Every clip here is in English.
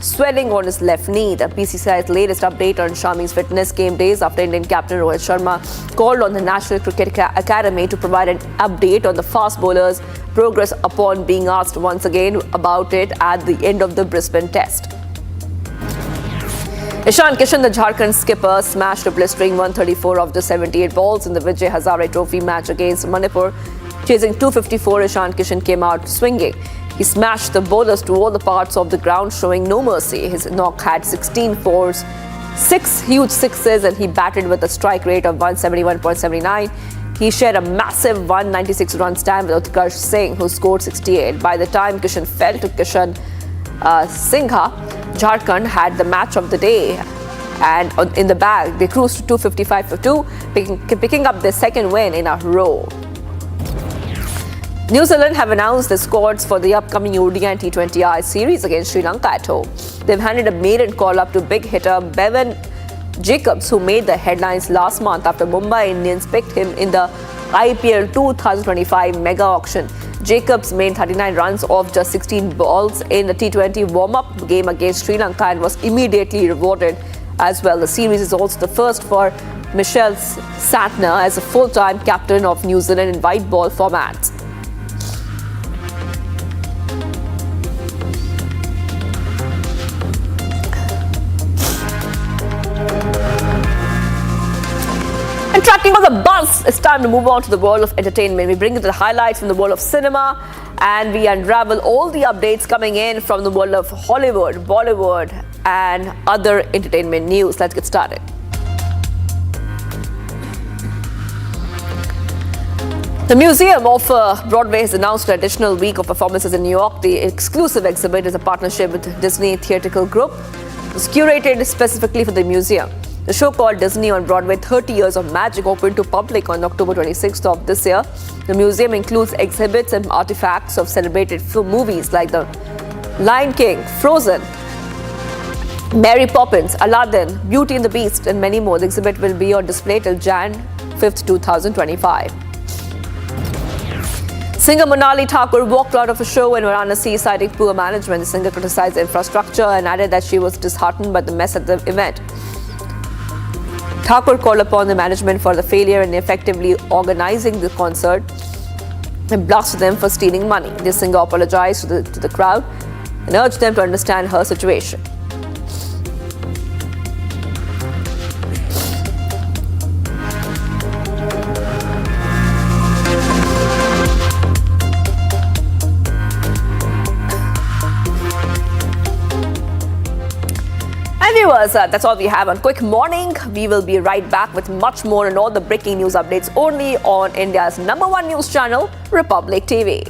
swelling on his left knee. The BCCI's latest update on Shami's fitness came days after Indian captain Rohit Sharma called on the National Cricket Academy to provide an update on the fast bowler's progress upon being asked once again about it at the end of the Brisbane Test. Ishan Kishan, the Jharkhand skipper, smashed a blistering 134 of the 78 balls in the Vijay Hazare Trophy match against Manipur. Chasing 254, Ishan Kishan came out swinging. He smashed the bowlers to all the parts of the ground, showing no mercy. His knock had 16 fours, 6 huge sixes, and he batted with a strike rate of 171.79. He shared a massive 196-run stand with Utkarsh Singh, who scored 68. By the time Kishan fell to Kishan Singha, Jharkhand had the match of the day, and in the bag, they cruised to 255 for 2, picking up their second win in a row. New Zealand have announced the squads for the upcoming ODI and T20I series against Sri Lanka at home. They've handed a maiden call-up to big hitter Bevan Jacobs, who made the headlines last month after Mumbai Indians picked him in the IPL 2025 mega auction. Jacobs made 39 runs off just 16 balls in the T20 warm-up game against Sri Lanka and was immediately rewarded as well. The series is also the first for Michelle Santner as a full-time captain of New Zealand in white ball formats. And tracking on the buzz, it's time to move on to the world of entertainment. We bring you the highlights from the world of cinema and we unravel all the updates coming in from the world of Hollywood, Bollywood and other entertainment news. Let's get started. The Museum of Broadway has announced an additional week of performances in New York. The exclusive exhibit is a partnership with Disney Theatrical Group. It's curated specifically for the museum. The show called Disney on Broadway 30 Years of Magic opened to public on October 26th of this year. The museum includes exhibits and artifacts of celebrated film movies like The Lion King, Frozen, Mary Poppins, Aladdin, Beauty and the Beast and many more. The exhibit will be on display till Jan 5th, 2025. Singer Monali Thakur walked out of a show in Varanasi citing poor management. The singer criticized the infrastructure and added that she was disheartened by the mess at the event. Thakur called upon the management for the failure in effectively organizing the concert and blasted them for stealing money. The singer apologized to the crowd and urged them to understand her situation. Viewers, that's all we have on Quick Morning. We will be right back with much more and all the breaking news updates only on India's #1 news channel, Republic TV.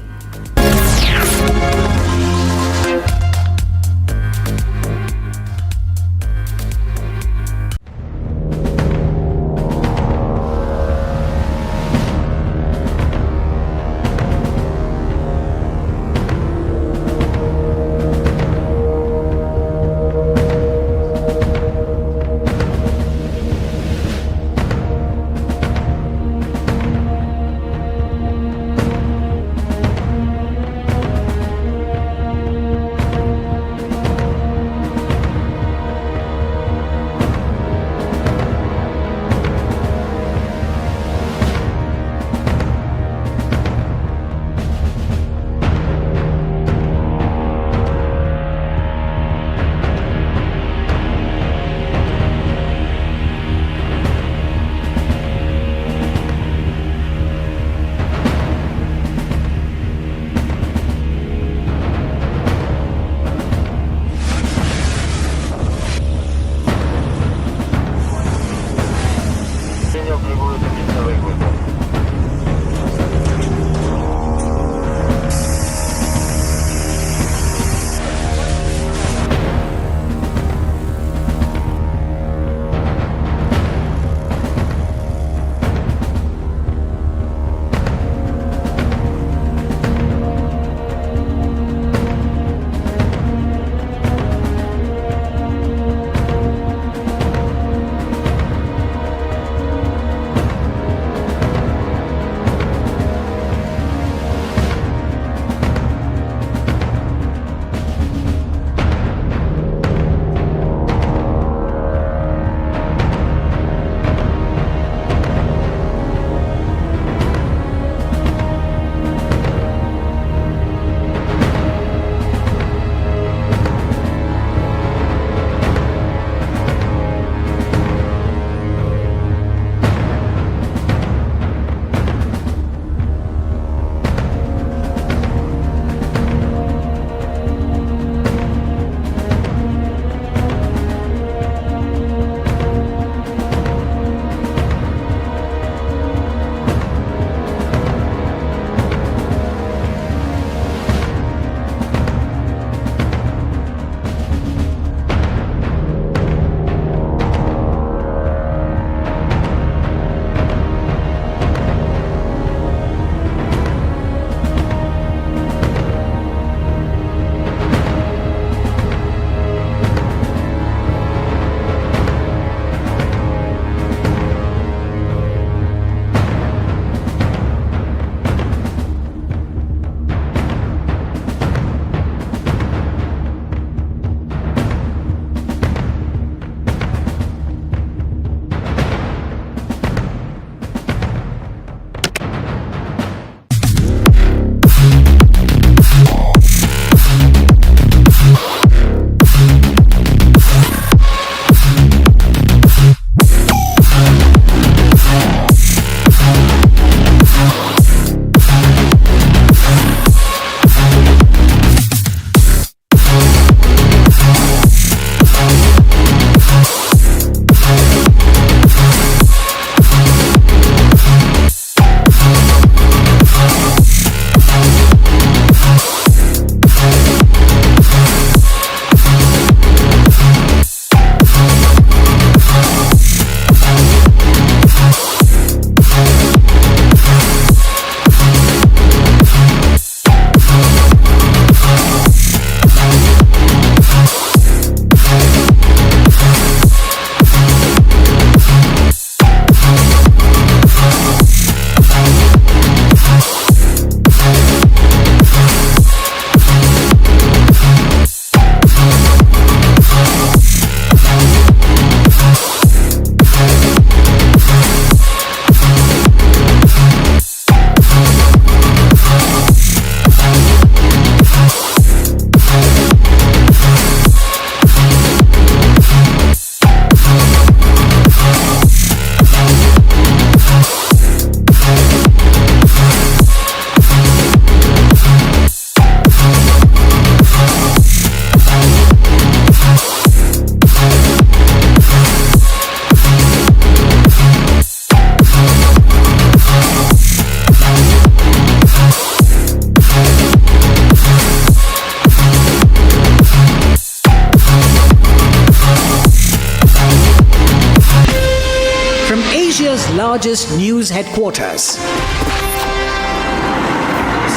largest news headquarters.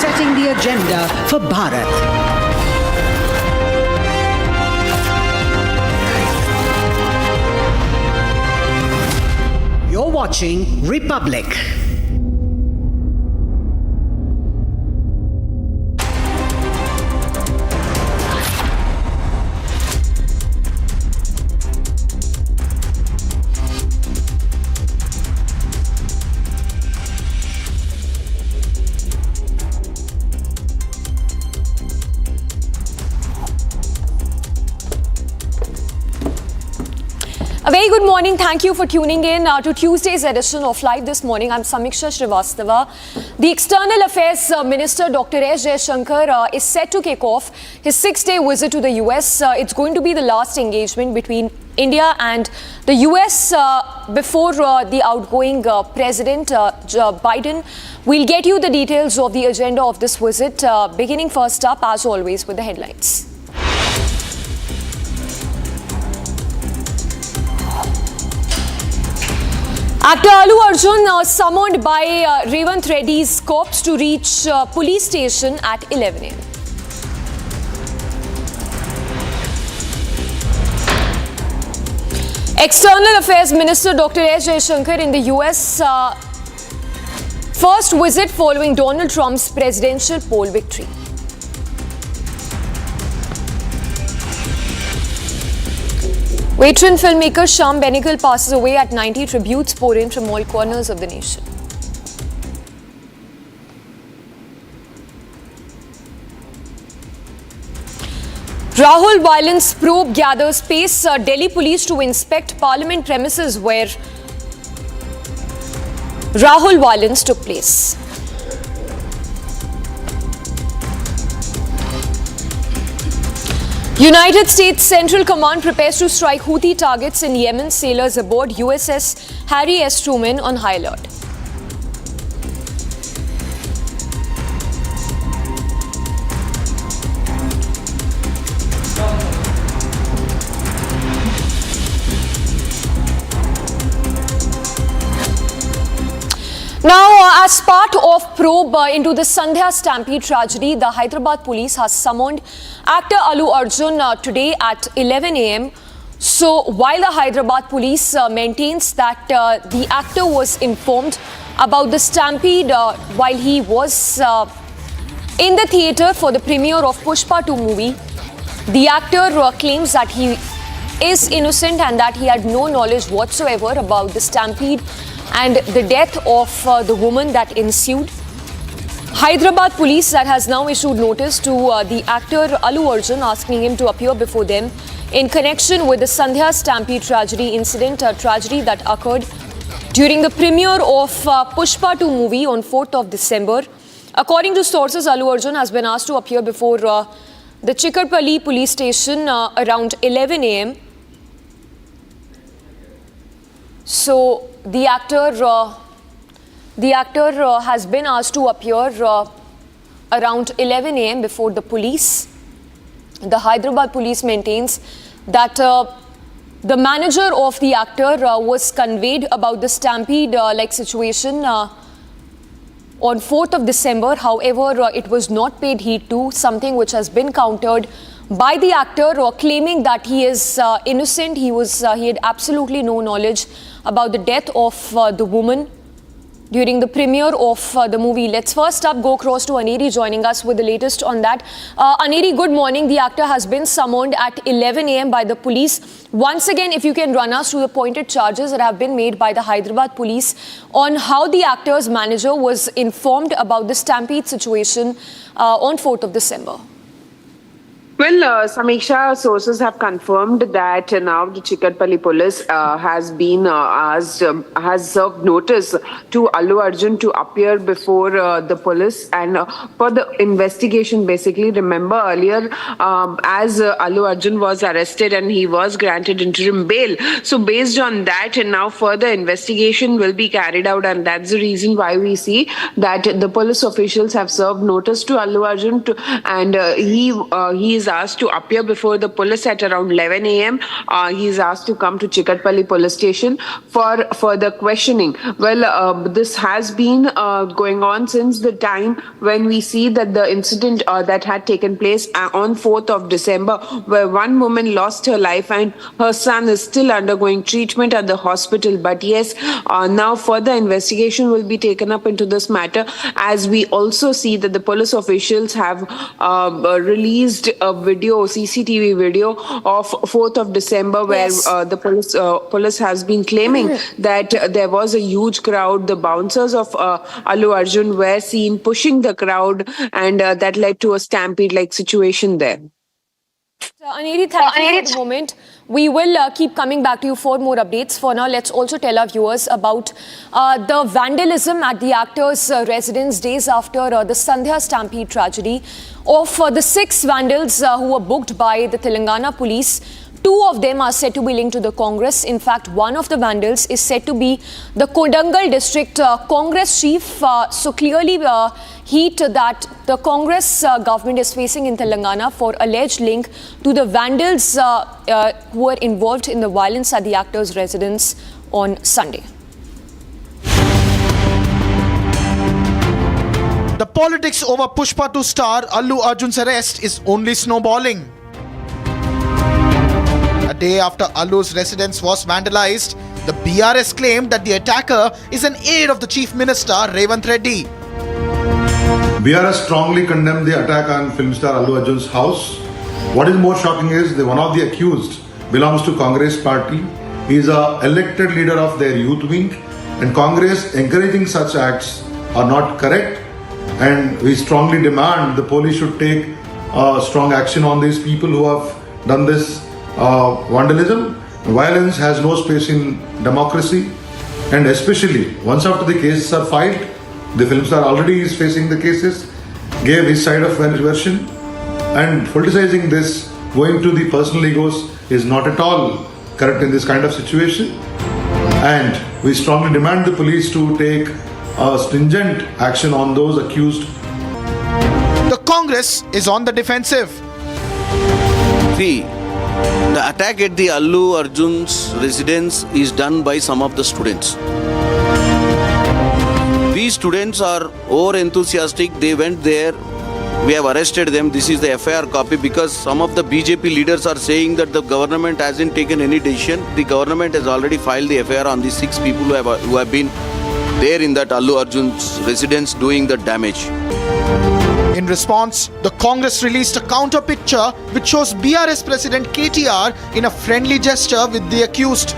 Setting the agenda for Bharat. You're watching Republic. A very good morning. Thank you for tuning in to Tuesday's edition of Live This Morning. I'm Samiksha Srivastava. The External Affairs Minister Dr. S. Jaishankar is set to kick off his 6-day visit to the US. It's going to be the last engagement between India and the US before the outgoing President Biden. We'll get you the details of the agenda of this visit, beginning first up, as always, with the headlines. Actor Allu Arjun summoned by Revant Reddy's corps to reach police station at 11 a.m. External Affairs Minister Dr. S. Jaishankar in the US first visit following Donald Trump's presidential poll victory. Veteran filmmaker Shyam Benegal passes away at 90. Tributes pour in from all corners of the nation. Rahul violence probe gathers pace. Delhi police to inspect parliament premises where Rahul violence took place. United States Central Command prepares to strike Houthi targets in Yemen. Sailors aboard USS Harry S. Truman on high alert. Now, as part of probe into the Sandhya Stampede tragedy, the Hyderabad police has summoned actor Allu Arjun today at 11 a.m. So, while the Hyderabad police maintains that the actor was informed about the stampede while he was in the theatre for the premiere of Pushpa 2 movie, the actor claims that he is innocent and that he had no knowledge whatsoever about the stampede and the death of the woman that ensued. Hyderabad police that has now issued notice to the actor Allu Arjun, asking him to appear before them in connection with the Sandhya Stampede tragedy incident, a tragedy that occurred during the premiere of Pushpa 2 movie on 4th of December. According to sources, Allu Arjun has been asked to appear before the Chikkarpalli police station around 11 a.m. So the actor has been asked to appear around 11 a.m. before the police. The Hyderabad police maintains that the manager of the actor was conveyed about the stampede-like situation on 4th of December. However, it was not paid heed to, something which has been countered by the actor claiming that he is innocent. He had absolutely no knowledge about the death of the woman during the premiere of the movie. Let's first up go across to Aneri joining us with the latest on that. Aneri, good morning. The actor has been summoned at 11 a.m. by the police. Once again, if you can run us through the pointed charges that have been made by the Hyderabad police on how the actor's manager was informed about the stampede situation on 4th of December. Well, Samiksha, sources have confirmed that now the Chikkarpalli police has served notice to Allu Arjun to appear before the police and for the investigation. Basically, remember earlier as Allu Arjun was arrested and he was granted interim bail. So based on that, and now further investigation will be carried out, and that's the reason why we see that the police officials have served notice to Allu Arjun and he is is asked to appear before the police at around 11 a.m. He is asked to come to Chikatpalli police station for further questioning. Well, this has been going on since the time when we see that the incident that had taken place on 4th of December, where one woman lost her life and her son is still undergoing treatment at the hospital. But yes, now further investigation will be taken up into this matter, as we also see that the police officials have released a video, CCTV video of 4th of December, where Yes. the police has been claiming that there was a huge crowd. The bouncers of Allu Arjun were seen pushing the crowd, and that led to a stampede-like situation there. Aneri, thank you for the moment. We will keep coming back to you for more updates. For now, let's also tell our viewers about the vandalism at the actor's residence days after the Sandhya Stampede tragedy. Of the 6 vandals who were booked by the Telangana police, 2 of them are said to be linked to the Congress. In fact, one of the vandals is said to be the Kodangal district Congress chief. So clearly, heat that the Congress government is facing in Telangana for alleged link to the vandals who were involved in the violence at the actor's residence on Sunday. The politics over Pushpa 2 star Allu Arjun's arrest is only snowballing. A day after Allu's residence was vandalized, the BRS claimed that the attacker is an aide of the Chief Minister Revanth Reddy. BRS strongly condemned the attack on film star Allu Arjun's house. What is more shocking is that one of the accused belongs to Congress party. He is an elected leader of their youth wing, and Congress encouraging such acts are not correct, and we strongly demand the police should take strong action on these people who have done this vandalism. Violence has no space in democracy, and especially once after the cases are filed, the film star already is facing the cases, gave his side of version, and politicizing this, going to the personal egos, is not at all correct in this kind of situation. And we strongly demand the police to take stringent action on those accused. The Congress is on the defensive. See, the attack at the Allu Arjun's residence is done by some of the students. These students are over enthusiastic. They went there. We have arrested them. This is the FIR copy, because some of the BJP leaders are saying that the government hasn't taken any decision. The government has already filed the FIR on the 6 people who have been there in that Allu Arjun's residence doing the damage. In response, the Congress released a counter picture which shows BRS President KTR in a friendly gesture with the accused.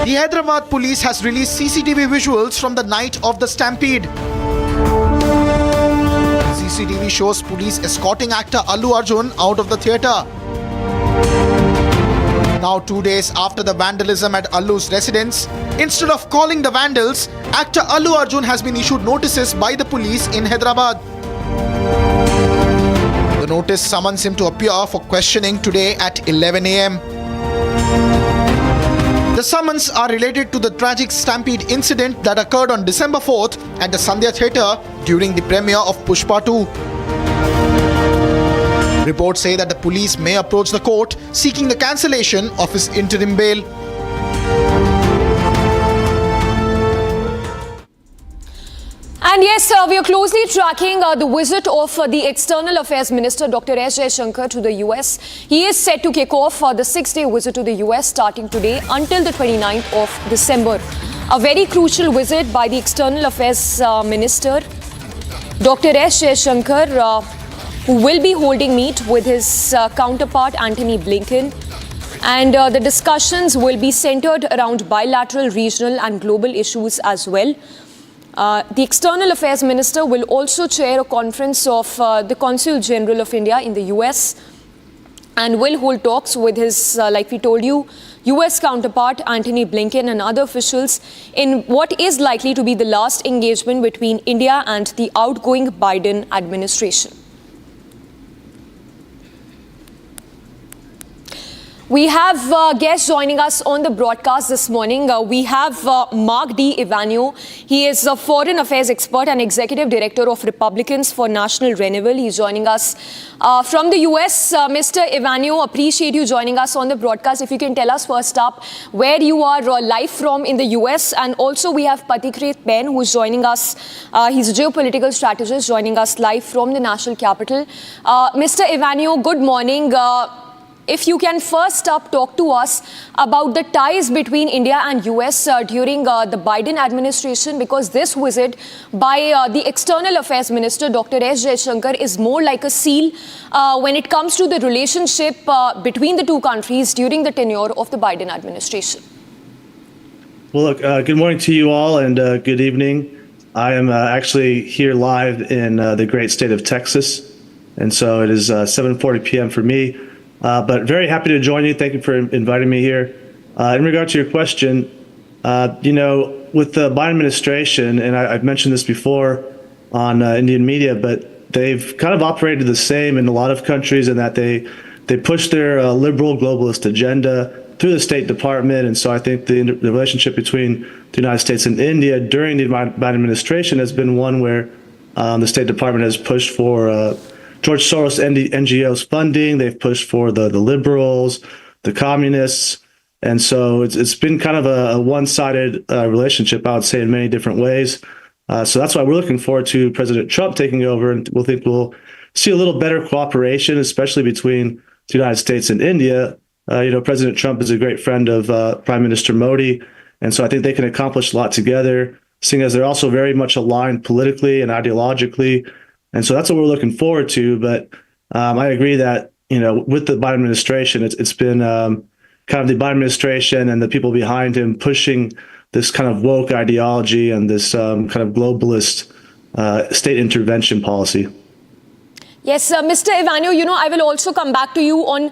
The Hyderabad police has released CCTV visuals from the night of the stampede. CCTV shows police escorting actor Allu Arjun out of the theatre. Now 2 days after the vandalism at Allu's residence, instead of calling the vandals, actor Allu Arjun has been issued notices by the police in Hyderabad. The notice summons him to appear for questioning today at 11 a.m. The summons are related to the tragic stampede incident that occurred on December 4th at the Sandhya Theatre during the premiere of Pushpa 2. Reports say that the police may approach the court seeking the cancellation of his interim bail. And yes, we are closely tracking the visit of the External Affairs Minister Dr. S. Jaishankar to the US. He is set to kick off the 6-day visit to the US starting today until the 29th of December. A very crucial visit by the External Affairs Minister Dr. S. Jaishankar, who will be holding meet with his counterpart Antony Blinken. And the discussions will be centered around bilateral, regional and global issues as well. The External Affairs Minister will also chair a conference of the Consul General of India in the US and will hold talks with his, like we told you, US counterpart Antony Blinken and other officials in what is likely to be the last engagement between India and the outgoing Biden administration. We have guests joining us on the broadcast this morning. We have Mark D. Ivanyo. He is a foreign affairs expert and executive director of Republicans for National Renewal. He's joining us from the US. Mr. Ivanyo, appreciate you joining us on the broadcast. If you can tell us first up where you are live from in the US. And also we have Patikrit Ben, who's joining us. He's a geopolitical strategist joining us live from the national capital. Mr. Ivanyo, good morning. If you can first up talk to us about the ties between India and US during the Biden administration, because this visit by the External Affairs Minister, Dr. S. Jaishankar, is more like a seal when it comes to the relationship between the two countries during the tenure of the Biden administration. Well, look, good morning to you all and good evening. I am actually here live in the great state of Texas, and so it is 7:40 p.m. for me. But very happy to join you. Thank you for inviting me here. In regard to your question, with the Biden administration, and I've mentioned this before on Indian media, but they've kind of operated the same in a lot of countries in that they push their liberal globalist agenda through the State Department. And so I think the relationship between the United States and India during the Biden administration has been one where the State Department has pushed for George Soros NGOs funding. They've pushed for the liberals, the communists. And so it's been kind of a one-sided relationship, I would say, in many different ways. So that's why we're looking forward to President Trump taking over, and we'll see a little better cooperation, especially between the United States and India. President Trump is a great friend of Prime Minister Modi. And so I think they can accomplish a lot together, seeing as they're also very much aligned politically and ideologically. And so that's what we're looking forward to. But I agree that, with the Biden administration, it's been kind of the Biden administration and the people behind him pushing this kind of woke ideology and this kind of globalist state intervention policy. Yes, Mr. Ivanyo, I will also come back to you on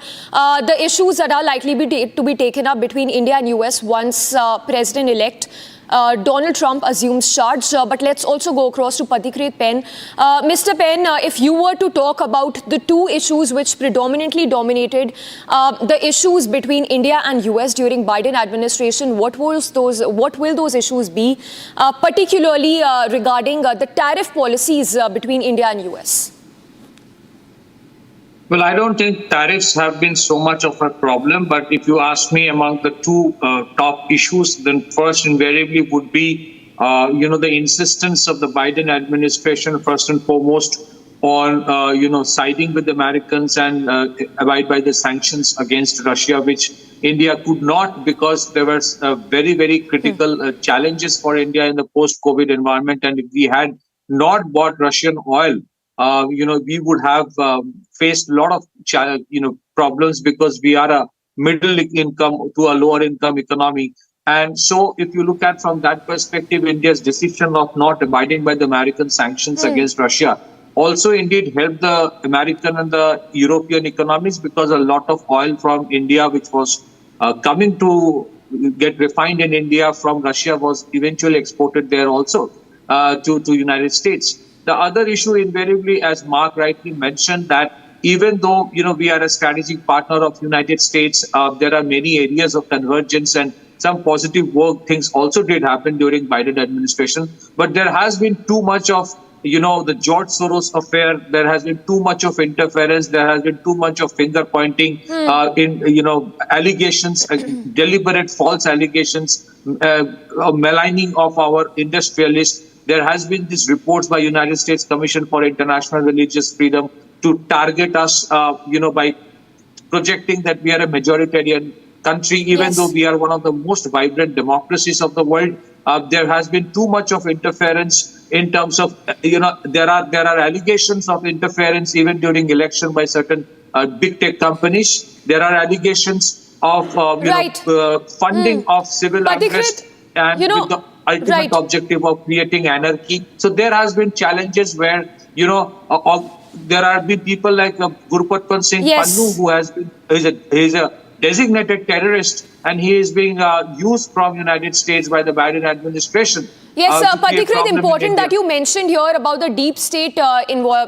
the issues that are likely to be taken up between India and US once President-elect Donald Trump assumes charge. But let's also go across to Patikrit Pen. Mr. Pen, if you were to talk about the two issues which predominantly dominated the issues between India and US during Biden administration, what will those issues be, particularly regarding the tariff policies between India and US? Well, I don't think tariffs have been so much of a problem, but if you ask me among the two top issues, then first invariably would be, the insistence of the Biden administration, first and foremost, on, siding with the Americans and abide by the sanctions against Russia, which India could not, because there were very, very critical challenges for India in the post-COVID environment. And if we had not bought Russian oil, we would have faced a lot of, problems, because we are a middle income to a lower income economy. And so if you look at from that perspective, India's decision of not abiding by the American sanctions against Russia also indeed helped the American and the European economies, because a lot of oil from India, which was coming to get refined in India from Russia, was eventually exported there also to United States. The other issue invariably, as Mark rightly mentioned, that even though, we are a strategic partner of United States, there are many areas of convergence, and some positive work things also did happen during Biden administration. But there has been too much of, the George Soros affair. There has been too much of interference. There has been too much of finger pointing in, allegations, deliberate false allegations, maligning of our industrialists. There has been these reports by United States Commission for International Religious Freedom to target us, by projecting that we are a majoritarian country, even though we are one of the most vibrant democracies of the world. There has been too much of interference in terms of, there are allegations of interference even during election by certain big tech companies. There are allegations of, funding of civil unrest, and with the ultimate objective of creating anarchy. So there has been challenges where, there have been people like Gurupatpan Singh Pannu, who has been is a designated terrorist, and he is being used from United States by the Biden administration. Yes, to be a Patikrit, problem in important India. that you mentioned here about the deep state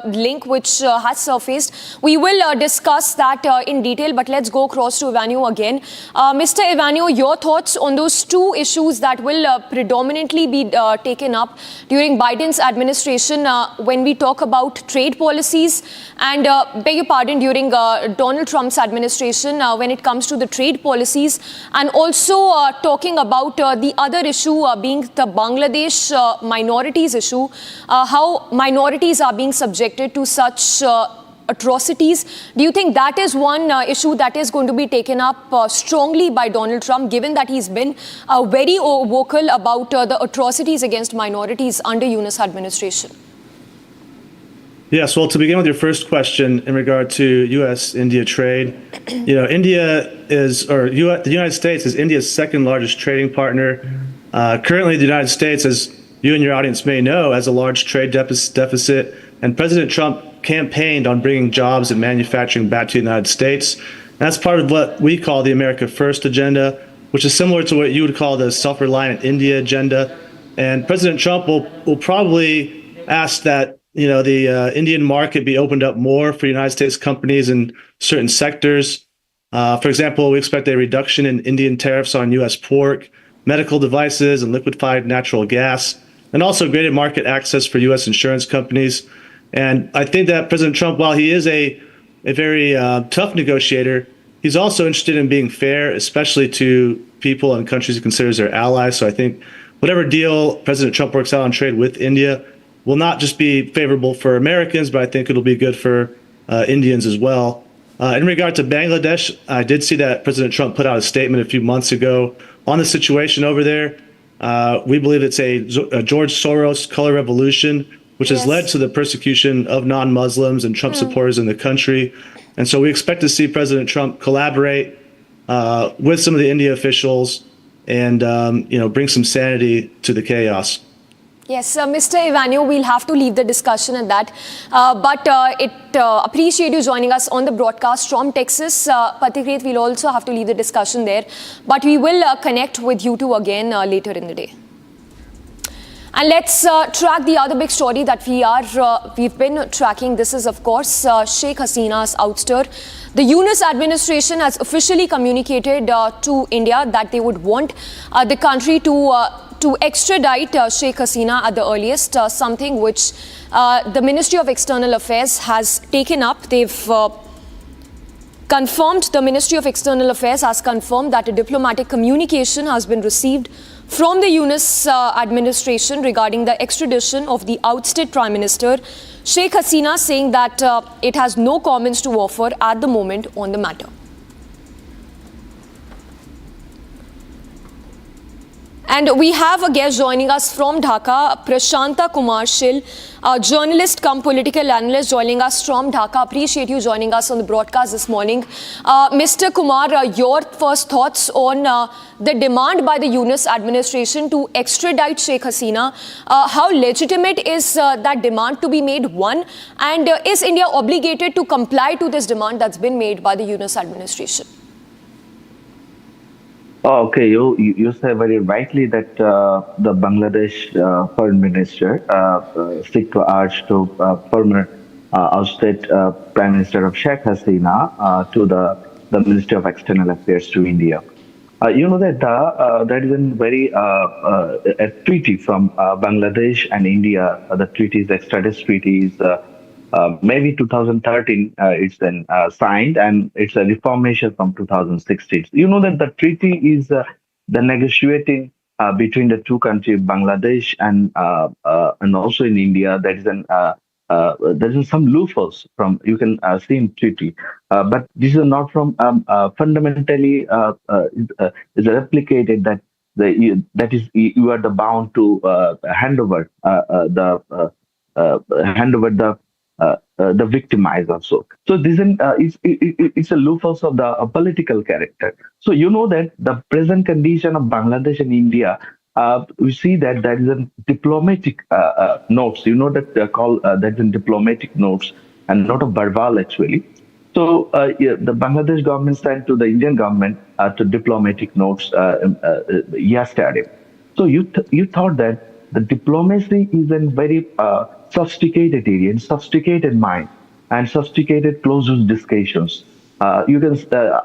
link which has surfaced. We will discuss that in detail, but let's go across to Evanio again. Mr. Evanio, your thoughts on those two issues that will predominantly be taken up during Biden's administration when we talk about trade policies and, beg your pardon, during Donald Trump's administration when it comes to the trade policies, and also talking about the other issue being the Bangladesh minorities issue, how minorities are being subjected to such atrocities. Do you think that is one issue that is going to be taken up strongly by Donald Trump, given that he's been very vocal about the atrocities against minorities under Yunus administration? Yes, well, to begin with your first question in regard to U.S.-India trade, India is, or the United States is India's second largest trading partner. Currently, the United States, as you and your audience may know, has a large trade deficit, and President Trump campaigned on bringing jobs and manufacturing back to the United States. And that's part of what we call the America First agenda, which is similar to what you would call the self-reliant India agenda. And President Trump will probably ask that the Indian market be opened up more for United States companies in certain sectors. For example, we expect a reduction in Indian tariffs on U.S. pork, medical devices, and liquefied natural gas, and also greater market access for U.S. insurance companies. And I think that President Trump, while he is a very tough negotiator, he's also interested in being fair, especially to people and countries he considers their allies. So I think whatever deal President Trump works out on trade with India will not just be favorable for Americans, but I think it'll be good for Indians as well. In regard to Bangladesh, I did see that President Trump put out a statement a few months ago on the situation over there. We believe it's a George Soros color revolution, which has led to the persecution of non-Muslims and Trump supporters in the country. And so we expect to see President Trump collaborate with some of the India officials and bring some sanity to the chaos. Yes, Mr. Evanio, we'll have to leave the discussion at that. But appreciate you joining us on the broadcast from Texas. Patikrit, we'll also have to leave the discussion there. But we will connect with you two again later in the day. And let's track the other big story that we've been tracking. This is, of course, Sheikh Hasina's ouster. The Yunus administration has officially communicated to India that they would want the country to extradite Sheikh Hasina at the earliest, something which the Ministry of External Affairs has taken up. They've confirmed, the Ministry of External Affairs has confirmed that a diplomatic communication has been received from the Yunus administration regarding the extradition of the ousted Prime Minister Sheikh Hasina, saying that it has no comments to offer at the moment on the matter. And we have a guest joining us from Dhaka, Prashanta Kumar Shil, a journalist cum political analyst joining us from Dhaka. Appreciate you joining us on the broadcast this morning. Mr. Kumar, your first thoughts on the demand by the Yunus administration to extradite Sheikh Hasina. How legitimate is that demand to be made, one? And is India obligated to comply to this demand that's been made by the Yunus administration? Oh, okay, you say very rightly that the Bangladesh foreign minister seek to urge to former ousted Prime Minister of Sheikh Hasina to the Ministry of External Affairs to India. You know that that is a very a treaty from Bangladesh and India. The treaty is extradition treaty is maybe 2013 it's then signed, and it's a reformation from 2016. You know that the treaty is the negotiating between the two countries, Bangladesh and also in India. That is an there is some loopholes from you can see in treaty, but this is not from fundamentally is replicated that that is you are the bound to hand over the victimized also. So this is it's a loophole of the political character. So you know that the present condition of Bangladesh and India, we see that there is a diplomatic notes. You know that they call that in diplomatic notes and not a verbal actually. So the Bangladesh government sent to the Indian government to diplomatic notes yesterday. So you thought that the diplomacy is a very sophisticated area, and sophisticated mind, and sophisticated closed discussions. You can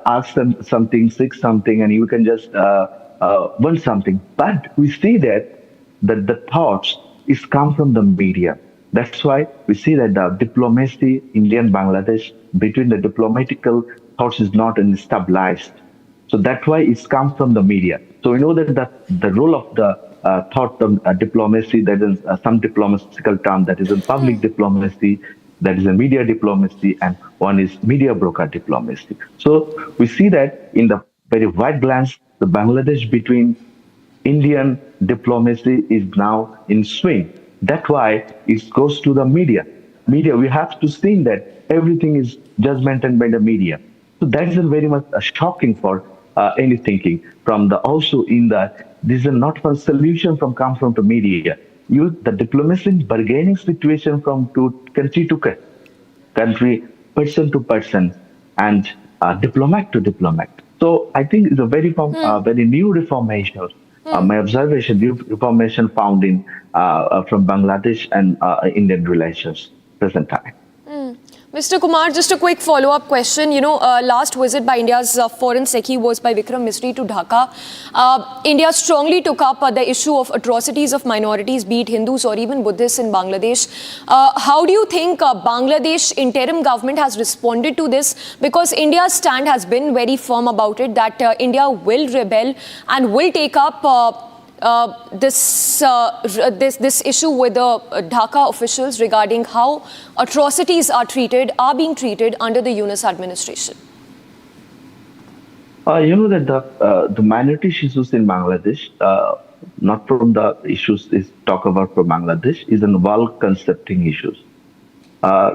ask them something, seek something, and you can just want something. But we see that the thoughts is come from the media. That's why we see that the diplomacy, India and Bangladesh, between the diplomatical thoughts is not stabilized. So that's why it's come from the media. So we know that the role of the thought of diplomacy, that is some diplomatical term, that is in public diplomacy, that is a media diplomacy, and one is media broker diplomacy. So we see that in the very wide glance, the Bangladesh between Indian diplomacy is now in swing. That's why it goes to the media. Media, we have to see that everything is judgmented by the media. So that is very much shocking for any thinking. From the also in the this is not for solution from come from the media. The diplomacy bargaining situation from country to country, person to person, and diplomat to diplomat. So I think it's a very very new reformation. My observation, new reformation found in from Bangladesh and Indian relations present time. Mr. Kumar, just a quick follow-up question. Last visit by India's foreign secretary was by Vikram Misri to Dhaka. India strongly took up the issue of atrocities of minorities, be it Hindus or even Buddhists in Bangladesh. How do you think Bangladesh interim government has responded to this? Because India's stand has been very firm about it, that India will rebel and will take up this issue with the Dhaka officials regarding how atrocities are being treated under the Yunus administration. You know that the minority issues in Bangladesh, not from the issues is talk about from Bangladesh, is an world concepting issues.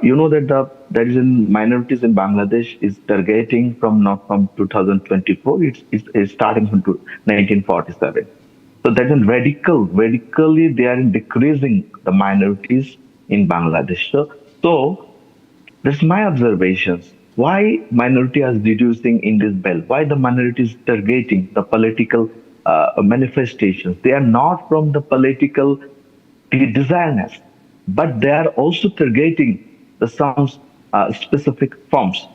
You know that there is in minorities in Bangladesh is targeting not from 2024. It's starting from 1947. So that's a radically they are decreasing the minorities in Bangladesh. So that's my observations. Why minority is reducing in this belt? Why the minorities targeting the political manifestations? They are not from the political desireless, but they are also targeting some specific forms.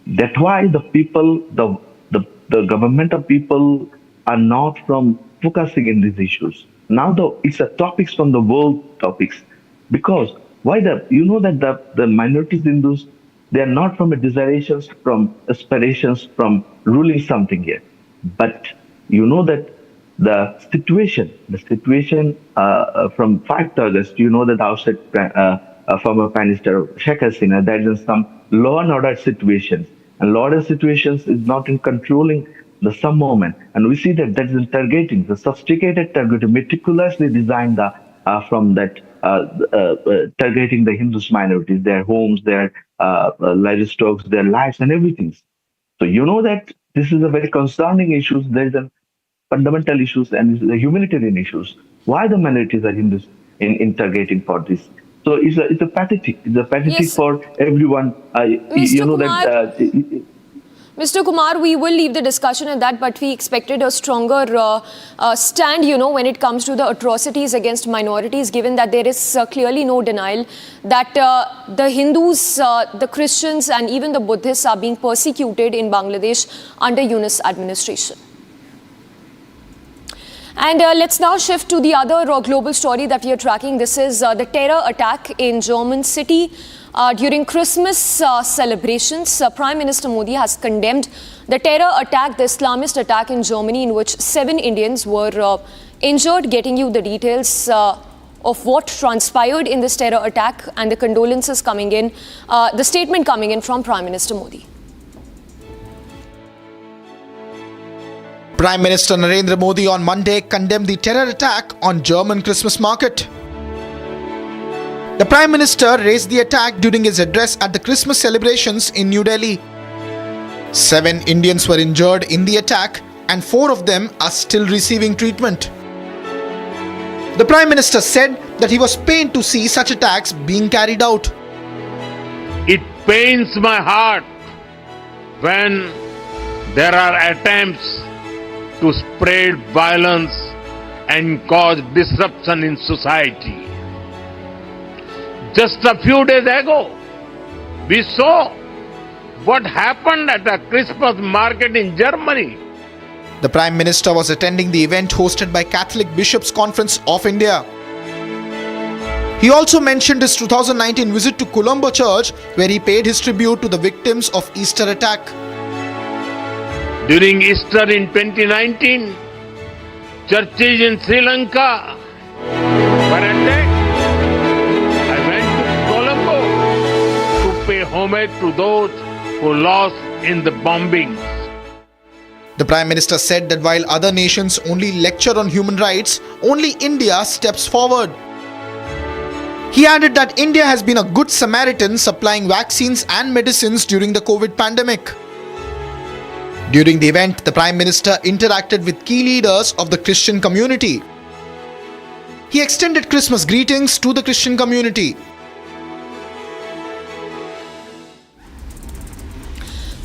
That's why the people, the government of people are not from focusing in these issues. Now it's a topics from the world topics. Because why you know that the minorities in those, they are not from a desirations, from aspirations, from ruling something here. But you know that the situation from 5th August, you know that outside former Prime Minister Sheikh Hasina, there is some law and order situations. And law and order situations is not in controlling some moment, and we see that is in targeting, the sophisticated targeting, meticulously designed from that targeting the Hindus minorities, their homes, their livestock, their lives, and everything. So you know that this is a very concerning issue. There is a fundamental issues and the humanitarian issues. Why the minorities are in targeting for this? So it's a pathetic. It's a pathetic Yes. for everyone. You know Kumar, that. Mr. Kumar, we will leave the discussion at that, but we expected a stronger stand, when it comes to the atrocities against minorities, given that there is clearly no denial that the Hindus, the Christians, and even the Buddhists are being persecuted in Bangladesh under Yunus administration. And let's now shift to the other global story that we are tracking. This is the terror attack in German city. During Christmas celebrations, Prime Minister Modi has condemned the terror attack, the Islamist attack in Germany, in which 7 Indians were injured. Getting you the details of what transpired in this terror attack and the condolences coming in, the statement coming in from Prime Minister Modi. Prime Minister Narendra Modi on Monday condemned the terror attack on German Christmas market. The Prime Minister raised the attack during his address at the Christmas celebrations in New Delhi. 7 Indians were injured in the attack and 4 of them are still receiving treatment. The Prime Minister said that he was pained to see such attacks being carried out. It pains my heart when there are attempts to spread violence and cause disruption in society. Just a few days ago, we saw what happened at a Christmas market in Germany. The Prime Minister was attending the event hosted by Catholic Bishops' Conference of India. He also mentioned his 2019 visit to Colombo Church, where he paid his tribute to the victims of Easter attack. During Easter in 2019, churches in Sri Lanka were attacked. I went to Colombo to pay homage to those who lost in the bombings. The Prime Minister said that while other nations only lecture on human rights, only India steps forward. He added that India has been a good Samaritan supplying vaccines and medicines during the COVID pandemic. During the event, the Prime Minister interacted with key leaders of the Christian community. He extended Christmas greetings to the Christian community.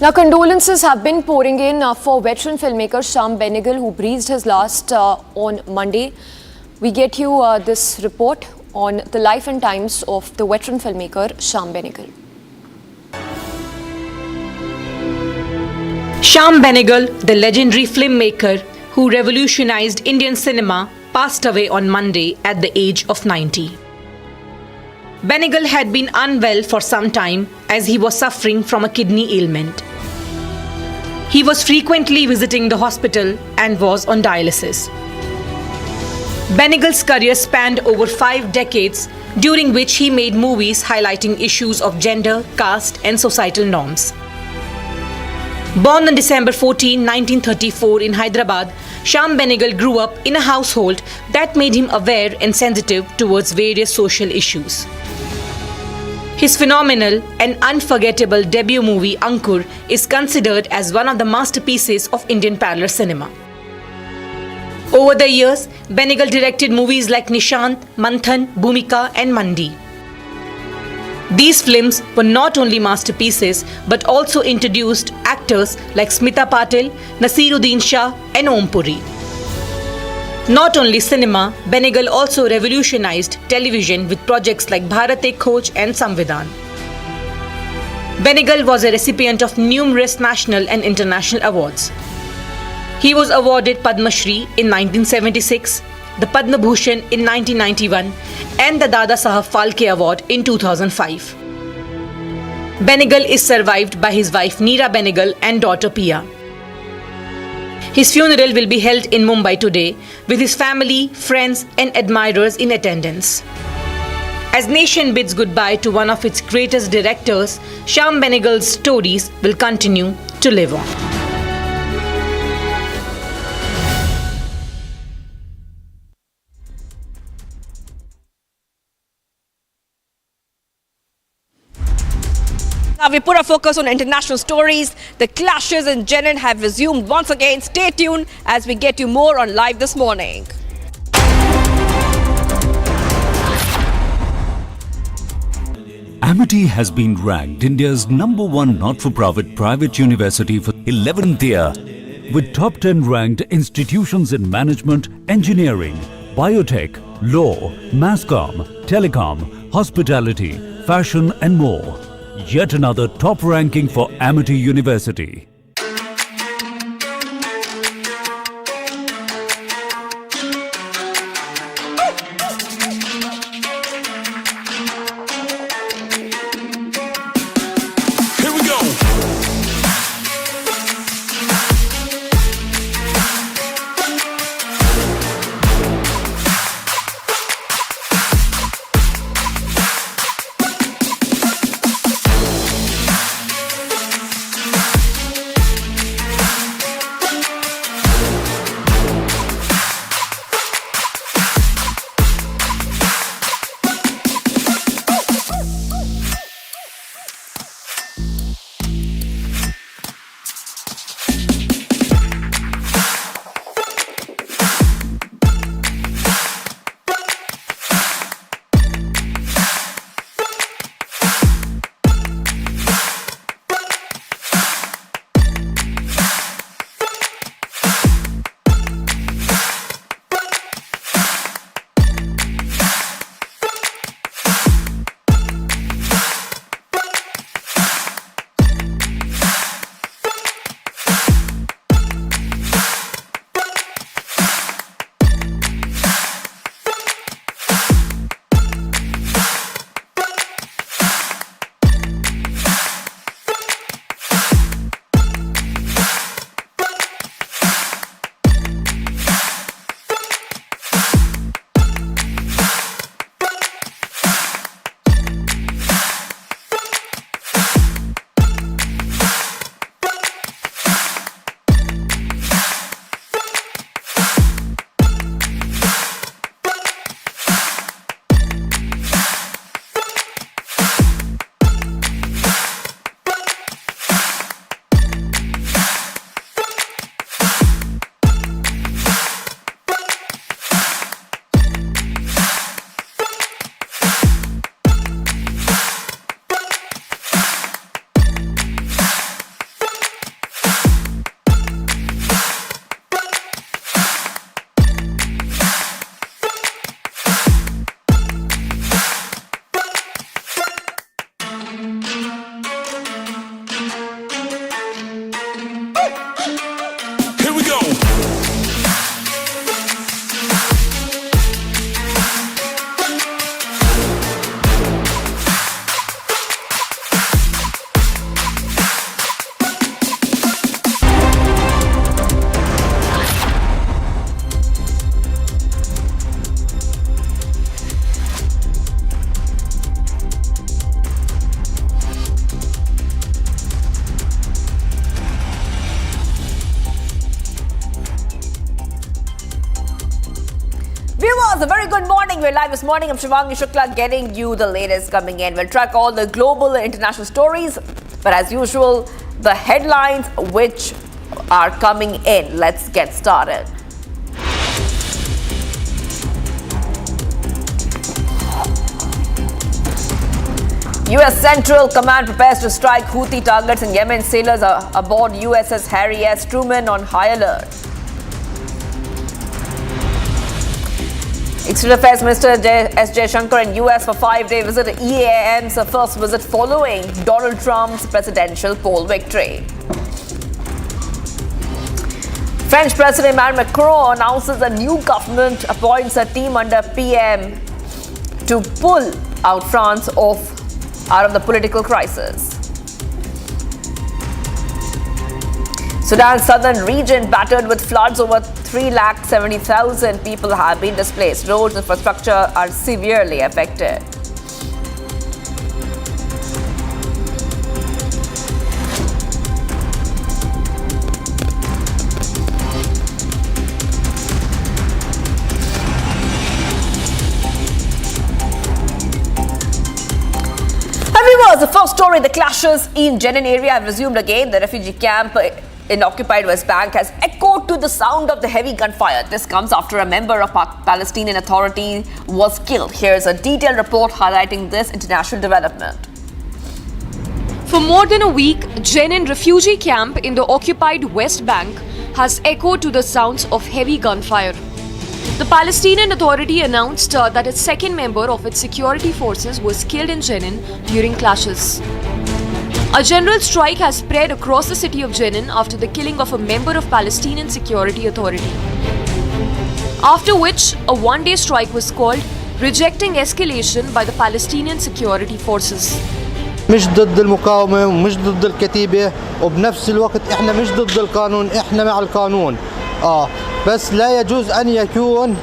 Now, condolences have been pouring in for veteran filmmaker Shyam Benegal, who breathed his last on Monday. We get you this report on the life and times of the veteran filmmaker Shyam Benegal. Shyam Benegal, the legendary filmmaker who revolutionized Indian cinema, passed away on Monday at the age of 90. Benegal had been unwell for some time as he was suffering from a kidney ailment. He was frequently visiting the hospital and was on dialysis. Benegal's career spanned over 5 decades, during which he made movies highlighting issues of gender, caste, and societal norms. Born on December 14, 1934 in Hyderabad, Shyam Benegal grew up in a household that made him aware and sensitive towards various social issues. His phenomenal and unforgettable debut movie Ankur is considered as one of the masterpieces of Indian parlor cinema. Over the years, Benegal directed movies like Nishant, Manthan, Bhumika and Mandi. These films were not only masterpieces but also introduced actors like Smita Patil, Nasiruddin Shah and Om Puri. Not only cinema, Benegal also revolutionized television with projects like Bharat Ek Khoj and Samvidhan. Benegal was a recipient of numerous national and international awards. He was awarded Padma Shri in 1976, the Padma Bhushan in 1991 and the Dada Saheb Phalke Award in 2005. Benegal is survived by his wife Neera Benegal and daughter Pia. His funeral will be held in Mumbai today with his family, friends and admirers in attendance. As nation bids goodbye to one of its greatest directors, Shyam Benegal's stories will continue to live on. Now we put our focus on international stories. The clashes in Jenin have resumed once again. Stay tuned as we get you more on Live This Morning. Amity has been ranked India's #1 not-for-profit private university for 11th year, with top 10 ranked institutions in management, engineering, biotech, law, mass comm, telecom, hospitality, fashion and more. Yet another top ranking for Amity University. viewers, a very good morning. We're live this morning. I'm Shivangi Shukla getting you the latest coming in. We'll track all the global and international stories, but as usual, the headlines which are coming in. Let's get started. U.S. Central Command prepares to strike Houthi targets in Yemen. Sailors are aboard USS Harry S. Truman on high alert. External Affairs Minister S. Jaishankar in U.S. for 5-day visit. EAM's first visit following Donald Trump's presidential poll victory. French President Emmanuel Macron announces a new government appoints a team under PM to pull out France out of the political crisis. Sudan's southern region battered with floods. Over 370,000 people have been displaced. Roads infrastructure are severely affected. The first story, the clashes in Jenin area have resumed again. The refugee camp in occupied West Bank has echoed to the sound of the heavy gunfire. This comes after a member of Palestinian Authority was killed. Here's a detailed report highlighting this international development. For more than a week, Jenin refugee camp in the occupied West Bank has echoed to the sounds of heavy gunfire. The Palestinian Authority announced that a second member of its security forces was killed in Jenin during clashes. A general strike has spread across the city of Jenin after the killing of a member of Palestinian Security Authority. After which, a one-day strike was called, rejecting escalation by the Palestinian security forces. مش ضد المقاومة ومش ضد الكتيبة وبنفس الوقت احنا مش ضد القانون، احنا مع القانون. بس لا يجوز أن يكون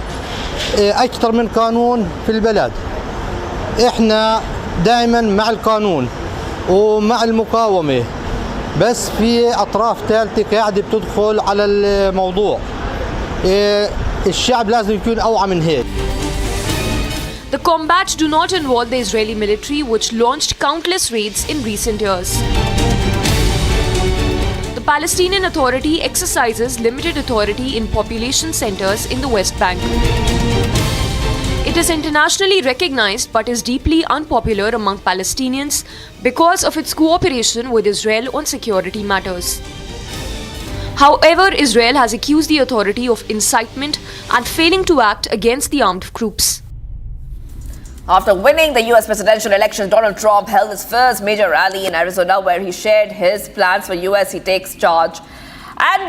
أكثر من قانون في البلد. إحنا دائما مع القانون ومع المقاومة، بس في أطراف ثالثة قاعدة بتدخل على الموضوع. الشعب لازم يكون أوعى من هيك. The combats do not involve the Israeli military, which launched countless raids in recent years. The Palestinian Authority exercises limited authority in population centers in the West Bank. It is internationally recognized but is deeply unpopular among Palestinians because of its cooperation with Israel on security matters. However, Israel has accused the authority of incitement and failing to act against the armed groups. After winning the U.S. presidential election, Donald Trump held his first major rally in Arizona where he shared his plans for U.S. He takes charge. And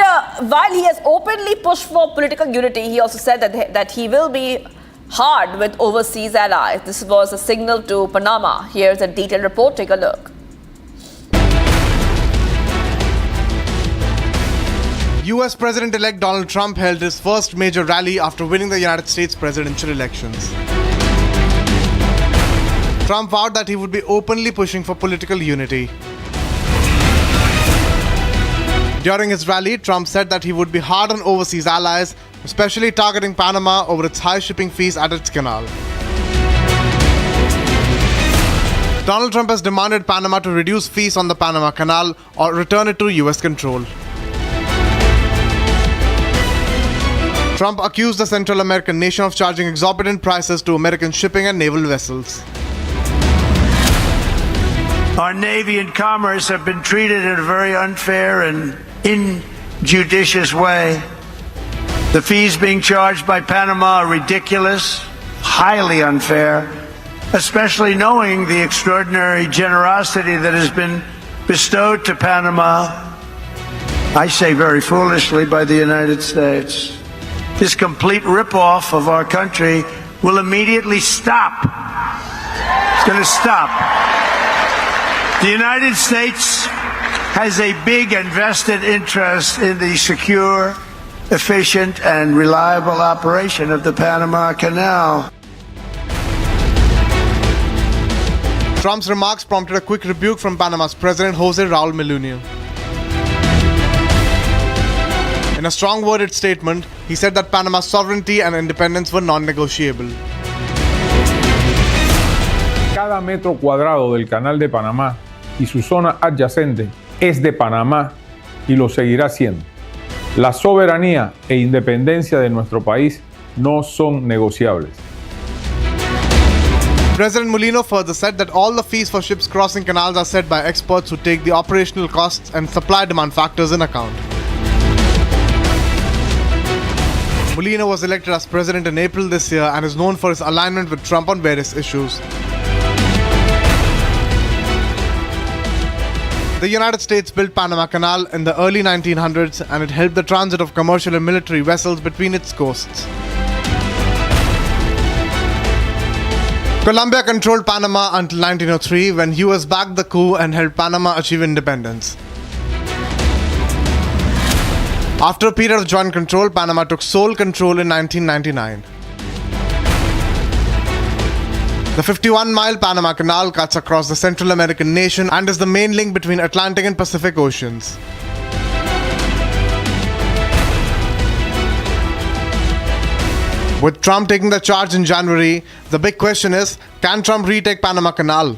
while he has openly pushed for political unity, he also said that he will be hard with overseas allies. This was a signal to Panama. Here's a detailed report. Take a look. U.S. President-elect Donald Trump held his first major rally after winning the United States presidential elections. Trump vowed that he would be openly pushing for political unity. During his rally, Trump said that he would be hard on overseas allies, especially targeting Panama over its high shipping fees at its canal. Donald Trump has demanded Panama to reduce fees on the Panama Canal or return it to U.S. control. Trump accused the Central American nation of charging exorbitant prices to American shipping and naval vessels. Our Navy and Commerce have been treated in a very unfair and injudicious way. The fees being charged by Panama are ridiculous, highly unfair, especially knowing the extraordinary generosity that has been bestowed to Panama, I say very foolishly, by the United States. This complete ripoff of our country will immediately stop. It's going to stop. The United States has a big and vested interest in the secure, efficient, and reliable operation of the Panama Canal. Trump's remarks prompted a quick rebuke from Panama's President Jose Raul Mulino. In a strong-worded statement, he said that Panama's sovereignty and independence were non-negotiable. Cada metro cuadrado del Canal de Panamá y su zona adyacente es de Panamá y lo seguirá siendo. La soberanía e independencia de nuestro país no son negociables. President Mulino further said that all the fees for ships crossing canals are set by experts who take the operational costs and supply-demand factors in account. Mulino was elected as president in April this year and is known for his alignment with Trump on various issues. The United States built Panama Canal in the early 1900s and it helped the transit of commercial and military vessels between its coasts. Colombia controlled Panama until 1903 when US backed the coup and helped Panama achieve independence. After a period of joint control, Panama took sole control in 1999. The 51-mile Panama Canal cuts across the Central American nation and is the main link between Atlantic and Pacific Oceans. With Trump taking the charge in January, the big question is, can Trump retake Panama Canal?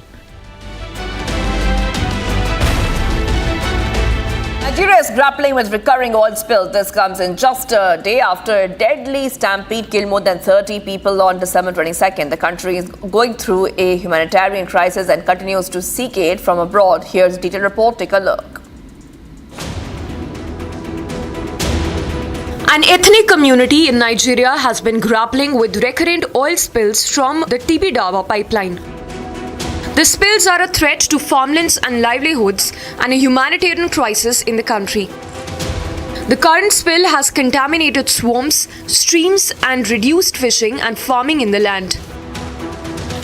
Nigeria is grappling with recurring oil spills. This comes in just a day after a deadly stampede killed more than 30 people on December 22nd. The country is going through a humanitarian crisis and continues to seek aid from abroad. Here's a detailed report. Take a look. An ethnic community in Nigeria has been grappling with recurrent oil spills from the Tibidawa pipeline. The spills are a threat to farmlands and livelihoods and a humanitarian crisis in the country. The current spill has contaminated swamps, streams, and reduced fishing and farming in the land.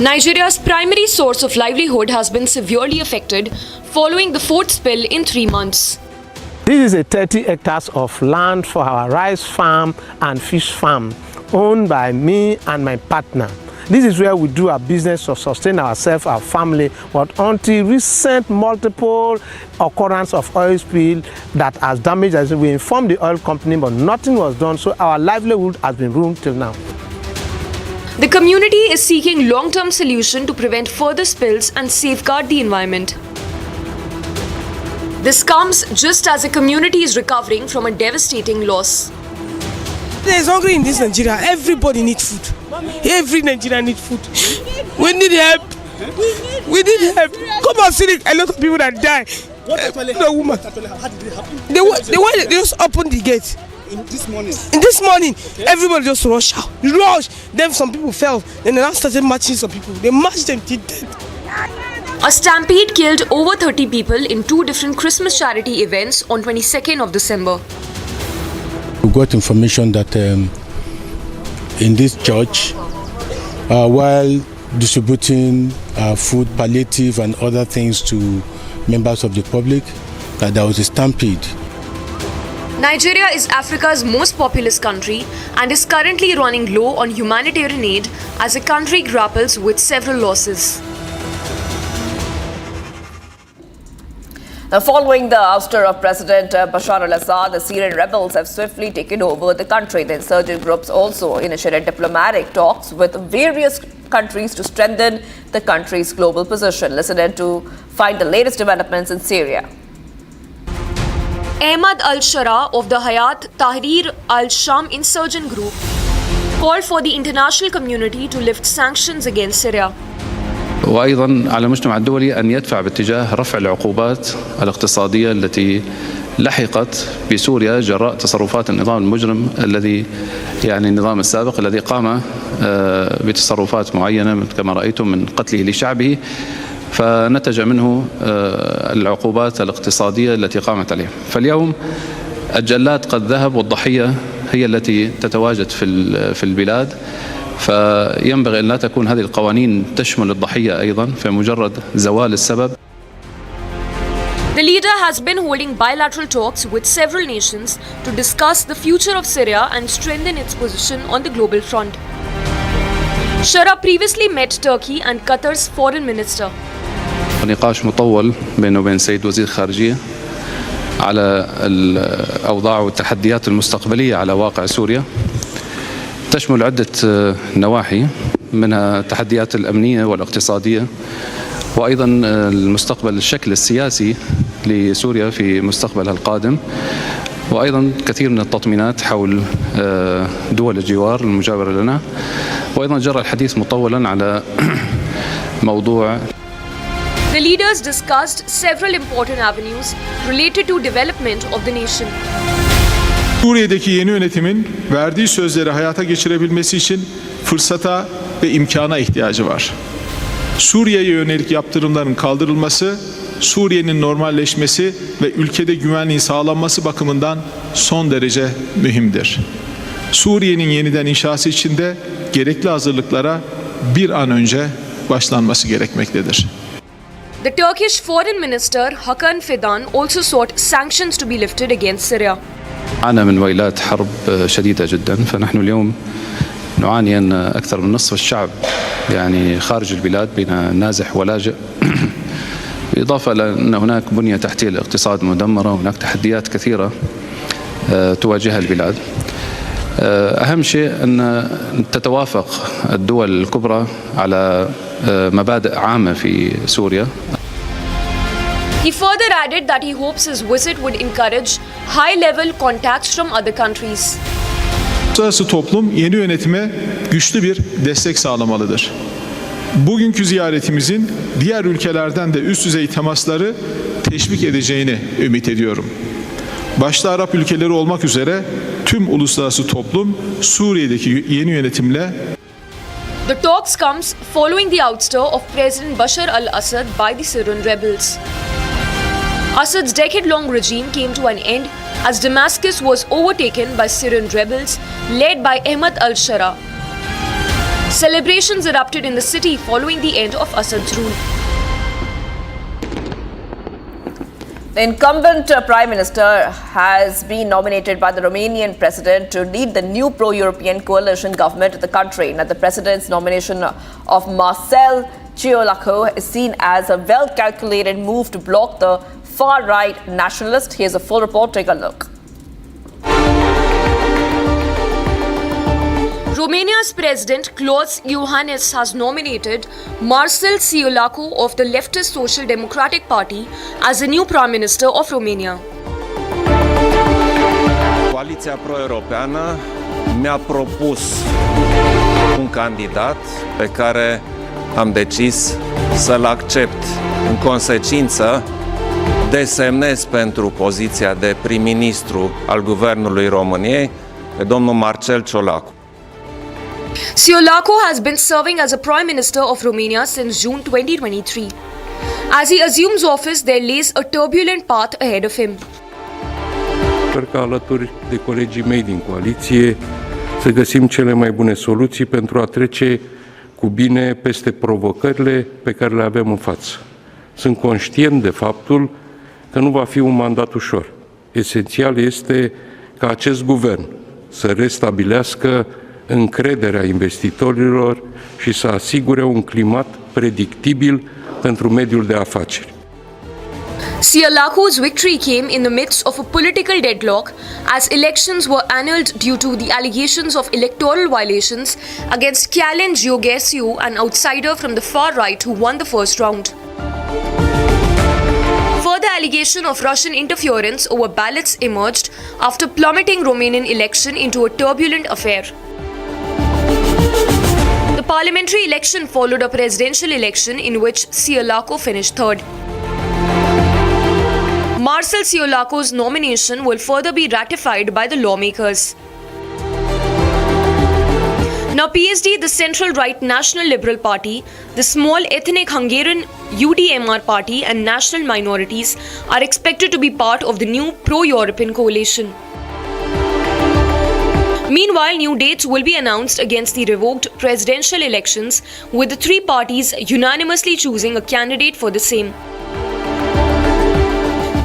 Nigeria's primary source of livelihood has been severely affected following the fourth spill in 3 months. This is a 30 hectares of land for our rice farm and fish farm, owned by me and my partner. This is where we do our business to sustain ourselves, our family, but until recent multiple occurrence of oil spill that has damaged us, we informed the oil company, but nothing was done, so our livelihood has been ruined till now. The community is seeking long-term solution to prevent further spills and safeguard the environment. This comes just as the community is recovering from a devastating loss. There is hungry in this Nigeria. Everybody needs food. Every Nigerian needs food. We need help. We need help. Come and see a lot of people that die. The woman. They just opened the gate. In this morning, everybody just rushed out. Rush. Then some people fell. Then they now started marching some people. They marched them till death. A stampede killed over 30 people in 2 different Christmas charity events on 22nd of December. We got information that in this church, while distributing food, palliative and other things to members of the public, that there was a stampede. Nigeria is Africa's most populous country and is currently running low on humanitarian aid as the country grapples with several losses. Now, following the ouster of President Bashar al-Assad, the Syrian rebels have swiftly taken over the country. The insurgent groups also initiated diplomatic talks with various countries to strengthen the country's global position. Listen in to find the latest developments in Syria. Ahmad al-Shara of the Hayat Tahrir al-Sham insurgent group called for the international community to lift sanctions against Syria. وأيضا على المجتمع الدولي أن يدفع باتجاه رفع العقوبات الاقتصادية التي لحقت بسوريا جراء تصرفات النظام المجرم الذي النظام السابق الذي قام بتصرفات معينة كما رأيتم من قتله لشعبه فنتج منه العقوبات الاقتصادية التي قامت عليه. فاليوم الجلاد قد ذهب والضحية هي التي تتواجد في البلاد. فينبغي أن لا تكون هذه القوانين تشمل الضحية أيضا فمجرد زوال السبب. The leader has been holding bilateral talks with several nations to discuss the future of Syria and strengthen its position on the global front. Shara previously met Turkey and Qatar's foreign minister. نقاش مطول بينه وبين سيد وزير خارجية على الأوضاع والتحديات المستقبلية على واقع سوريا، تشمل عدة نواحي منها التحديات الأمنية والاقتصادية، وأيضا المستقبل الشكل السياسي لسوريا في مستقبلها القادم، وأيضا كثير من التطمينات حول دول الجوار المجاورة لنا، وأيضا جرى الحديث مطولا على موضوع. The leaders discussed several important avenues related to development of the nation. Suriye'deki yeni yönetimin verdiği sözleri hayata geçirebilmesi için fırsata ve imkana ihtiyacı var. Suriye'ye yönelik yaptırımların kaldırılması, Suriye'nin normalleşmesi ve ülkede güvenliğin sağlanması bakımından son derece mühimdir. Suriye'nin yeniden inşası için de gerekli hazırlıklara bir an önce başlanması gerekmektedir. The Turkish Foreign Minister Hakan Fidan also sought sanctions to be lifted against Syria. عانى من ويلات حرب شديدة جدا، فنحن اليوم نعاني أن أكثر من نصف الشعب يعني خارج البلاد بين نازح ولاجئ، بالإضافة إلى أن هناك بنية تحتية للاقتصاد مدمرة، وهناك تحديات كثيرة تواجهها البلاد. أهم شيء أن تتوافق الدول الكبرى على مبادئ عامة في سوريا. He further added that he hopes his visit would encourage high-level contacts from other countries. Uluslararası toplum yeni yönetime güçlü bir destek sağlamalıdır. Bugünkü ziyaretimizin diğer ülkelerden de üst düzey temasları teşvik edeceğini ümit ediyorum. Başta Arap ülkeleri olmak üzere tüm uluslararası toplum Suriye'deki yeni yönetimle. The talks comes following the ouster of President Bashar al-Assad by the Syrian rebels. Assad's decade-long regime came to an end as Damascus was overtaken by Syrian rebels led by Ahmad al-Shara. Celebrations erupted in the city following the end of Assad's rule. The incumbent Prime Minister has been nominated by the Romanian President to lead the new pro-European coalition government of the country. Now, the President's nomination of Marcel Ciolacu is seen as a well-calculated move to block the far-right nationalist. Here's a full report. Take a look. Romania's President Klaus Iohannis has nominated Marcel Ciolacu of the leftist Social Democratic Party as the new Prime Minister of Romania. Coaliția pro-europeană mi-a propus un candidat pe care am decis să-l accept. În consecință, desemnez pentru poziția de prim-ministru al Guvernului României pe domnul Marcel Ciolacu. Ciolacu has been serving as a Prime Minister of Romania since June 2023. As he assumes office, there lays a turbulent path ahead of him. Sper că alături de colegii mei din coaliție să găsim cele mai bune soluții pentru a trece cu bine peste provocările pe care le avem în față. Sunt conștient de faptul că nu va fi un mandat ușor. Esențial este ca acest guvern să restabilească încrederea investitorilor și să asigure un climat predictibil pentru mediul de afaceri. Ciolacu's victory came in the midst of a political deadlock as elections were annulled due to the allegations of electoral violations against Călin Gheorghiu, an outsider from the far right who won the first round. Further allegation of Russian interference over ballots emerged after plummeting Romanian election into a turbulent affair. The parliamentary election followed a presidential election in which Ciolacu finished third. Marcel Ciolacu's nomination will further be ratified by the lawmakers. Now, PSD, the central-right National Liberal Party, the small ethnic Hungarian UDMR party and national minorities are expected to be part of the new pro-European coalition. Meanwhile, new dates will be announced against the revoked presidential elections, with the three parties unanimously choosing a candidate for the same.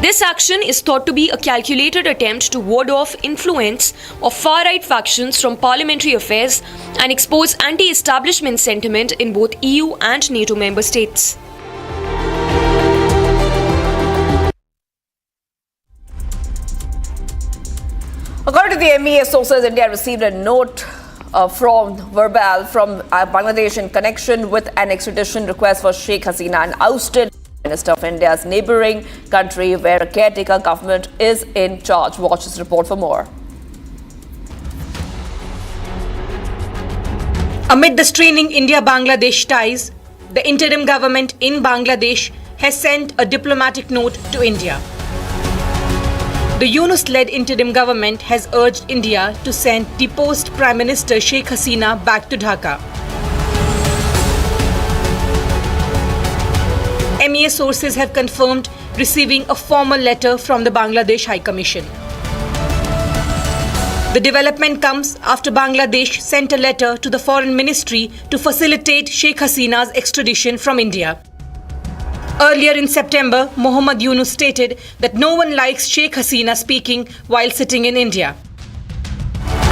This action is thought to be a calculated attempt to ward off influence of far-right factions from parliamentary affairs and expose anti-establishment sentiment in both EU and NATO member states. According to the MEA sources, India received a note from Bangladesh in connection with an extradition request for Sheikh Hasina, an ousted Minister of India's neighbouring country where a caretaker government is in charge. Watch this report for more. Amid the straining India-Bangladesh ties, the interim government in Bangladesh has sent a diplomatic note to India. The Yunus-led interim government has urged India to send deposed Prime Minister Sheikh Hasina back to Dhaka. MEA sources have confirmed receiving a formal letter from the Bangladesh High Commission. The development comes after Bangladesh sent a letter to the Foreign Ministry to facilitate Sheikh Hasina's extradition from India. Earlier in September, Mohammad Yunus stated that no one likes Sheikh Hasina speaking while sitting in India.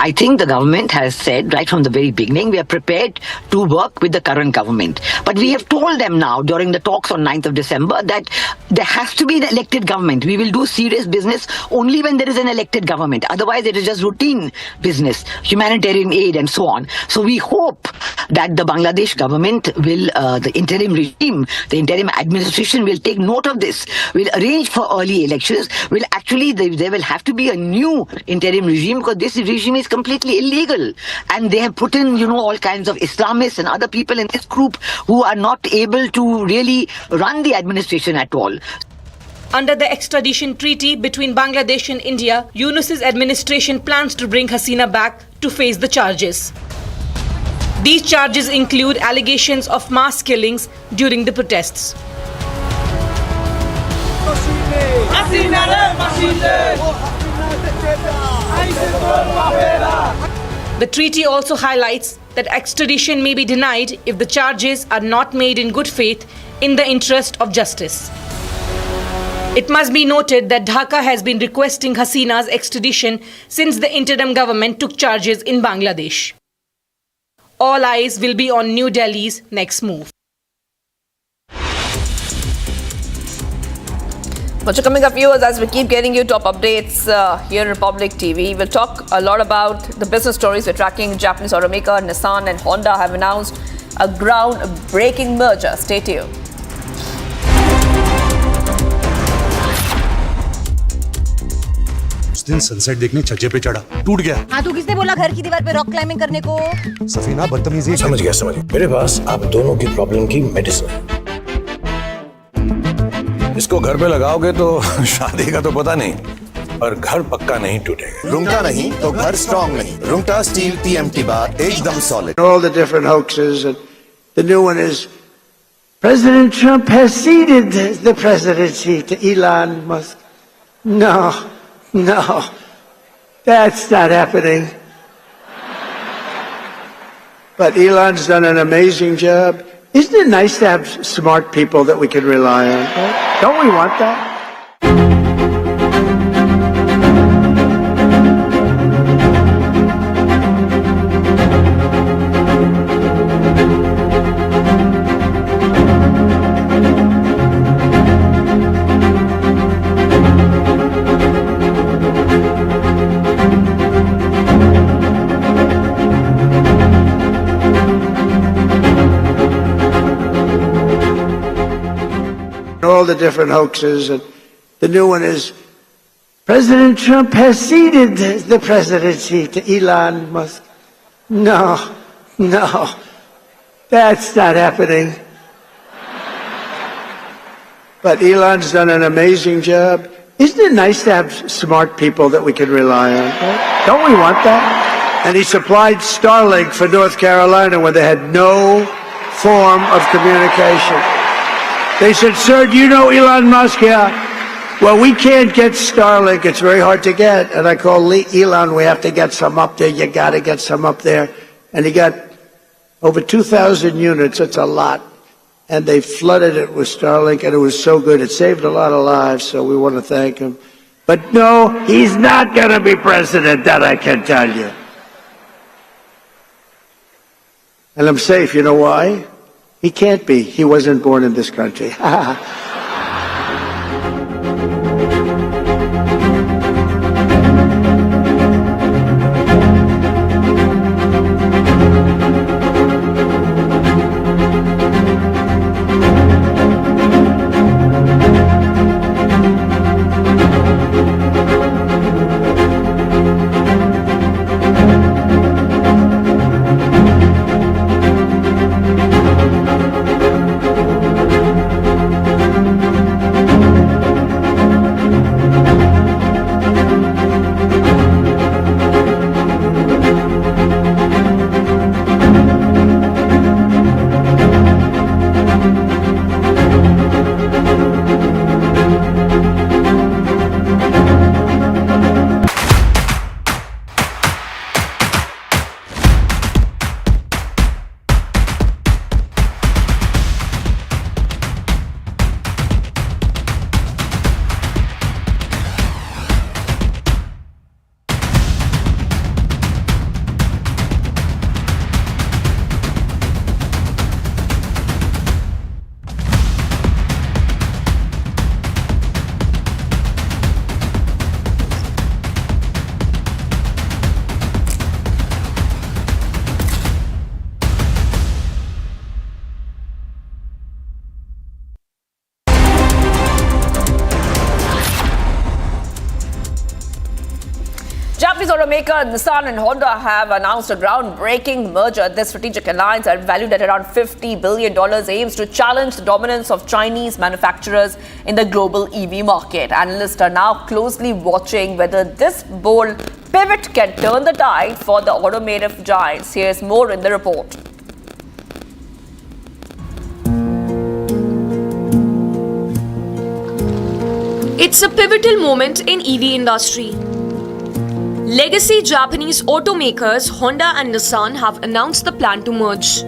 I think the government has said right from the very beginning, we are prepared to work with the current government. But we have told them now during the talks on 9th of December that there has to be an elected government. We will do serious business only when there is an elected government. Otherwise, it is just routine business, humanitarian aid and so on. So we hope that the Bangladesh government will, the interim regime, the interim administration will take note of this, will arrange for early elections, will actually, there will have to be a new interim regime because this regime is completely illegal. And they have put in, all kinds of Islamists and other people in this group who are not able to really run the administration at all. Under the extradition treaty between Bangladesh and India, Yunus's administration plans to bring Hasina back to face the charges. These charges include allegations of mass killings during the protests. The treaty also highlights that extradition may be denied if the charges are not made in good faith in the interest of justice. It must be noted that Dhaka has been requesting Hasina's extradition since the interim government took charges in Bangladesh. All eyes will be on New Delhi's next move. Much coming up, viewers, as we keep getting you top updates here in Republic TV. We'll talk a lot about the business stories we're tracking. Japanese automaker Nissan and Honda have announced a groundbreaking merger. Stay tuned. उस दिन sunset देखने छज्जे पे चढ़ा, टूट गया। हाँ, तो किसने बोला घर की दीवार पे रॉक क्लाइंबिंग करने को? सफीना बदतमीजी। समझ गया। मेरे पास आप दोनों की प्रॉब्लम की मेडिसिन है। इसको घर पे लगाओगे तो शादी का तो पता नहीं, पर घर पक्का नहीं टूटेगा। रुंगटा नहीं तो घर स्ट्रॉन्ग नहीं। रुंगटा स्टील TMT बार एकदम solid. All the different hoaxes, and the new one is President Trump has ceded the presidency to Elon Musk. No, that's not happening. But Elon's done an amazing job. Isn't it nice to have smart people that we can rely on? Right? Don't we want that? All the different hoaxes, and the new one is President Trump has ceded the presidency to Elon Musk. No, that's not happening. But Elon's done an amazing job. Isn't it nice to have smart people that we can rely on? Right? Don't we want that? And he supplied Starlink for North Carolina when they had no form of communication. They said, sir, do you know Elon Musk? Yeah. Well, we can't get Starlink. It's very hard to get. And I called Elon, we have to get some up there. You got to get some up there. And he got over 2,000 units. It's a lot. And they flooded it with Starlink, and it was so good. It saved a lot of lives, so we want to thank him. But no, he's not going to be president, that I can tell you. And I'm safe. You know why? He can't be. He wasn't born in this country. Japanese automaker Nissan and Honda have announced a groundbreaking merger. This strategic alliance, valued at around $50 billion, aims to challenge the dominance of Chinese manufacturers in the global EV market. Analysts are now closely watching whether this bold pivot can turn the tide for the automotive giants. Here's more in the report. It's a pivotal moment in EV industry. Legacy Japanese automakers Honda and Nissan have announced the plan to merge,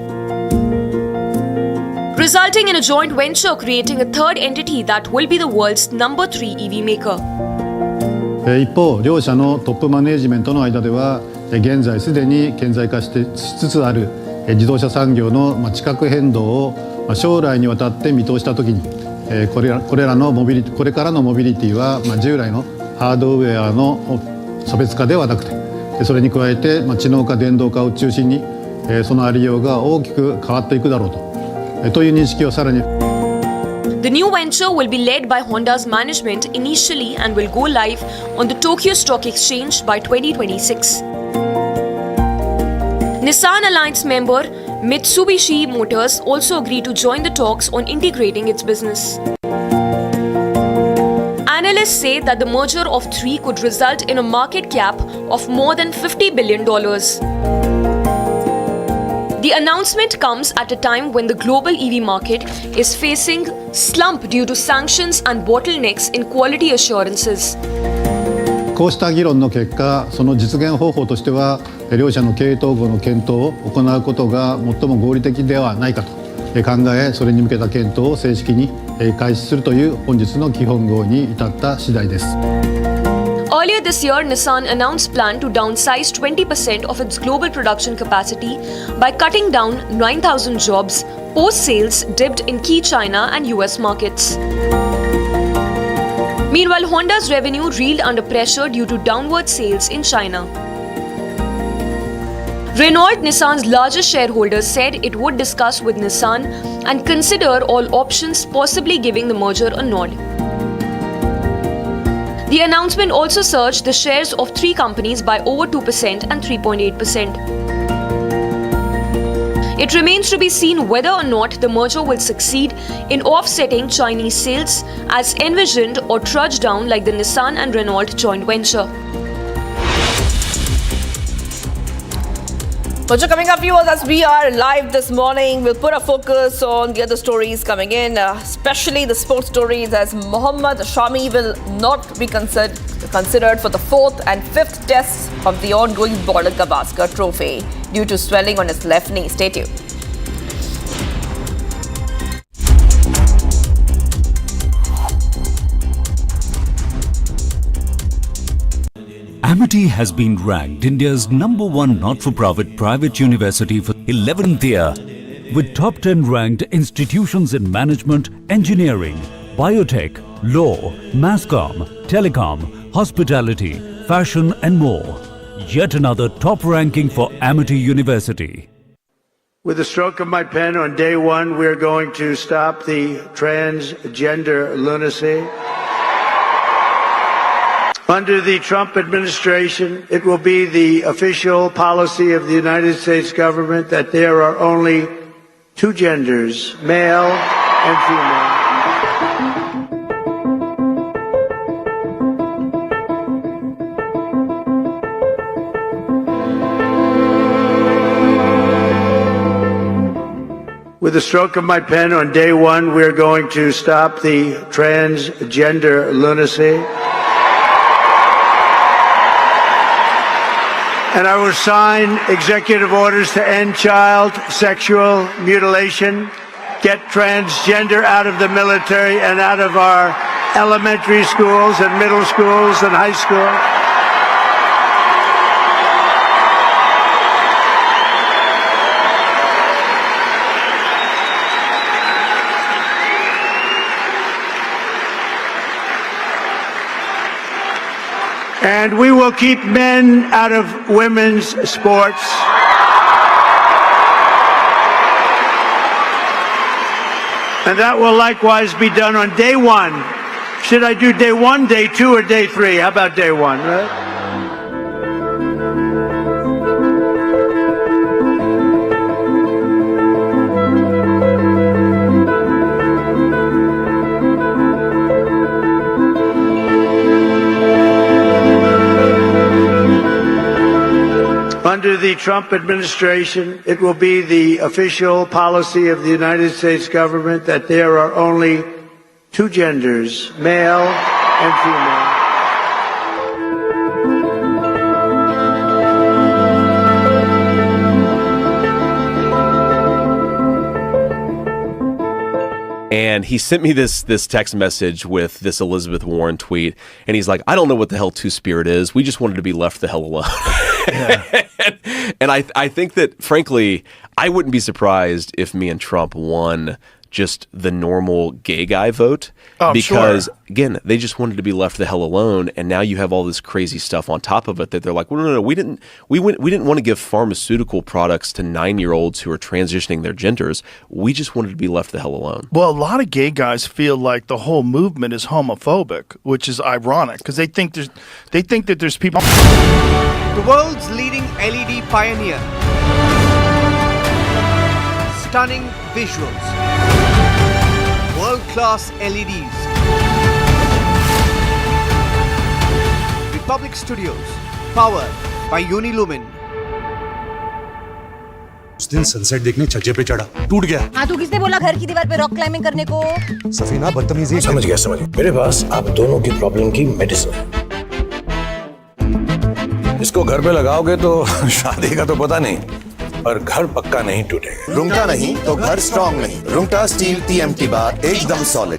resulting in a joint venture creating a third entity that will be the world's number 3 EV maker. 一方、両社のトップマネージメントの間では、現在すでに顕在化しつつある自動車産業の地殻変動を将来にわたって見通したときに、これからのモビリティは従来のハードウェアの差別化ではなくて、それに加えて知能化電動化を中心にそのありようが大きく変わっていくだろうという認識をさらに。The new venture will be led by Honda's management initially and will go live on the Tokyo Stock Exchange by 2026. Nissan Alliance member Mitsubishi Motors also agreed to join the talks on integrating its business. Analysts say that the merger of three could result in a market cap of more than $50 billion. The announcement comes at a time when the global EV market is facing slump due to sanctions and bottlenecks in quality assurances. こうした議論の結果、その実現方法としては、両社の経営統合の検討を行うことが最も合理的ではないかと考え、それに向けた検討を正式に開始するという本日の基本合意に至った次第です。Earlier this year, Nissan announced plan to downsize 20% of its global production capacity by cutting down 9,000 jobs. Post-sales dipped in key China and US markets. Meanwhile, Honda's revenue reeled under pressure due to downward sales in China. Renault, Nissan's largest shareholder, said it would discuss with Nissan and consider all options, possibly giving the merger a nod. The announcement also surged the shares of three companies by over 2% and 3.8%. It remains to be seen whether or not the merger will succeed in offsetting Chinese sales as envisioned or trudge down like the Nissan and Renault joint venture. What's coming up, viewers, as we are live this morning, we'll put a focus on the other stories coming in, especially the sports stories, as Mohammad Shami will not be considered for the fourth and fifth tests of the ongoing Border Gavaskar Trophy due to swelling on his left knee. Stay tuned. Amity has been ranked India's #1 not-for-profit private university for 11th year, with top 10 ranked institutions in management, engineering, biotech, law, masscom, telecom, hospitality, fashion and more. Yet another top ranking for Amity University. With the stroke of my pen on day one, we're going to stop the transgender lunacy. Under the Trump administration, it will be the official policy of the United States government that there are only two genders, male and female. With the stroke of my pen on day one, we're going to stop the transgender lunacy. And I will sign executive orders to end child sexual mutilation, get transgender out of the military and out of our elementary schools and middle schools and high school. And we will keep men out of women's sports. And that will likewise be done on day one. Should I do day one, day two, or day three? How about day one, right? Under the Trump administration, it will be the official policy of the United States government that there are only two genders, male and female. And he sent me this text message with this Elizabeth Warren tweet, and he's like, I don't know what the hell Two-Spirit is. We just wanted to be left the hell alone. Yeah. And I think that, frankly, I wouldn't be surprised if me and Trump won just the normal gay guy vote, because again, they just wanted to be left the hell alone, and now you have all this crazy stuff on top of it that they're like, well, no, we didn't want to give pharmaceutical products to 9-year-olds who are transitioning their genders. We just wanted to be left the hell alone. Well, a lot of gay guys feel like the whole movement is homophobic, which is ironic because they think that there's people. The world's leading LED pioneer. Stunning visuals. World-class LEDs. Republic Studios, powered by Unilumin. उस दिन sunset देखने छज्जे पे चढ़ा, टूट गया। हाँ, तो किसने बोला घर की दीवार पे रॉक क्लाइंबिंग करने को? सफीना बदतमीजी। समझ गया। मेरे पास आप दोनों की प्रॉब्लम की मेडिसिन है। इसको घर पे लगाओगे तो शादी का तो पता नहीं, पर घर पक्का नहीं टूटेगा। रुंगटा नहीं तो घर स्ट्रॉन्ग नहीं। रुंगटा स्टील TMT बार एकदम solid.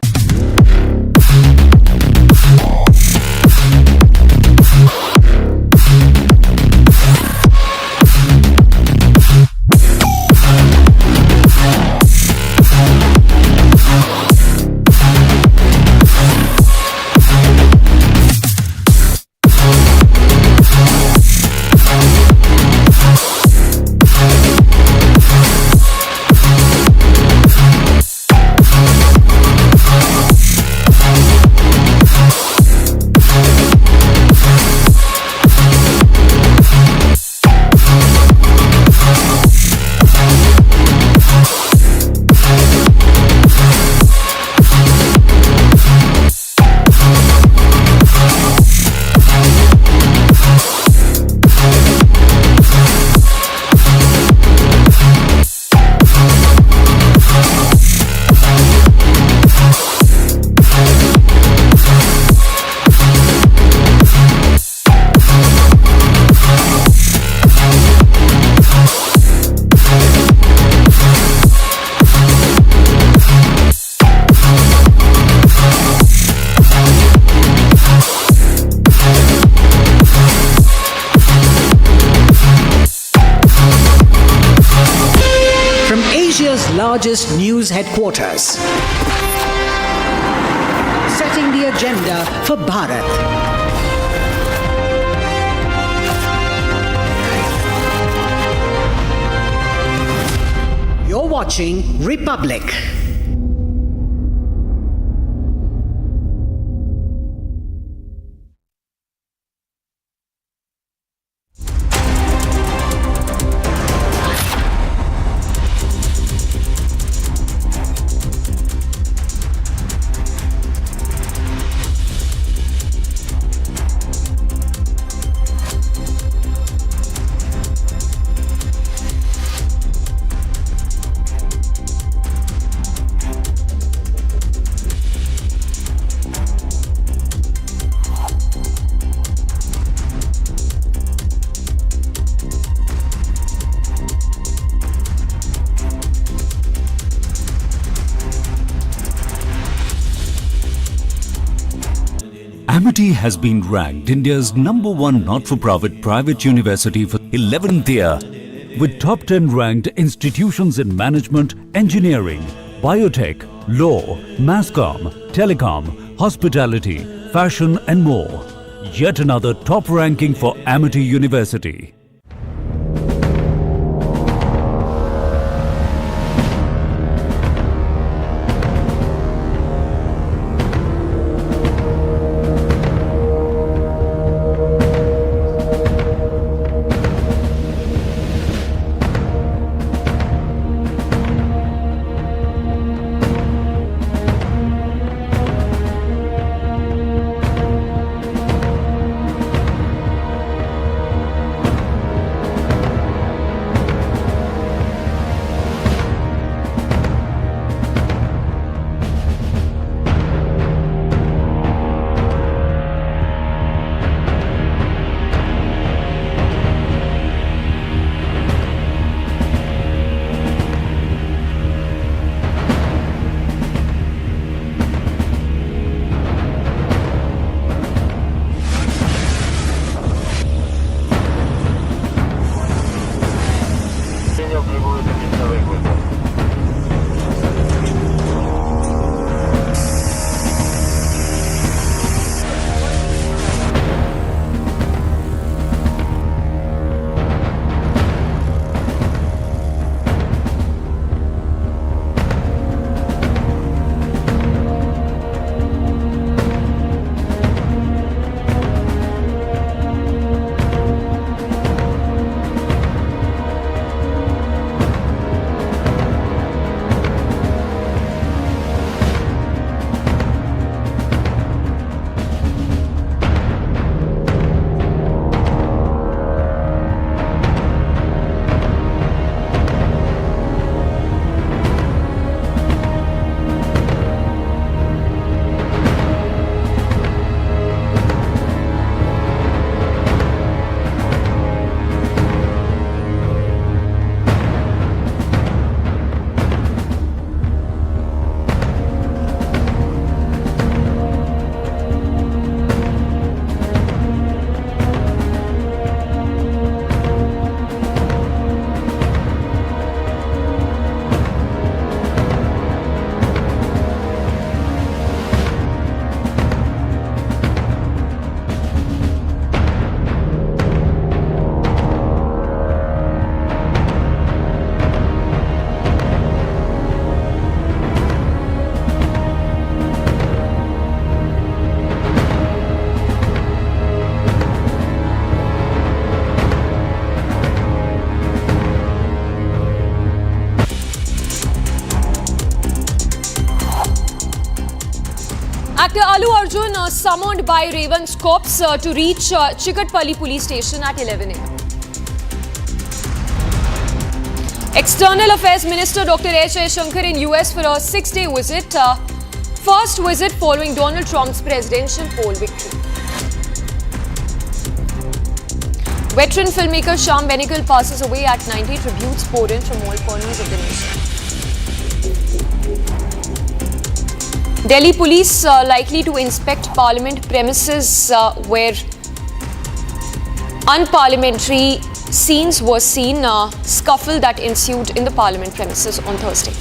Largest news headquarters, setting the agenda for Bharat. You're watching Republic. Amity has been ranked India's #1 not-for-profit private university for 11th year, with top 10 ranked institutions in management, engineering, biotech, law, masscom, telecom, hospitality, fashion and more. Yet another top ranking for Amity University. summoned by Raven's corps to reach Chikatpalli police station at 11 a.m. External Affairs Minister Dr. Jaishankar in US for a 6-day visit. First visit following Donald Trump's presidential poll victory. Veteran filmmaker Shyam Benegal passes away at 90. Tributes poured in from all corners of the nation. Delhi police likely to inspect parliament premises where unparliamentary scenes were seen. Scuffle that ensued in the parliament premises on Thursday.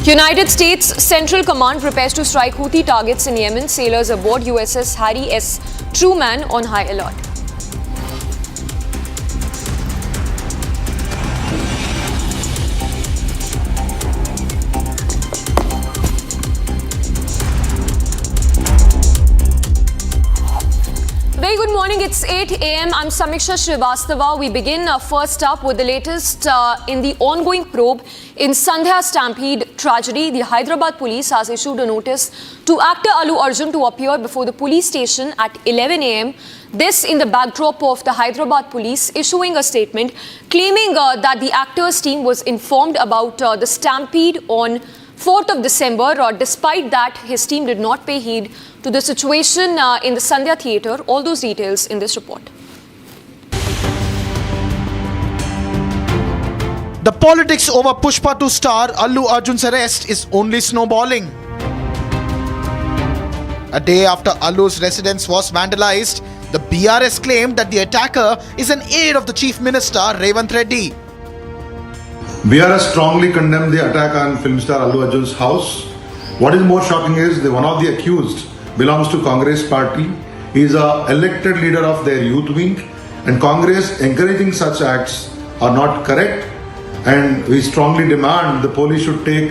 United States Central Command prepares to strike Houthi targets in Yemen. Sailors aboard USS Harry S. Truman on high alert. Very good morning. It's 8 a.m. I'm Samiksha Srivastava. We begin first up with the latest in the ongoing probe in Sandhya Stampede tragedy. The Hyderabad police has issued a notice to actor Allu Arjun to appear before the police station at 11 a.m. This in the backdrop of the Hyderabad police issuing a statement claiming that the actor's team was informed about the stampede on 4th of December. Despite that, his team did not pay heed to the situation in the Sandhya theatre. All those details in this report. The politics over Pushpa 2 star Allu Arjun's arrest is only snowballing. A day after Allu's residence was vandalized, the BRS claimed that the attacker is an aide of the Chief Minister Revanth Reddy. BRS strongly condemned the attack on film star Allu Arjun's house. What is more shocking is that one of the accused belongs to Congress party. He is an elected leader of their youth wing, and Congress encouraging such acts are not correct, and we strongly demand the police should take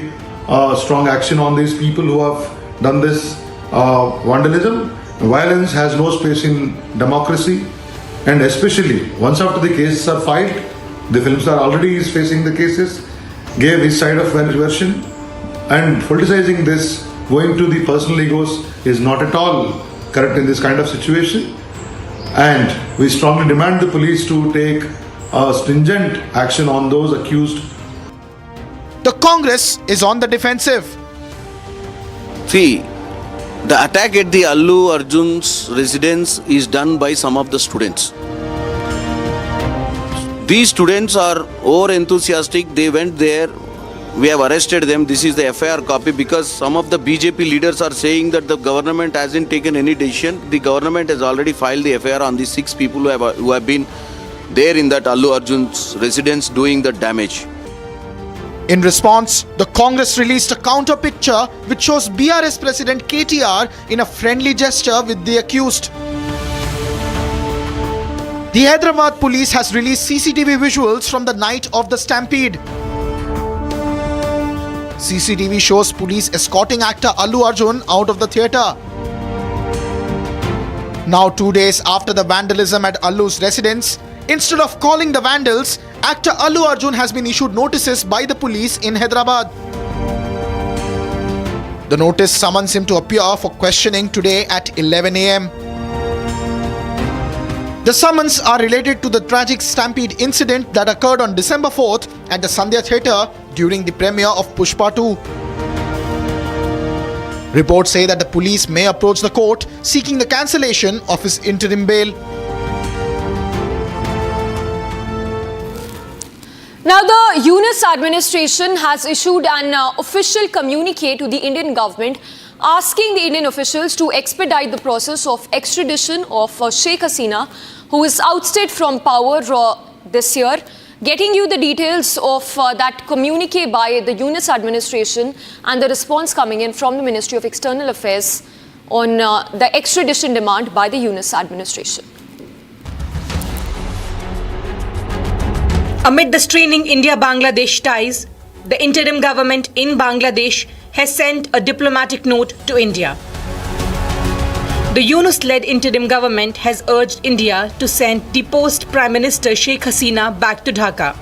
strong action on these people who have done this vandalism. Violence has no space in democracy, and especially once after the cases are filed, the film star already is facing the cases, gave his side of version, and politicizing this, going to the personal egos is not at all correct in this kind of situation. And we strongly demand the police to take stringent action on those accused. The Congress is on the defensive. See, the attack at the Allu Arjun's residence is done by some of the students. These students are over enthusiastic. They went there. We have arrested them. This is the FIR copy because some of the BJP leaders are saying that the government hasn't taken any decision. The government has already filed the FIR on the 6 people who have been there in that Allu Arjun's residence doing the damage. In response, the Congress released a counter picture which shows BRS President KTR in a friendly gesture with the accused. The Hyderabad police has released CCTV visuals from the night of the stampede. CCTV shows police escorting actor Allu Arjun out of the theatre. Now 2 days after the vandalism at Allu's residence, instead of calling the vandals, actor Allu Arjun has been issued notices by the police in Hyderabad. The notice summons him to appear for questioning today at 11 a.m. The summons are related to the tragic stampede incident that occurred on December 4th at the Sandhya Theatre during the premiere of Pushpa 2. Reports say that the police may approach the court seeking the cancellation of his interim bail. Now, the US administration has issued an official communique to the Indian government asking the Indian officials to expedite the process of extradition of Sheikh Hasina, who is ousted from power this year. Getting you the details of that communique by the US administration and the response coming in from the Ministry of External Affairs on the extradition demand by the US administration. Amid the straining India-Bangladesh ties, the interim government in Bangladesh has sent a diplomatic note to India. The Yunus-led interim government has urged India to send deposed Prime Minister Sheikh Hasina back to Dhaka.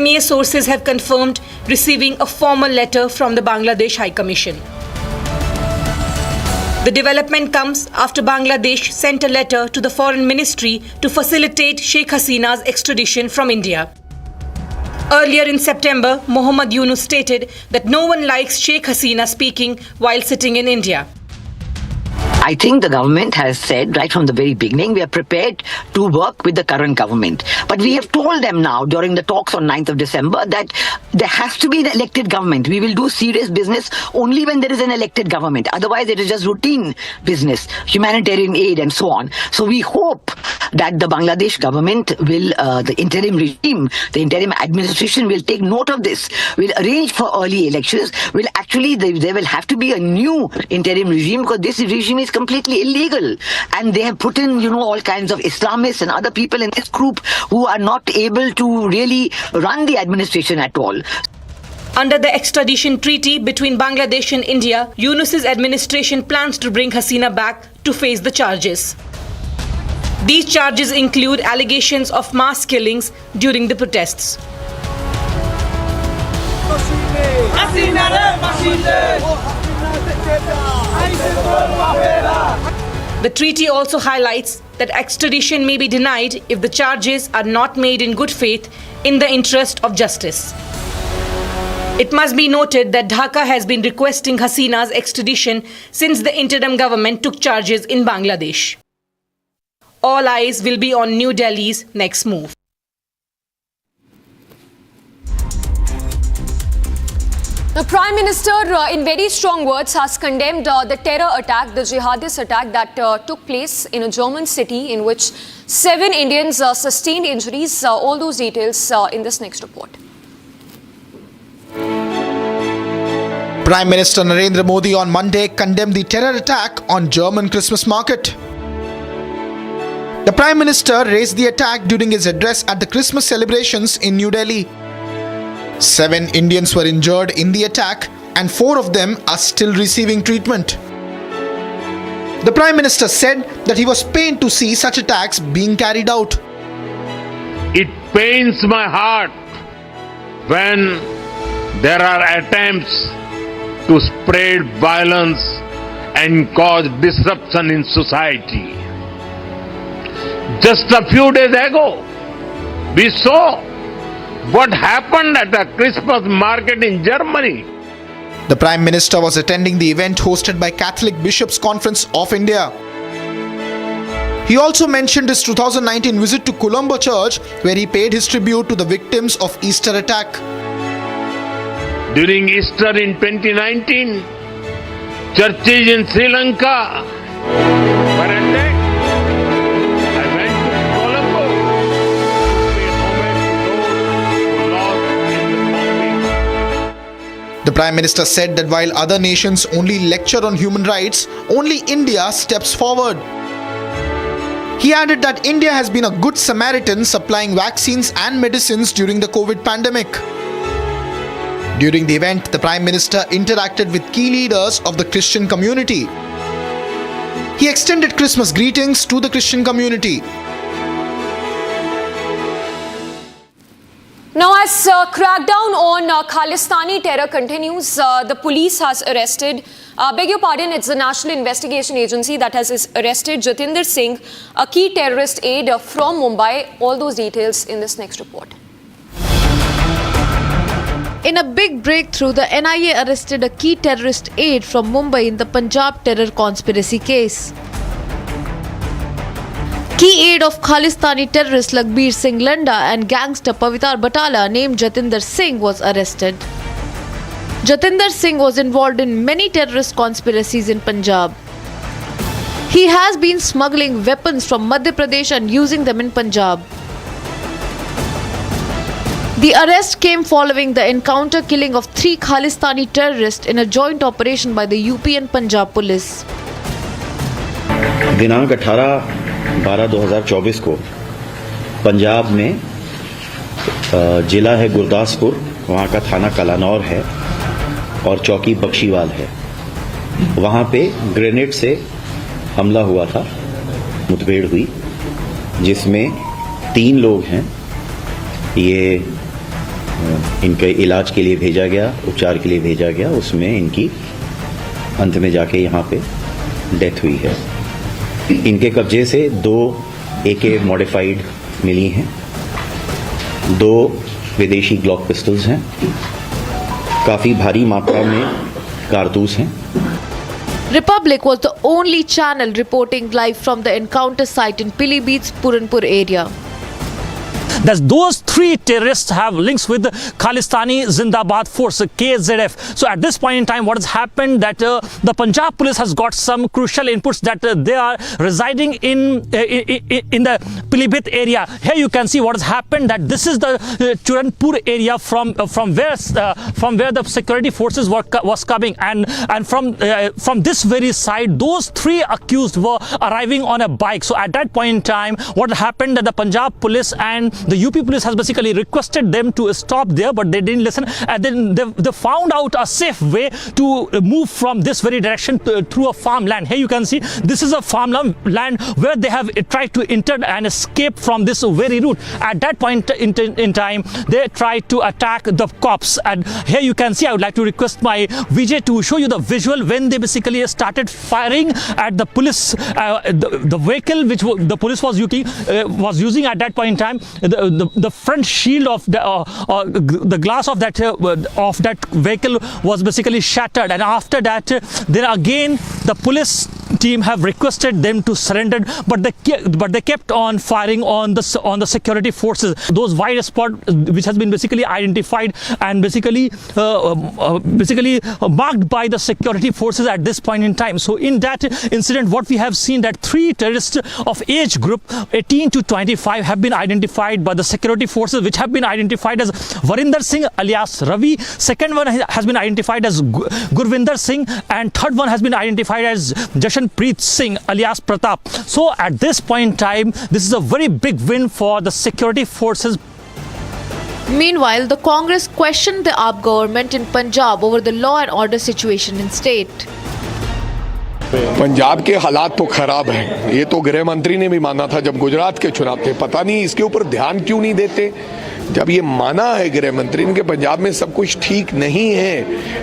MEA sources have confirmed receiving a formal letter from the Bangladesh High Commission. The development comes after Bangladesh sent a letter to the Foreign Ministry to facilitate Sheikh Hasina's extradition from India. Earlier in September, Mohammad Yunus stated that no one likes Sheikh Hasina speaking while sitting in India. I think the government has said right from the very beginning, we are prepared to work with the current government. But we have told them now during the talks on 9th of December that there has to be an elected government. We will do serious business only when there is an elected government. Otherwise, it is just routine business, humanitarian aid and so on. So we hope that the Bangladesh government will, the interim regime, the interim administration will take note of this, will arrange for early elections, will actually, there will have to be a new interim regime because this regime is completely illegal. And they have put in, all kinds of Islamists and other people in this group who are not able to really run the administration at all. Under the extradition treaty between Bangladesh and India, Yunus's administration plans to bring Hasina back to face the charges. These charges include allegations of mass killings during the protests. The treaty also highlights that extradition may be denied if the charges are not made in good faith in the interest of justice. It must be noted that Dhaka has been requesting Hasina's extradition since the interim government took charges in Bangladesh. All eyes will be on New Delhi's next move. The Prime Minister, in very strong words, has condemned the terror attack, the jihadist attack that took place in a German city in which 7 Indians sustained injuries. All those details in this next report. Prime Minister Narendra Modi on Monday condemned the terror attack on German Christmas market. The Prime Minister raised the attack during his address at the Christmas celebrations in New Delhi. 7 Indians were injured in the attack and 4 of them are still receiving treatment. The Prime Minister said that he was pained to see such attacks being carried out. It pains my heart when there are attempts to spread violence and cause disruption in society. Just a few days ago, we saw what happened at a Christmas market in Germany. The Prime Minister was attending the event hosted by Catholic Bishops' Conference of India. He also mentioned his 2019 visit to Colombo Church, where he paid his tribute to the victims of Easter attack. During Easter in 2019, churches in Sri Lanka were attacked. I went to Colombo to pay homage to those who lost in the bombing. The Prime Minister said that while other nations only lecture on human rights, only India steps forward. He added that India has been a good Samaritan supplying vaccines and medicines during the COVID pandemic. During the event, the Prime Minister interacted with key leaders of the Christian community. He extended Christmas greetings to the Christian community. Now, as crackdown on Khalistani terror continues, the police has arrested, it's the National Investigation Agency that has arrested Jatinder Singh, a key terrorist aide from Mumbai. All those details in this next report. In a big breakthrough, the NIA arrested a key terrorist aide from Mumbai in the Punjab terror conspiracy case. Key aide of Khalistani terrorist Lakhbir Singh Landa and gangster Pavitar Batala named Jatinder Singh was arrested. Jatinder Singh was involved in many terrorist conspiracies in Punjab. He has been smuggling weapons from Madhya Pradesh and using them in Punjab. The arrest came following the encounter killing of 3 Khalistani terrorists in a joint operation by the UP and Punjab police. दिनांक 18/12/2024 को पंजाब में जिला है गुरदासपुर, वहाँ का थाना कलानौर है और चौकी बख्शीवाल है। वहाँ पे ग्रेनेड से हमला हुआ था, मुठभेड़ हुई, जिसमें 3 लोग हैं। ये इनके इलाज के लिए भेजा गया, उपचार के लिए भेजा गया, उसमें इनकी अंत में जाके यहाँ पे डेथ हुई है। इनके कब्जे से 2 AK मॉडिफाइड मिली हैं, 2 विदेशी ग्लॉक पिस्टल्स हैं, काफ़ी भारी मात्रा में कारतूस हैं। Republic was the only channel reporting live from the encounter site in Pilibhit's Puranpur area. That those 3 terrorists have links with Khalistani Zindabad Force, KZF. So at this point in time, what has happened that the Punjab police has got some crucial inputs that they are residing in the Pilibhit area. Here you can see what has happened, that this is the Churanpur area from where the security forces was coming, and from this very side, those 3 accused were arriving on a bike. So at that point in time, what happened that the Punjab police and the UP police has basically requested them to stop there, but they didn't listen, and then they found out a safe way to move from this very direction through a farmland. Here you can see this is a farmland where they have tried to enter and escape from this very route. At that point in time, they tried to attack the cops, and here you can see, I would like to request my VJ to show you the visual when they basically started firing at the police, the vehicle which the police was using at that point in time. The front shield of the glass of that vehicle was basically shattered, and after that, then again the police team have requested them to surrender, but they kept on firing on the security forces. Those white spots which has been basically identified and basically marked by the security forces at this point in time. So in that incident, what we have seen that 3 terrorists of age group 18 to 25 have been identified by the security forces, which have been identified as Varinder Singh alias Ravi. Second one has been identified as Gurvinder Singh, and third one has been identified as Jaishankar Singh alias Pratap. So at this point in time, this is a very big win for the security forces. Meanwhile, the Congress questioned the AAP government in Punjab over the law and order situation in state. Punjab के हालात तो खराब हैं, ये तो गृह मंत्री ने भी माना था जब गुजरात के चुनाव थे। पता नहीं इसके ऊपर ध्यान क्यों नहीं देते, जब ये माना है गृह मंत्री ने कि पंजाब में सब कुछ ठीक नहीं है,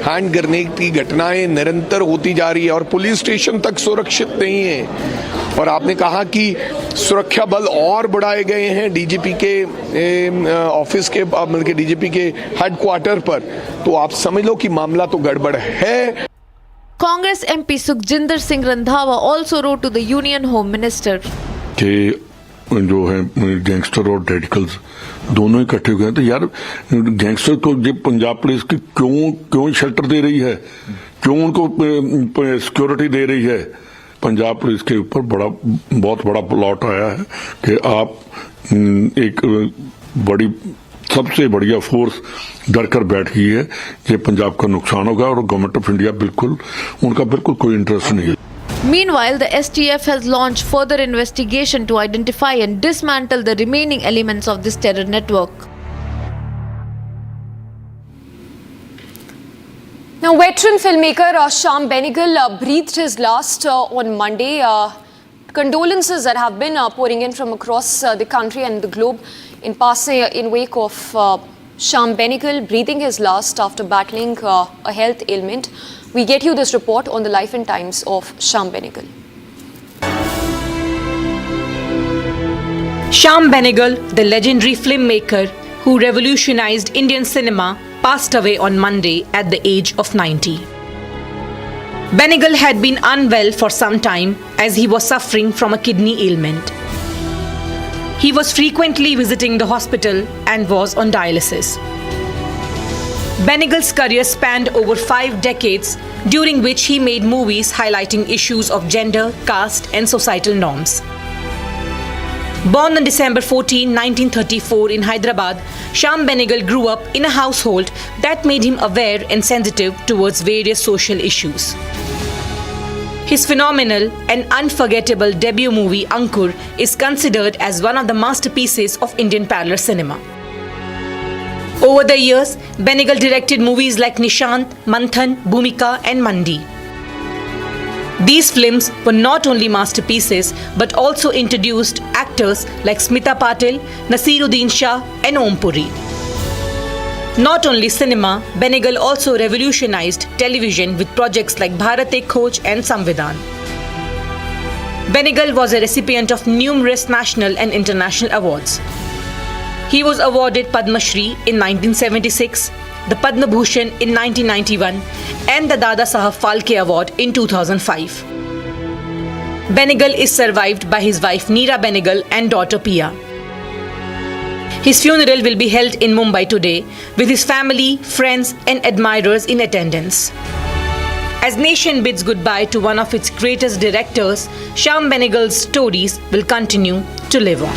हैंड ग्रेनेड की घटनाएं निरंतर होती जा रही है और पुलिस स्टेशन तक सुरक्षित नहीं है। और आपने कहा कि सुरक्षा बल और बढ़ाए गए हैं डीजीपी के ऑफिस के, बल्कि डीजीपी के हेडक्वार्टर पर, तो आप समझ लो कि मामला तो गड़बड़ है। Congress MP Sukhjinder Singh Randhawa also wrote to the Union Home Minister. कि जो है गैंगस्टर और रेडिकल्स दोनों इकट्ठे हो गए, तो यार गैंगस्टर को जब पंजाब पुलिस की क्यों शेल्टर दे रही है, क्यों उनको सिक्योरिटी दे रही है। पंजाब पुलिस के ऊपर बहुत बड़ा प्लॉट आया है कि आप एक बड़ी सबसे बढ़िया फोर्स डर कर बैठ गई है कि पंजाब का नुकसान होगा, और गवर्नमेंट ऑफ इंडिया उनका बिल्कुल कोई इंटरेस्ट नहीं है। Meanwhile, the STF has launched further investigation to identify and dismantle the remaining elements of this terror network. Now, veteran filmmaker Shyam Benegal breathed his last on Monday. Condolences that have been pouring in from across the country and the globe in wake of Shyam Benegal breathing his last after battling a health ailment. We get you this report on the life and times of Shyam Benegal. Shyam Benegal, the legendary filmmaker who revolutionized Indian cinema, passed away on Monday at the age of 90. Benegal had been unwell for some time as he was suffering from a kidney ailment. He was frequently visiting the hospital and was on dialysis. Benegal's career spanned over 5 decades, during which he made movies highlighting issues of gender, caste, and societal norms. Born on December 14, 1934 in Hyderabad, Shyam Benegal grew up in a household that made him aware and sensitive towards various social issues. His phenomenal and unforgettable debut movie Ankur is considered as one of the masterpieces of Indian parlor cinema. Over the years, Benegal directed movies like Nishant, Manthan, Bhumika and Mandi. These films were not only masterpieces but also introduced actors like Smita Patil, Nasiruddin Shah and Om Puri. Not only cinema, Benegal also revolutionized television with projects like Bharat Ek Khoj and Samvidhan. Benegal was a recipient of numerous national and international awards. He was awarded Padma Shri in 1976, the Padma Bhushan in 1991, and the Dada Saheb Phalke Award in 2005. Benegal is survived by his wife Neera Benegal and daughter Pia. His funeral will be held in Mumbai today with his family, friends and admirers in attendance. As nation bids goodbye to one of its greatest directors, Shyam Benegal's stories will continue to live on.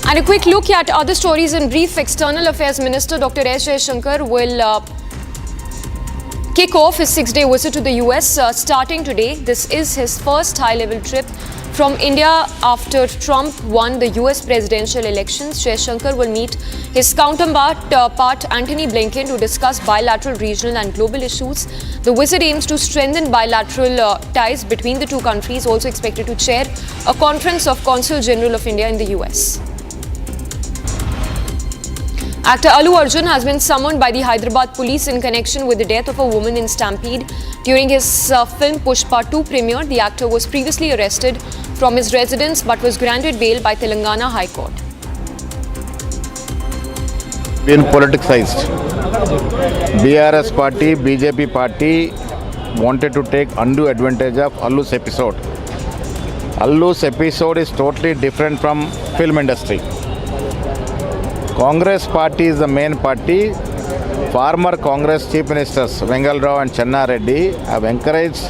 And a quick look at other stories in brief. External Affairs Minister Dr. S. Jaishankar will kick off his 6-day visit to the US starting today. This is his first high-level trip from India after Trump won the US presidential elections. Jaishankar will meet his counterpart Antony Blinken to discuss bilateral, regional and global issues. The visit aims to strengthen bilateral ties between the two countries, also expected to chair a conference of Consul General of India in the US. Actor Allu Arjun has been summoned by the Hyderabad police in connection with the death of a woman in stampede. During his film Pushpa 2 premiere, the actor was previously arrested from his residence but was granted bail by Telangana High Court. Been politicized. BRS party, BJP party wanted to take undue advantage of Allu's episode. Allu's episode is totally different from film industry. Congress party is the main party. Former Congress Chief Ministers Vengal Rao and Channa Reddy have encouraged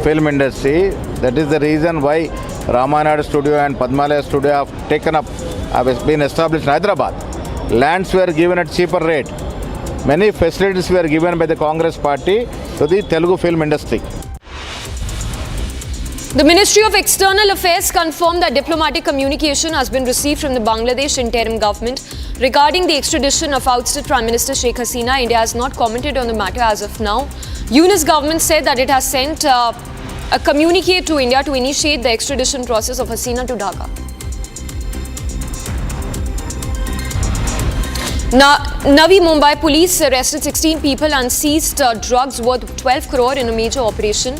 film industry. That is the reason why Ramanad Studio and Padmalaya Studio have been established in Hyderabad. Lands were given at cheaper rate. Many facilities were given by the Congress party to the Telugu film industry. The Ministry of External Affairs confirmed that diplomatic communication has been received from the Bangladesh interim government regarding the extradition of ousted Prime Minister Sheikh Hasina. India has not commented on the matter as of now. UNIS government said that it has sent a communique to India to initiate the extradition process of Hasina to Dhaka. Navi Mumbai police arrested 16 people and seized drugs worth 12 crore in a major operation.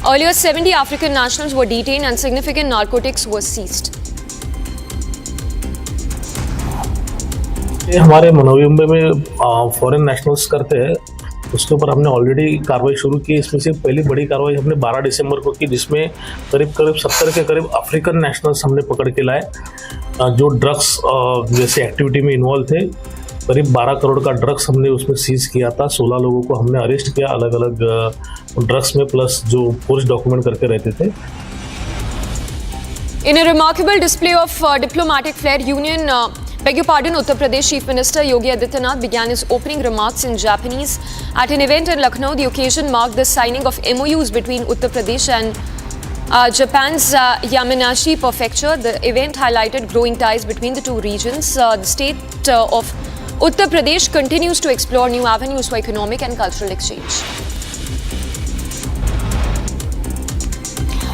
Earlier, 70 African nationals were detained and significant narcotics were seized. हमारे नवी मुंबई में foreign nationals करते हैं, उसके ऊपर हमने already कार्रवाई शुरू की। इसमें से पहली बड़ी कार्रवाई हमने 12 दिसंबर को की, जिसमें करीब 70 के करीब अफ्रीकन नेशनल्स हमने पकड़ के लाए जो ड्रग्स जैसे एक्टिविटी में इन्वॉल्व थे। करीब 12 करोड़ का ड्रग्स हमने उसमें सीज किया था। 16 लोगों को हमने अरेस्ट किया अलग अलग ड्रग्स में, प्लस जो पुरुष डॉक्यूमेंट करके रहते थे। In a remarkable display of diplomatic flair, Uttar Pradesh Chief Minister Yogi Adityanath began his opening remarks in Japanese at an event in Lucknow. The occasion marked the signing of MOUs between Uttar Pradesh and Japan's Yamanashi Prefecture. The event highlighted growing ties between the two regions. The state of Uttar Pradesh continues to explore new avenues for economic and cultural exchange.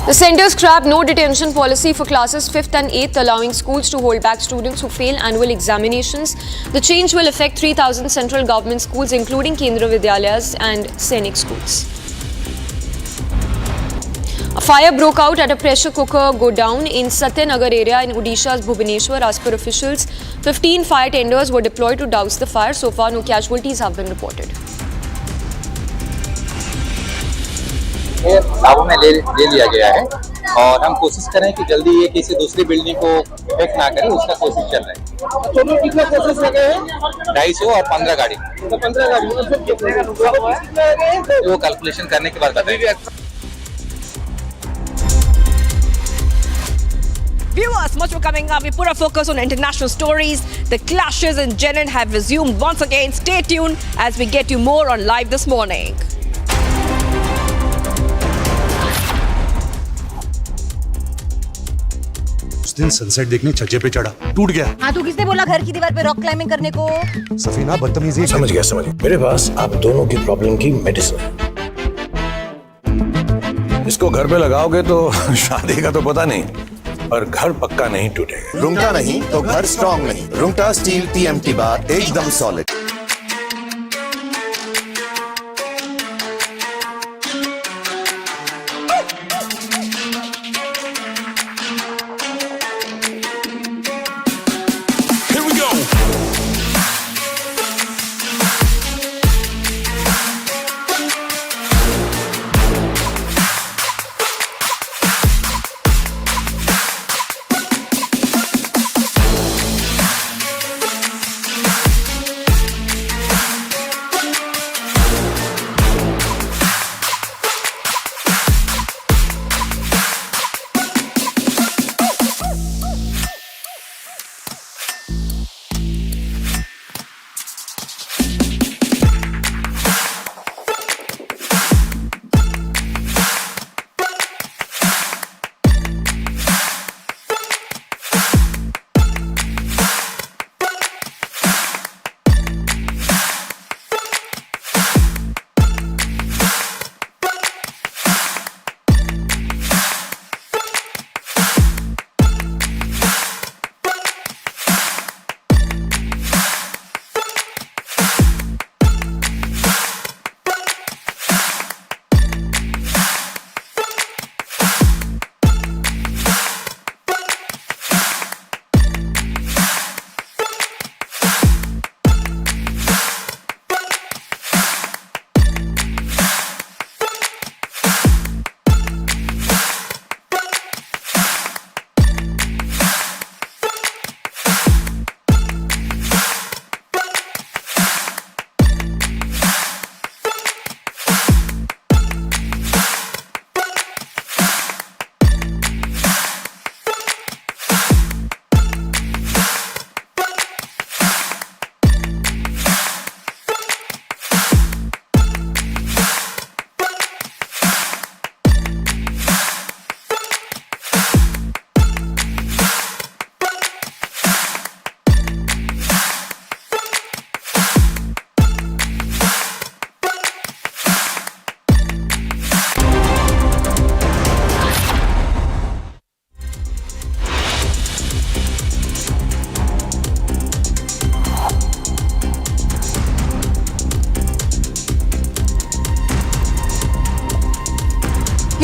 The centre scrapped no detention policy for classes 5th and 8th, allowing schools to hold back students who fail annual examinations. The change will affect 3,000 central government schools, including Kendra Vidyalayas and Sainik schools. A fire broke out at a pressure cooker godown in Satyanagar area in Odisha's Bhubaneswar. As per officials, 15 fire tenders were deployed to douse the fire. So far, no casualties have been reported. काबू में ले लिया गया है और हम कोशिश करें कि जल्दी ये किसी दूसरी बिल्डिंग को इफेक्ट ना करे, उसका कोशिश चल रहा है। टोटल कितना कोशिश लगे हैं? 250 और 15 गाड़ी। तो 15 गाड़ी कितने का नुकसान हुआ है? वो कैलकुलेशन करने के बाद बताएंगे। Viewers, much for coming up. We put our focus on international stories. The clashes in Jenin have resumed once again. Stay tuned as we get you more on Live this morning. उस दिन sunset देखने छज्जे पे चढ़ा, टूट गया। हाँ, तू किसने बोला घर की दीवार पे रॉक क्लाइंबिंग करने को? सफीना बदतमीजी। समझ गया। मेरे पास आप दोनों की प्रॉब्लम की मेडिसिन है। इसको घर पे लगाओगे तो शादी का तो पता नहीं, पर घर पक्का नहीं टूटेगा। रुंगटा नहीं तो घर स्ट्रॉन्ग नहीं। रुंगटा स्टील TMT बार एकदम solid.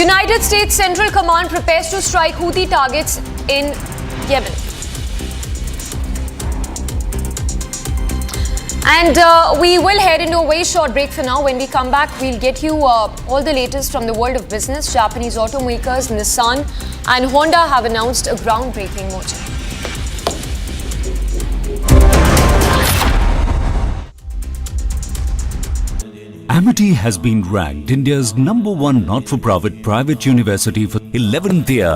United States Central Command prepares to strike Houthi targets in Yemen. And we will head into a very short break for now. When we come back, we'll get you all the latest from the world of business. Japanese automakers Nissan and Honda have announced a groundbreaking merger. Amity has been ranked India's #1 not-for-profit private university for 11th year,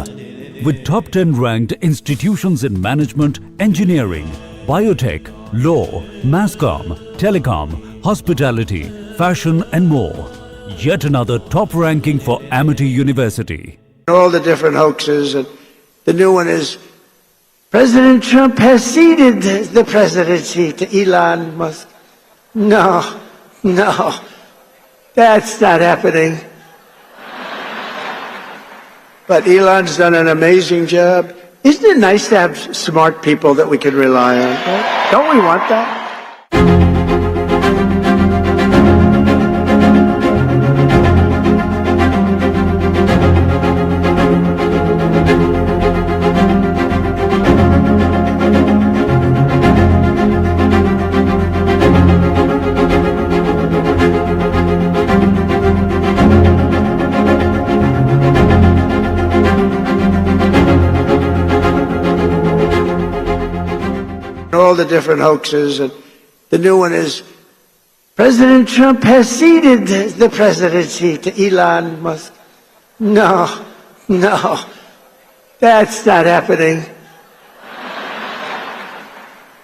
with top 10 ranked institutions in management, engineering, biotech, law, masscom, telecom, hospitality, fashion and more. Yet another top ranking for Amity University. All the different hoaxes, and the new one is President Trump has ceded the presidency to Elon Musk. No, that's not happening. But Elon's done an amazing job. Isn't it nice to have smart people that we can rely on? Right? Don't we want that? All the different hoaxes, and the new one is President Trump has ceded the presidency to Elon Musk. No, that's not happening.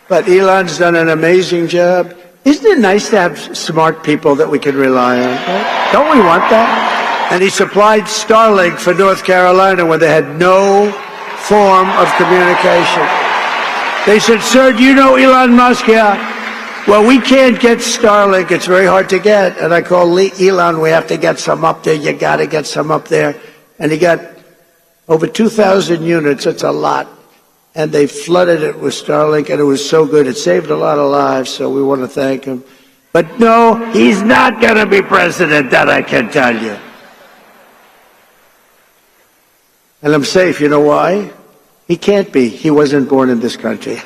But Elon's done an amazing job. Isn't it nice to have smart people that we can rely on? Right? Don't we want that? And he supplied Starlink for North Carolina when they had no form of communication. They said, "Sir, do you know Elon Musk?" "Yeah." "Well, we can't get Starlink. It's very hard to get." And I called Elon, "We have to get some up there. You got to get some up there." And he got over 2,000 units. That's a lot. And they flooded it with Starlink, and it was so good. It saved a lot of lives, so we want to thank him. But no, he's not going to be president, that I can tell you. And I'm safe. You know why? He can't be. He wasn't born in this country.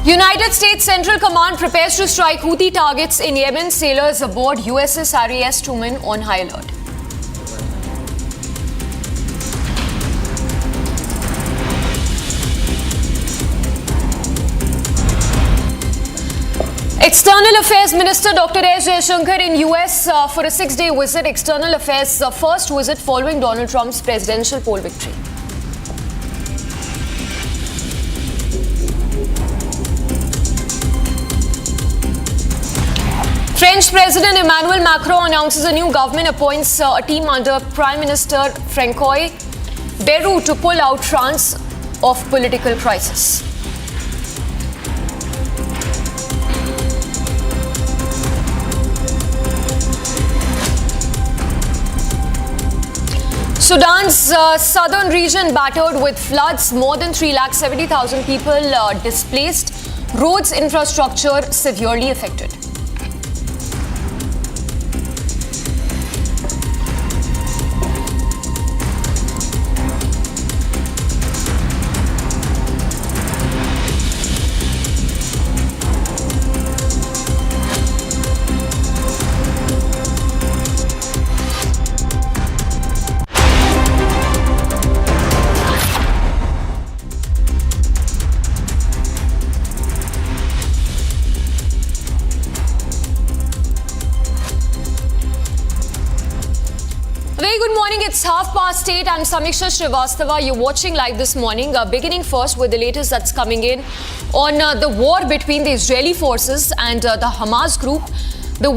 United States Central Command prepares to strike Houthi targets in Yemen. Sailors aboard USS Harry S. Truman on high alert. External Affairs Minister Dr. Jaishankar in US for a 6-day visit. External Affairs' first visit following Donald Trump's presidential poll victory. French President Emmanuel Macron announces a new government, appoints a team under Prime Minister Francois Bayrou to pull out France of political crisis. Sudan's southern region battered with floods. More than 370,000 people displaced. Roads infrastructure severely affected. Good morning, it's 8:30. I'm Samiksha Srivastava. You're watching live this morning. Beginning first with the latest that's coming in on the war between the Israeli forces and the Hamas group. The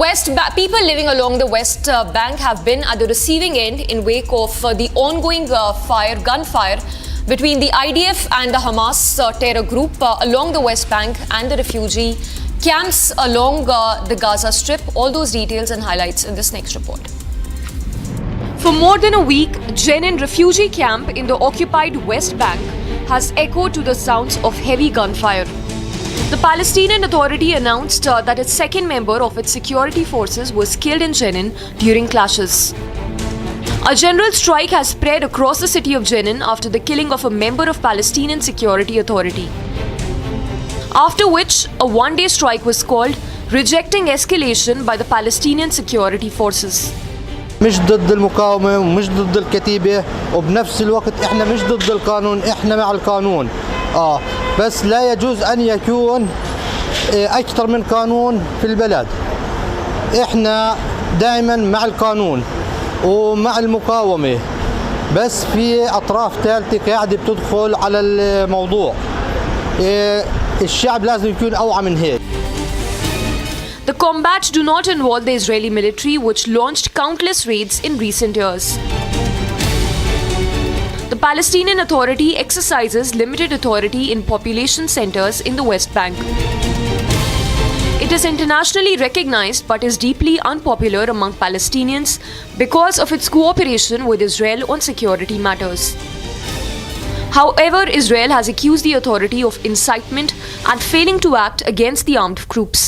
people living along the West Bank have been at the receiving end in wake of the ongoing gunfire between the IDF and the Hamas terror group along the West Bank and the refugee camps along the Gaza Strip. All those details and highlights in this next report. For more than a week, Jenin refugee camp in the occupied West Bank has echoed to the sounds of heavy gunfire. The Palestinian Authority announced that its second member of its security forces was killed in Jenin during clashes. A general strike has spread across the city of Jenin after the killing of a member of Palestinian Security Authority. After which, a one-day strike was called, rejecting escalation by the Palestinian security forces. مش ضد المقاومة ومش ضد الكتيبة وبنفس الوقت احنا مش ضد القانون، احنا مع القانون. بس لا يجوز ان يكون اكثر من قانون في البلد. احنا دائما مع القانون ومع المقاومة، بس في اطراف ثالثة قاعدة بتدخل على الموضوع. الشعب لازم يكون اوعى من هيك. The combats do not involve the Israeli military, which launched countless raids in recent years. The Palestinian Authority exercises limited authority in population centers in the West Bank. It is internationally recognized but is deeply unpopular among Palestinians because of its cooperation with Israel on security matters. However, Israel has accused the authority of incitement and failing to act against the armed groups.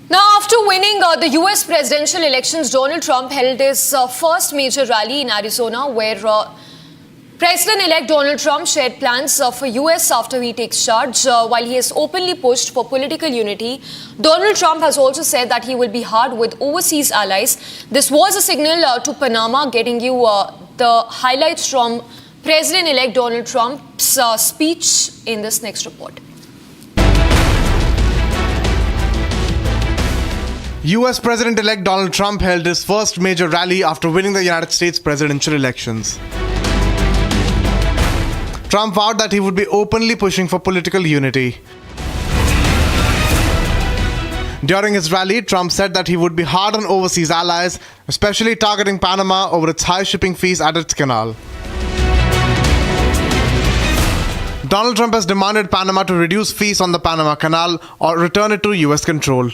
Now, after winning the US presidential elections, Donald Trump held his first major rally in Arizona, where President-elect Donald Trump shared plans for US after he takes charge. While he has openly pushed for political unity, Donald Trump has also said that he will be hard with overseas allies. This was a signal to Panama, getting you the highlights from President-elect Donald Trump's speech in this next report. US President-elect Donald Trump held his first major rally after winning the United States presidential elections. Trump vowed that he would be openly pushing for political unity. During his rally, Trump said that he would be hard on overseas allies, especially targeting Panama over its high shipping fees at its canal. Donald Trump has demanded Panama to reduce fees on the Panama Canal or return it to US control.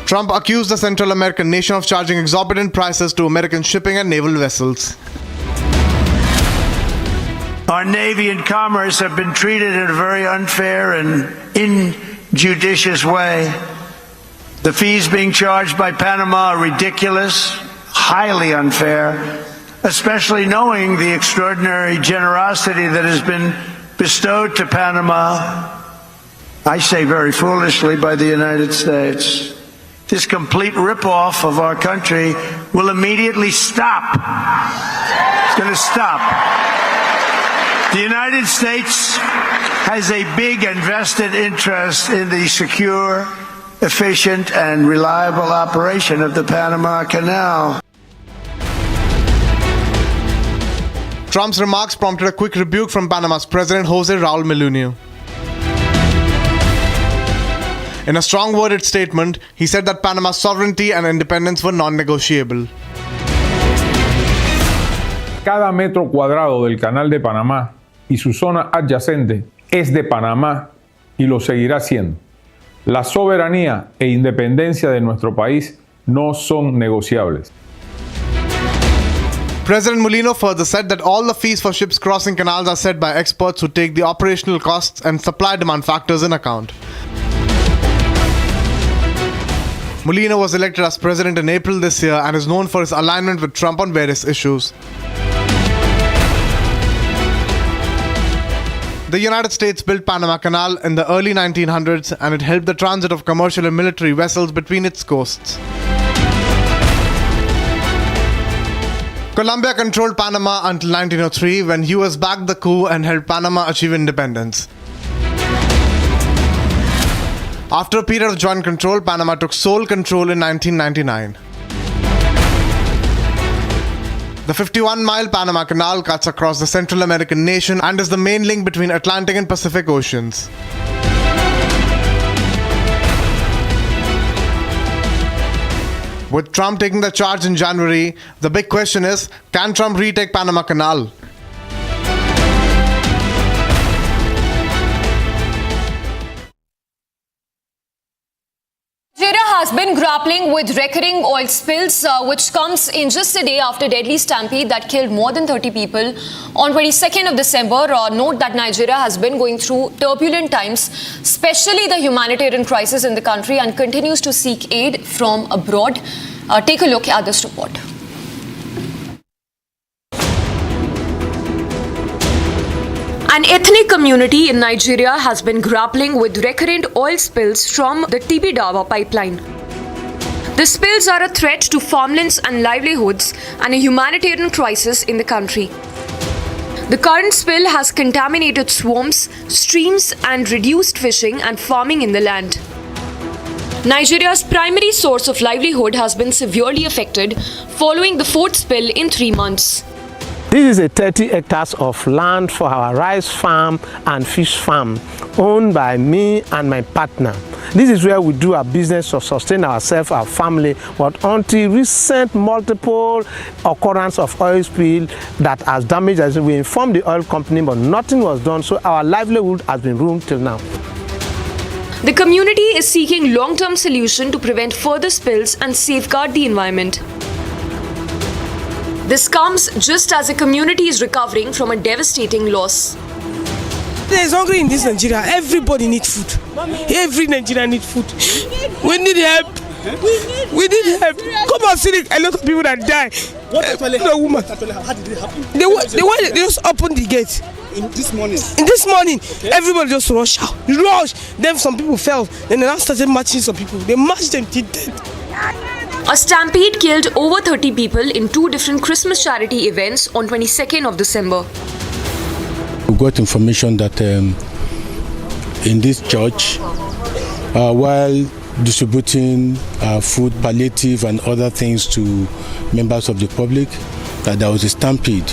Trump accused the Central American nation of charging exorbitant prices to American shipping and naval vessels. Our Navy and commerce have been treated in a very unfair and injudicious way. The fees being charged by Panama are ridiculous, highly unfair, especially knowing the extraordinary generosity that has been bestowed to Panama, I say very foolishly, by the United States. This complete ripoff of our country will immediately stop. It's going to stop. The United States has a big and vested interest in the secure, efficient, and reliable operation of the Panama Canal. Trump's remarks prompted a quick rebuke from Panama's President Jose Raul Mulino. In a strong-worded statement, he said that Panama's sovereignty and independence were non-negotiable. Cada metro cuadrado del Canal de Panamá y su zona adyacente es de Panamá y lo seguirá siendo. La soberanía e independencia de nuestro país no son negociables. President Mulino further said that all the fees for ships crossing canals are set by experts who take the operational costs and supply-demand factors in account. Mulino was elected as president in April this year and is known for his alignment with Trump on various issues. The United States built Panama Canal in the early 1900s, and it helped the transit of commercial and military vessels between its coasts. Colombia controlled Panama until 1903, when US backed the coup and helped Panama achieve independence. After a period of joint control, Panama took sole control in 1999. The 51-mile Panama Canal cuts across the Central American nation and is the main link between Atlantic and Pacific Oceans. With Trump taking the charge in January, the big question is, can Trump retake Panama Canal? Nigeria has been grappling with recurring oil spills, which comes in just a day after deadly stampede that killed more than 30 people on 22nd of December. Note that Nigeria has been going through turbulent times, especially the humanitarian crisis in the country, and continues to seek aid from abroad. Take a look at this report. An ethnic community in Nigeria has been grappling with recurrent oil spills from the Tibidawa pipeline. The spills are a threat to farmlands and livelihoods and a humanitarian crisis in the country. The current spill has contaminated swamps, streams, and reduced fishing and farming in the land. Nigeria's primary source of livelihood has been severely affected following the fourth spill in 3 months. This is a 30 hectares of land for our rice farm and fish farm, owned by me and my partner. This is where we do our business to sustain ourselves, our family, but until recent multiple occurrence of oil spill that has damaged us, we informed the oil company, but nothing was done, so our livelihood has been ruined till now. The community is seeking long-term solution to prevent further spills and safeguard the environment. This comes just as the community is recovering from a devastating loss. There's hungry in this Nigeria. Everybody needs food. Every Nigerian needs food. We need help. We need help. Come and see a lot of people that die. The woman. How did it happen? They just opened the gate. In this morning? In this morning, everybody just rushed out. Rush. Then some people fell. Then they now started marching some people. They marched them to death. A stampede killed over 30 people in two different Christmas charity events on 22nd of December. We got information that in this church, while distributing food, palliative and other things to members of the public, that there was a stampede.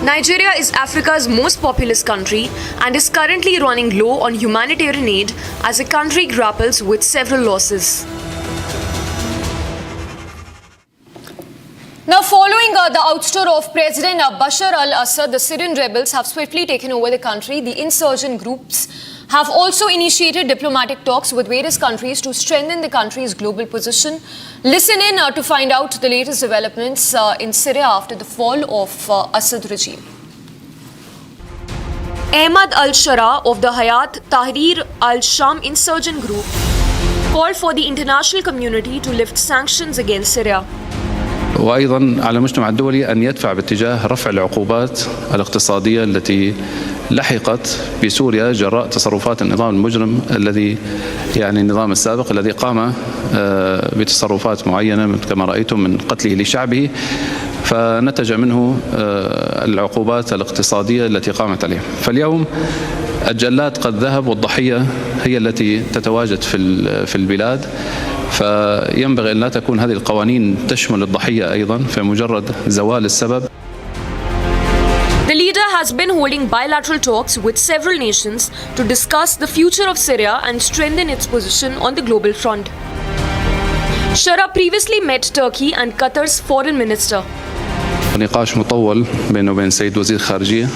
Nigeria is Africa's most populous country and is currently running low on humanitarian aid as the country grapples with several losses. Now, following the ouster of President Bashar al-Assad, the Syrian rebels have swiftly taken over the country. The insurgent groups have also initiated diplomatic talks with various countries to strengthen the country's global position. Listen in to find out the latest developments in Syria after the fall of Assad regime. Ahmad al-Shara of the Hayat Tahrir al-Sham insurgent group called for the international community to lift sanctions against Syria. وأيضا على المجتمع الدولي أن يدفع باتجاه رفع العقوبات الاقتصادية التي لحقت بسوريا جراء تصرفات النظام المجرم الذي النظام السابق الذي قام بتصرفات معينة كما رأيتم من قتله لشعبه فنتج منه العقوبات الاقتصادية التي قامت عليه. فاليوم الجلاد قد ذهب والضحية هي التي تتواجد في البلاد فينبغي أن لا تكون هذه القوانين تشمل الضحية أيضا فمجرد زوال السبب. The leader has been holding bilateral talks with several nations to discuss the future of Syria and strengthen its position on the global front. Shara previously met Turkey and Qatar's foreign minister. نقاش مطول بينه وبين السيد وزير الخارجية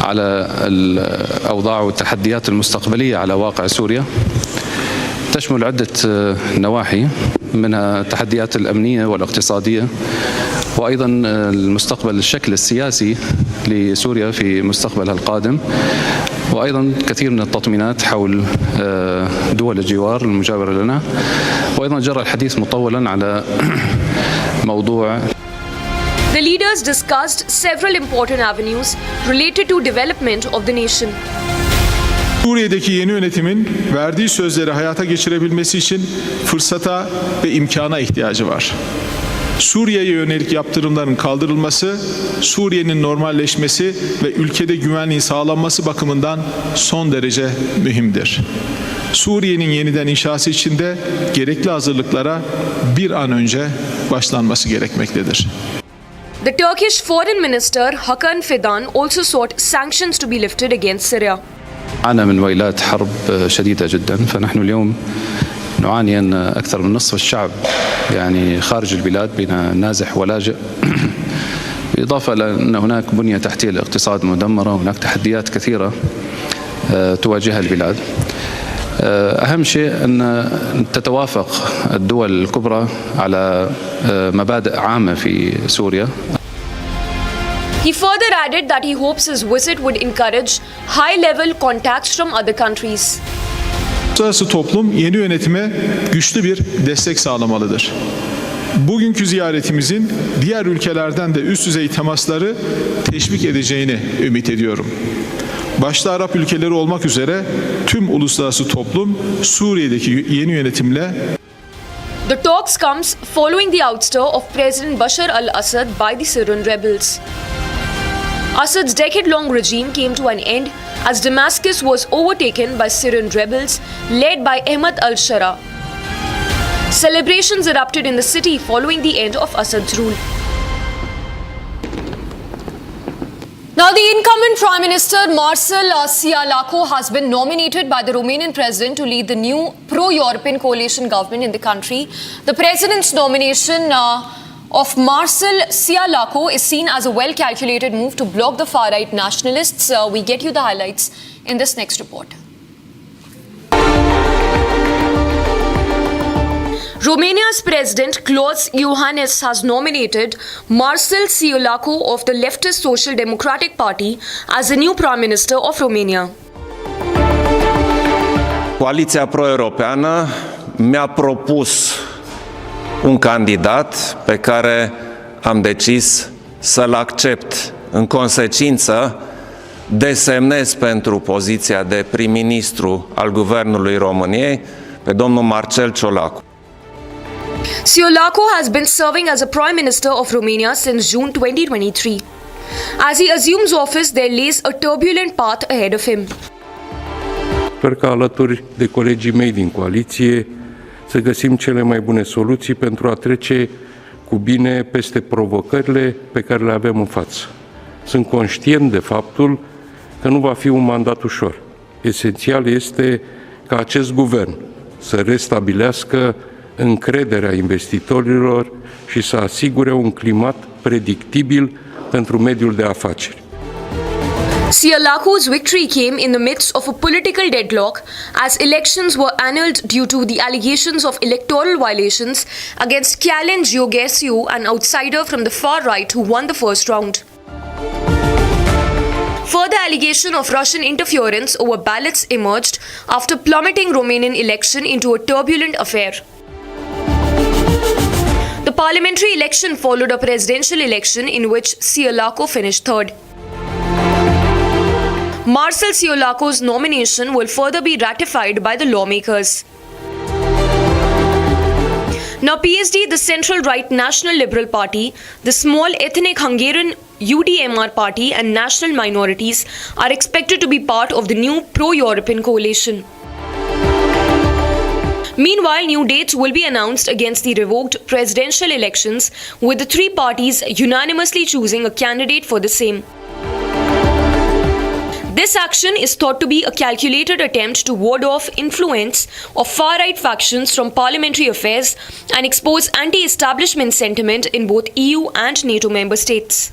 على الأوضاع والتحديات المستقبلية على واقع سوريا تشمل عدة نواحي منها التحديات الأمنية والاقتصادية وأيضا المستقبل الشكل السياسي لسوريا في مستقبلها القادم وأيضا كثير من التطمينات حول دول الجوار المجاورة لنا وأيضا جرى الحديث مطولا على موضوع. The leaders discussed several important avenues related to development of the nation. Suriye'deki yeni yönetimin verdiği sözleri hayata geçirebilmesi için fırsata ve imkana ihtiyacı var. Suriye'ye yönelik yaptırımların kaldırılması, Suriye'nin normalleşmesi ve ülkede güvenliğin sağlanması bakımından son derece mühimdir. Suriye'nin yeniden inşası için de gerekli hazırlıklara bir an önce başlanması gerekmektedir. The Turkish Foreign Minister Hakan Fidan also sought sanctions to be lifted against Syria. عانى من ويلات حرب شديدة جدا فنحن اليوم نعاني أن أكثر من نصف الشعب خارج البلاد بين نازح ولاجئ بالإضافة إلى أن هناك بنية تحتية للاقتصاد مدمرة وهناك تحديات كثيرة تواجهها البلاد. أهم شيء أن تتوافق الدول الكبرى على مبادئ عامة في سوريا. He further added that he hopes his visit would encourage high-level contacts from other countries. Uluslararası toplum yeni yönetime güçlü bir destek sağlamalıdır. Bugünkü ziyaretimizin diğer ülkelerden de üst düzey temasları teşvik edeceğini ümit ediyorum. Başta Arap ülkeleri olmak üzere tüm uluslararası toplum Suriye'deki yeni yönetimle. The talks comes following the ouster of President Bashar al-Assad by the Syrian rebels. Assad's decade-long regime came to an end as Damascus was overtaken by Syrian rebels led by Ahmad al-Shara. Celebrations erupted in the city following the end of Assad's rule. Now, the incumbent Prime Minister Marcel Cialacco has been nominated by the Romanian president to lead the new pro-European coalition government in the country. The president's nomination of Marcel Cialacco is seen as a well-calculated move to block the far-right nationalists. We get you the highlights in this next report. Romania's President Klaus Iohannis has nominated Marcel Ciolacu of the leftist Social Democratic Party as the new Prime Minister of Romania. Coaliția pro-europeană mi-a propus un candidat pe care am decis să-l accept. În consecință, desemnez pentru poziția de prim-ministru al Guvernului României pe domnul Marcel Ciolacu. Ciolacu has been serving as a Prime Minister of Romania since June 2023. As he assumes office, there lays a turbulent path ahead of him. Sper că alături de colegii mei din coaliție să găsim cele mai bune soluții pentru a trece cu bine peste provocările pe care le avem în față. Sunt conștient de faptul că nu va fi un mandat ușor. Esențial este ca acest guvern să restabilească încrederea investitorilor și să asigure un climat predictibil pentru mediul de afaceri. Ciolacu's victory came in the midst of a political deadlock as elections were annulled due to the allegations of electoral violations against Călin Georgescu, an outsider from the far right who won the first round. Further allegation of Russian interference over ballots emerged after plummeting Romanian election into a turbulent affair. The parliamentary election followed a presidential election in which Ciolacu finished third. Marcel Ciolacu's nomination will further be ratified by the lawmakers. Now, PSD, the central-right National Liberal Party, the small ethnic Hungarian UDMR party and national minorities are expected to be part of the new pro-European coalition. Meanwhile, new dates will be announced against the revoked presidential elections, with the three parties unanimously choosing a candidate for the same. This action is thought to be a calculated attempt to ward off influence of far-right factions from parliamentary affairs and expose anti-establishment sentiment in both EU and NATO member states.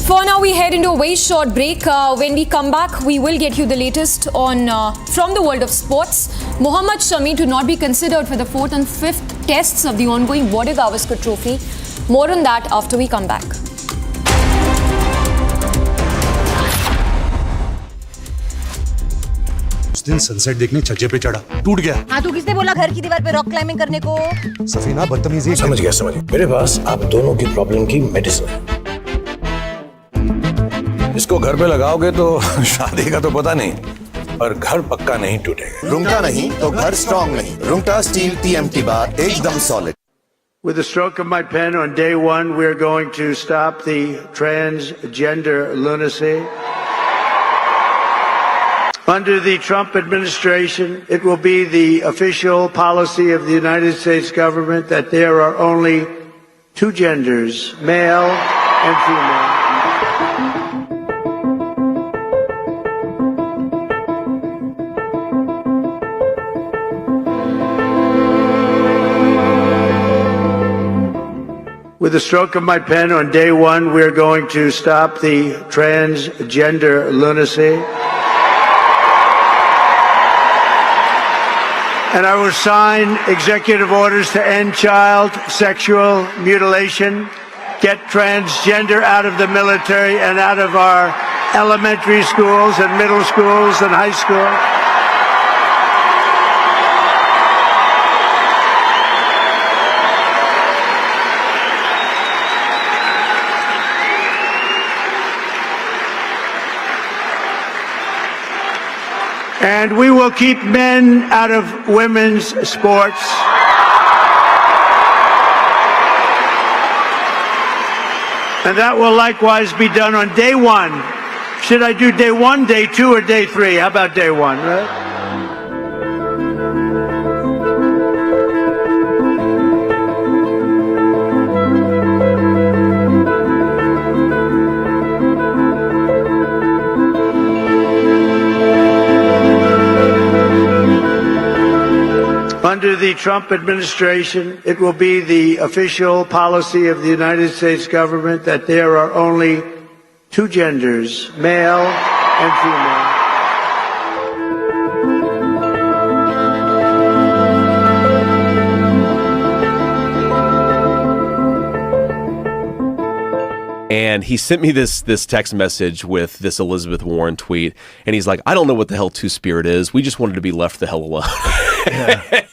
For now, we head into a very short break. When we come back, we will get you the latest on from the world of sports. Mohammad Shami to not be considered for the 4th and 5th tests of the ongoing Border Gavaskar Trophy. More on that after we come back. उस दिन sunset देखने छज्जे पे चढ़ा, टूट गया। हाँ, तो किसने बोला घर की दीवार पे रॉक क्लाइंबिंग करने को? सफीना बदतमीजी। समझ गया। मेरे पास आप दोनों की प्रॉब्लम की मेडिसिन है। इसको घर पे लगाओगे तो शादी का तो पता नहीं, पर घर पक्का नहीं टूटेगा। रुंगटा नहीं तो घर स्ट्रॉन्ग नहीं। रुंगटा स्टील TMT बार एकदम solid. With the stroke of my pen on day one, we're going to stop the transgender lunacy. Under the Trump administration, it will be the official policy of the United States government that there are only two genders, male and female. With the stroke of my pen on day one, we're going to stop the transgender lunacy. And I will sign executive orders to end child sexual mutilation, get transgender out of the military and out of our elementary schools and middle schools and high schools. And we will keep men out of women's sports. And that will likewise be done on day one. Should I do day one, day two, or day three? How about day one, right? Under under the Trump administration, it will be the official policy of the United States government that there are only two genders, male and female. And he sent me this text message with this Elizabeth Warren tweet, and he's like, I don't know what the hell Two-Spirit is. We just wanted to be left the hell alone. Yeah.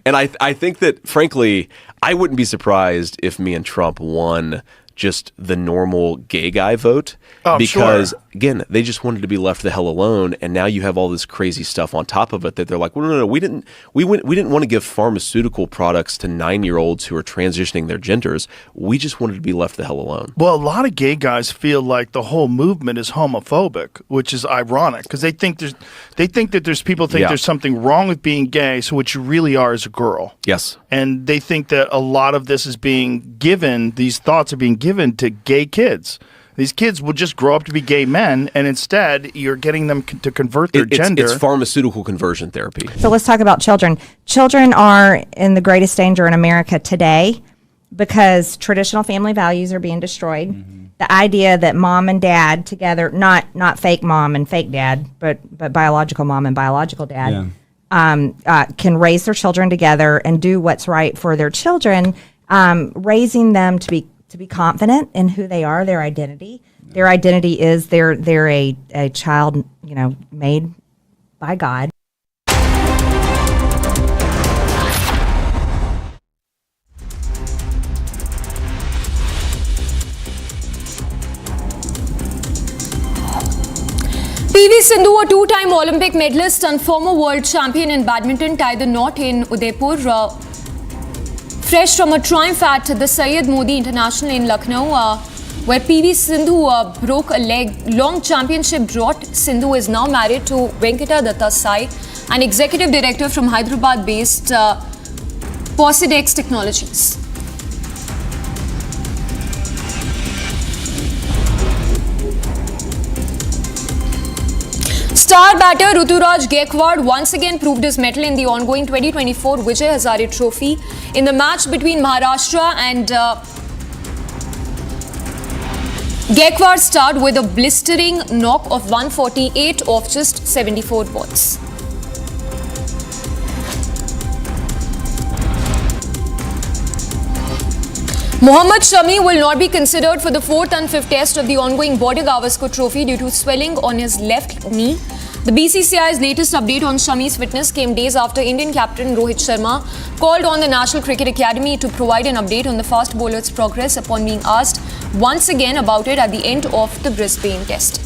And I think that, frankly, I wouldn't be surprised if me and Trump won just the normal gay guy vote. Oh, because, sure. again, they just wanted to be left the hell alone, and now you have all this crazy stuff on top of it that they're like, well, no, we didn't want to give pharmaceutical products to 9-year-olds who are transitioning their genders. We just wanted to be left the hell alone. Well, a lot of gay guys feel like the whole movement is homophobic, which is ironic because they think that there's people think there's something wrong with being gay, so what you really are is a girl. Yes. And they think that a lot of this is being given, these thoughts are being given to gay kids. These kids will just grow up to be gay men, and instead you're getting them to convert their gender. It's pharmaceutical conversion therapy. So let's talk about children. Children are in the greatest danger in America today because traditional family values are being destroyed. Mm-hmm. The idea that mom and dad together, not fake mom and fake dad, but biological mom and biological dad, can raise their children together and do what's right for their children, raising them to be confident in who they are, their identity. Their identity is they're a child, made by God. PV Sindhu, a two-time Olympic medalist and former world champion in badminton, tied the knot in Udaipur. Fresh from a triumph at the Syed Modi International in Lucknow, where PV Sindhu broke a leg-long championship drought. Sindhu is now married to Venkata Datta Sai, an executive director from Hyderabad-based Posidex Technologies. Star batter Ruturaj Gaikwad once again proved his mettle in the ongoing 2024 Vijay Hazare Trophy in the match between Maharashtra and Gaikwad starred with a blistering knock of 148 off just 74 balls. Mohammad Shami will not be considered for the 4th and 5th test of the ongoing Border Gavaskar Trophy due to swelling on his left knee. The BCCI's latest update on Shami's fitness came days after Indian captain Rohit Sharma called on the National Cricket Academy to provide an update on the fast bowler's progress upon being asked once again about it at the end of the Brisbane test.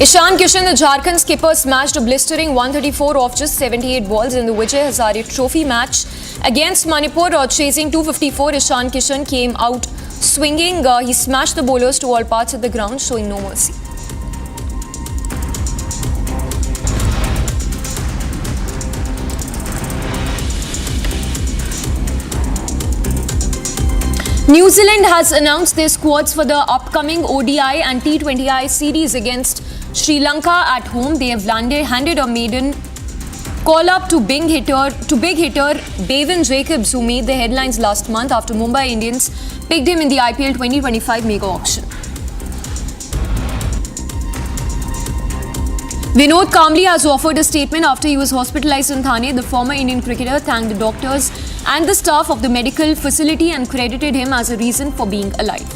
Ishan Kishan, the Jharkhand skipper, smashed a blistering 134 off just 78 balls in the Vijay Hazare Trophy match against Manipur. Chasing 254, Ishan Kishan came out swinging. He smashed the bowlers to all parts of the ground, showing no mercy. New Zealand has announced their squads for the upcoming ODI and T20I series against Sri Lanka at home. They have handed a maiden call up to big hitter Bavin Jacobs, who made the headlines last month after Mumbai Indians picked him in the IPL 2025 mega auction. Vinod Kamli has offered a statement after he was hospitalized in Thane. The former Indian cricketer thanked the doctors and the staff of the medical facility and credited him as a reason for being alive.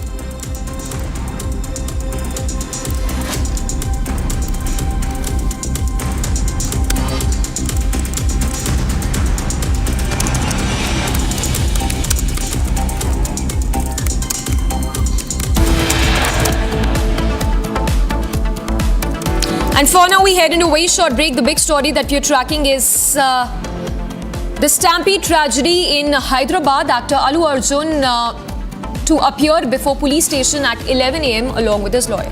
And for now, we head into a very short break. The big story that we're tracking is the stampede tragedy in Hyderabad. Actor Allu Arjun to appear before police station at 11 a.m. along with his lawyer.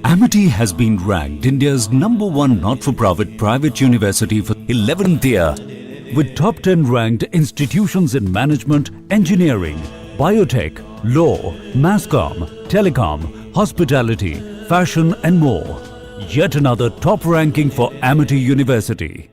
Amity has been ranked India's #1 not-for-profit private university for 11th year with top 10 ranked institutions in management, engineering, biotech, law, mass comm, telecom, hospitality, fashion and more. Yet another top ranking for Amity University.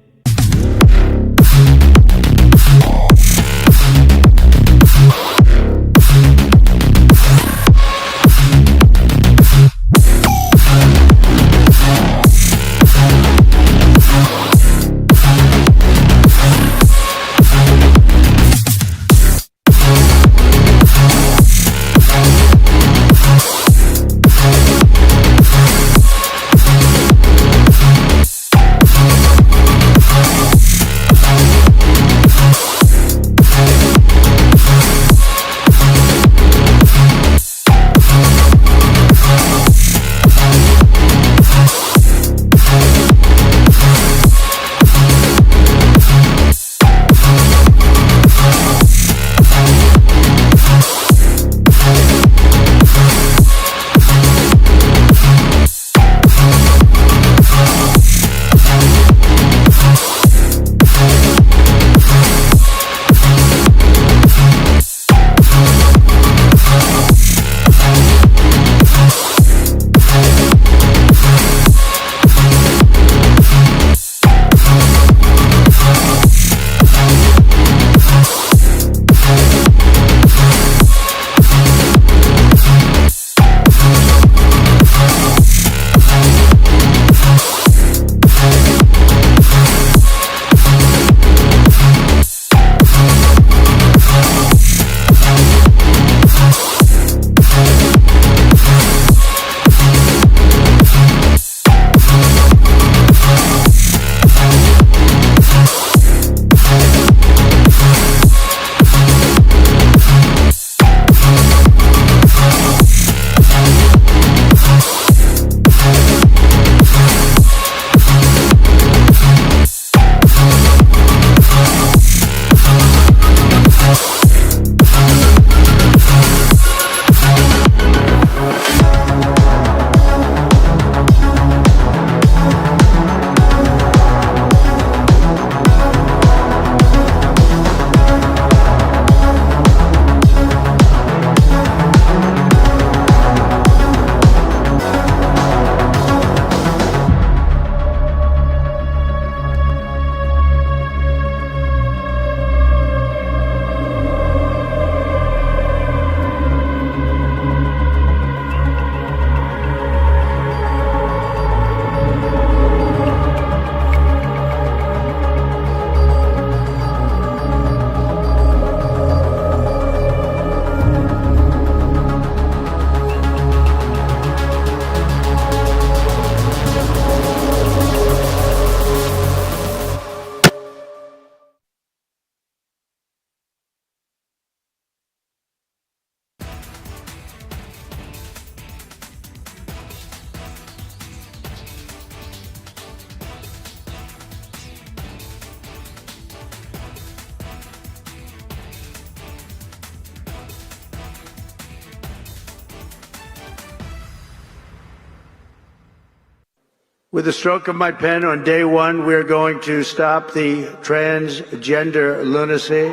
With the stroke of my pen on day one, we're going to stop the transgender lunacy.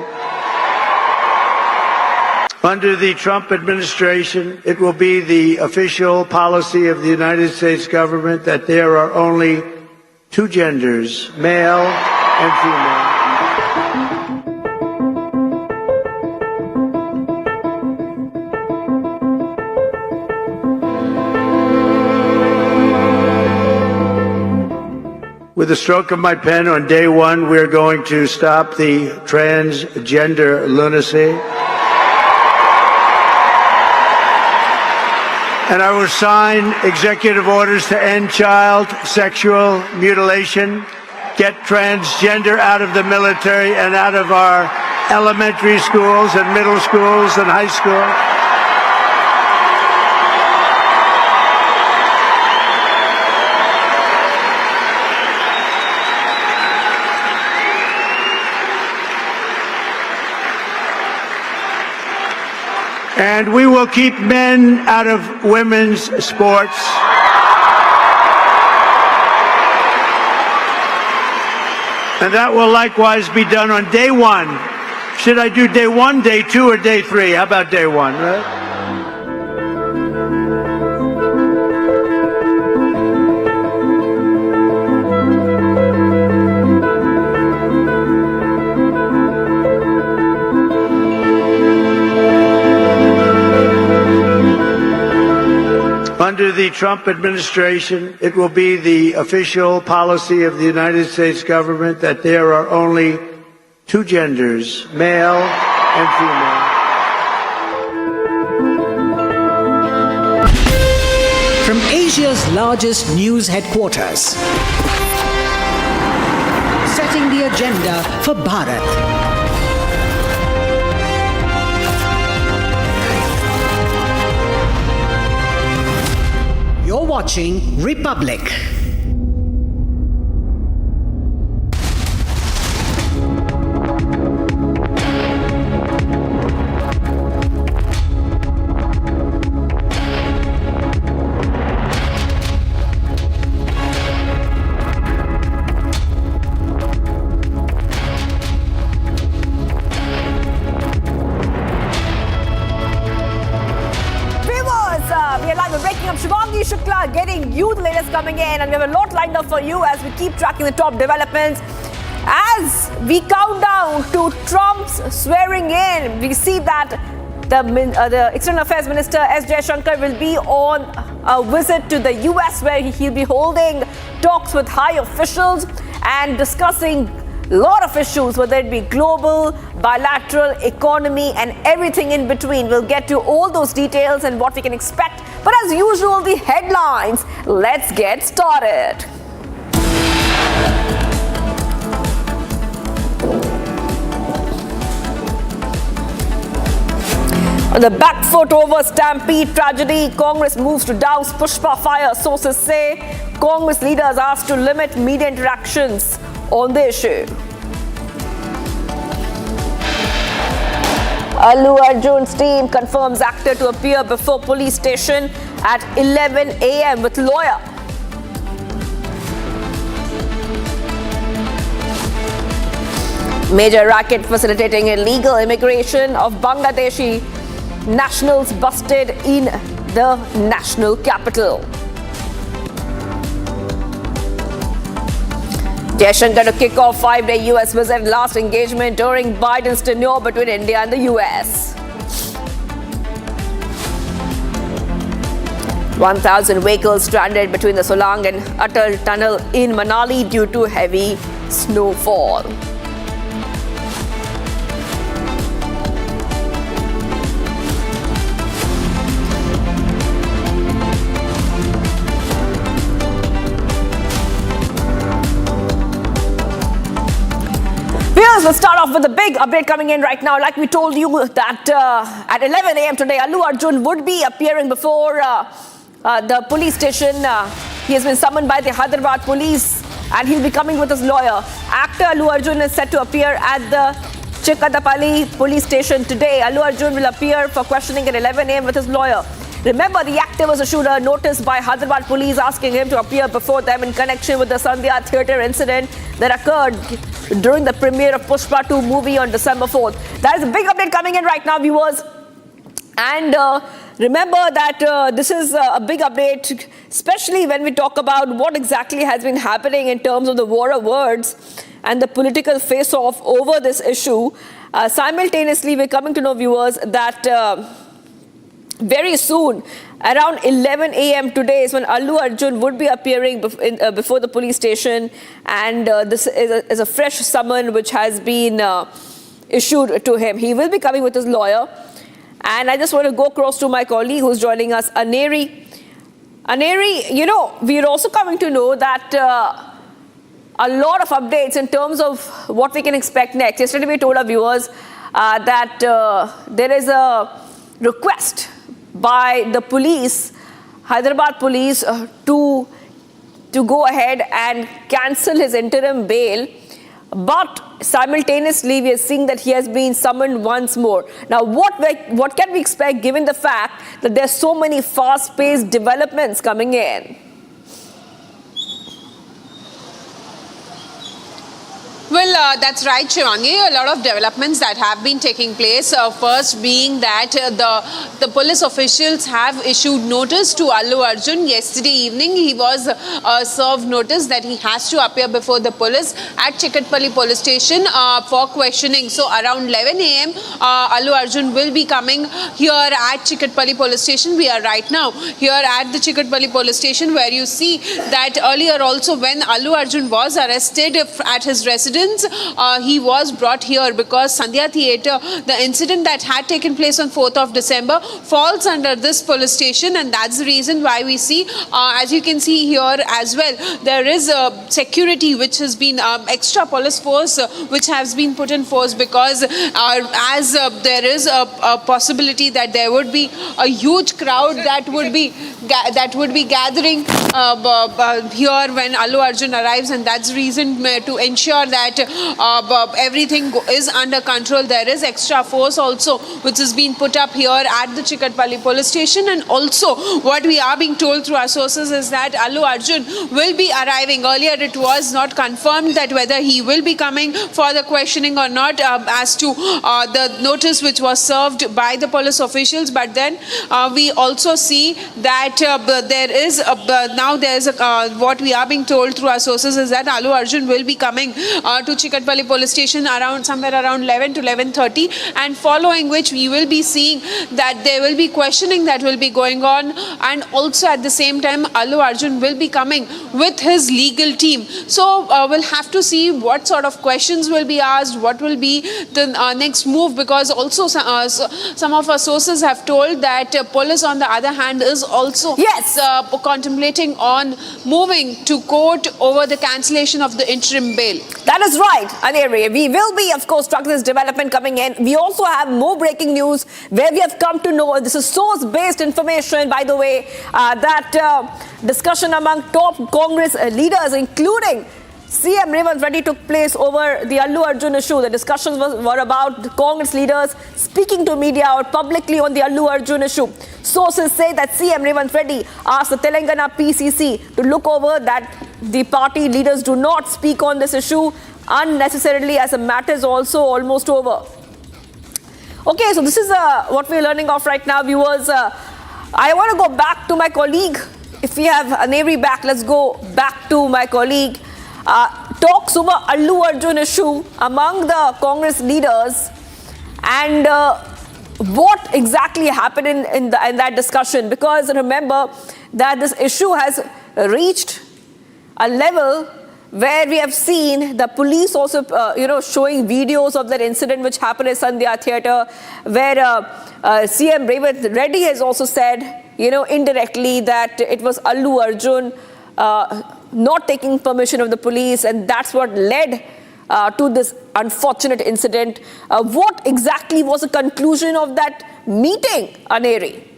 Under the Trump administration, it will be the official policy of the United States government that there are only two genders, male and female. With the stroke of my pen on day one, we're going to stop the transgender lunacy. And I will sign executive orders to end child sexual mutilation, get transgender out of the military and out of our elementary schools and middle schools and high school. And we will keep men out of women's sports. And that will likewise be done on day one. Should I do day one, day two, or day three? How about day one, right? Under the Trump administration, it will be the official policy of the United States government that there are only two genders, male and female. From Asia's largest news headquarters, setting the agenda for Bharat. You're watching Republic. Getting you the latest coming in, and we have a lot lined up for you as we keep tracking the top developments. As we count down to Trump's swearing in, we see that the External Affairs Minister S. Jaishankar will be on a visit to the US, where he'll be holding talks with high officials and discussing a lot of issues, whether it be global, bilateral, economy, and everything in between. We'll get to all those details and what we can expect. But as usual, the headlines. Let's get started. On the back foot over Stampede tragedy, Congress moves to douse Pushpa fire. Sources say Congress leaders asked to limit media interactions on the issue. Allu Arjun's team confirms actor to appear before police station at 11 a.m. with lawyer. Major racket facilitating illegal immigration of Bangladeshi nationals busted in the national capital. Jaishankar to kick off 5-day US visit, last engagement during Biden's tenure between India and the US. 1,000 vehicles stranded between the Solang and Atal tunnel in Manali due to heavy snowfall. We'll start off with a big update coming in right now. Like we told you that at 11 a.m. today, Allu Arjun would be appearing before the police station. He has been summoned by the Hyderabad police and he'll be coming with his lawyer. Actor Allu Arjun is set to appear at the Chikadapalli police station today. Allu Arjun will appear for questioning at 11 a.m. with his lawyer. Remember, the actor was issued a notice by Hyderabad police asking him to appear before them in connection with the Sandhya theatre incident that occurred during the premiere of Pushpa 2 movie on December 4th. That is a big update coming in right now, viewers. And remember that this is a big update, especially when we talk about what exactly has been happening in terms of the war of words and the political face-off over this issue. Simultaneously, we're coming to know, viewers, that very soon, around 11 a.m. today is when Allu Arjun would be appearing before the police station, and this is a fresh summon which has been issued to him. He will be coming with his lawyer, and I just want to go across to my colleague who's joining us, Aneri. Aneri, you know, we're also coming to know that a lot of updates in terms of what we can expect next. Yesterday we told our viewers that there is a request by the police, Hyderabad police, to go ahead and cancel his interim bail. But simultaneously, we are seeing that he has been summoned once more. Now, what can we expect given the fact that there's so many fast-paced developments coming in? Well, that's right, Shivangi. A lot of developments that have been taking place. First being that the police officials have issued notice to Allu Arjun. Yesterday evening, he was served notice that he has to appear before the police at Chikatpalli police station for questioning. So around 11 a.m., Allu Arjun will be coming here at Chikatpalli police station. We are right now here at the Chikatpalli police station, where you see that earlier also when Allu Arjun was arrested at his residence, he was brought here because Sandhya Theatre, the incident that had taken place on 4th of December, falls under this police station, and that's the reason why we see, as you can see here as well, there is security which has been extra police force which has been put in force, because as there is a possibility that there would be a huge crowd that would be gathering here when Allu Arjun arrives, and that's the reason to ensure that everything is under control. There is extra force also which has been put up here at the Chikatpalli police station, and also what we are being told through our sources is that Allu Arjun will be arriving. Earlier it was not confirmed that whether he will be coming for the questioning or not as to the notice which was served by the police officials, but then we also see that there is what we are being told through our sources is that Allu Arjun will be coming to Chikatpalli police station somewhere around 11 to 11:30, and following which we will be seeing that there will be questioning that will be going on, and also at the same time Allu Arjun will be coming with his legal team. So we'll have to see what sort of questions will be asked, what will be the next move, because also some of our sources have told that police on the other hand is also contemplating on moving to court over the cancellation of the interim bail. That is right, Aneri. We will be, of course, tracking this development coming in. We also have more breaking news where we have come to know, this is source-based information, by the way, that discussion among top Congress leaders, including CM Revanth Reddy, took place over the Allu Arjun issue. The discussions were about the Congress leaders speaking to media or publicly on the Allu Arjun issue. Sources say that CM Revanth Reddy asked the Telangana PCC to look over that the party leaders do not speak on this issue unnecessarily, as the matter is also almost over. Okay, so this is what we're learning of right now, viewers. I want to go back to my colleague. If we have Aneri back, let's go back to my colleague. Talks over Allu Arjun issue among the Congress leaders, and what exactly happened in that discussion, because remember that this issue has reached a level where we have seen the police also showing videos of that incident which happened in Sandhya Theatre, where CM Revanth Reddy has also said indirectly that it was Allu Arjun not taking permission of the police, and that's what led to this unfortunate incident. What exactly was the conclusion of that meeting, Aneri?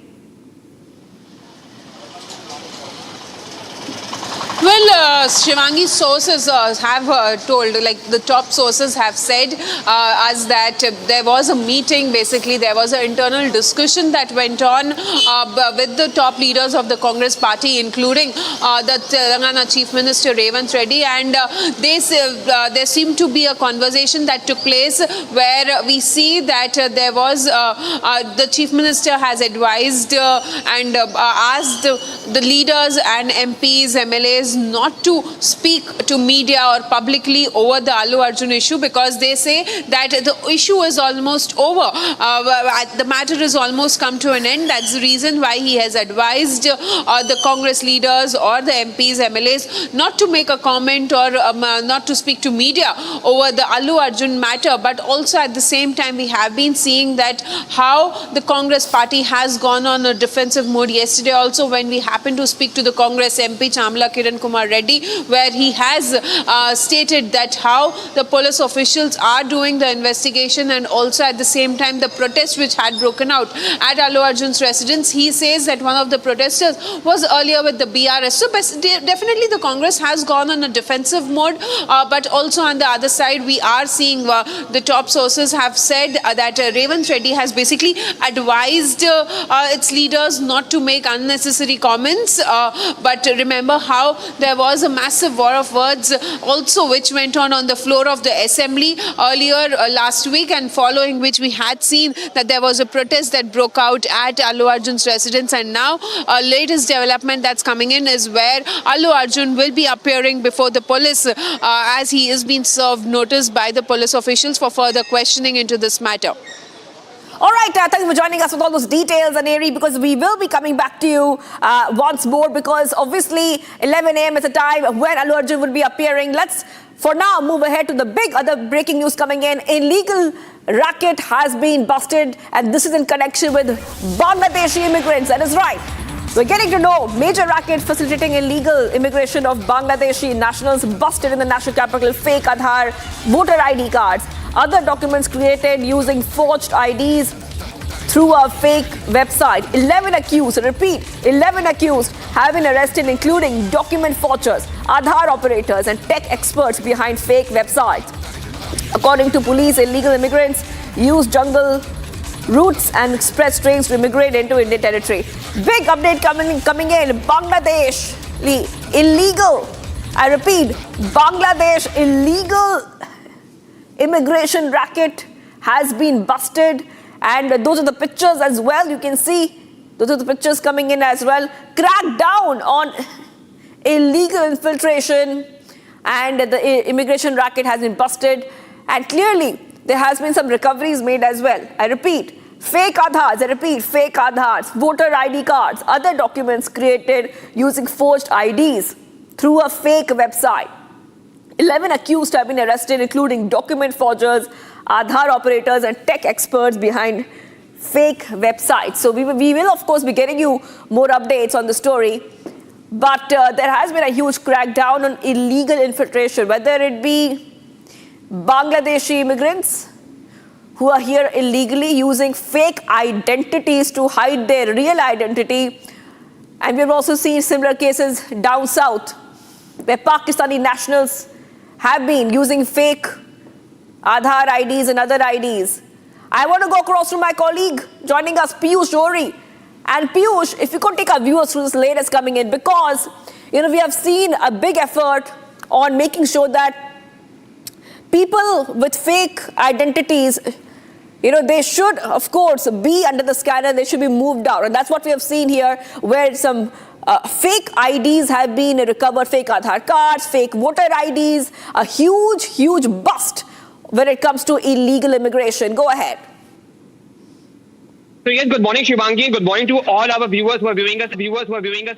Well, Shivangi, sources have told, like the top sources have said us that there was a meeting, basically there was an internal discussion that went on with the top leaders of the Congress party, including the Telangana Chief Minister Revanth Reddy, and there seemed to be a conversation that took place where we see that there was the Chief Minister has advised and asked the leaders and MPs, MLAs not to speak to media or publicly over the Allu Arjun issue, because they say that the issue is almost over. The matter has almost come to an end. That's the reason why he has advised the Congress leaders or the MPs, MLAs not to make a comment or not to speak to media over the Allu Arjun matter. But also at the same time, we have been seeing that how the Congress party has gone on a defensive mode. Yesterday also, when we happened to speak to the Congress MP Chamla Kiran Kumar Reddy, where he has stated that how the police officials are doing the investigation, and also at the same time the protest which had broken out at Allu Arjun's residence. He says that one of the protesters was earlier with the BRS. So definitely the Congress has gone on a defensive mode, but also on the other side we are seeing the top sources have said that Revanth Reddy has basically advised its leaders not to make unnecessary comments. But remember how there was a massive war of words also which went on the floor of the assembly earlier last week, and following which we had seen that there was a protest that broke out at Allu Arjun's residence. And now latest development that's coming in is where Allu Arjun will be appearing before the police as he is being served notice by the police officials for further questioning into this matter. All right, thank you for joining us with all those details, Aneri, because we will be coming back to you once more, because obviously 11 a.m. is a time when Allu Arjun will be appearing. Let's, for now, move ahead to the big other breaking news coming in. Illegal racket has been busted, and this is in connection with Bangladeshi immigrants. That is right. We're getting to know major racket facilitating illegal immigration of Bangladeshi nationals busted in the national capital. Fake Aadhaar, voter ID cards, other documents created using forged IDs through a fake website. 11 accused, repeat, 11 accused have been arrested, including document forgers, Aadhaar operators, and tech experts behind fake websites. According to police, illegal immigrants use jungle routes and express trains to immigrate into Indian territory. Big update coming in. Bangladesh illegal, I repeat, Bangladesh illegal immigration racket has been busted, and those are the pictures as well. You can see those are the pictures coming in as well. Crack down on illegal infiltration, and the immigration racket has been busted, and clearly there has been some recoveries made as well. I repeat, fake Aadhaars, fake Aadhaars, voter ID cards, other documents created using forged IDs through a fake website. 11 accused have been arrested, including document forgers, Aadhaar operators, and tech experts behind fake websites. So we will, of course, be getting you more updates on the story. But there has been a huge crackdown on illegal infiltration, whether it be Bangladeshi immigrants who are here illegally using fake identities to hide their real identity. And we've also seen similar cases down south, where Pakistani nationals have been using fake Aadhaar IDs and other IDs. I want to go across to my colleague joining us, Piyush Johri. And Piyush, if you could take our viewers through this latest coming in, because we have seen a big effort on making sure that people with fake identities, they should, of course, be under the scanner. They should be moved out. And that's what we have seen here, where some fake IDs have been recovered, fake Aadhaar cards, fake voter IDs, a huge bust when it comes to illegal immigration. Go ahead. So yes, good morning, Shivangi. Good morning to all our viewers who are viewing us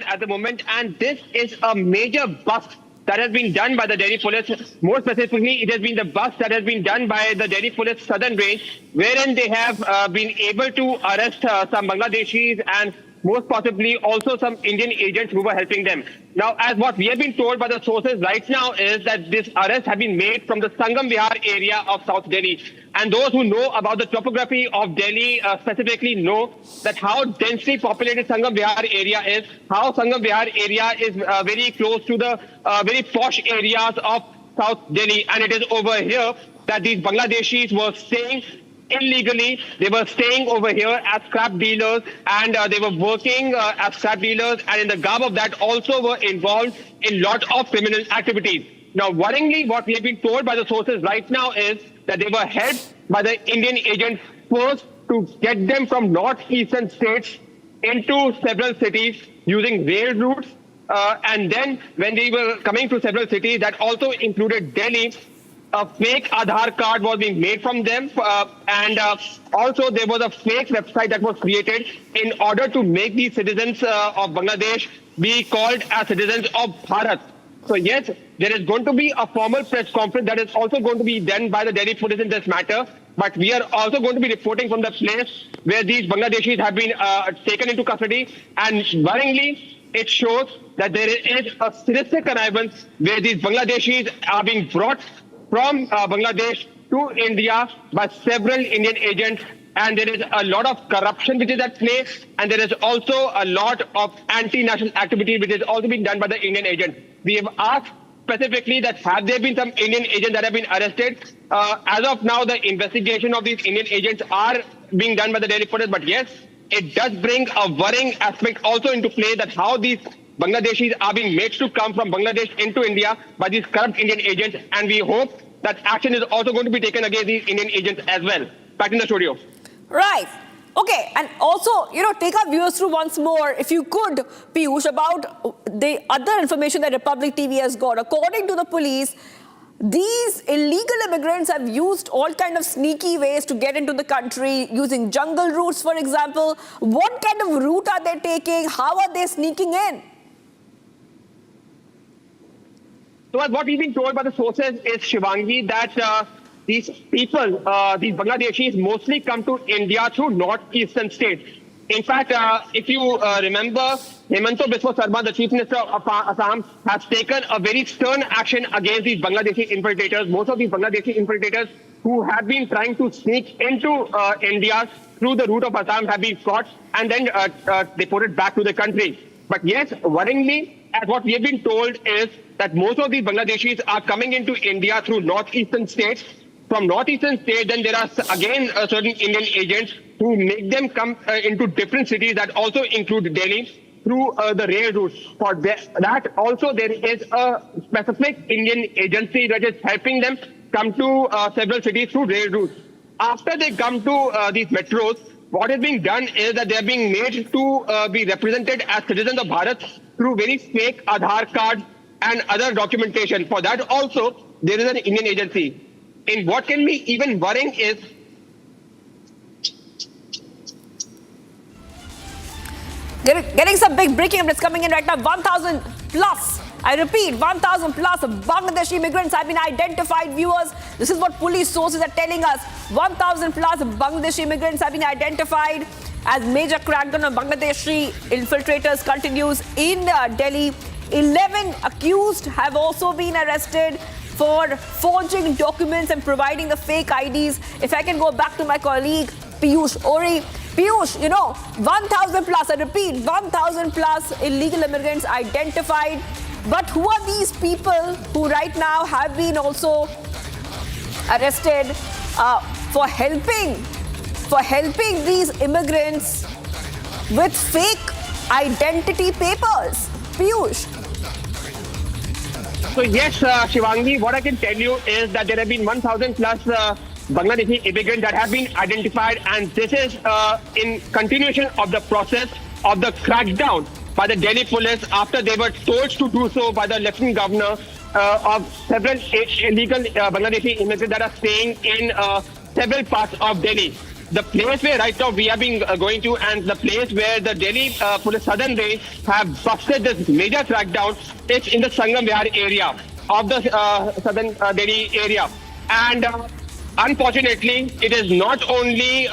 at the moment. And this is a major bust that has been done by the Delhi police. More specifically, it has been the bust that has been done by the Delhi police Southern Range, wherein they have been able to arrest some Bangladeshis and most possibly also some Indian agents who were helping them. Now, as what we have been told by the sources right now is that this arrest have been made from the Sangam Vihar area of South Delhi. And those who know about the topography of Delhi specifically know that how densely populated Sangam Vihar area is, how Sangam Vihar area is very close to the very posh areas of South Delhi. And it is over here that these Bangladeshis were staying illegally. They were staying over here as scrap dealers, and they were working as scrap dealers, and in the garb of that also were involved in lot of criminal activities. Now, worryingly, what we have been told by the sources right now is that they were held by the Indian agents first to get them from northeastern states into several cities using rail routes, and then when they were coming to several cities, that also included Delhi, a fake Aadhaar card was being made from them, and also there was a fake website that was created in order to make these citizens of Bangladesh be called as citizens of Bharat. So yes, there is going to be a formal press conference that is also going to be done by the Delhi police in this matter, but we are also going to be reporting from the place where these Bangladeshis have been taken into custody, and worryingly, it shows that there is a sinister connivance where these Bangladeshis are being brought from Bangladesh to India by several Indian agents, and there is a lot of corruption which is at play, and there is also a lot of anti-national activity which is also being done by the Indian agents. We have asked specifically that have there been some Indian agents that have been arrested? As of now, the investigation of these Indian agents are being done by the Delhi police, but yes, it does bring a worrying aspect also into play that how these Bangladeshis are being made to come from Bangladesh into India by these corrupt Indian agents, and we hope that action is also going to be taken against these Indian agents as well. Back in the studio. Right. Okay, and also, take our viewers through once more, if you could, Piyush, about the other information that Republic TV has got. According to the police, these illegal immigrants have used all kind of sneaky ways to get into the country, using jungle routes, for example. What kind of route are they taking? How are they sneaking in? So as what we've been told by the sources is, Shivangi, that these people, these Bangladeshis, mostly come to India through northeastern states. In fact, if you remember, Hemanta Biswa Sarma, the Chief Minister of Assam, has taken a very stern action against these Bangladeshi infiltrators. Most of these Bangladeshi infiltrators who have been trying to sneak into India through the route of Assam have been caught and then deported back to the country. But yes, worryingly, as what we have been told is that most of these Bangladeshis are coming into India through northeastern states. From northeastern states, then there are again certain Indian agents who make them come into different cities that also include Delhi through the rail routes. For that also there is a specific Indian agency that is helping them come to several cities through rail routes. After they come to these metros, what is being done is that they are being made to be represented as citizens of Bharat through very fake Aadhaar cards and other documentation. For that also, there is an Indian agency. And what can be even worrying is getting some big breaking updates coming in right now. 1,000 plus, I repeat, 1,000 plus Bangladeshi immigrants have been identified, viewers. This is what police sources are telling us. 1,000 plus Bangladeshi immigrants have been identified as major crackdown on Bangladeshi infiltrators continues in Delhi. 11 accused have also been arrested for forging documents and providing the fake IDs. If I can go back to my colleague, Piyush Ori. Piyush, 1,000 plus, I repeat, 1,000 plus illegal immigrants identified. But who are these people who right now have been also arrested for helping these immigrants with fake identity papers? Piyush. So yes, Shivangi, what I can tell you is that there have been 1,000 plus Bangladeshi immigrants that have been identified, and this is in continuation of the process of the crackdown by the Delhi police after they were told to do so by the Lieutenant Governor of several illegal Bangladeshi immigrants that are staying in several parts of Delhi. The place where right now we have been going to, and the place where the Delhi police southern range have busted this major crackdown, is in the Sangam Vihar area of the southern Delhi area. And unfortunately, it is not only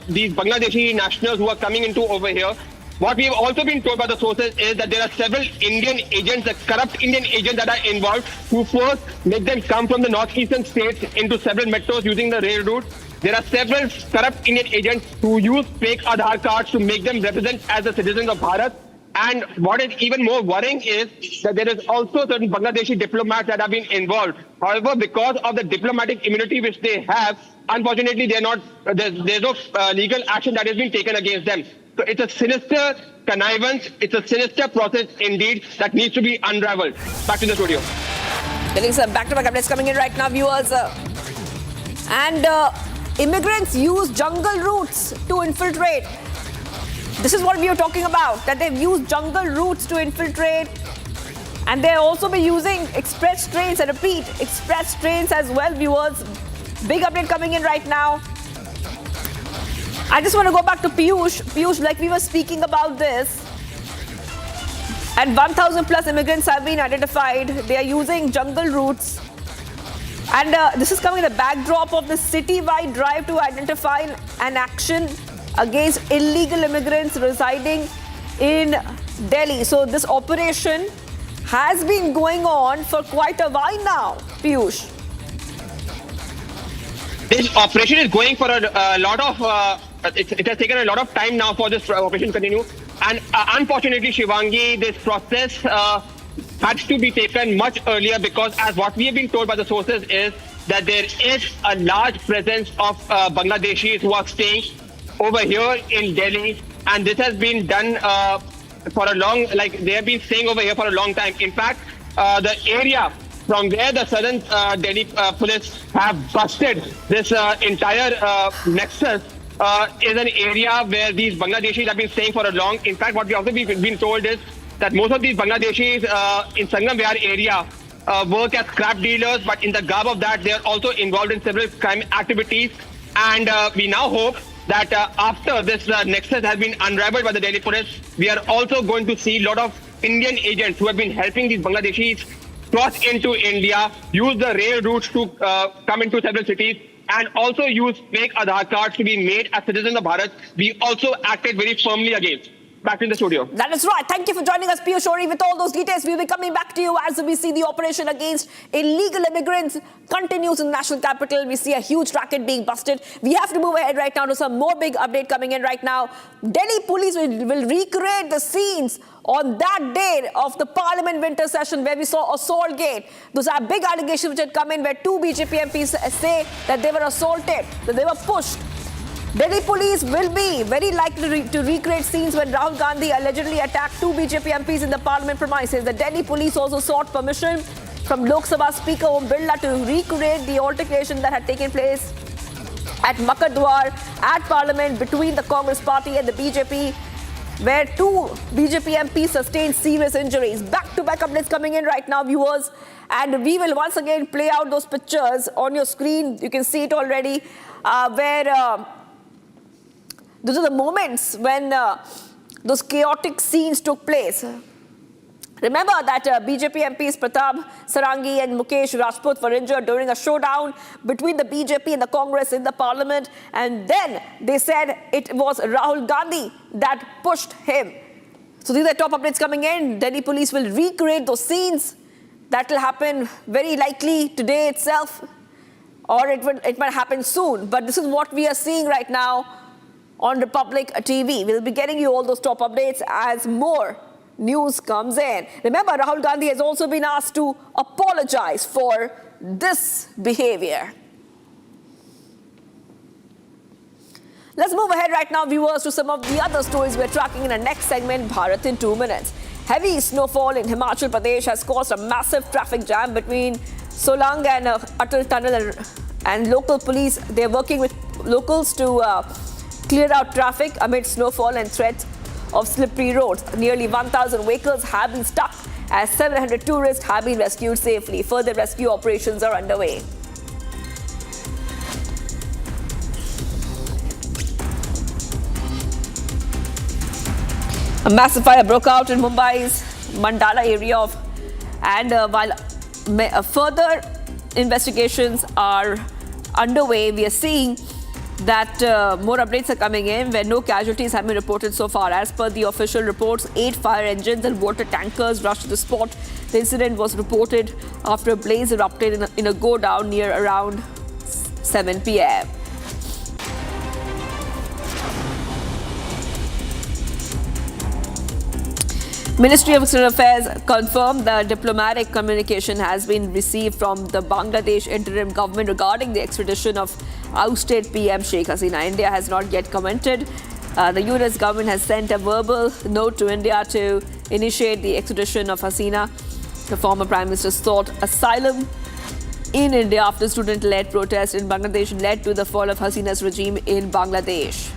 these Bangladeshi nationals who are coming into over here. What we have also been told by the sources is that there are several Indian agents, the corrupt Indian agents that are involved, who first make them come from the northeastern states into several metros using the rail route. There are several corrupt Indian agents who use fake Aadhaar cards to make them represent as the citizens of Bharat. And what is even more worrying is that there is also certain Bangladeshi diplomats that have been involved. However, because of the diplomatic immunity which they have, unfortunately, there's no legal action that has been taken against them. So it's a sinister connivance, it's a sinister process indeed that needs to be unraveled. Back to the studio. Getting some back-to-back updates coming in right now, viewers. Immigrants use jungle routes to infiltrate. This is what we were talking about, that they've used jungle routes to infiltrate. And they'll also be using express trains. I repeat, express trains as well, viewers. Big update coming in right now. I just want to go back to Piyush. Piyush, like we were speaking about this, and 1,000 plus immigrants have been identified. They are using jungle routes. And this is coming in the backdrop of the city-wide drive to identify an action against illegal immigrants residing in Delhi. So this operation has been going on for quite a while now, Piyush. This operation is going for a lot of, it has taken a lot of time now for this operation to continue. And unfortunately, Shivangi, this process had to be taken much earlier, because as what we have been told by the sources is that there is a large presence of Bangladeshis who are staying over here in Delhi, and this has been done for a long, like they have been staying over here for a long time. In fact, the area from where the southern Delhi police have busted this entire nexus is an area where these Bangladeshis have been staying for a long. In fact, what we also been told is that most of these Bangladeshis in Sangam Vihar area work as scrap dealers, but in the garb of that, they are also involved in several crime activities. And we now hope that after this nexus has been unraveled by the Delhi police, we are also going to see a lot of Indian agents who have been helping these Bangladeshis cross into India, use the rail routes to come into several cities, and also use fake Aadhaar cards to be made as citizens of Bharat. We also acted very firmly against. Back in the studio. That is right. Thank you for joining us, Piyush Shori. With all those details, we'll be coming back to you as we see the operation against illegal immigrants continues in the national capital. We see a huge racket being busted. We have to move ahead right now to some more big update coming in right now. Delhi police will recreate the scenes on that day of the Parliament winter session where we saw assault gate. Those are big allegations which had come in where two BJP MPs say that they were assaulted, that they were pushed. Delhi police will be very likely to recreate scenes when Rahul Gandhi allegedly attacked two BJP MPs in the parliament premises. The Delhi police also sought permission from Lok Sabha Speaker Om Birla to recreate the altercation that had taken place at Makadwar at parliament between the Congress party and the BJP, where two BJP MPs sustained serious injuries. Back-to-back updates coming in right now, viewers. And we will once again play out those pictures on your screen. You can see it already, where those are the moments when those chaotic scenes took place. Remember that BJP MPs Pratap Sarangi and Mukesh Rajput were injured during a showdown between the BJP and the Congress in the parliament. And then they said it was Rahul Gandhi that pushed him. So these are top updates coming in. Delhi police will recreate those scenes. That will happen very likely today itself, or it might happen soon. But this is what we are seeing right now on Republic TV. We'll be getting you all those top updates as more news comes in. Remember, Rahul Gandhi has also been asked to apologize for this behavior. Let's move ahead right now, viewers, to some of the other stories we're tracking in our next segment, Bharat in 2 minutes. Heavy snowfall in Himachal Pradesh has caused a massive traffic jam between Solang and Atal Tunnel, and local police, they're working with locals to clear out traffic amid snowfall and threat of slippery roads. Nearly 1,000 vehicles have been stuck as 700 tourists have been rescued safely. Further rescue operations are underway. A massive fire broke out in Mumbai's Mandala area while further investigations are underway, we are seeing that more updates are coming in where no casualties have been reported so far. As per the official reports, 8 fire engines and water tankers rushed to the spot. The incident was reported after a blaze erupted in a go-down near around 7 p.m. Ministry of External Affairs confirmed that diplomatic communication has been received from the Bangladesh interim government regarding the extradition of ousted PM Sheikh Hasina. India has not yet commented. The US government has sent a verbal note to India to initiate the extradition of Hasina. The former Prime Minister sought asylum in India after student-led protests in Bangladesh led to the fall of Hasina's regime in Bangladesh.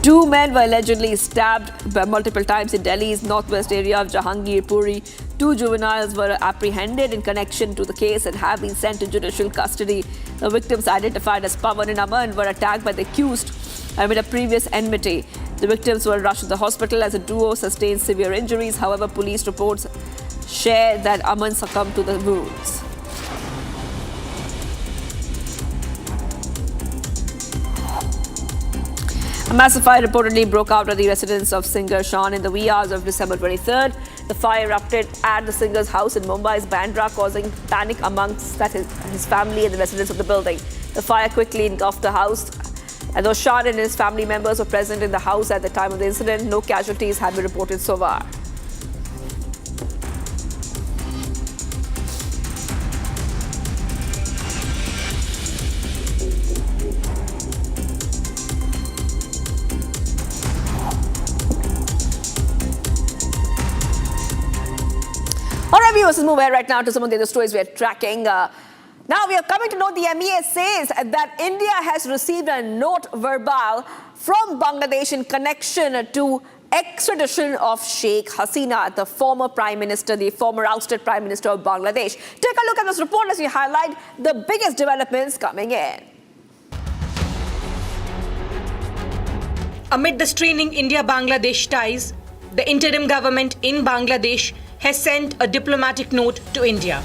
2 men were allegedly stabbed multiple times in Delhi's northwest area of Jahangir Puri. 2 juveniles were apprehended in connection to the case and have been sent to judicial custody. The victims, identified as Pawan and Aman, were attacked by the accused amid a previous enmity. The victims were rushed to the hospital as a duo sustained severe injuries. However, police reports share that Aman succumbed to the wounds. A massive fire reportedly broke out at the residence of singer Shan in the wee hours of December 23rd. The fire erupted at the singer's house in Mumbai's Bandra, causing panic amongst his family and the residents of the building. The fire quickly engulfed the house. And though Shan and his family members were present in the house at the time of the incident, no casualties have been reported so far. All right, viewers, let's move ahead right now to some of the other stories we are tracking. Now we are coming to know the MEA says that India has received a note verbal from Bangladesh in connection to extradition of Sheikh Hasina, the former Prime Minister, the former ousted Prime Minister of Bangladesh. Take a look at this report as we highlight the biggest developments coming in. Amid the straining India-Bangladesh ties, the interim government in Bangladesh has sent a diplomatic note to India.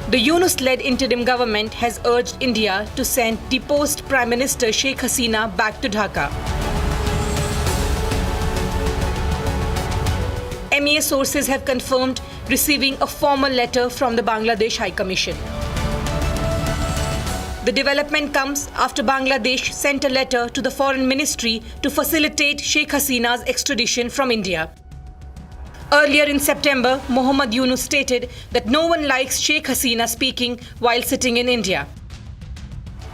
The Yunus-led interim government has urged India to send deposed Prime Minister Sheikh Hasina back to Dhaka. MEA sources have confirmed receiving a formal letter from the Bangladesh High Commission. The development comes after Bangladesh sent a letter to the Foreign Ministry to facilitate Sheikh Hasina's extradition from India. Earlier in September, Mohammad Yunus stated that no one likes Sheikh Hasina speaking while sitting in India.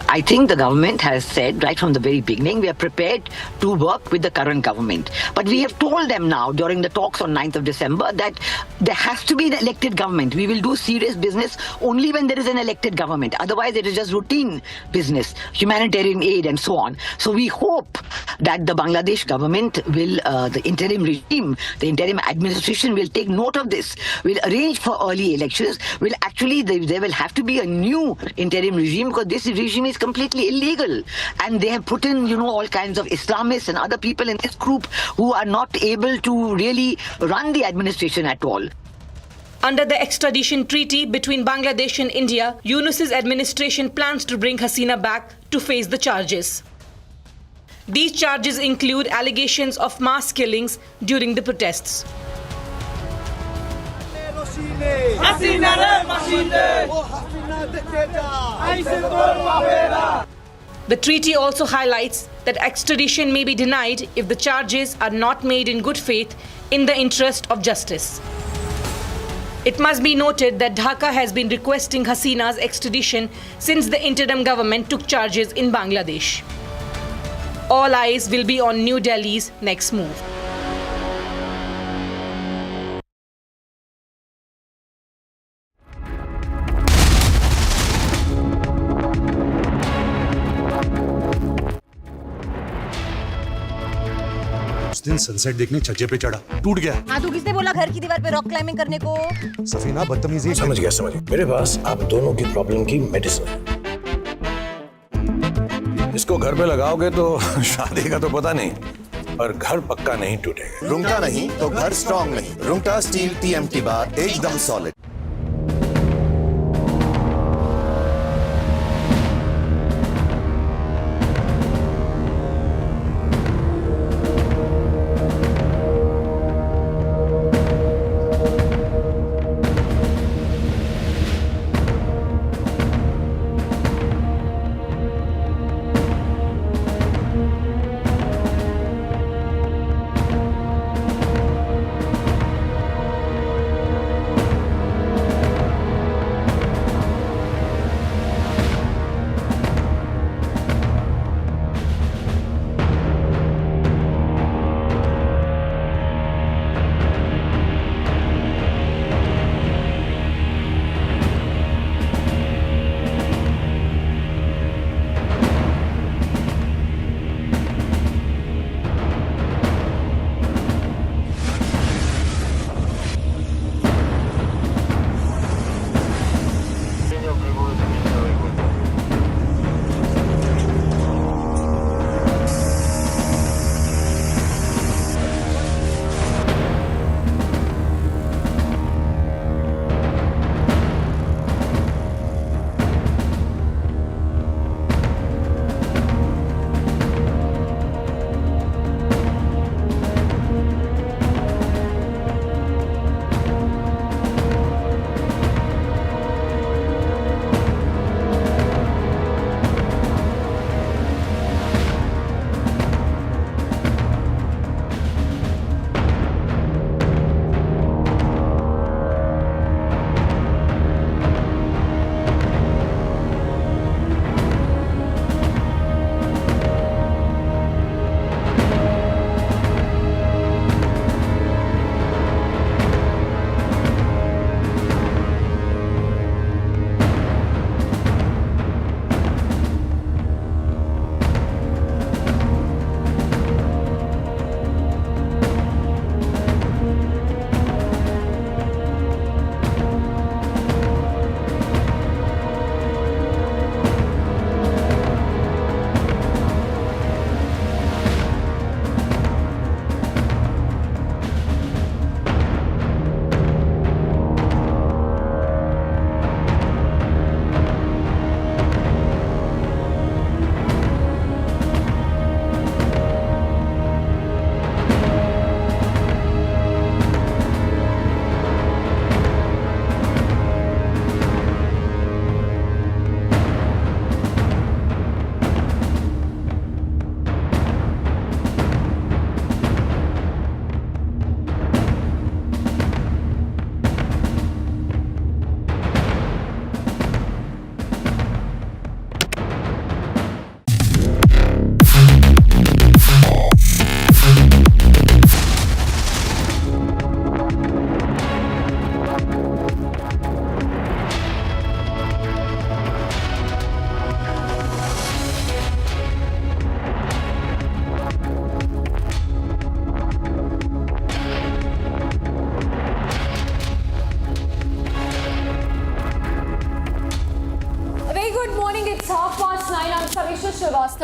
I think the government has said right from the very beginning, we are prepared to work with the current government. But we have told them now during the talks on 9th of December that there has to be an elected government. We will do serious business only when there is an elected government. Otherwise, it is just routine business, humanitarian aid and so on. So we hope that the Bangladesh government will, the interim regime, the interim administration will take note of this, will arrange for early elections, will actually, there will have to be a new interim regime because this regime is completely illegal, and they have put in, all kinds of Islamists and other people in this group who are not able to really run the administration at all. Under the extradition treaty between Bangladesh and India, Yunus's administration plans to bring Hasina back to face the charges. These charges include allegations of mass killings during the protests. The treaty also highlights that extradition may be denied if the charges are not made in good faith in the interest of justice. It must be noted that Dhaka has been requesting Hasina's extradition since the interim government took charges in Bangladesh. All eyes will be on New Delhi's next move. उस दिन sunset देखने छज्जे पे चढ़ा, टूट गया। हाँ, तो किसने बोला घर की दीवार पे रॉक क्लाइंबिंग करने को? सफीना बदतमीजी। समझ गया। मेरे पास आप दोनों की प्रॉब्लम की मेडिसिन है। इसको घर पे लगाओगे तो शादी का तो पता नहीं, पर घर पक्का नहीं टूटेगा। रुंगटा नहीं तो घर स्ट्रॉन्ग नहीं। रुंगटा स्टील TMT बार एकदम solid.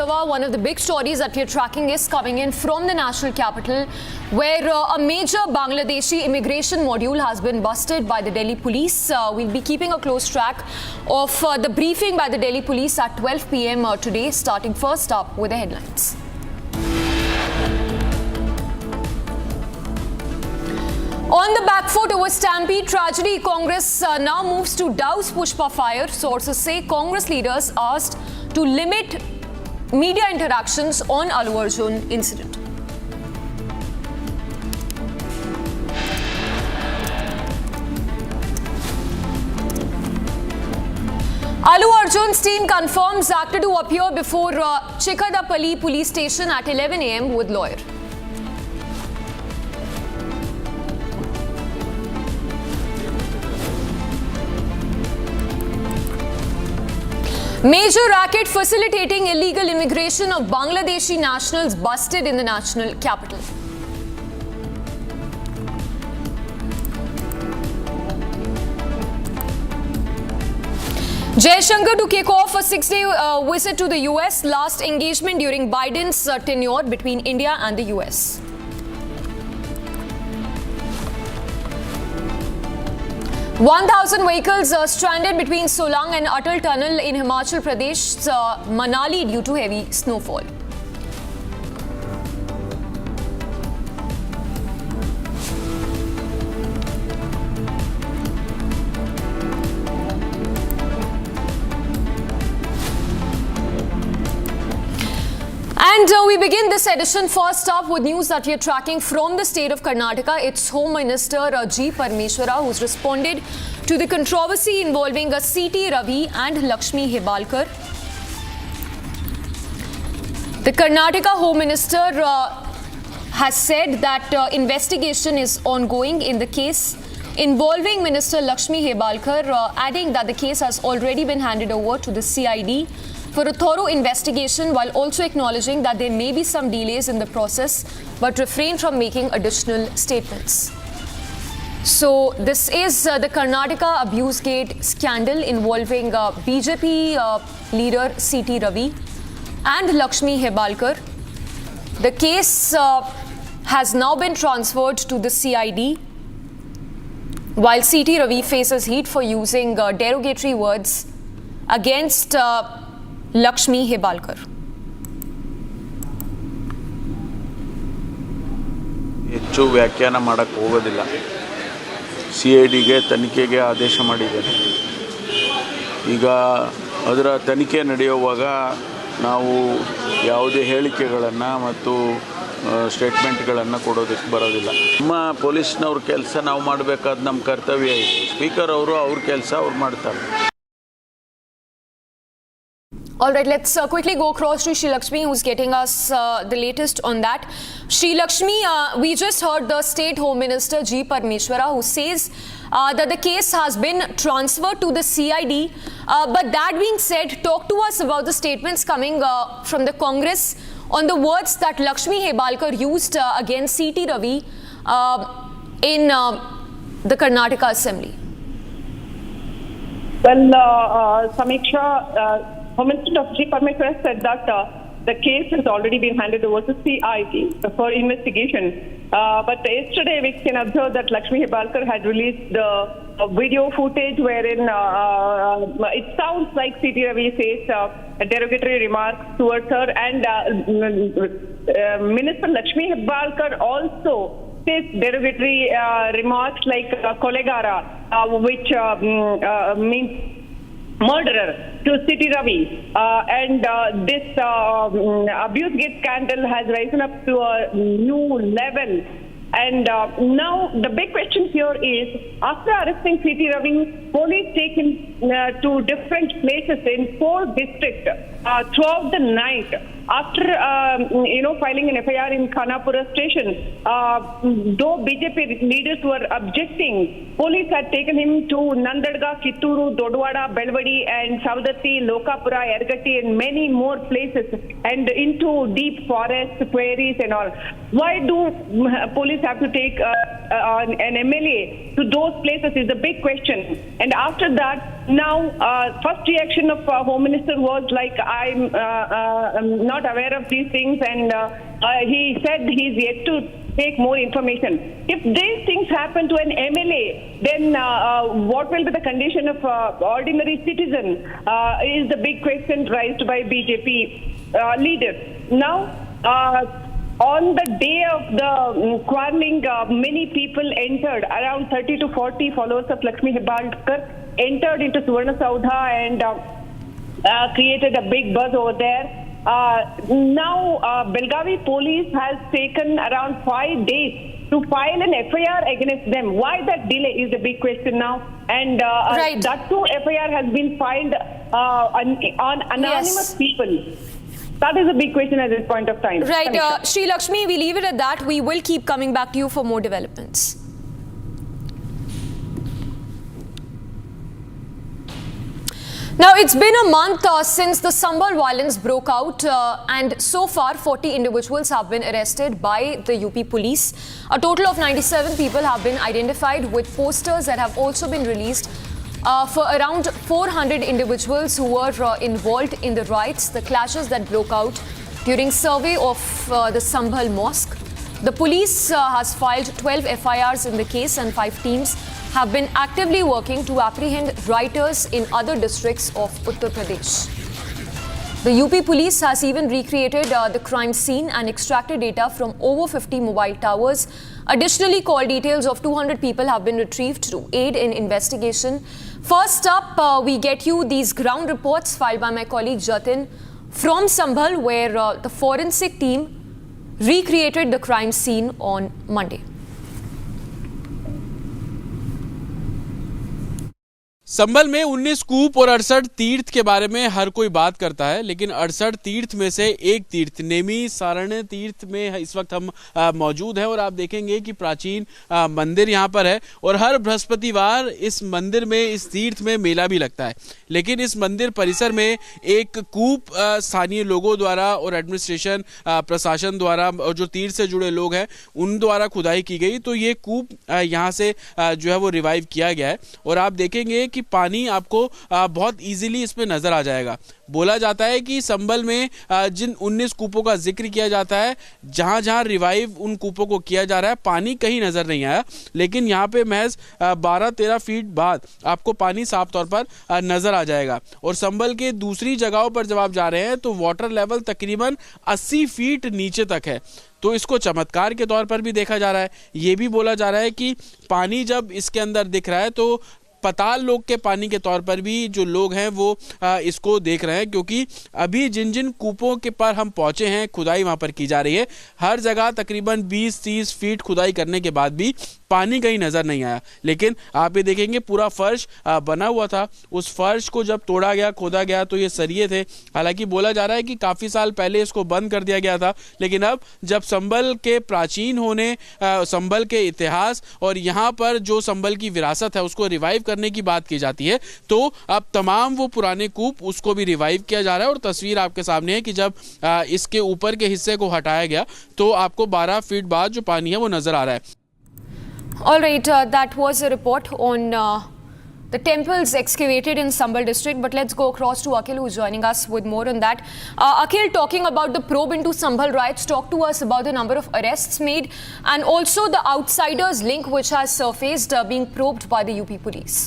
Tava, one of the big stories that we're tracking is coming in from the national capital, where a major Bangladeshi immigration module has been busted by the Delhi police. We'll be keeping a close track of the briefing by the Delhi police at 12 p.m. Today, starting first up with the headlines. On the back foot over Stampede tragedy, Congress now moves to douse Pushpa fire. Sources say Congress leaders asked to limit media interactions on Allu Arjun incident. Allu Arjun's team confirms actor to appear before Chikadapalli police station at 11 a.m. with lawyer. Major racket facilitating illegal immigration of Bangladeshi nationals busted in the national capital. Jaishankar to kick off a 6-day visit to the US, last engagement during Biden's tenure between India and the US. $1,000 vehicles stranded between Solang and Atal Tunnel in Himachal Pradesh, Manali due to heavy snowfall. And we begin this edition first up with news that we are tracking from the state of Karnataka. It's Home Minister G. Parmeshwara who's responded to the controversy involving C.T. Ravi and Lakshmi Hebalkar. The Karnataka Home Minister has said that investigation is ongoing in the case involving Minister Lakshmi Hebalkar, adding that the case has already been handed over to the CID for a thorough investigation, while also acknowledging that there may be some delays in the process, but refrain from making additional statements. So this is the Karnataka Abuse Gate scandal involving BJP leader C.T. Ravi and Lakshmi Hebalkar. The case has now been transferred to the CID, while C.T. Ravi faces heat for using derogatory words against Lakshmi Hebalkar. ಹೆಚ್ಚು ವ್ಯಾಖ್ಯಾನ ಮಾಡಕ್ಕೆ ಹೋಗೋದಿಲ್ಲ. CIDಗೆ ತನಿಖೆಗೆ ಆದೇಶ ಮಾಡಿದ್ದಾರೆ. ಈಗ ಅದರ ತನಿಖೆ ನಡೆಯುವಾಗ ನಾವು ಯಾವುದೇ ಹೇಳಿಕೆಗಳನ್ನು ಮತ್ತು ಸ್ಟೇಟ್ಮೆಂಟ್ಗಳನ್ನು ಕೊಡೋದಕ್ಕೆ ಬರೋದಿಲ್ಲ. ನಮ್ಮ ಪೊಲೀಸ್ನವ್ರ ಕೆಲಸ ನಾವು ಮಾಡಬೇಕಾದ ನಮ್ಮ ಕರ್ತವ್ಯ ಇದೆ. ಸ್ಪೀಕರ್ ಅವರು ಅವ್ರ ಕೆಲಸ ಅವ್ರು ಮಾಡ್ತಾರೆ. All right, let's quickly go across to Sri Lakshmi, who's getting us the latest on that. Sri Lakshmi, we just heard the State Home Minister G. Parmeshwara, who says that the case has been transferred to the CID. But that being said, talk to us about the statements coming from the Congress on the words that Lakshmi Hebalkar used against C.T. Ravi in the Karnataka Assembly. Well, Samiksha, Home Minister Dr. G. Parmeshwara said that the case has already been handed over to CID for investigation. But yesterday we can observe that Lakshmi Hebalkar had released the video footage wherein it sounds like C.T. Ravi says derogatory remarks towards her, and Minister Lakshmi Hebalkar also says derogatory remarks like Kolegara, which means murderer, to C.T. Ravi, and this abuse gate scandal has risen up to a new level. And now the big question here is, after arresting C.T. Ravi, police take him to different places in 4 districts throughout the night. after filing an FIR in Khanapura station, though BJP leaders were objecting, police had taken him to Nandadga, Kitturu, Dodwada, Belvadi and Savdatti, Lokapura, Ergatti and many more places, and into deep forests, quarries and all. Why do police have to take an MLA to those places is the big question. And after that, now first reaction of Home Minister was like, I'm not aware of these things, and he said he's yet to take more information. If these things happen to an MLA, then what will be the condition of ordinary citizen is the big question raised by BJP leaders. Now, on the day of the quarreling, many people entered, around 30 to 40 followers of Lakshmi Hebbalkar entered into Suvarna Saudha and created a big buzz over there. Now, Belgavi police has taken around 5 days to file an FIR against them. Why that delay is the big question now. And that too, FIR has been filed on anonymous people. That is a big question at this point of time. Right. Sri Lakshmi, we leave it at that. We will keep coming back to you for more developments. Now, it's been a month since the Sambhal violence broke out, and so far 40 individuals have been arrested by the UP police. A total of 97 people have been identified, with posters that have also been released for around 400 individuals who were involved in the riots, the clashes that broke out during survey of the Sambhal mosque. The police has filed 12 FIRs in the case, and 5 teams have been actively working to apprehend rioters in other districts of Uttar Pradesh. The UP police has even recreated the crime scene and extracted data from over 50 mobile towers. Additionally, call details of 200 people have been retrieved to aid in investigation. First up, we get you these ground reports filed by my colleague Jatin from Sambhal, where the forensic team recreated the crime scene on Monday. संभल में 19 कूप और 68 तीर्थ के बारे में हर कोई बात करता है, लेकिन 68 तीर्थ में से एक तीर्थ नेमी सारण्य तीर्थ में इस वक्त हम मौजूद हैं और आप देखेंगे कि प्राचीन मंदिर यहाँ पर है और हर बृहस्पतिवार इस मंदिर में, इस तीर्थ में मेला भी लगता है। लेकिन इस मंदिर परिसर में एक कूप स्थानीय लोगों द्वारा और एडमिनिस्ट्रेशन प्रशासन द्वारा और जो तीर्थ से जुड़े लोग हैं उन द्वारा खुदाई की गई, तो ये कूप यहाँ से जो है वो रिवाइव किया गया है और आप देखेंगे कि पानी आपको बहुत इजीली इसमें नजर आ जाएगा। बोला जाता है कि संभल में जिन 19 कूपों का जिक्र किया जाता है, जहां जहां रिवाइव उन कूपों को किया जा रहा है, पानी कहीं नजर नहीं आया, लेकिन यहां पे महज 12-13 फीट बाद आपको पानी साफ तौर पर नजर आ जाएगा। और संभल के दूसरी जगहों पर जब आप जा रहे हैं तो वाटर लेवल तकरीबन 80 फीट नीचे तक है, तो इसको चमत्कार के तौर पर भी देखा जा रहा है। ये भी बोला जा रहा है कि पानी जब इसके अंदर दिख रहा है तो पताल लोक के पानी के तौर पर भी जो लोग हैं वो इसको देख रहे हैं, क्योंकि अभी जिन जिन कूपों के पर हम पहुंचे हैं, खुदाई वहां पर की जा रही है, हर जगह तकरीबन 20-30 फीट खुदाई करने के बाद भी पानी कहीं नजर नहीं आया। लेकिन आप ये देखेंगे पूरा फर्श बना हुआ था, उस फर्श को जब तोड़ा गया, खोदा गया तो ये सरिये थे। हालांकि बोला जा रहा है कि काफी साल पहले इसको बंद कर दिया गया था, लेकिन अब जब संभल के प्राचीन होने, संभल के इतिहास और यहाँ पर जो संभल की विरासत है उसको रिवाइव करने की बात की जाती है, तो अब तमाम वो पुराने कूप उसको भी रिवाइव किया जा रहा है। और तस्वीर आपके सामने है कि जब इसके ऊपर के हिस्से को हटाया गया तो आपको 12 फीट बाद जो पानी है वो नजर आ रहा है। All right, that was a report on the temples excavated in Sambhal district, but let's go across to Akhil, who's joining us with more on that. Akhil, talking about the probe into Sambhal riots, talk to us about the number of arrests made and also the outsiders link which has surfaced being probed by the UP police.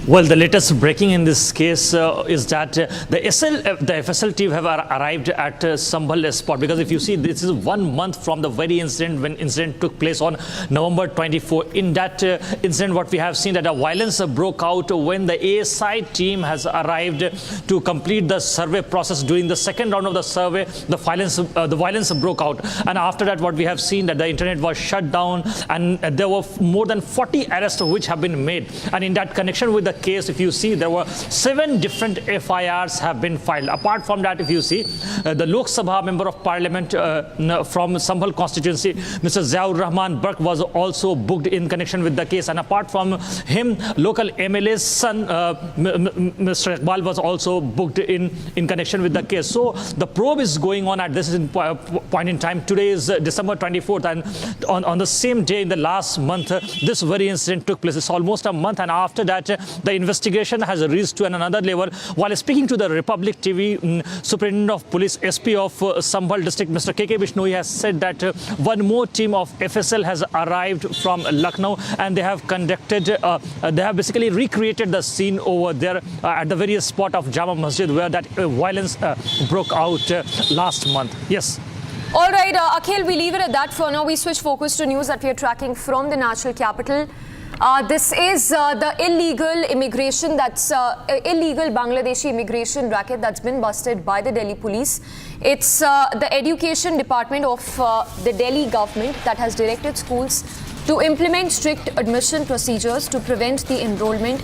Well, the latest breaking in this case is that the FSL team have arrived at Sambhal spot, because if you see, this is 1 month from the very incident when incident took place on November 24. In that incident, what we have seen that a violence broke out when the ASI team has arrived to complete the survey process. During the second round of the survey, the violence broke out, and after that, what we have seen that the internet was shut down, and there were more than 40 arrests which have been made. And in that connection with the the case, if you see, there were 7 different FIRs have been filed. Apart from that, if you see, the Lok Sabha member of Parliament from Sambhal constituency, Mr. Ziaur Rahman Burke, was also booked in connection with the case. And apart from him, local MLA's son, Mr. Iqbal, was also booked in connection with the case. So the probe is going on at this point in time. Today is December 24th, and on the same day in the last month, this very incident took place. It's almost a month, and after that, the investigation has reached to another level. While speaking to the Republic TV, Superintendent of Police, SP of Sambhal district, Mr. KK Bishnoi, has said that one more team of FSL has arrived from Lucknow, and they have conducted, they have basically recreated the scene over there at the various spot of Jama Masjid where that violence broke out last month. Yes. All right, Akhil, we leave it at that for now. We switch focus to news that we are tracking from the national capital. This is the illegal immigration, that's illegal Bangladeshi immigration racket that's been busted by the Delhi police. It's the education department of the Delhi government that has directed schools to implement strict admission procedures to prevent the enrollment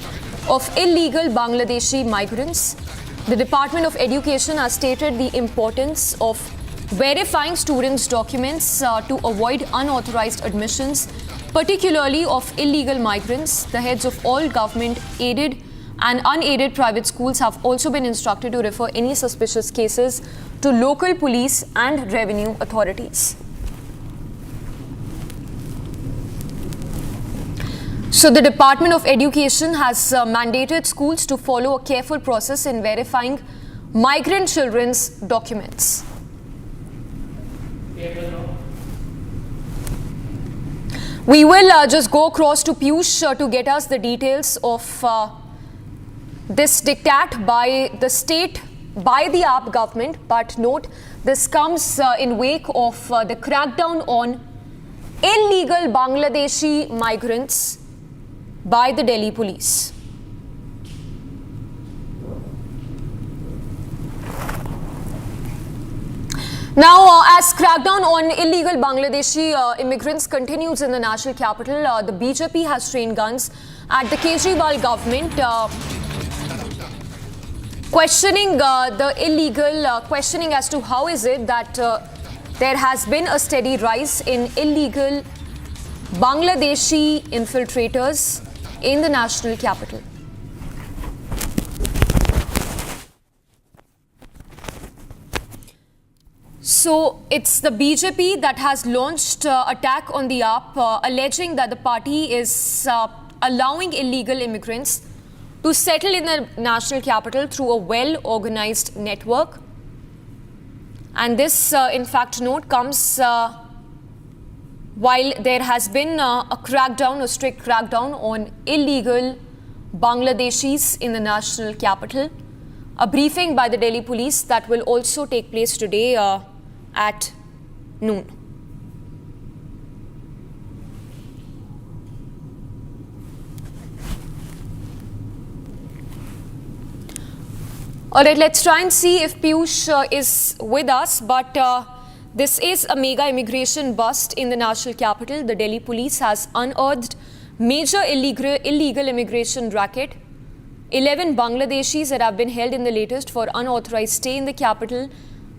of illegal Bangladeshi migrants. The Department of Education has stated the importance of verifying students' documents to avoid unauthorized admissions, particularly of illegal migrants. The heads of all government-aided and unaided private schools have also been instructed to refer any suspicious cases to local police and revenue authorities. So the Department of Education has mandated schools to follow a careful process in verifying migrant children's documents. We will just go across to Piyush to get us the details of this diktat by the state, by the AAP government. But note, this comes in wake of the crackdown on illegal Bangladeshi migrants by the Delhi police. Now, as crackdown on illegal Bangladeshi immigrants continues in the national capital, the BJP has trained guns at the Kejriwal government, questioning the illegal, questioning as to how is it that there has been a steady rise in illegal Bangladeshi infiltrators in the national capital. So it's the BJP that has launched attack on the AAP, alleging that the party is allowing illegal immigrants to settle in the national capital through a well-organized network. And this, in fact, note comes while there has been a crackdown, a strict crackdown on illegal Bangladeshis in the national capital. A briefing by the Delhi police that will also take place today at noon. All right, let's try and see if Piyush is with us. But this is a mega immigration bust in the national capital. The Delhi police has unearthed major illegal immigration racket. 11 Bangladeshis that have been held in the latest for unauthorized stay in the capital.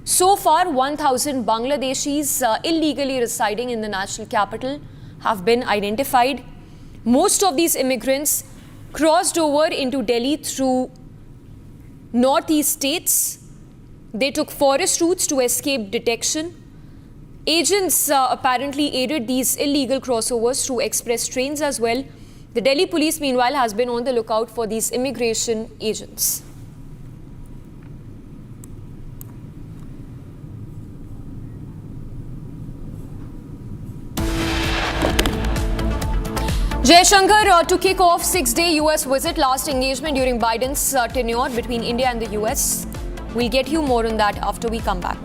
So far, 1,000 Bangladeshis illegally residing in the national capital have been identified. Most of these immigrants crossed over into Delhi through northeast states. They took forest routes to escape detection. Agents apparently aided these illegal crossovers through express trains as well. The Delhi police, meanwhile, has been on the lookout for these immigration agents. Jaishankar to kick off 6-day US visit, last engagement during Biden's tenure between India and the US. We'll get you more on that after we come back.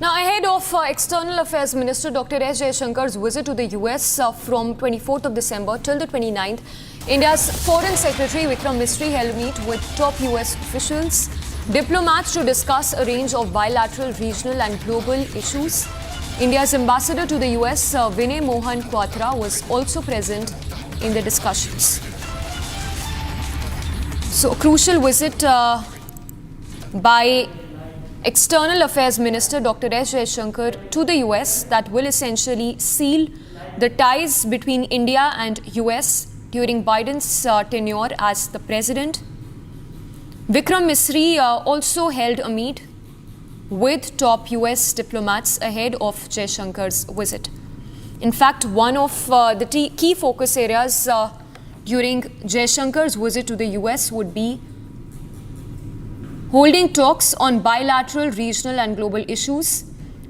Now, ahead of External Affairs Minister Dr. S. Jaishankar's visit to the US from 24th of December till the 29th, India's Foreign Secretary Vikram Misri held meet with top US officials, diplomats to discuss a range of bilateral, regional and global issues. India's ambassador to the US, Vinay Mohan Quatra, was also present in the discussions. So, a crucial visit by External Affairs Minister Dr. S. Jaishankar to the US that will essentially seal the ties between India and US during Biden's tenure as the president. Vikram Misri also held a meet with top US diplomats ahead of Jaishankar's visit. In fact, one of the key focus areas during Jaishankar's visit to the US would be holding talks on bilateral, regional and global issues.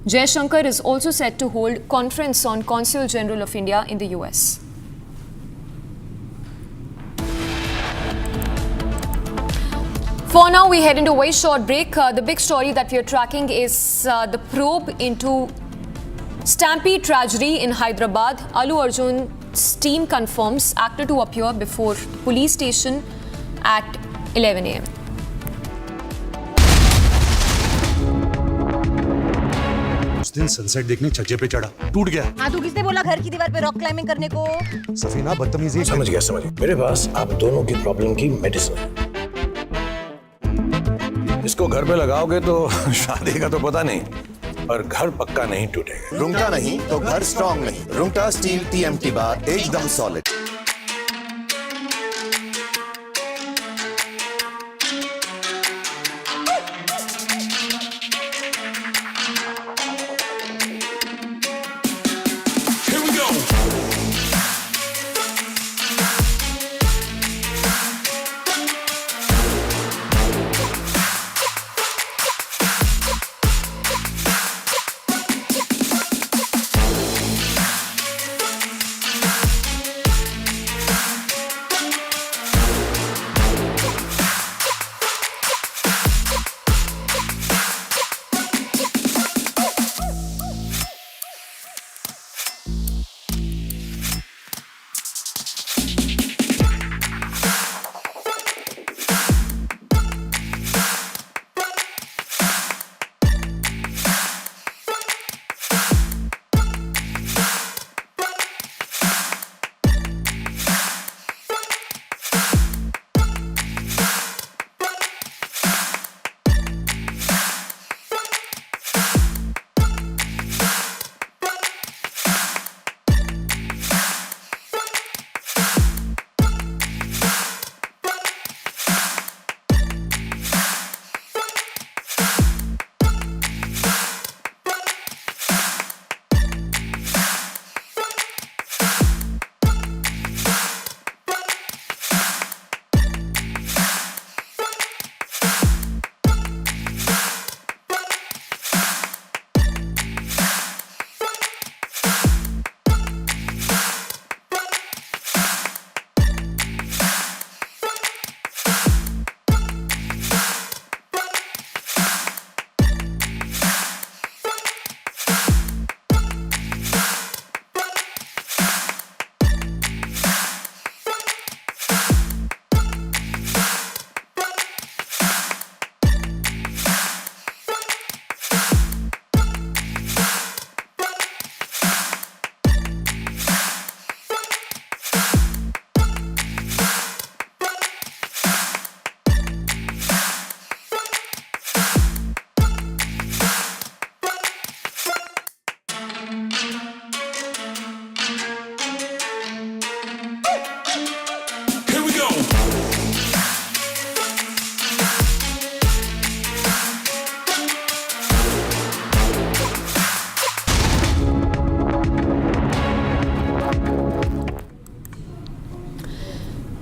Jaishankar is also set to hold conference on Consul General of India in the US. For now, we head into a very short break. The big story that we are tracking is the probe into Stampede tragedy in Hyderabad. Allu Arjun's team confirms actor to appear before the police station at 11 a.m. उस दिन sunset देखने छज्जे पे चढ़ा, टूट गया। हाँ, तो किसने बोला घर की दीवार पे रॉक क्लाइंबिंग करने को? सफीना बदतमीजी। समझ गया। मेरे पास आप दोनों की प्रॉब्लम की मेडिसिन है। इसको घर पे लगाओगे तो शादी का तो पता नहीं, पर घर पक्का नहीं टूटेगा। रुंगटा नहीं तो घर स्ट्रॉन्ग नहीं। रुंगटा स्टील TMT बार एकदम solid.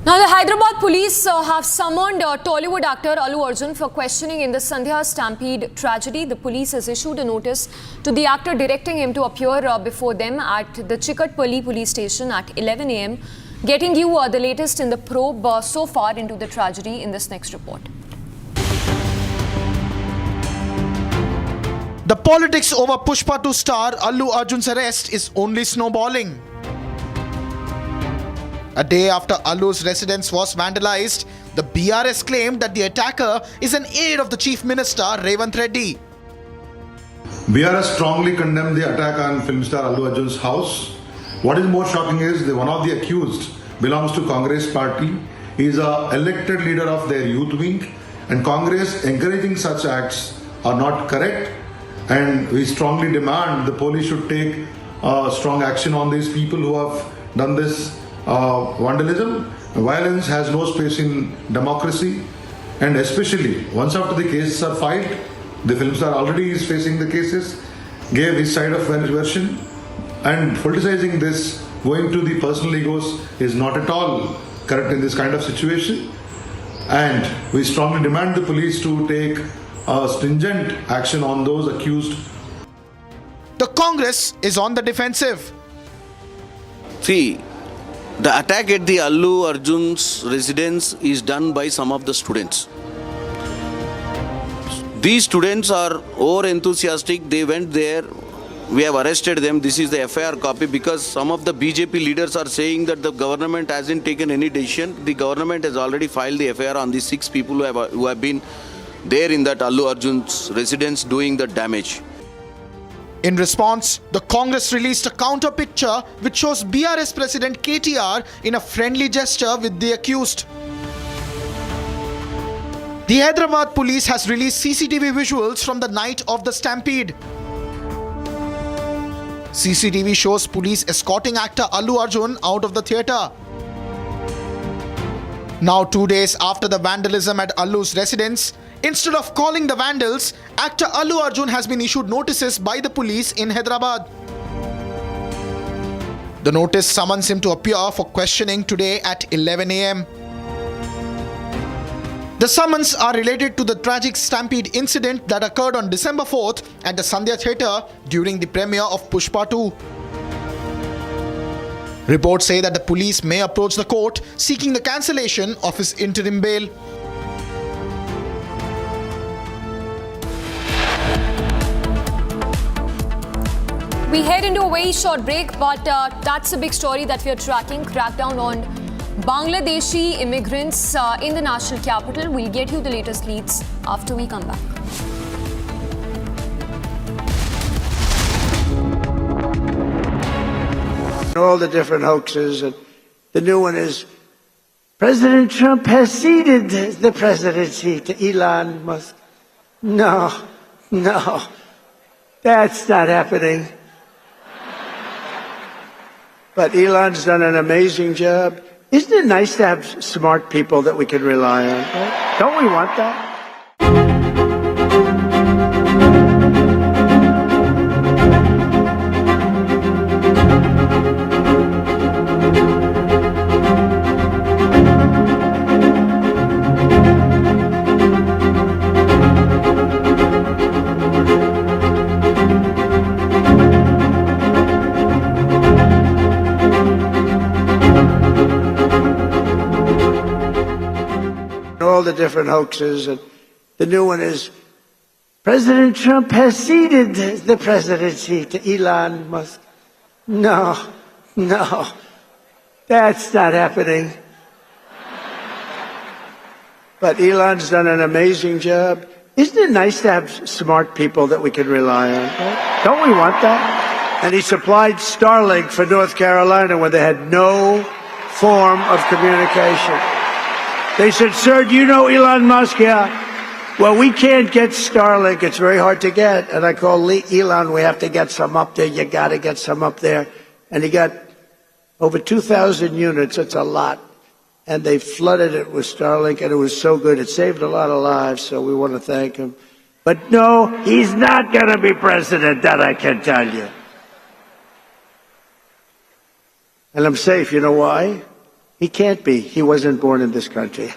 Now, the Hyderabad police have summoned Tollywood actor Allu Arjun for questioning in the Sandhya Stampede tragedy. The police has issued a notice to the actor directing him to appear before them at the Chikatpalli police station at 11 a.m. Getting you the latest in the probe so far into the tragedy in this next report. The politics over Pushpa 2 star Allu Arjun's arrest is only snowballing. A day after Allu's residence was vandalized, the BRS claimed that the attacker is an aide of the Chief Minister Revanth Reddy. BRS strongly condemned the attack on film star Allu Arjun's house. What is more shocking is that one of the accused belongs to Congress party. He is an elected leader of their youth wing, and Congress encouraging such acts are not correct, and we strongly demand the police should take strong action on these people who have done this vandalism. Violence has no space in democracy, and especially once after the cases are filed, the film star already is facing the cases, gave his side of version, and politicizing this, going to the personal egos, is not at all correct in this kind of situation. And we strongly demand the police to take stringent action on those accused. The Congress is on the defensive. See, the attack at the Allu Arjun's residence is done by some of the students. These students are over enthusiastic. They went there. We have arrested them. This is the FIR copy, because some of the BJP leaders are saying that the government hasn't taken any decision. The government has already filed the FIR on the 6 people who have been there in that Allu Arjun's residence doing the damage. In response, the Congress released a counter picture which shows BRS President KTR in a friendly gesture with the accused. The Hyderabad police has released CCTV visuals from the night of the stampede. CCTV shows police escorting actor Allu Arjun out of the theatre. Now 2 days after the vandalism at Allu's residence, instead of calling the vandals, actor Allu Arjun has been issued notices by the police in Hyderabad. The notice summons him to appear for questioning today at 11 a.m. The summons are related to the tragic stampede incident that occurred on December 4th at the Sandhya Theatre during the premiere of Pushpa 2. Reports say that the police may approach the court seeking the cancellation of his interim bail. We head into a very short break, but that's a big story that we are tracking. Crackdown on Bangladeshi immigrants in the national capital. We'll get you the latest leads after we come back. All the different hoaxes, and the new one is President Trump has ceded the presidency to Elon Musk. No, that's not happening. But Elon's done an amazing job. Isn't it nice to have smart people that we can rely on? Right? Don't we want that? All the different hoaxes, and the new one is President Trump has ceded the presidency to Elon Musk. No, that's not happening. But Elon's done an amazing job. Isn't it nice to have smart people that we can rely on? Right? Don't we want that? And he supplied Starlink for North Carolina when they had no form of communication. They said, sir, do you know Elon Musk? Yeah. Well, we can't get Starlink. It's very hard to get. And I called Elon, we have to get some up there. You got to get some up there. And he got over 2,000 units. It's a lot. And they flooded it with Starlink, and it was so good. It saved a lot of lives, so we want to thank him. But no, he's not going to be president, that I can tell you. And I'm safe. You know why? He can't be. He wasn't born in this country.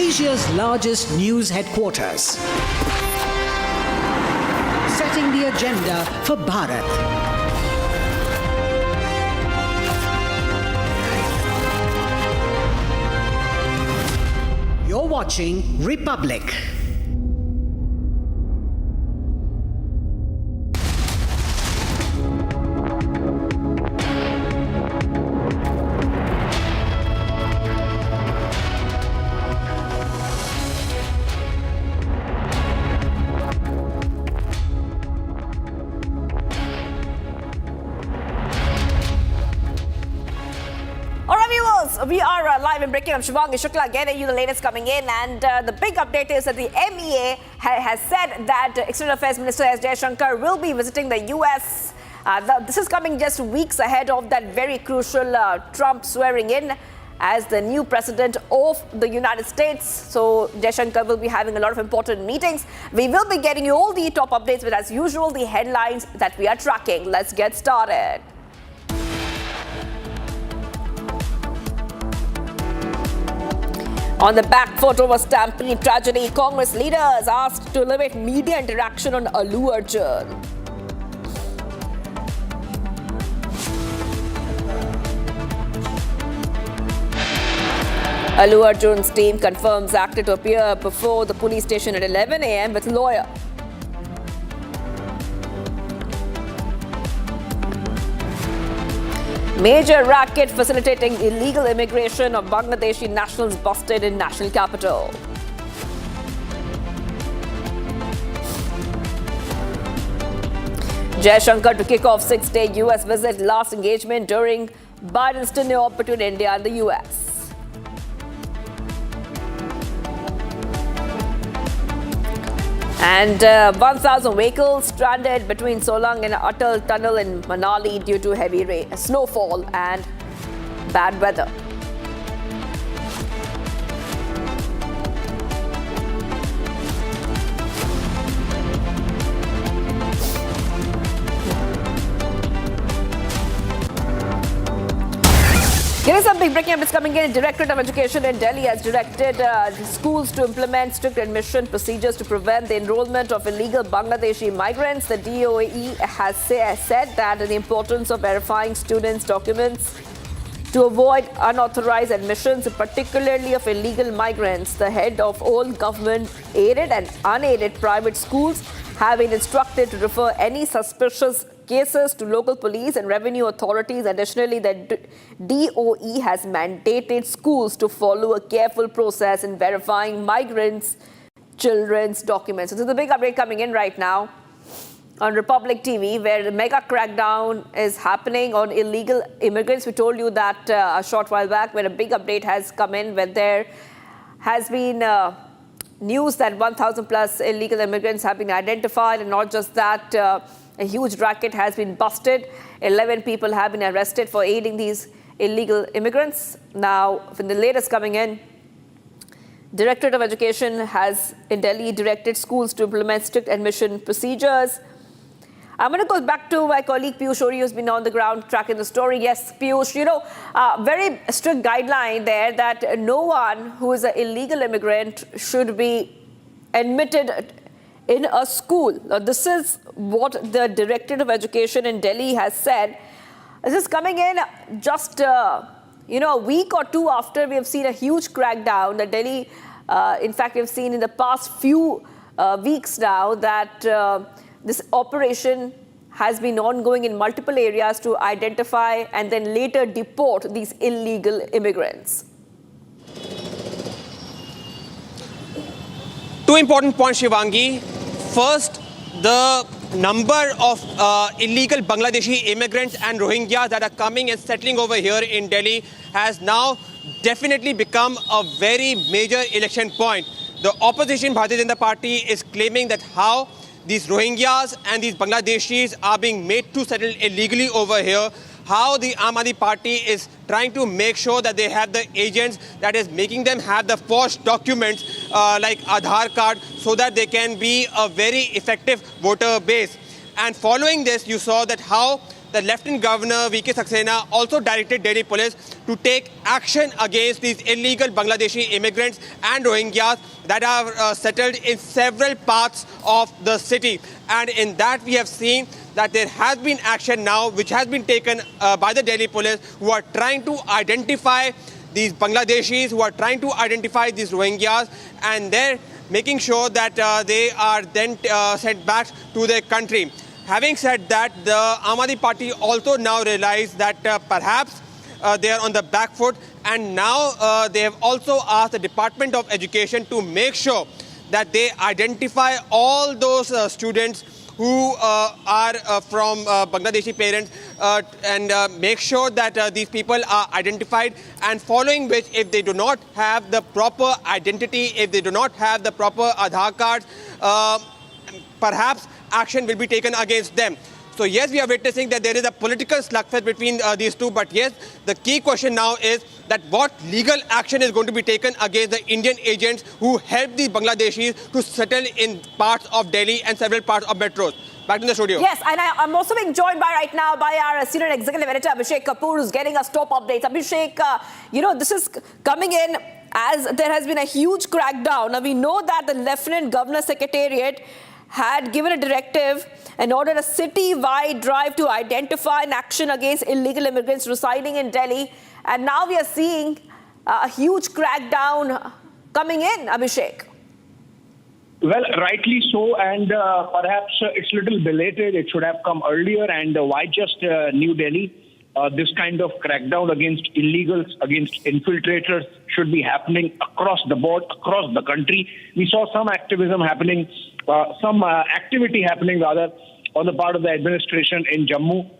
Asia's largest news headquarters. Setting the agenda for Bharat. You're watching Republic. We are live in breaking. I'm Shivangi Shukla, getting you the latest coming in. And the big update is that the MEA has said that External Affairs Minister S. Jaishankar will be visiting the US. This is coming just weeks ahead of that very crucial Trump swearing in as the new president of the United States. So Jaishankar will be having a lot of important meetings. We will be getting you all the top updates, but as usual, the headlines that we are tracking. Let's get started. On the back foot of a stampede tragedy, Congress leaders asked to limit media interaction on Allu Arjun. Allu Arjun's team confirms actor to appear before the police station at 11 a.m. with lawyer. Major racket facilitating illegal immigration of Bangladeshi nationals busted in national capital. Jaishankar to kick off 6-day US visit, last engagement during Biden's tenure between India and the US. And 1,000 vehicles stranded between Solang and Atal Tunnel in Manali due to heavy snowfall and bad weather. Here is some big breaking updates coming in. Directorate of Education in Delhi has directed schools to implement strict admission procedures to prevent the enrollment of illegal Bangladeshi migrants. The DOE has said that the importance of verifying students' documents to avoid unauthorized admissions, particularly of illegal migrants. The head of all government-aided and unaided private schools have been instructed to refer any suspicious cases to local police and revenue authorities. Additionally, the DOE has mandated schools to follow a careful process in verifying migrants' children's documents. So this is a big update coming in right now on Republic TV, where the mega crackdown is happening on illegal immigrants. We told you that a short while back, where a big update has come in, where there has been news that 1,000 plus illegal immigrants have been identified, and not just that, a huge racket has been busted. 11 people have been arrested for aiding these illegal immigrants. Now, from the latest coming in, Directorate of Education has in Delhi directed schools to implement strict admission procedures. I'm going to go back to my colleague Piyush Ori, who's been on the ground tracking the story. Yes, Piyush, very strict guideline there that no one who is an illegal immigrant should be admitted in a school. Now, this is what the Directorate of Education in Delhi has said. This is coming in just a week or two after we have seen a huge crackdown that Delhi, in fact, we've seen in the past few weeks now that this operation has been ongoing in multiple areas to identify and then later deport these illegal immigrants. Two important points, Shivangi. First, the number of illegal Bangladeshi immigrants and Rohingyas that are coming and settling over here in Delhi has now definitely become a very major election point. The opposition Bharatiya Janata Party is claiming that how these Rohingyas and these Bangladeshis are being made to settle illegally over here, how the Aam Aadmi Party is trying to make sure that they have the agents that is making them have the forged documents like Aadhaar card so that they can be a very effective voter base. And following this, you saw that how the Lieutenant Governor V.K. Saxena also directed Delhi police to take action against these illegal Bangladeshi immigrants and Rohingyas that are settled in several parts of the city. And in that we have seen that there has been action now which has been taken by the Delhi police, who are trying to identify these Bangladeshis, who are trying to identify these Rohingyas, and they're making sure that they are then sent back to their country. Having said that, the Aam Aadmi Party also now realized that perhaps they are on the back foot, and now they have also asked the Department of Education to make sure that they identify all those students who are from Bangladeshi parents and make sure that these people are identified, and following which, if they do not have the proper identity, if they do not have the proper Aadhaar cards, perhaps action will be taken against them. So yes, we are witnessing that there is a political slugfest between these two, but yes, the key question now is that what legal action is going to be taken against the Indian agents who helped the Bangladeshis to settle in parts of Delhi and several parts of metros. Back to the studio. Yes, and I'm also being joined right now by our senior executive editor, Abhishek Kapoor, who's getting us top updates. Abhishek, this is coming in as there has been a huge crackdown. Now, we know that the Lieutenant Governor Secretariat had given a directive and ordered a city-wide drive to identify an action against illegal immigrants residing in Delhi. And now we are seeing a huge crackdown coming in, Abhishek. Well, rightly so, and perhaps it's a little belated. It should have come earlier. And why just New Delhi? This kind of crackdown against illegals, against infiltrators should be happening across the board, across the country. We saw some activism happening, some activity happening rather, on the part of the administration in Jammu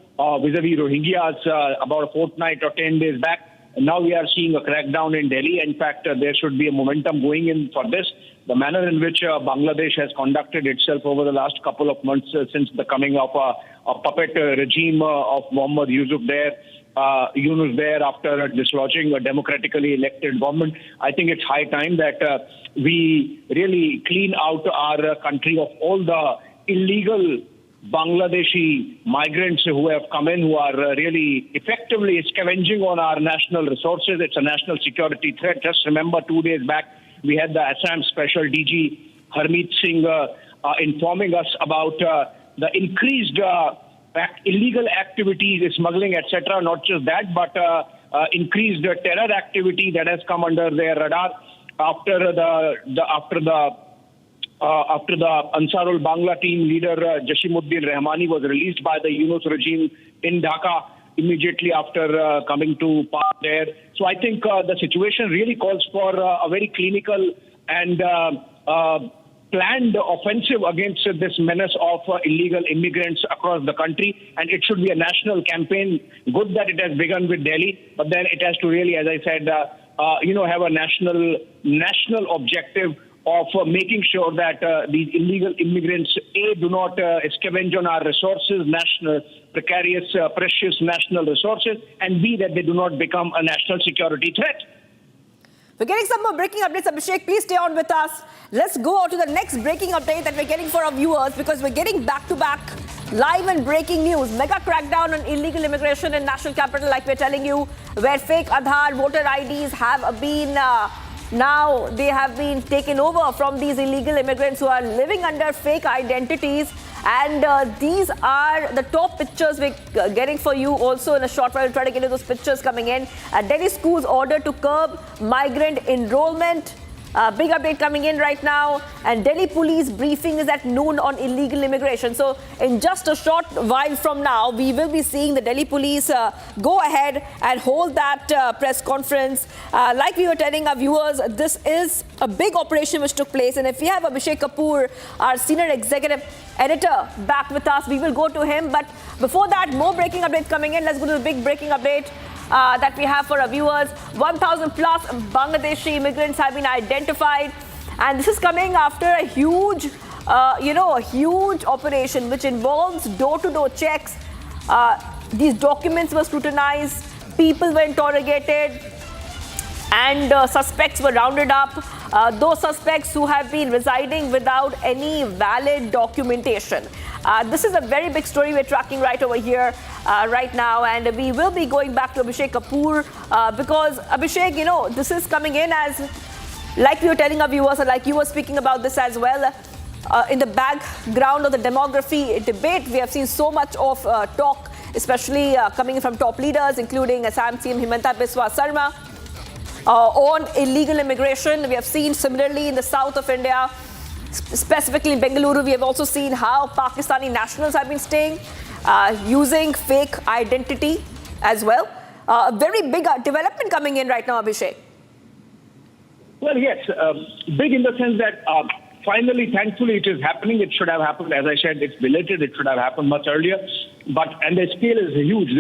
vis-a-vis Rohingyas about a fortnight or 10 days back. And now we are seeing a crackdown in Delhi. In fact, there should be a momentum going in for this. The manner in which Bangladesh has conducted itself over the last couple of months since the coming of a puppet regime of Mohammad Yunus there after dislodging a democratically elected government. I think it's high time that we really clean out our country of all the illegal Bangladeshi migrants who have come in, who are really effectively scavenging on our national resources. It's a national security threat. Just remember 2 days back, we had the Assam Special DG Harmeet Singh informing us about the increased illegal activities, smuggling, etc. Not just that, but increased terror activity that has come under their radar after the Ansarul Bangla team leader Jashimuddin Rahmani was released by the Yunus regime in Dhaka immediately after coming to power there. So I think the situation really calls for a very clinical and planned offensive against this menace of illegal immigrants across the country. And it should be a national campaign. Good that it has begun with Delhi, but then it has to really, as I said, have a national objective of making sure that these illegal immigrants, A, do not scavenge on our resources, national, precarious, precious national resources, and B, that they do not become a national security threat. We're getting some more breaking updates. Abhishek, please stay on with us. Let's go on to the next breaking update that we're getting for our viewers, because we're getting back-to-back live and breaking news. Mega crackdown on illegal immigration in national capital, like we're telling you, where fake Aadhaar voter IDs have been... Now they have been taken over from these illegal immigrants who are living under fake identities. And these are the top pictures we're getting for you also in a short while. We'll try to get you those pictures coming in. Delhi schools ordered to curb migrant enrollment. Big update coming in right now. And Delhi police briefing is at noon on illegal immigration. So in just a short while from now, we will be seeing the Delhi police go ahead and hold that press conference. Like we were telling our viewers, this is a big operation which took place. And if we have Abhishek Kapoor, our senior executive editor, back with us, we will go to him. But before that, more breaking updates coming in. Let's go to the big breaking update that we have for our viewers. 1,000 plus Bangladeshi immigrants have been identified, and this is coming after a huge, a huge operation which involves door-to-door checks. These documents were scrutinized, people were interrogated, and suspects were rounded up. those suspects who have been residing without any valid documentation. This is a very big story we're tracking right over here, right now, and we will be going back to Abhishek Kapoor because Abhishek, you know, this is coming in as, like we were telling our viewers, and like you were speaking about this as well, in the background of the demography debate, we have seen so much of talk, especially coming from top leaders, including Assam CM Himanta Biswa Sarma, on illegal immigration. We have seen similarly in the south of India, specifically in Bengaluru, we have also seen how Pakistani nationals have been staying, using fake identity as well. A very big development coming in right now, Abhishek. Well, yes, big in the sense that finally, thankfully, it is happening. It should have happened. As I said, it's belated. It should have happened much earlier. And the scale is huge.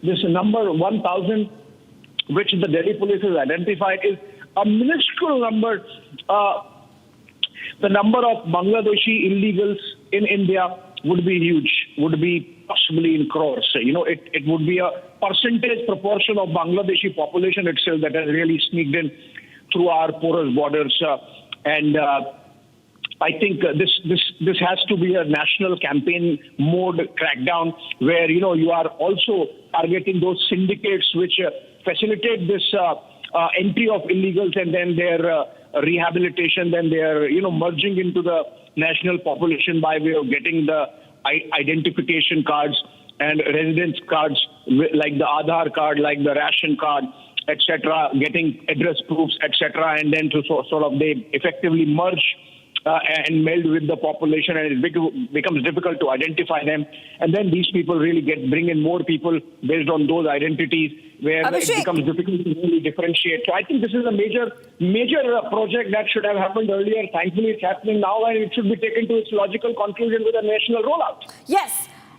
This number, 1,000, which the Delhi police has identified, is a minuscule number. The number of Bangladeshi illegals in India would be huge, would be possibly in crores. You know, it would be a percentage proportion of Bangladeshi population itself that has really sneaked in through our porous borders. I think this has to be a national campaign mode crackdown where, you know, you are also targeting those syndicates which facilitate this entry of illegals and then their rehabilitation, then their, you know, merging into the national population by way of getting the identification cards and residence cards like the Aadhaar card, like the ration card, etc., getting address proofs, etc., and then to sort of they effectively merge and meld with the population, and it becomes difficult to identify them. And then these people really bring in more people based on those identities, where Abhishek, it becomes difficult to really differentiate. So I think this is a major project that should have happened earlier. Thankfully, it's happening now, and it should be taken to its logical conclusion with a national rollout.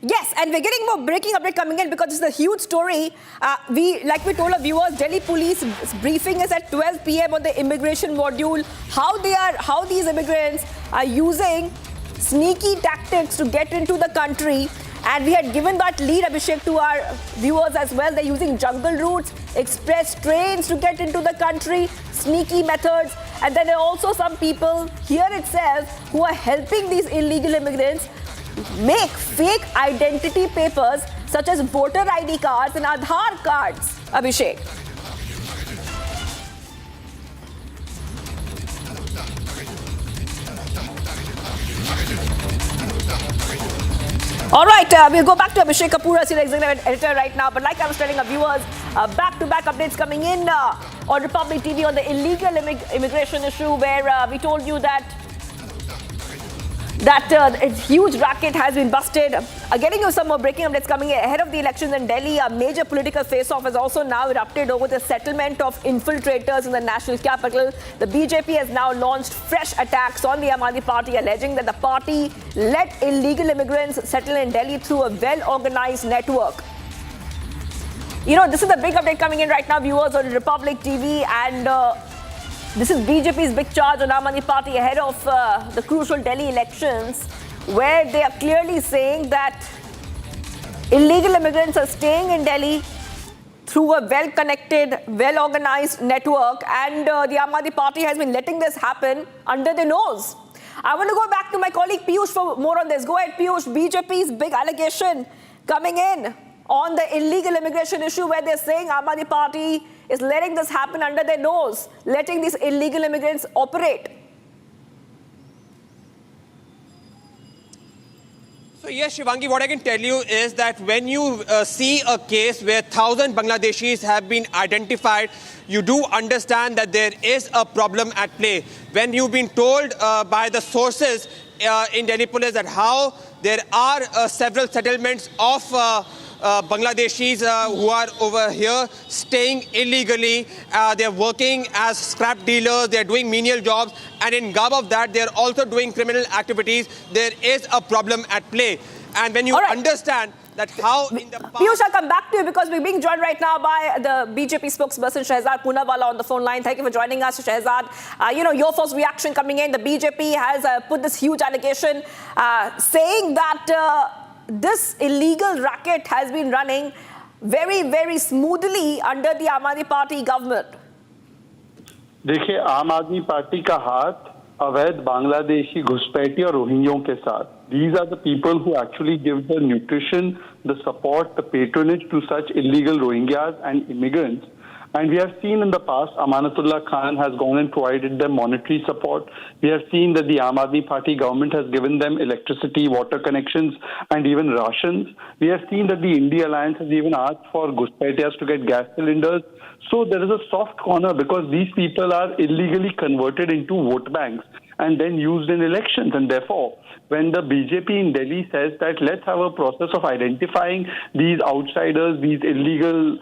Yes, and we're getting more breaking update coming in because this is a huge story. Like we told our viewers, Delhi police briefing is at 12 p.m. on the immigration module. How these immigrants are using sneaky tactics to get into the country. And we had given that lead, Abhishek, to our viewers as well. They're using jungle routes, express trains to get into the country, sneaky methods. And then there are also some people here itself who are helping these illegal immigrants make fake identity papers such as voter ID cards and Aadhaar cards, Abhishek. All right, we'll go back to Abhishek Kapoor, senior executive editor right now. But like I was telling our viewers, back-to-back updates coming in on Republic TV on the illegal immigration issue, where we told you that a huge racket has been busted. Getting you some more breaking updates coming ahead of the elections in Delhi. A major political face-off has also now erupted over the settlement of infiltrators in the national capital. The BJP has now launched fresh attacks on the Aam Aadmi Party, alleging that the party let illegal immigrants settle in Delhi through a well-organized network. You know, this is the big update coming in right now, viewers, on Republic TV, and this is BJP's big charge on Aam Aadmi Party ahead of the crucial Delhi elections, where they are clearly saying that illegal immigrants are staying in Delhi through a well-connected, well-organized network, and the Aam Aadmi Party has been letting this happen under their nose. I want to go back to my colleague Piyush for more on this. Go ahead, Piyush. BJP's big allegation coming in on the illegal immigration issue, where they're saying Aam Aadmi Party is letting this happen under their nose, letting these illegal immigrants operate. So yes, Shivangi, what I can tell you is that when you see a case where 1,000 Bangladeshis have been identified, you do understand that there is a problem at play. When you've been told by the sources in Delhi police that how there are several settlements of Bangladeshis who are over here staying illegally. They're working as scrap dealers, they're doing menial jobs, and in garb of that, they're also doing criminal activities. There is a problem at play. And when you understand that how in the past... Piyush, I'll come back to you because we're being joined right now by the BJP spokesperson Shehzad Poonawalla on the phone line. Thank you for joining us, Shehzad. You know, your first reaction coming in, the BJP has put this huge allegation saying that this illegal racket has been running very, very smoothly under the Aam Aadmi Party government. देखिए, आम आदमी party का हाथ अवैध बांग्लादेशी घुसपैठी और रोहिंग्यों के साथ. These are the people who actually give the nutrition, the support, the patronage to such illegal Rohingyas and immigrants. And we have seen in the past, Amanatullah Khan has gone and provided them monetary support. We have seen that the Aam Aadmi Party government has given them electricity, water connections, and even rations. We have seen that the India Alliance has even asked for Ghuspaitias to get gas cylinders. So there is a soft corner because these people are illegally converted into vote banks and then used in elections. And therefore, when the BJP in Delhi says that let's have a process of identifying these outsiders, these illegal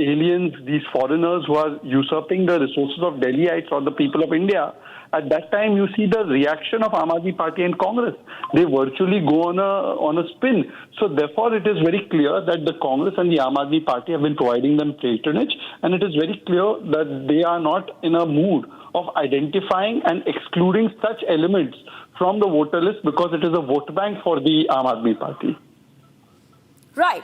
aliens, these foreigners who are usurping the resources of Delhiites or the people of India, at that time you see the reaction of Aam Aadmi Party and Congress. They virtually go on a spin. So therefore it is very clear that the Congress and the Aam Aadmi Party have been providing them patronage, and it is very clear that they are not in a mood of identifying and excluding such elements from the voter list because it is a vote bank for the Aam Aadmi Party. Right.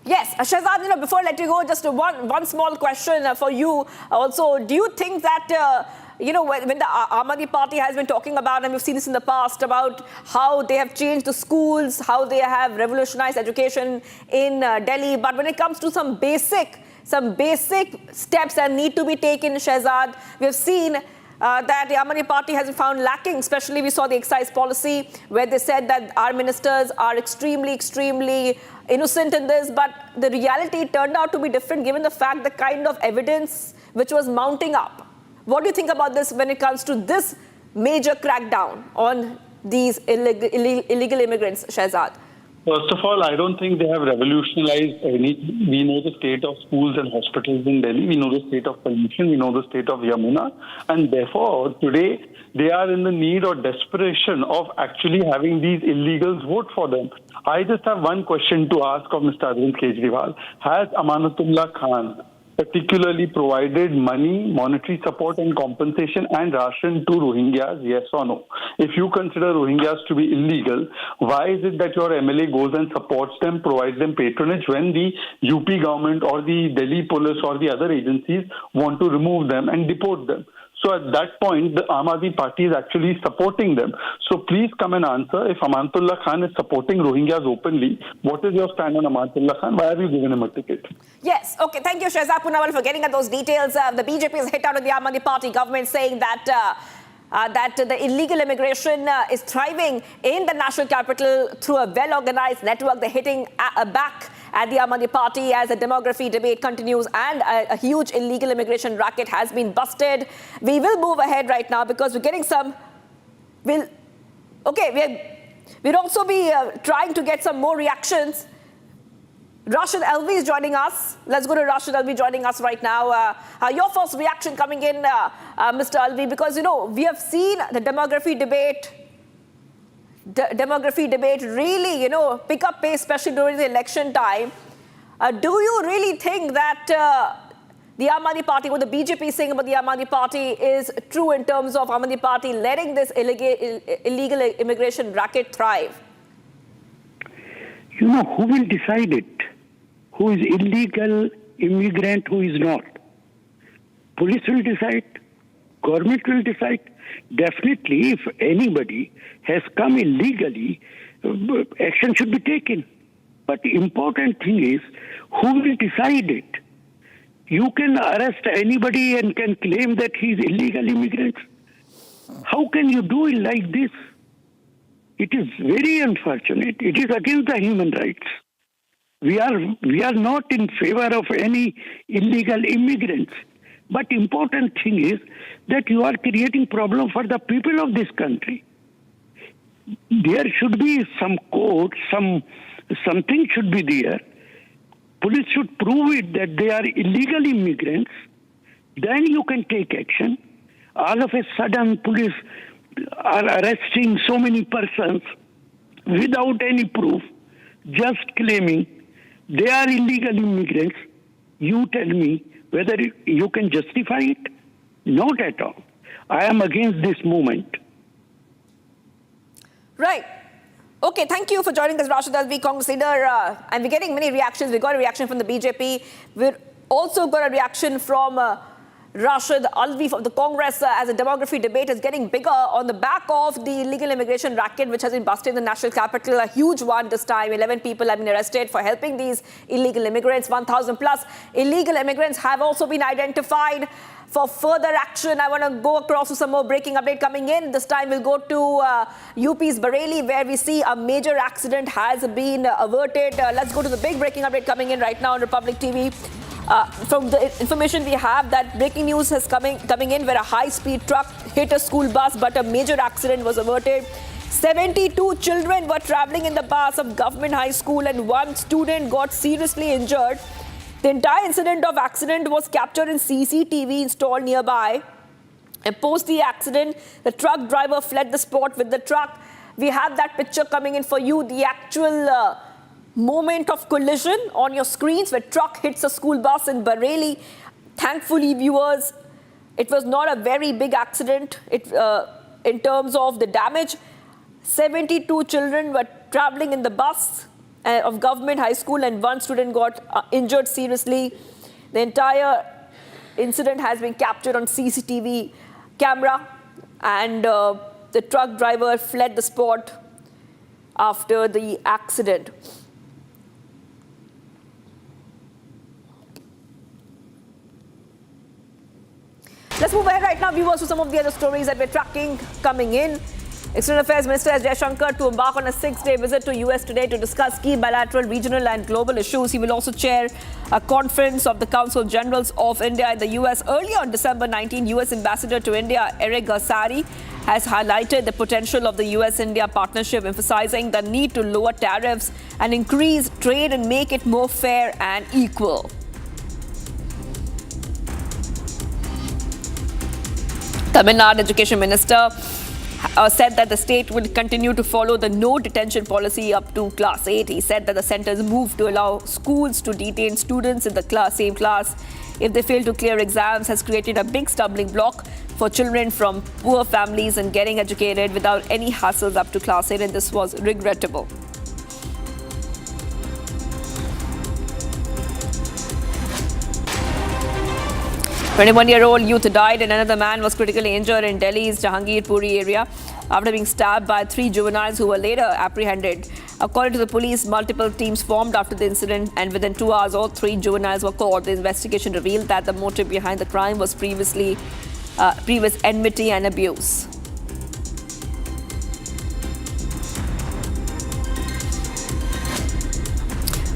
Yes, Shehzad, before I let you go, just one small question for you. Also, do you think that, when the Aam Aadmi Party has been talking about, and we've seen this in the past, about how they have changed the schools, how they have revolutionized education in Delhi, but when it comes to some basic steps that need to be taken, Shehzad, we have seen that the Aam Aadmi Party has been found lacking. Especially we saw the excise policy where they said that our ministers are extremely innocent in this, but the reality turned out to be different given the fact the kind of evidence which was mounting up. What do you think about this when it comes to this major crackdown on these illegal immigrants, Shehzad? First of all, I don't think they have revolutionized anything. We know the state of schools and hospitals in Delhi. We know the state of pollution. We know the state of Yamuna. And therefore, today, they are in the need or desperation of actually having these illegals vote for them. I just have one question to ask of Mr. Arvind Kejriwal. Has Amanatullah Khan particularly provided money, monetary support and compensation and ration to Rohingyas, yes or no? If you consider Rohingyas to be illegal, why is it that your MLA goes and supports them, provides them patronage when the UP government or the Delhi police or the other agencies want to remove them and deport them? So at that point, the Aam Aadmi Party is actually supporting them. So please come and answer. If Amanatullah Khan is supporting Rohingyas openly, what is your stand on Amanatullah Khan? Why have you given him a ticket? Yes. Okay. Thank you, Shehzad Poonawal, for getting at those details. The BJP has hit out of the Aam Aadmi Party government saying that that the illegal immigration is thriving in the national capital through a well-organized network. They're hitting back at the Aam Aadmi Party as the demography debate continues, and a huge illegal immigration racket has been busted. We will move ahead right now because we're getting some. We'll also be trying to get some more reactions. Rashid Alvi is joining us. Let's go to Rashid Alvi joining us right now. Your first reaction coming in, Mr. Alvi, because we have seen the demography debate really, pick up pace, especially during the election time. Do you really think that the Aam Aadmi Party, what the BJP is saying about the Aam Aadmi Party is true in terms of Aam Aadmi Party letting this illegal immigration racket thrive? Who will decide it? Who is illegal immigrant, who is not? Police will decide. Government will decide. Definitely, if anybody has come illegally, action should be taken. But the important thing is, who will decide it? You can arrest anybody and can claim that he is illegal immigrant. How can you do it like this? It is very unfortunate. It is against the human rights. We are not in favor of any illegal immigrants. But important thing is that you are creating problem for the people of this country. There should be some code, something should be there. Police should prove it that they are illegal immigrants. Then you can take action. All of a sudden, police are arresting so many persons without any proof, just claiming they are illegal immigrants. You tell me whether you can justify it? Not at all. I am against this movement. Right. Okay, thank you for joining us, Rashid Alvi, Congress leader. And we're getting many reactions. We got a reaction from the BJP. We've also got a reaction from Rashid Alvi from the Congress as the demography debate is getting bigger on the back of the illegal immigration racket which has been busted in the national capital. A huge one this time. 11 people have been arrested for helping these illegal immigrants. 1,000 plus illegal immigrants have also been identified. For further action, I want to go across to some more breaking update coming in. This time we'll go to UP's Bareilly, where we see a major accident has been averted. Let's go to the big breaking update coming in right now on Republic TV. From the information we have, that breaking news is coming in where a high-speed truck hit a school bus, but a major accident was averted. 72 children were traveling in the bus of Government High School and one student got seriously injured. The entire incident of accident was captured in CCTV installed nearby. And post the accident, the truck driver fled the spot with the truck. We have that picture coming in for you, the actual moment of collision on your screens where truck hits a school bus in Bareilly. Thankfully, viewers, it was not a very big accident in terms of the damage. 72 children were traveling in the bus of Government High School and one student got injured seriously. The entire incident has been captured on CCTV camera and the truck driver fled the spot after the accident. Let's move ahead right now, viewers, to some of the other stories that we're tracking coming in. External Affairs Minister Jaishankar to embark on a 6-day visit to US today to discuss key bilateral, regional and global issues. He will also chair a conference of the Council of Generals of India in the US. Earlier on December 19, US Ambassador to India Eric Gassari has highlighted the potential of the US-India partnership, emphasizing the need to lower tariffs and increase trade and make it more fair and equal. Tamil Nadu Education Minister said that the state will continue to follow the no detention policy up to class 8. He said that the centre's move to allow schools to detain students in the same class if they fail to clear exams has created a big stumbling block for children from poor families in getting educated without any hassles up to class 8, and this was regrettable. A 21-year-old youth died and another man was critically injured in Delhi's Jahangirpuri area after being stabbed by 3 juveniles who were later apprehended. According to the police, multiple teams formed after the incident and within 2 hours all 3 juveniles were caught. The investigation revealed that the motive behind the crime was previous enmity and abuse.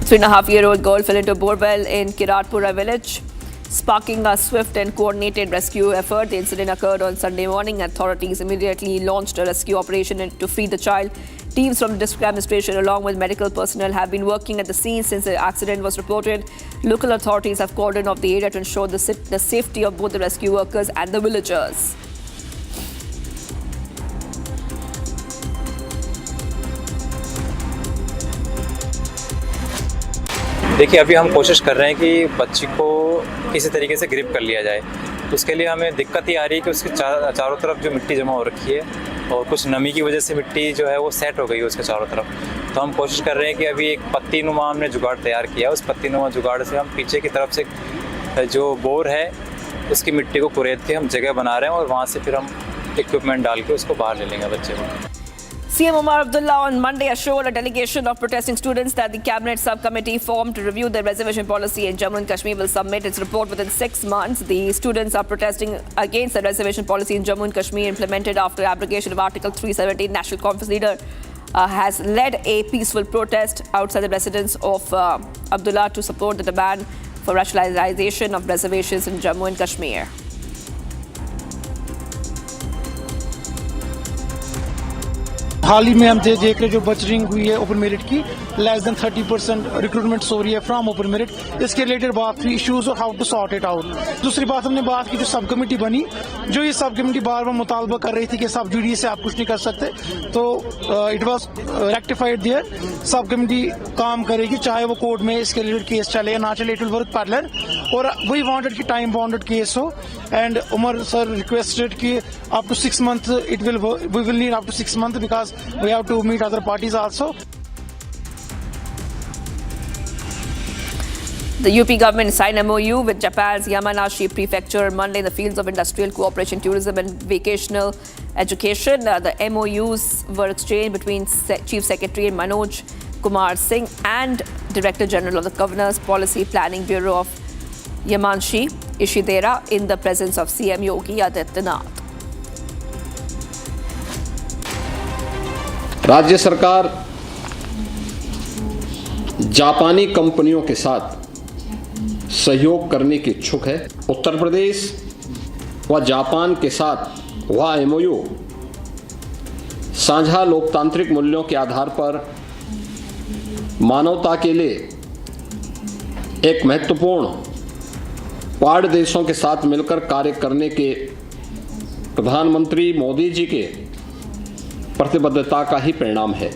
A 3.5-year-old girl fell into a borewell in Kiratpura village, sparking a swift and coordinated rescue effort. The incident occurred on Sunday morning. Authorities immediately launched a rescue operation to free the child. Teams from the district administration along with medical personnel have been working at the scene since the accident was reported. Local authorities have cordoned off the area to ensure the safety of both the rescue workers and the villagers. देखिए, अभी हम कोशिश कर रहे हैं कि बच्ची को किसी तरीके से ग्रिप कर लिया जाए। उसके लिए हमें दिक्कत ये आ रही है कि उसके चारों तरफ जो मिट्टी जमा हो रखी है और कुछ नमी की वजह से मिट्टी जो है वो सेट हो गई है उसके चारों तरफ। तो हम कोशिश कर रहे हैं कि अभी एक पत्ती नुमा हमने जुगाड़ तैयार किया। उस पत्ती नुमा जुगाड़ से हम पीछे की तरफ से जो बोर है उसकी मिट्टी को कुरेद के हम जगह बना रहे हैं और वहाँ से फिर हम इक्विपमेंट डाल के उसको बाहर ले लेंगे बच्चे को। CM Omar Abdullah on Monday assured a delegation of protesting students that the cabinet subcommittee formed to review the reservation policy in Jammu and Kashmir will submit its report within 6 months. The students are protesting against the reservation policy in Jammu and Kashmir implemented after abrogation of Article 370. National Conference leader has led a peaceful protest outside the residence of Abdullah to support the demand for rationalization of reservations in Jammu and Kashmir. हाल ही में हम देख रहे जो butchering हुई है open merit की less than 30% recruitment हो रही है फ्रॉम ओपन मेरिट। इसके रिलेटेड बात हुई इश्यूज और how to sort it out. दूसरी बात हमने बात की जो सब कमेटी बनी, जो ये सब कमेटी बार बार मुतालबा कर रही थी कि सब जुडिस से आप कुछ नहीं कर सकते, तो इट वाज रेक्टिफाइड देयर। सब कमेटी काम करेगी चाहे वो कोर्ट में इसके रिलेटेड केस चले या ना चले, इट विल वर्क पैरेलल। और वी वांटेड कि टाइम बाउंडेड केस हो एंड उमर सर रिक्वेस्टेड कि up to 6 months we will need up to 6 months because we have to meet other parties also. The UP government signed MOU with Japan's Yamanashi Prefecture Monday in the fields of industrial cooperation, tourism and vacational education. The MOUs were exchanged between Chief Secretary Manoj Kumar Singh and Director General of the Governor's Policy Planning Bureau of Yamanashi, Ishidera, in the presence of CM Yogi Adityanath. राज्य सरकार जापानी कंपनियों के साथ सहयोग करने की इच्छुक है। उत्तर प्रदेश व जापान के साथ वह एमओयू साझा लोकतांत्रिक मूल्यों के आधार पर मानवता के लिए एक महत्वपूर्ण क्वाड देशों के साथ मिलकर कार्य करने के प्रधानमंत्री मोदी जी के प्रतिबद्धता का ही परिणाम है।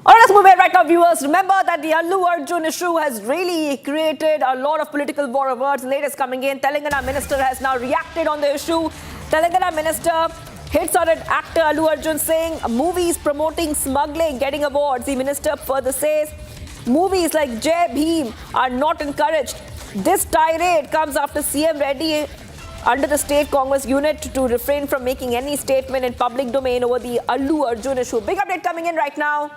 All right, let's move ahead right now, viewers. Remember that the Allu Arjun issue has really created a lot of political war of words. Latest coming in, Telangana minister has now reacted on the issue. Telangana minister hits on an actor Allu Arjun, saying movies promoting smuggling getting awards. The minister further says movies like Jai Bhim are not encouraged. This tirade comes after CM Reddy under the state Congress unit to refrain from making any statement in public domain over the Allu Arjun issue. Big update coming in right now.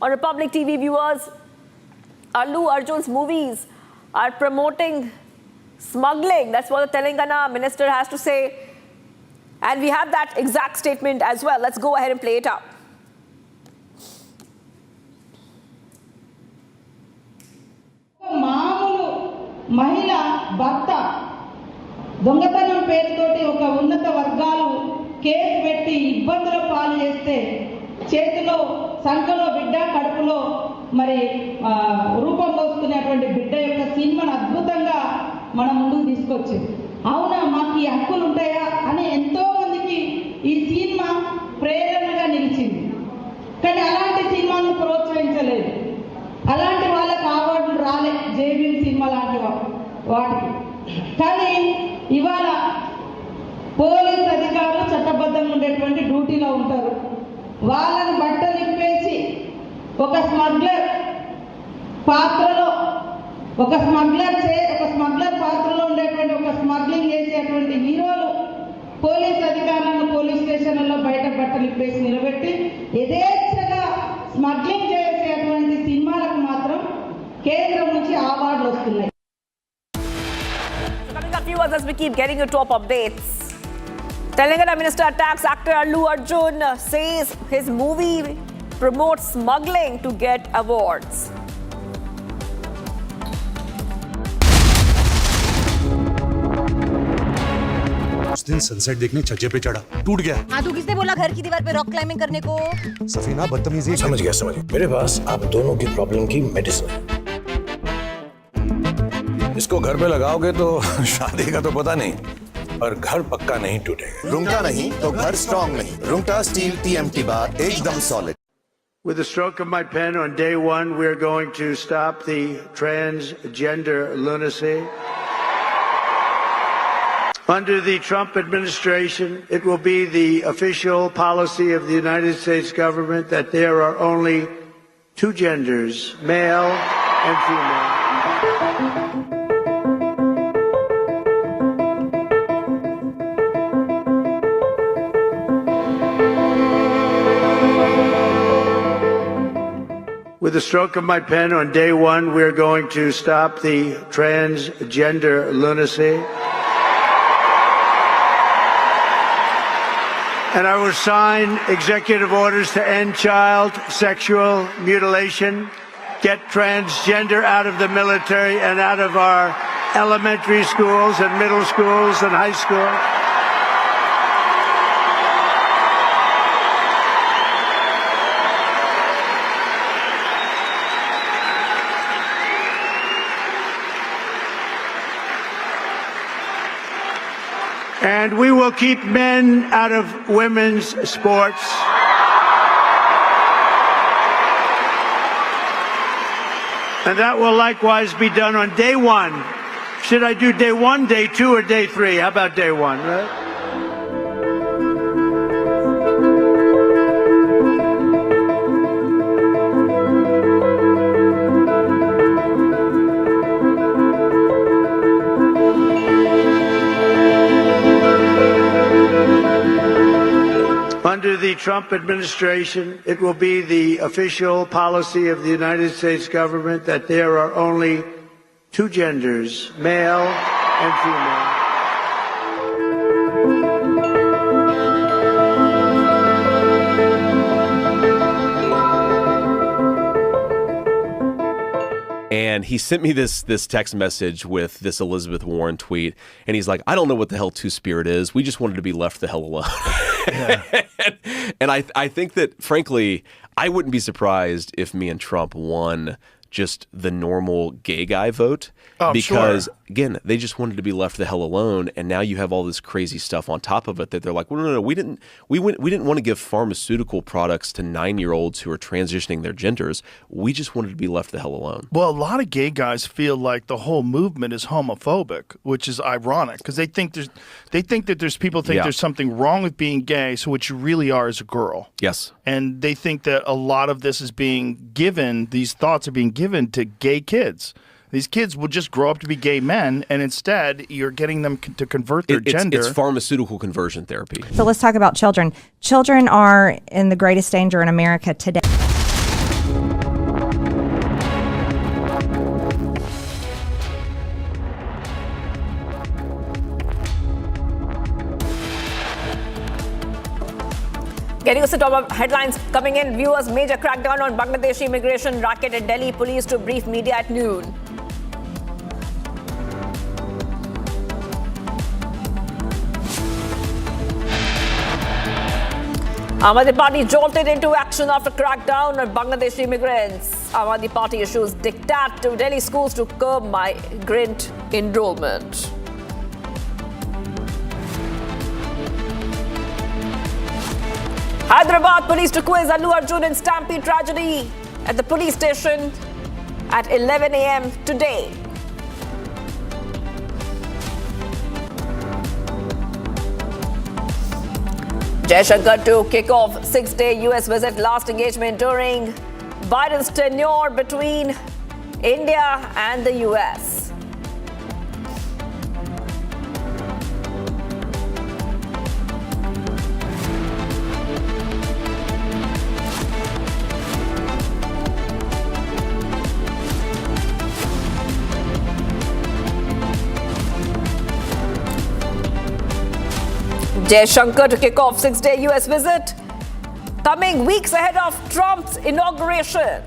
On Republic TV, viewers, Allu Arjun's movies are promoting smuggling. That's what the Telangana minister has to say. And we have that exact statement as well. Let's go ahead and play it out. మహిళ భర్త దొంగతనం పేరుతోటి ఒక ఉన్నత వర్గాలు case పెట్టి ఇబ్బందుల పాలు చేస్తే చేతిలో సంకలో బిడ్డ కడుపులో మరి రూపం పోసుకునేటువంటి బిడ్డ యొక్క సినిమాను అద్భుతంగా మన ముందుకు తీసుకొచ్చింది. అవునా, మాకు ఈ హక్కులు ఉంటాయా అని ఎంతో మందికి ఈ సినిమా ప్రేరణగా నిలిచింది. కానీ అలాంటి సినిమాను ప్రోత్సహించలేదు. అలాంటి వాళ్ళకి అవార్డులు రాలే, జేబీఎం సినిమా లాంటి వాటికి. కానీ ఇవాళ పోలీస్ అధికారులు చట్టబద్ధంగా ఉండేటువంటి డ్యూటీలో ఉంటారు. వాళ్ళని బట్టలు ఇప్పేసి ఒక స్మగ్లర్ పాత్రలో ఒక స్మగ్లర్ పాత్రలో ఉండేటువంటి ఒక స్మగ్లింగ్ చేసేటువంటి హీరోలు పోలీస్ అధికారులను పోలీస్ స్టేషన్లలో బయట బట్టలు ఇప్పేసి నిలబెట్టి యథేచ్ఛగా స్మగ్లింగ్ చేసేటువంటి సినిమాలకు మాత్రం కేంద్రం నుంచి అవార్డులు వస్తున్నాయి. Coming up, viewers, as we keep getting you top updates. Telangana minister attacks actor Allu Arjun, says his movie promotes smuggling to get awards. उस दिन सनसेट देखने छज्जे पे चढ़ा, टूट गया। हाँ, तो किसने बोला घर की दीवार पे रॉक क्लाइंबिंग करने को? सफीना बदतमीजी। समझ गया। मेरे पास आप दोनों की प्रॉब्लम की मेडिसिन है। इसको घर पे लगाओगे तो शादी का तो पता नहीं, और घर पक्का नहीं टूटेगा। रुंगटा नहीं तो घर स्ट्रॉन्ग नहीं। रुंगटा स्टील TMT बार एकदम solid. With the stroke of my pen on day one, we're going to stop the transgender lunacy. Under the Trump administration, it will be the official policy of the United States government that there are only two genders, male and female. With the stroke of my pen on day one, we're going to stop the transgender lunacy. And I will sign executive orders to end child sexual mutilation, get transgender out of the military and out of our elementary schools and middle schools and high schools. And we will keep men out of women's sports. And that will likewise be done on day one. Should I do day one, day two, or day three? How about day one, right? Under the Trump administration, it will be the official policy of the United States government that there are only two genders, male and female. And he sent me this text message with this Elizabeth Warren tweet, and he's like, I don't know what the hell Two-Spirit is. We just wanted to be left the hell alone. Yeah. And I think that, frankly, I wouldn't be surprised if me and Trump won just the normal gay guy vote. Oh, because, sure. again, they just wanted to be left the hell alone, and now you have all this crazy stuff on top of it that they're like, well, no, we didn't want to give pharmaceutical products to 9-year-olds who are transitioning their genders. We just wanted to be left the hell alone. Well, a lot of gay guys feel like the whole movement is homophobic, which is ironic because they think that there's people think there's something wrong with being gay, so what you really are is a girl. Yes. And they think that a lot of this is being given, these thoughts are being given to gay kids. These kids will just grow up to be gay men, and instead you're getting them to convert their gender. It's pharmaceutical conversion therapy. So let's talk about children. Children are in the greatest danger in America today. Getting us to top headlines coming in. Viewers, major crackdown on Bangladeshi immigration racket at Delhi. Police to brief media at noon. Aam Aadmi Party jolted into action after crackdown on Bangladeshi immigrants. Aam Aadmi Party issues diktat to Delhi schools to curb migrant enrollment. Hyderabad police to quiz Allu Arjun in stampede tragedy at the police station at 11 a.m. today. Jaishankar to kick off 6-day US visit, last engagement during Biden's tenure between India and the US. Jaishankar to kick off 6-day US visit, coming weeks ahead of Trump's inauguration.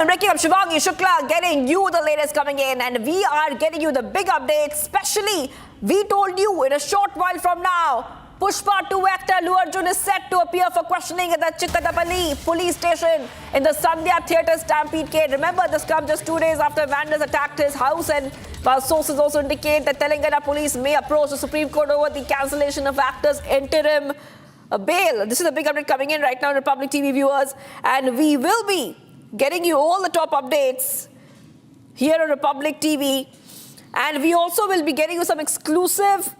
Breaking up, Shivangi Shukla getting you the latest coming in, and we are getting you the big updates. Especially, we told you in a short while from now, Pushpa 2 actor Allu Arjun is set to appear for questioning at the Chikkadapalli police station in the Sandhya Theatre stampede case. Remember, this comes just 2 days after vandals attacked his house, and sources also indicate that Telangana police may approach the Supreme Court over the cancellation of actors' interim bail. This is a big update coming in right now, Republic TV viewers, and we will be getting you all the top updates here on Republic TV. And we also will be getting you some exclusive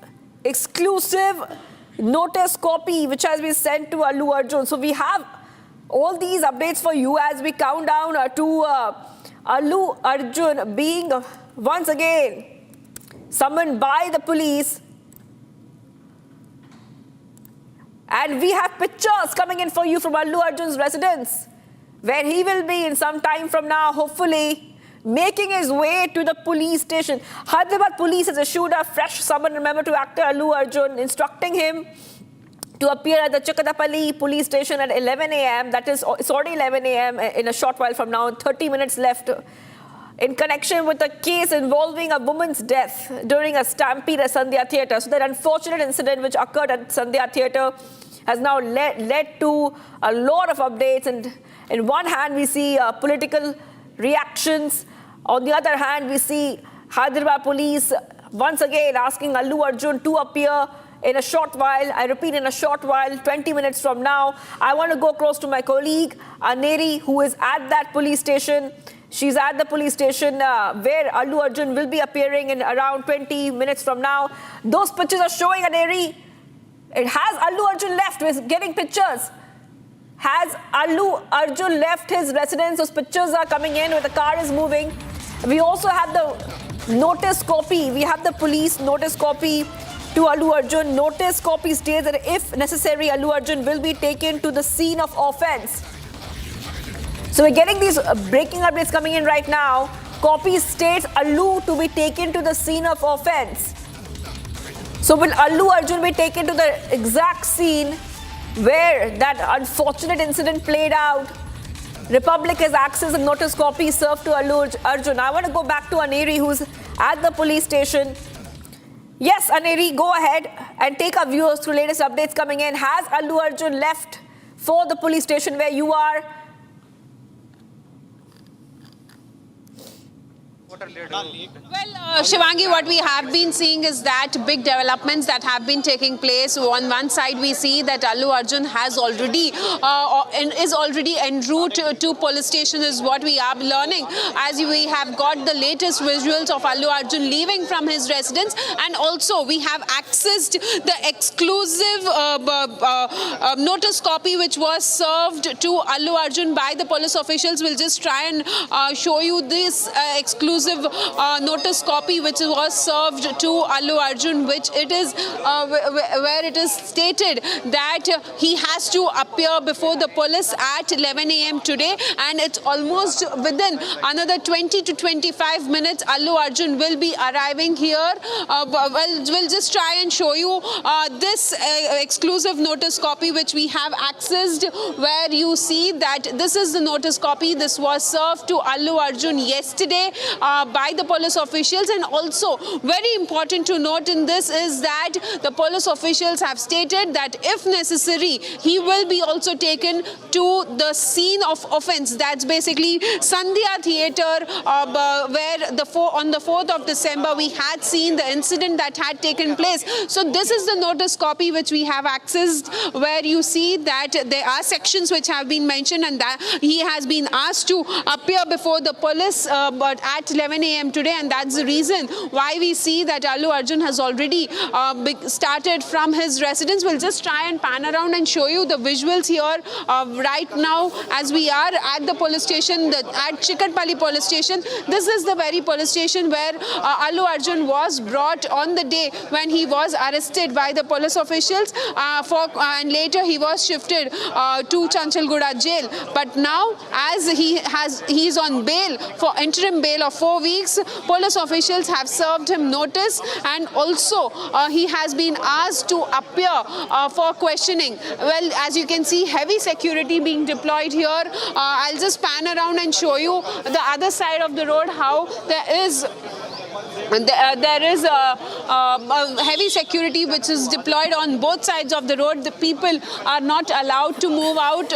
notice copy which has been sent to Allu Arjun. So we have all these updates for you as we count down to Allu Arjun being once again summoned by the police. And we have pictures coming in for you from Allu Arjun's residence, where he will be in some time from now, hopefully, making his way to the police station. Hyderabad police has issued a fresh summon, remember, to actor Allu Arjun, instructing him to appear at the Chikkadapalli police station at 11 a.m. That is, it's already 11 a.m. in a short while from now, 30 minutes left, in connection with a case involving a woman's death during a stampede at Sandhya Theatre. So that unfortunate incident which occurred at Sandhya Theatre has now led to a lot of updates. And in one hand, we see political reactions. On the other hand, we see Hyderabad police once again asking Allu Arjun to appear in a short while. I repeat, in a short while, 20 minutes from now. I want to go close to my colleague, Aneri, who is at that police station. She's at the police station where Allu Arjun will be appearing in around 20 minutes from now. Those pictures are showing, Aneri. It has Allu Arjun left. We're getting pictures. Has Allu Arjun left his residence? Those pictures are coming in where the car is moving. We also have the notice copy. We have the police notice copy to Allu Arjun. Notice copy states that if necessary, Allu Arjun will be taken to the scene of offense. So we're getting these breaking updates coming in right now. Copy states Allu to be taken to the scene of offense. So will Allu Arjun be taken to the exact scene where that unfortunate incident played out? Republic has access and notice copy served to Allu Arjun. I want to go back to Aneri, who's at the police station. Yes, Aneri, go ahead and take our viewers through latest updates coming in. Has Allu Arjun left for the police station where you are? Well, Shivangi, what we have been seeing is that big developments that have been taking place. On one side, we see that Allu Arjun has already is already en route to police station, is what we are learning, as we have got the latest visuals of Allu Arjun leaving from his residence, and also we have accessed the exclusive notice copy which was served to Allu Arjun by the police officials. We'll just try and show you this exclusive notice copy which was served to Allu Arjun, which it is where it is stated that he has to appear before the police at 11 a.m. today, and it's almost within another 20 to 25 minutes Allu Arjun will be arriving here. We'll just try and show you this exclusive notice copy which we have accessed, where you see that this is the notice copy. This was served to Allu Arjun yesterday by the police officials, and also very important to note in this is that the police officials have stated that if necessary he will be also taken to the scene of offense. That's basically Sandhya Theatre, where on the 4th of December we had seen the incident that had taken place. So this is the notice copy which we have accessed, where you see that there are sections which have been mentioned, and that he has been asked to appear before the police but at 11 a.m. today, and that's the reason why we see that Allu Arjun has already started from his residence. We'll just try and pan around and show you the visuals here right now as we are at the police station, at Chikatpalli police station. This is the very police station where Allu Arjun was brought on the day when he was arrested by the police officials, and later he was shifted to Chanchalguda jail. But now, as he is on bail, for interim bail of 4 weeks, police officials have served him notice, and also he has been asked to appear for questioning. Well, as you can see, heavy security being deployed here. I'll just pan around and show you the other side of the road, how there is a heavy security which is deployed on both sides of the road. The people are not allowed to move out,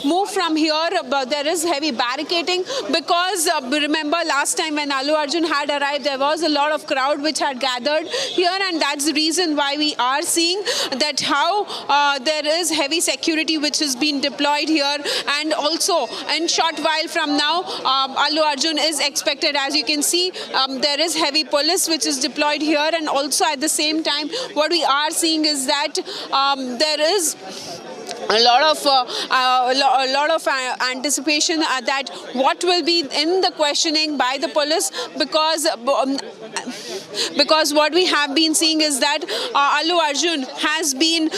move from here. There is heavy barricading because remember last time when Allu Arjun had arrived, there was a lot of crowd which had gathered here, and that's the reason why we are seeing that how there is heavy security which has been deployed here. And also in short while from now, Allu Arjun is expected. As you can see, there is heavy police which is deployed here, and also at the same time what we are seeing is that there is a lot of anticipation that what will be in the questioning by the police, because what we have been seeing is that Allu Arjun has been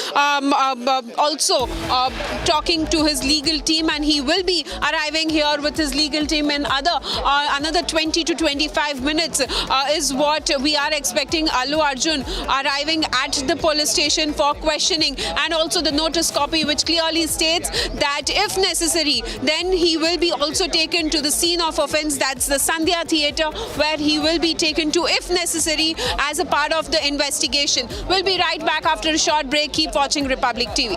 also talking to his legal team, and he will be arriving here with his legal team in another 20 to 25 minutes is what we are expecting. Allu Arjun arriving at the police station for questioning, and also the notice copy which clearly states that if necessary then he will be also taken to the scene of offense. That's the Sandhya Theatre, where he will be taken to if necessary as a part of the investigation. We'll be right back after a short break. Keep watching Republic TV.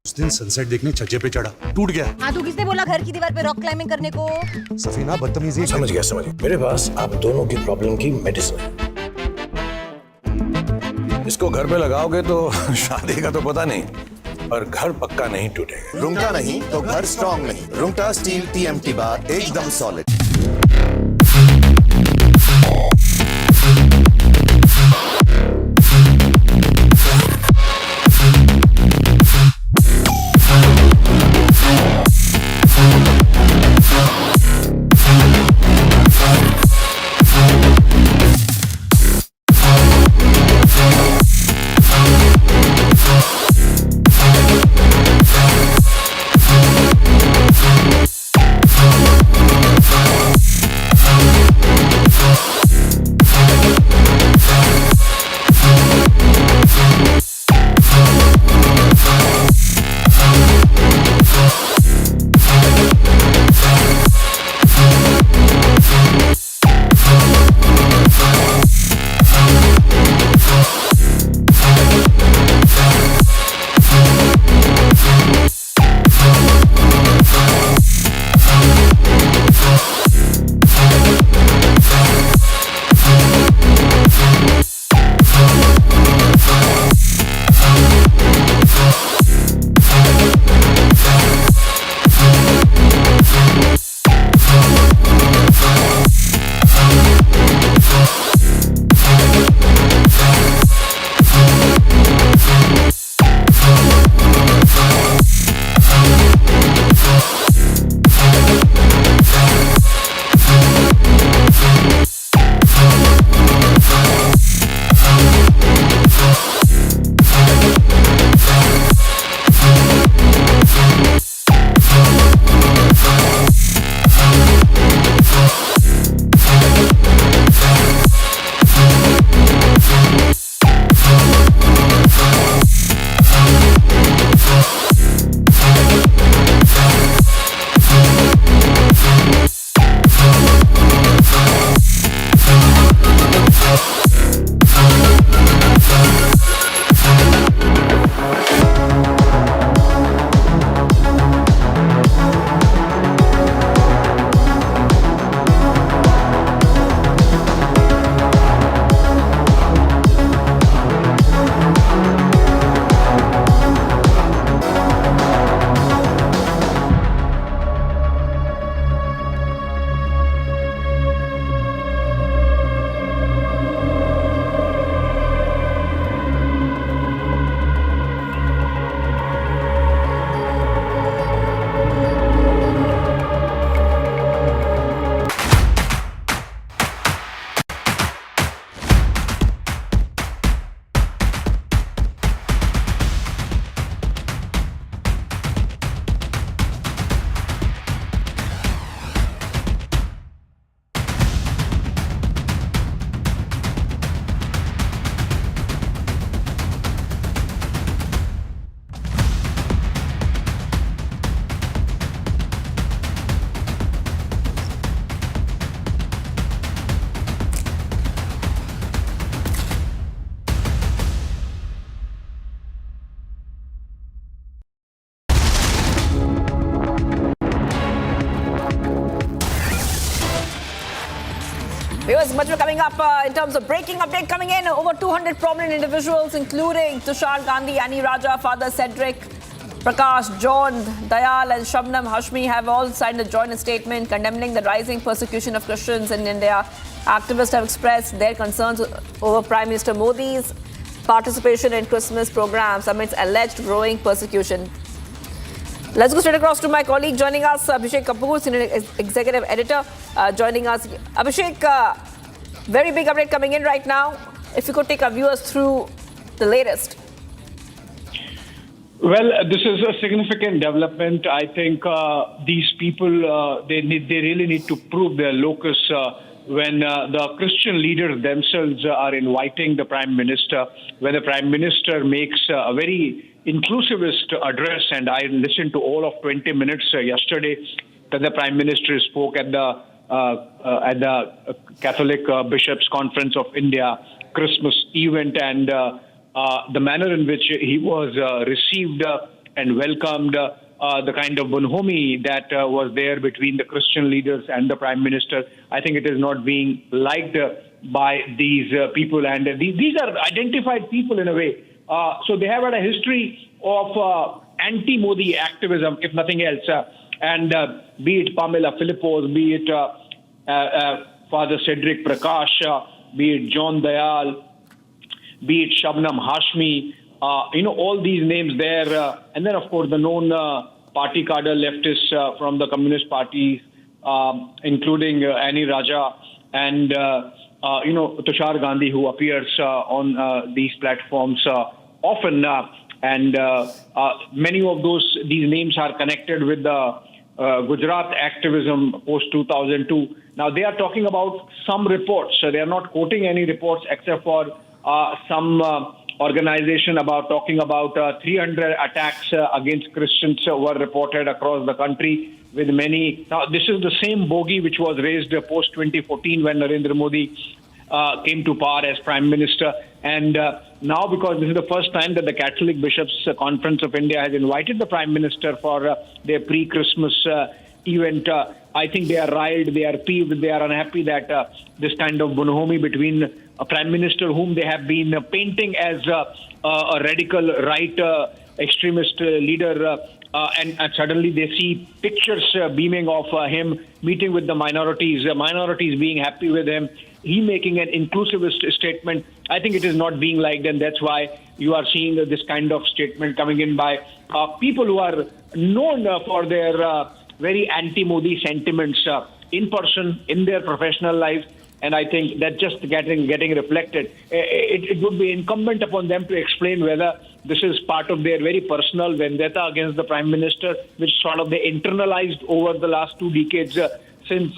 उस दिन sunset देखने छज्जे पे चढ़ा, टूट गया। हाँ तो किसने बोला घर की दीवार पे रॉक क्लाइंबिंग करने को? सफीना बदतमीजी। समझ गया। मेरे पास आप दोनों की प्रॉब्लम की मेडिसिन है। इसको घर पे लगाओगे तो शादी का तो पता नहीं, पर घर पक्का नहीं टूटेगा। रुंगटा नहीं तो घर स्ट्रॉन्ग नहीं। रुंगटा स्टील TMT बार एकदम solid. Viewers, much more coming up in terms of breaking update coming in. Over 200 prominent individuals, including Tushar Gandhi, Annie Raja, Father Cedric, Prakash, John, Dayal and Shabnam Hashmi have all signed a joint statement condemning the rising persecution of Christians in India. Activists have expressed their concerns over Prime Minister Modi's participation in Christmas programs amidst alleged growing persecution. Let's go straight across to my colleague joining us, Abhishek Kapoor, Senior Executive Editor, joining us. Abhishek, very big update coming in right now. If you could take our viewers through the latest. Well, this is a significant development. I think these people, they really need to prove their locus when the Christian leaders themselves are inviting the Prime Minister, when the Prime Minister makes a very inclusivist address, and I listened to all of 20 minutes yesterday that the Prime Minister spoke at the Catholic Bishops' Conference of India Christmas event, and the manner in which he was received and welcomed the kind of bonhomie that was there between the Christian leaders and the Prime Minister. I think it is not being liked by these people, and these are identified people in a way. So they have had a history of anti-Modi activism, if nothing else. And be it Pamela Philippos, be it Father Cedric Prakash, be it John Dayal, be it Shabnam Hashmi, all these names there. And then, of course, the known party cadre leftists from the Communist Party, including Annie Raja and, Tushar Gandhi, who appears on these platforms often. And many of these names are connected with the Gujarat activism post-2002. Now, they are talking about some reports. So they are not quoting any reports except for some organization talking about 300 attacks against Christians were reported across the country, with many. Now, this is the same bogey which was raised post-2014 when Narendra Modi came to power as Prime Minister. And now, because this is the first time that the Catholic Bishops' Conference of India has invited the Prime Minister for their pre-Christmas event, I think they are riled, they are peeved, they are unhappy that this kind of bonhomie between a Prime Minister whom they have been painting as a radical right extremist leader, and suddenly they see pictures beaming of him meeting with the minorities being happy with him, he making an inclusivist statement. I think it is not being liked, and that's why you are seeing this kind of statement coming in by people who are known for their very anti-Modi sentiments in person, in their professional lives. And I think that just getting reflected. It would be incumbent upon them to explain whether this is part of their very personal vendetta against the Prime Minister, which sort of they internalized over the last 2 decades since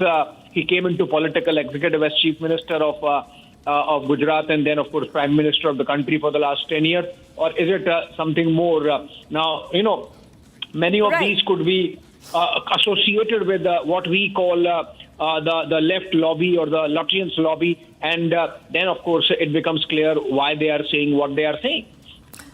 he came into political executive as Chief Minister of Gujarat, and then, of course, Prime Minister of the country for the last 10 years. Or is it something more? Now, many of these could be associated with what we call the left lobby or the Lutyens lobby, and then, of course, it becomes clear why they are saying what they are saying.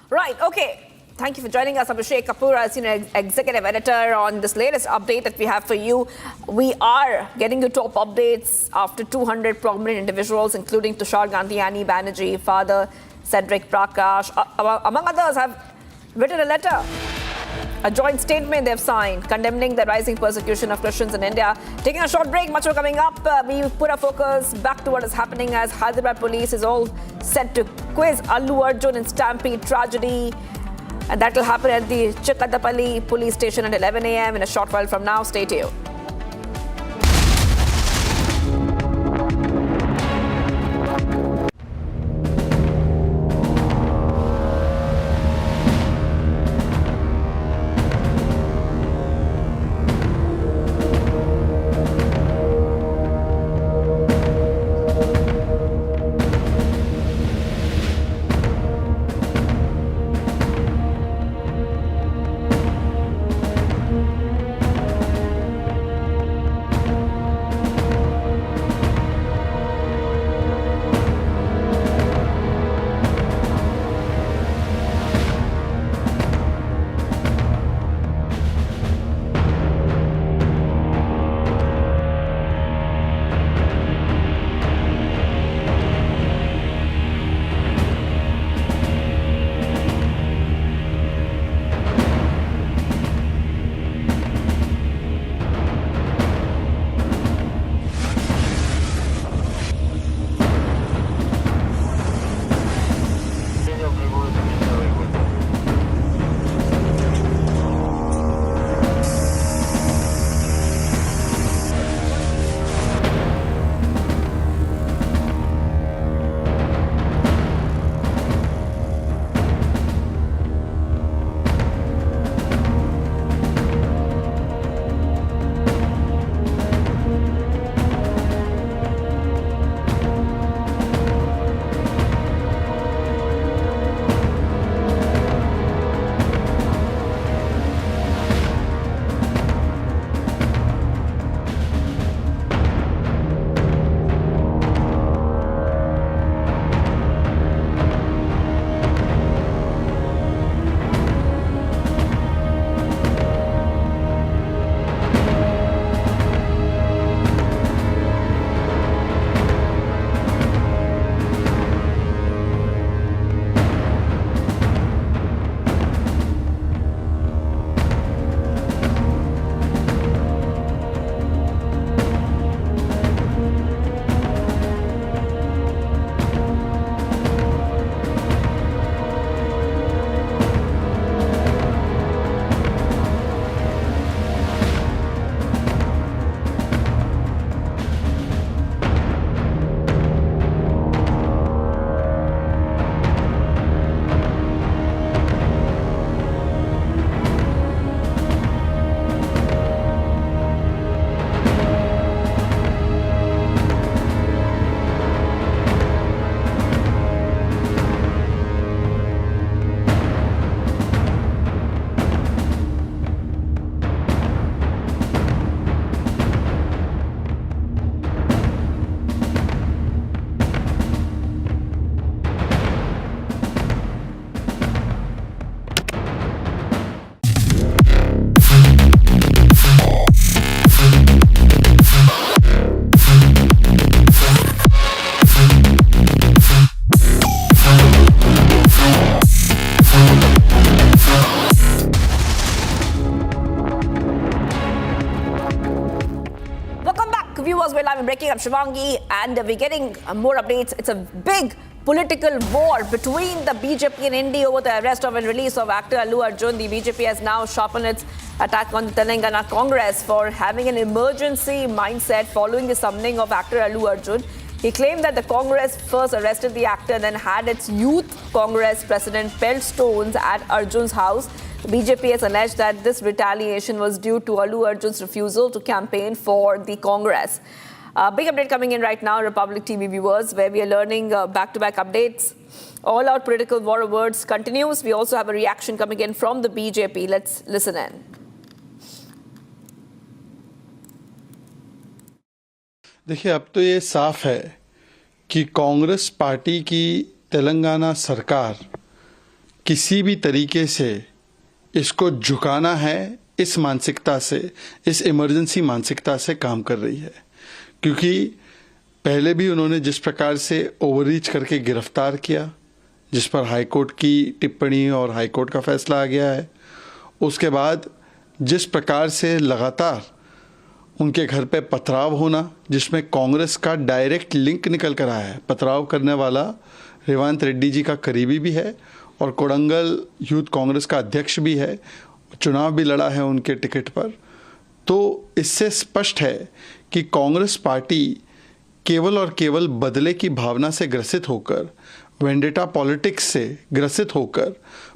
Right. Okay. Thank you for joining us, Abhishek Kapoor, as executive editor, on this latest update that we have for you. We are getting you top updates after 200 prominent individuals, including Tushar Gandhi, Annie Banerjee, Father Cedric Prakash, among others, have written a letter. A joint statement they've signed condemning the rising persecution of Christians in India. Taking a short break, much more coming up. We put our focus back to what is happening as Hyderabad police is all set to quiz Allu Arjun in Stampede tragedy. And that will happen at the Chikadapalli police station at 11 a.m. in a short while from now. Stay tuned. back. Viewers, we're live in Breaking Up Shivangi, and we're getting more updates. It's a big political war between the BJP and India over the arrest of and release of actor Allu Arjun. The BJP has now sharpened its attack on the Telangana Congress for having an emergency mindset following the summoning of actor Allu Arjun. He claimed that the Congress first arrested the actor, then had its youth Congress president pelt stones at Arjun's house. The BJP has alleged that this retaliation was due to Allu Arjun's refusal to campaign for the Congress. Big update coming in right now, Republic TV viewers, where we are learning back-to-back updates. All-out political war of words continues. We also have a reaction coming in from the BJP. Let's listen in. देखिए, अब तो ये साफ है कि Congress party की तेलंगाना सरकार किसी भी तरीके से इसको झुकाना है, इस मानसिकता से, इस इमरजेंसी मानसिकता से काम कर रही है। क्योंकि पहले भी उन्होंने जिस प्रकार से ओवररीच करके गिरफ्तार किया, जिस पर हाईकोर्ट की टिप्पणी और हाईकोर्ट का फैसला आ गया है, उसके बाद जिस प्रकार से लगातार उनके घर पे पथराव होना, जिसमें कांग्रेस का डायरेक्ट लिंक निकल कर आया है। पथराव करने वाला रेवंत रेड्डी जी का करीबी भी है और कोडंगल यूथ कांग्रेस का अध्यक्ष भी है, चुनाव भी लड़ा है उनके टिकट पर। तो इससे स्पष्ट है कि कांग्रेस पार्टी केवल और केवल बदले की भावना से ग्रसित होकर, वेंडेटा पॉलिटिक्स से ग्रसित होकर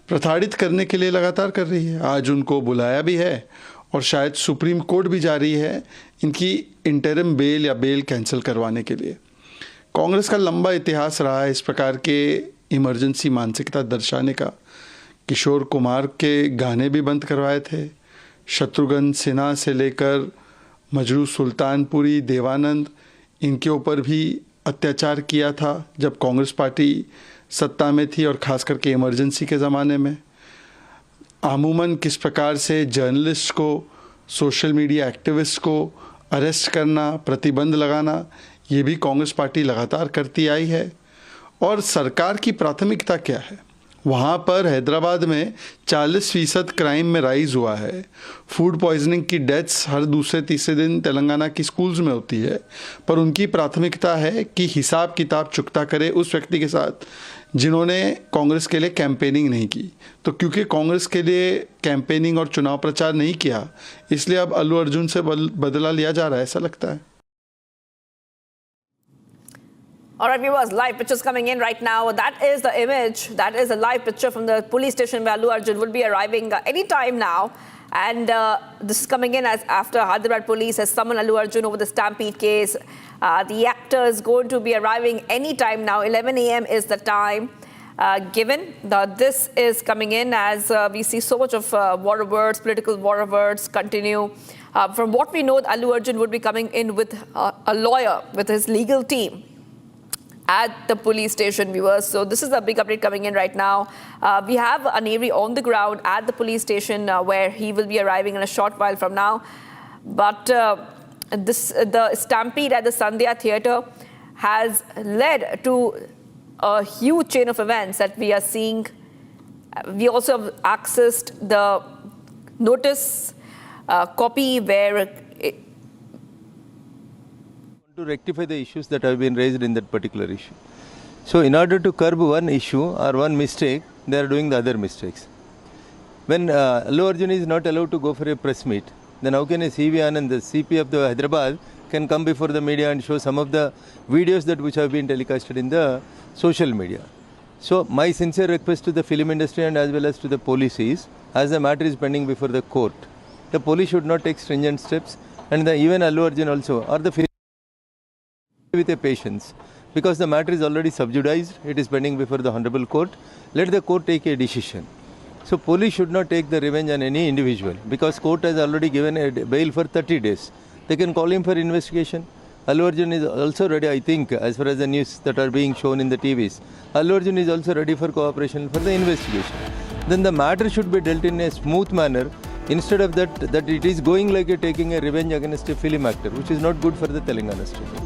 प्रताड़ित करने के लिए लगातार कर रही है। आज उनको बुलाया भी है और शायद सुप्रीम कोर्ट भी जा रही है इनकी इंटरिम बेल या बेल कैंसिल करवाने के लिए। कांग्रेस का लंबा इतिहास रहा है इस प्रकार के इमरजेंसी मानसिकता दर्शाने का। किशोर कुमार के गाने भी बंद करवाए थे, शत्रुघ्न सिन्हा से लेकर मजरू सुल्तानपुरी, देवानंद, इनके ऊपर भी अत्याचार किया था जब कांग्रेस पार्टी सत्ता में थी और ख़ास करके इमरजेंसी के ज़माने में। आमूमन किस प्रकार से जर्नलिस्ट को, सोशल मीडिया एक्टिविस्ट को अरेस्ट करना, प्रतिबंध लगाना, ये भी कांग्रेस पार्टी लगातार करती आई है। और सरकार की प्राथमिकता क्या है? वहाँ पर हैदराबाद में 40% क्राइम में राइज हुआ है। फूड पॉइजनिंग की डेथ्स हर दूसरे तीसरे दिन तेलंगाना की स्कूल्स में होती है, पर उनकी प्राथमिकता है कि हिसाब किताब चुकता करे उस व्यक्ति के साथ जिन्होंने कांग्रेस के लिए कैंपेनिंग नहीं की। तो क्योंकि कांग्रेस के लिए कैंपेनिंग और चुनाव प्रचार नहीं किया, इसलिए अब अल्लू अर्जुन से बदला लिया जा रहा है, ऐसा लगता है। All right, viewers, live pictures coming in right now. That is the image. That is a live picture from the police station where Allu Arjun will be arriving any time now. And this is coming in as after Hyderabad police has summoned Allu Arjun over the Stampede case. The actor is going to be arriving any time now. 11 a.m. is the time given. This is coming in as we see so much of war of words, political war of words continue. From what we know, Allu Arjun would be coming in with a lawyer, with his legal team at the police station, viewers. So this is a big update coming in right now. We have an Navy on the ground at the police station where he will be arriving in a short while from now. But the stampede at the Sandhya Theatre has led to a huge chain of events that we are seeing. We also have accessed the notice copy where to rectify the issues that have been raised in that particular issue. So in order to curb one issue or one mistake, they are doing the other mistakes. When Allu Arjun is not allowed to go for a press meet, then how can a CV Anand, the CP of the Hyderabad, can come before the media and show some of the videos that which have been telecasted in the social media? So my sincere request to the film industry and as well as to the police is, as the matter is pending before the court, the police should not take stringent steps, and even Allu Arjun also, or the film with a patience, because the matter is already subjudized, it is pending before the honorable court. Let the court take a decision. So police should not take the revenge on any individual, because court has already given a bail for 30 days. They can call him for investigation. Allu Arjun is also ready, I think, as far as the news that are being shown in the TVs. Allu Arjun is also ready for cooperation for the investigation. Then the matter should be dealt in a smooth manner, instead of that it is going like a taking a revenge against a film actor, which is not good for the Telangana state.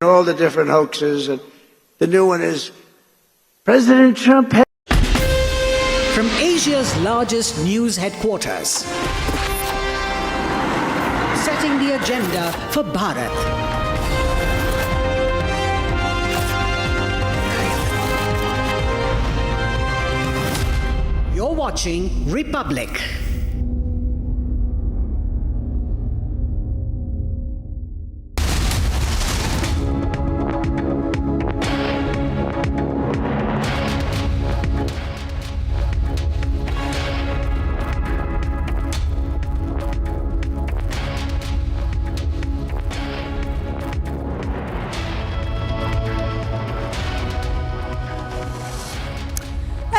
All the different hoaxes, and the new one is President Trump. From Asia's largest news headquarters, setting the agenda for Bharat. You're watching Republic.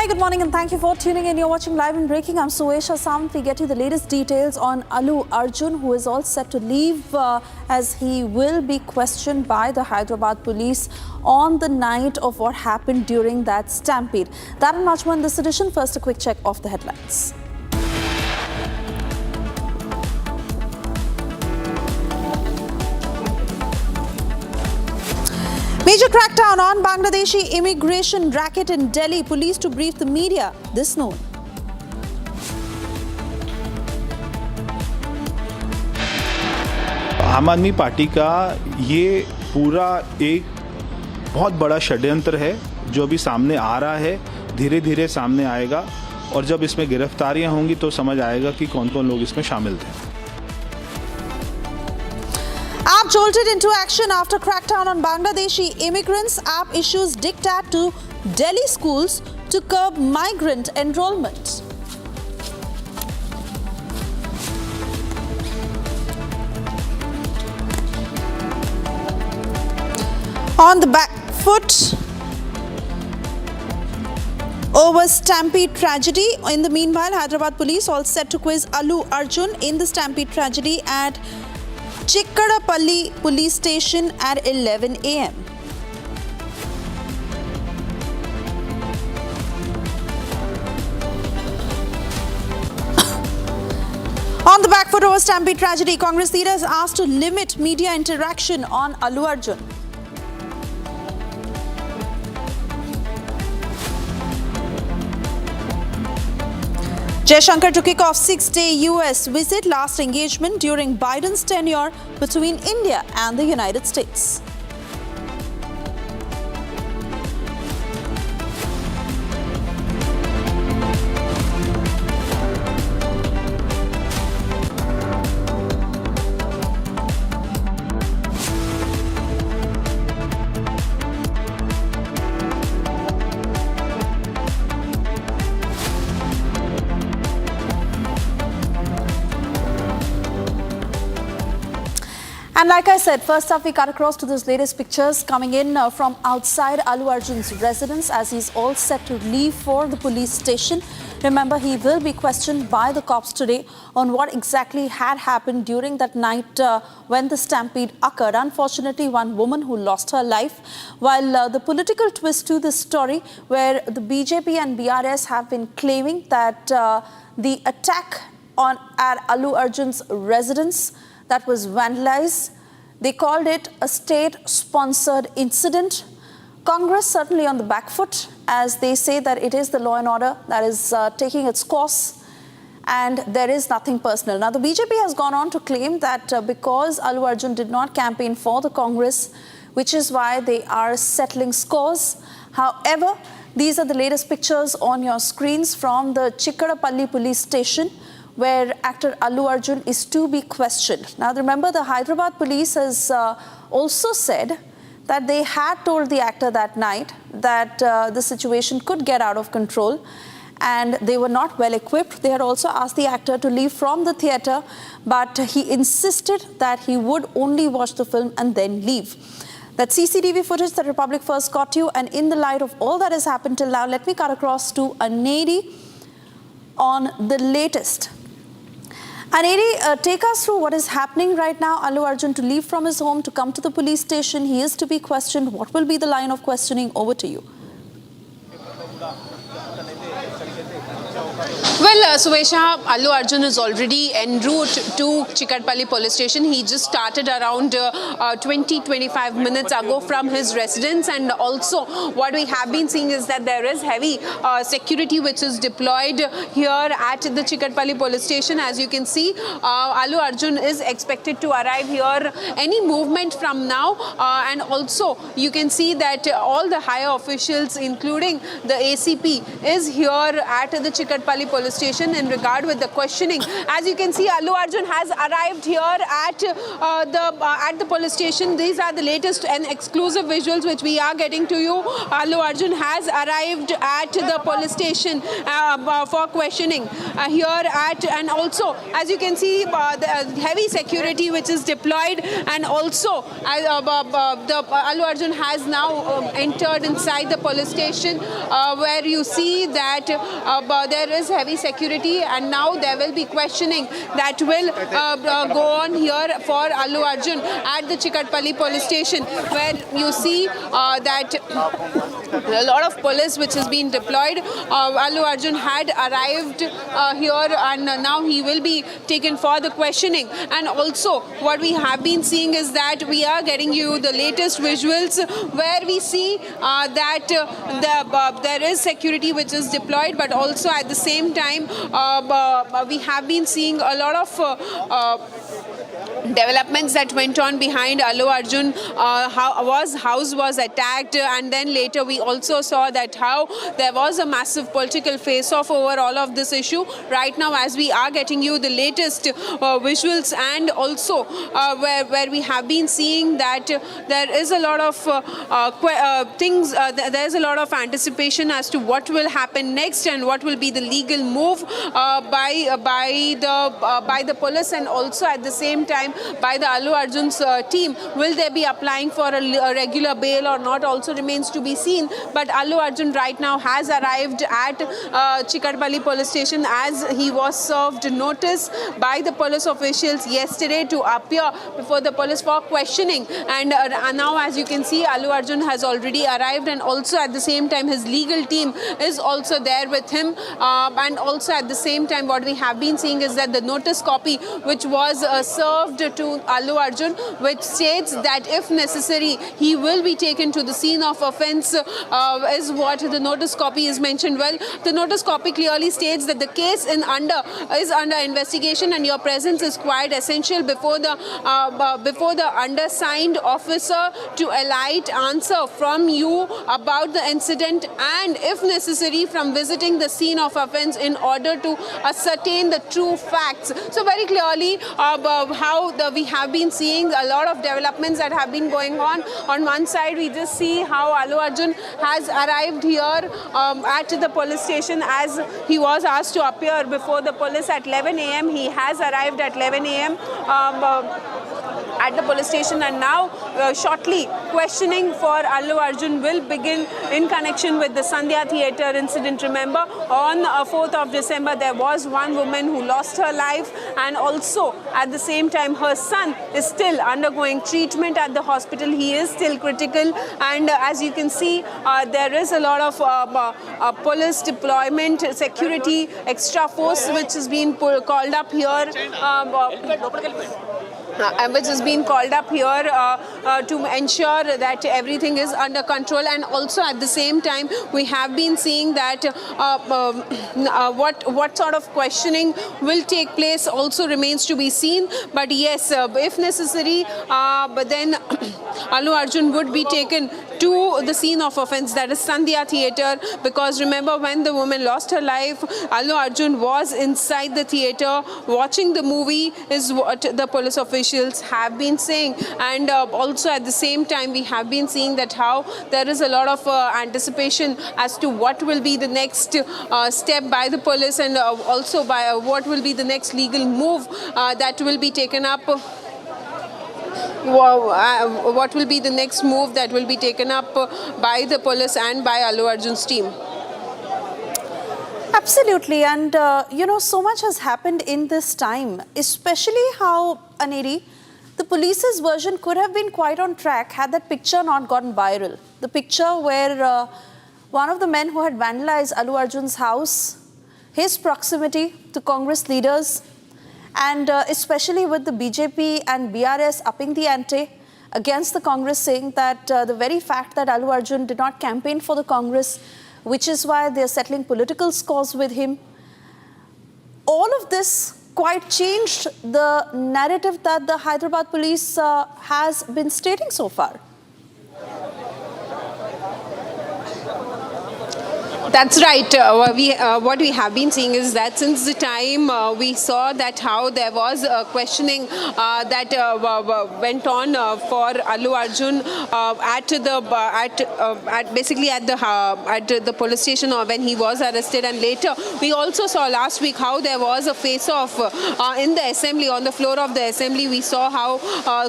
Good morning and thank you for tuning in. You're watching Live and Breaking. I'm Suesha Samt. We get you the latest details on Allu Arjun, who is all set to leave as he will be questioned by the Hyderabad police on the night of what happened during that stampede. That and much more in this edition. First, a quick check of the headlines. Major crackdown on Bangladeshi immigration racket in Delhi. Police to brief the media this noon. आम आदमी party का ये पूरा एक बहुत बड़ा षड्यंत्र है जो अभी सामने आ रहा है, धीरे धीरे सामने आएगा और जब इसमें गिरफ्तारियां होंगी तो समझ आएगा कि कौन-कौन लोग इसमें शामिल थे। App jolted into action after crackdown on Bangladeshi immigrants. App issues diktat to Delhi schools to curb migrant enrollment. On the back foot over stampede tragedy. In the meanwhile, Hyderabad police all set to quiz Allu Arjun in the stampede tragedy at Chikkadapalli police station at 11 a.m. On the back foot over stampede tragedy, Congress leaders asked to limit media interaction on Allu Arjun. Jaishankar to kick off 6-day US visit, last engagement during Biden's tenure between India and the United States. And like I said, first up we cut across to those latest pictures coming in from outside Allu Arjun's residence as he's all set to leave for the police station. Remember, he will be questioned by the cops today on what exactly had happened during that night when the stampede occurred. Unfortunately, one woman who lost her life. While the political twist to this story, where the BJP and BRS have been claiming that the attack at Allu Arjun's residence that was vandalized, they called it a state-sponsored incident. Congress certainly on the back foot as they say that it is the law and order that is taking its course and there is nothing personal. Now, the BJP has gone on to claim that because Allu Arjun did not campaign for the Congress, which is why they are settling scores. However, these are the latest pictures on your screens from the Chikkadapalli police station, where actor Allu Arjun is to be questioned. Now, remember, the Hyderabad police has also said that they had told the actor that night that the situation could get out of control and they were not well equipped. They had also asked the actor to leave from the theatre, but he insisted that he would only watch the film and then leave. That CCTV footage that Republic First got you, and in the light of all that has happened till now, let me cut across to Aneri on the latest. Aneri, take us through what is happening right now. Allu Arjun to leave from his home to come to the police station. He is to be questioned. What will be the line of questioning? Over to you. Well, Suesha, Allu Arjun is already en route to Chikatpalli police station. He just started around 20-25 minutes ago from his residence, and also what we have been seeing is that there is heavy security which is deployed here at the Chikatpalli police station. As you can see, Allu Arjun is expected to arrive here any movement from now, and also you can see that all the higher officials, including the ACP, is here at the Chikatpalli police station in regard with the questioning. As you can see, Allu Arjun has arrived here at the police station. These are the latest and exclusive visuals which we are getting to you. Allu Arjun has arrived at the police station for questioning here at, and also as you can see, the heavy security which is deployed, and also Allu Arjun has now entered inside the police station, where you see that there is heavy security, and now there will be questioning that will go on here for Allu Arjun at the Chikatpalli police station, where you see that a lot of police which has been deployed. Allu Arjun had arrived here, and now he will be taken for the questioning. And also what we have been seeing is that we are getting you the latest visuals where we see that there is security which is deployed, but also at the same time we have been seeing a lot of developments that went on behind Allu Arjun. House was attacked, and then later we also saw that how there was a massive political face-off over all of this issue. Right now, as we are getting you the latest visuals, and also where we have been seeing that there is a lot of things, there is a lot of anticipation as to what will happen next and what will be the legal move by the police, and also at the same time by the Allu Arjun's team. Will they be applying for a regular bail or not also remains to be seen. But Allu Arjun right now has arrived at Chikatpalli police station, as he was served notice by the police officials yesterday to appear before the police for questioning. And now, as you can see, Allu Arjun has already arrived, and also at the same time his legal team is also there with him. And also at the same time what we have been seeing is that the notice copy which was served to Allu Arjun, which states that if necessary he will be taken to the scene of offence, is what the notice copy is mentioned. Well, the notice copy clearly states that the case is under investigation, and your presence is quite essential before the undersigned officer to alight answer from you about the incident, and if necessary from visiting the scene of offence in order to ascertain the true facts. So very clearly how we have been seeing a lot of developments that have been going on. On one side we just see how Allu Arjun has arrived here at the police station, as he was asked to appear before the police at 11 a.m. He has arrived at 11 a.m. At the police station, and now shortly questioning for Allu Arjun will begin in connection with the Sandhya Theatre incident. Remember, on 4th of December there was one woman who lost her life, and also at the same time her son is still undergoing treatment at the hospital. He is still critical, and as you can see there is a lot of police deployment, security, extra force which has been called up here. Which has been called up here to ensure that everything is under control. And also at the same time we have been seeing that what sort of questioning will take place also remains to be seen. But yes, if necessary, but then Allu Arjun would be taken to the scene of offence, that is Sandhya Theatre, because remember, when the woman lost her life, Allu Arjun was inside the theatre watching the movie, is what the police officials have been saying. And also at the same time we have been seeing that how there is a lot of anticipation as to what will be the next step by the police, and also by what will be the next legal move that will be taken up. What will be the next move that will be taken up by the police and by Allu Arjun's team? Absolutely, and so much has happened in this time, especially how, Aneri, the police's version could have been quite on track had that picture not gone viral. The picture where one of the men who had vandalized Allu Arjun's house his proximity to Congress leaders, and especially with the BJP and BRS upping the ante against the Congress, saying that the very fact that Allu Arjun did not campaign for the Congress, which is why they're settling political scores with him. All of this quite changed the narrative that the Hyderabad police has been stating so far. That's right. What we have been seeing is that since the time we saw that how there was questioning that went on for Allu Arjun at the police station when he was arrested, and later we also saw last week how there was a face-off in the assembly, on the floor of the assembly. We saw how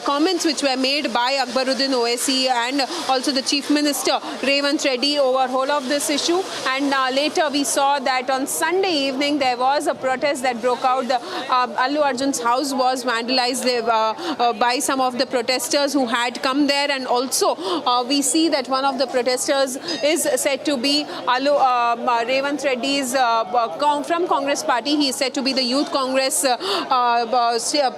comments which were made by Akbaruddin Owaisi and also the Chief Minister Revanth Reddy over whole of this issue. And later we saw that on Sunday evening there was a protest that broke out. Allu Arjun's house was vandalized by some of the protesters who had come there, and also we see that one of the protesters is said to be Revanth Reddy's from Congress party. He is said to be the Youth Congress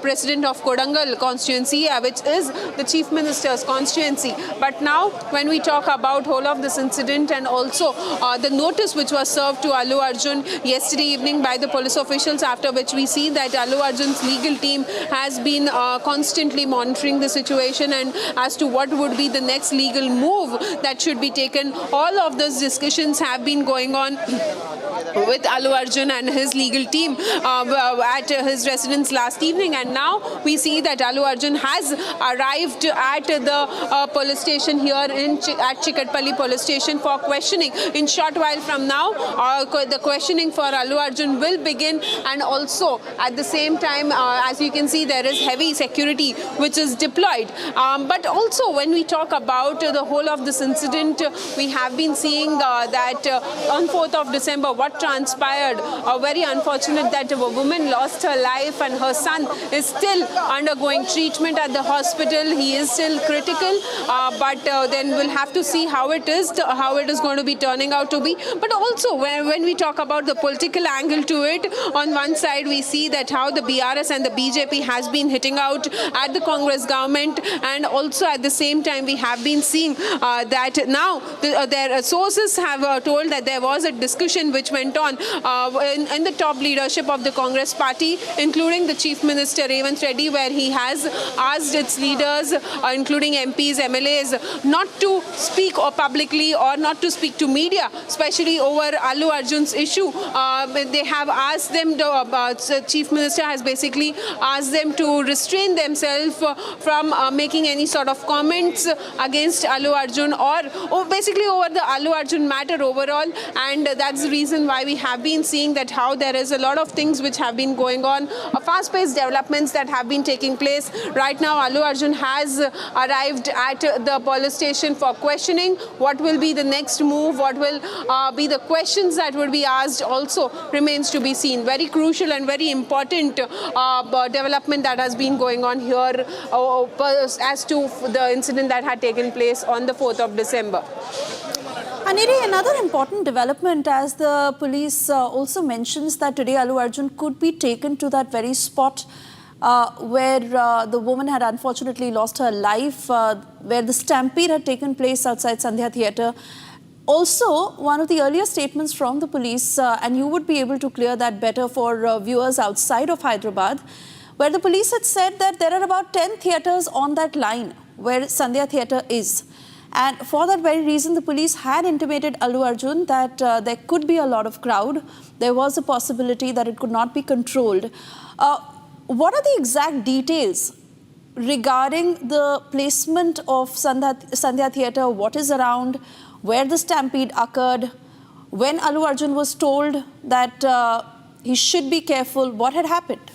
president of Kodangal constituency, which is the Chief Minister's constituency. But now when we talk about whole of this incident and also the notice which was served to Allu Arjun yesterday evening by the police officials, after which we see that Allu Arjun's legal team has been constantly monitoring the situation and as to what would be the next legal move that should be taken. All of those discussions have been going on with Allu Arjun and his legal team at his residence last evening, and now we see that Allu Arjun has arrived at the police station here at Chikatpalli police station for questioning. In short while from now, the questioning for Allu Arjun will begin, and also at the same time, as you can see, there is heavy security which is deployed. But also when we talk about the whole of this incident, we have been seeing that on 4th of December, what transpired, very unfortunate that a woman lost her life and her son is still undergoing treatment at the hospital. He is still critical, but then we'll have to see how it is going to be turning out to be. But also when we talk about the political angle to it, on one side we see that how the BRS and the BJP has been hitting out at the Congress government, and also at the same time we have been seeing that now their sources have told that there was a discussion which went on in the top leadership of the Congress party, including the Chief Minister Revanth Reddy, where he has asked its leaders, including MPs, MLAs, not to speak publicly or not to speak to media, especially over Allu Arjun's issue. They have asked them, the Chief Minister has basically asked them to restrain themselves from making any sort of comments against Allu Arjun or basically over the Allu Arjun matter overall, and that's the reason why we have been seeing that how there is a lot of things which have been going on, fast-paced developments that have been taking place. Right now Allu Arjun has arrived at the police station for questioning. What will be the next move, what will be the questions that would be asked also remains to be seen. Very crucial and very important development that has been going on here as to the incident that had taken place on the 4th of December. Aniri, another important development, as the police also mentions that today Allu Arjun could be taken to that very spot where the woman had unfortunately lost her life, where the stampede had taken place outside Sandhya Theatre. Also, one of the earlier statements from the police, and you would be able to clear that better for viewers outside of Hyderabad, where the police had said that there are about 10 theatres on that line where Sandhya Theatre is. And for that very reason, the police had intimated Allu Arjun that there could be a lot of crowd. There was a possibility that it could not be controlled. What are the exact details regarding the placement of Sandhya Theatre? What is around, where the stampede occurred, when Allu Arjun was told that he should be careful, what had happened?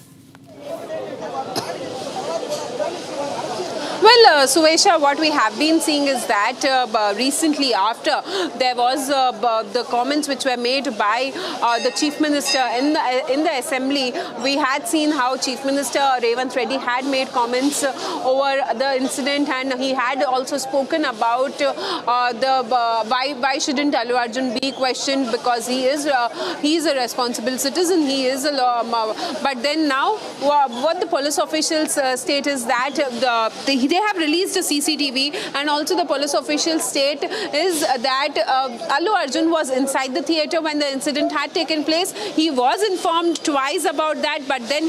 Well, Suesha, what we have been seeing is that recently after there was the comments which were made by the Chief Minister in the Assembly, we had seen how Chief Minister Revanth Reddy had made comments over the incident, and he had also spoken about why shouldn't Allu Arjun be questioned, because he is a responsible citizen, he is a law. But then now what the police officials state is that they have released a CCTV, and also the police officials state is that Allu Arjun was inside the theatre when the incident had taken place. He was informed twice about that, but then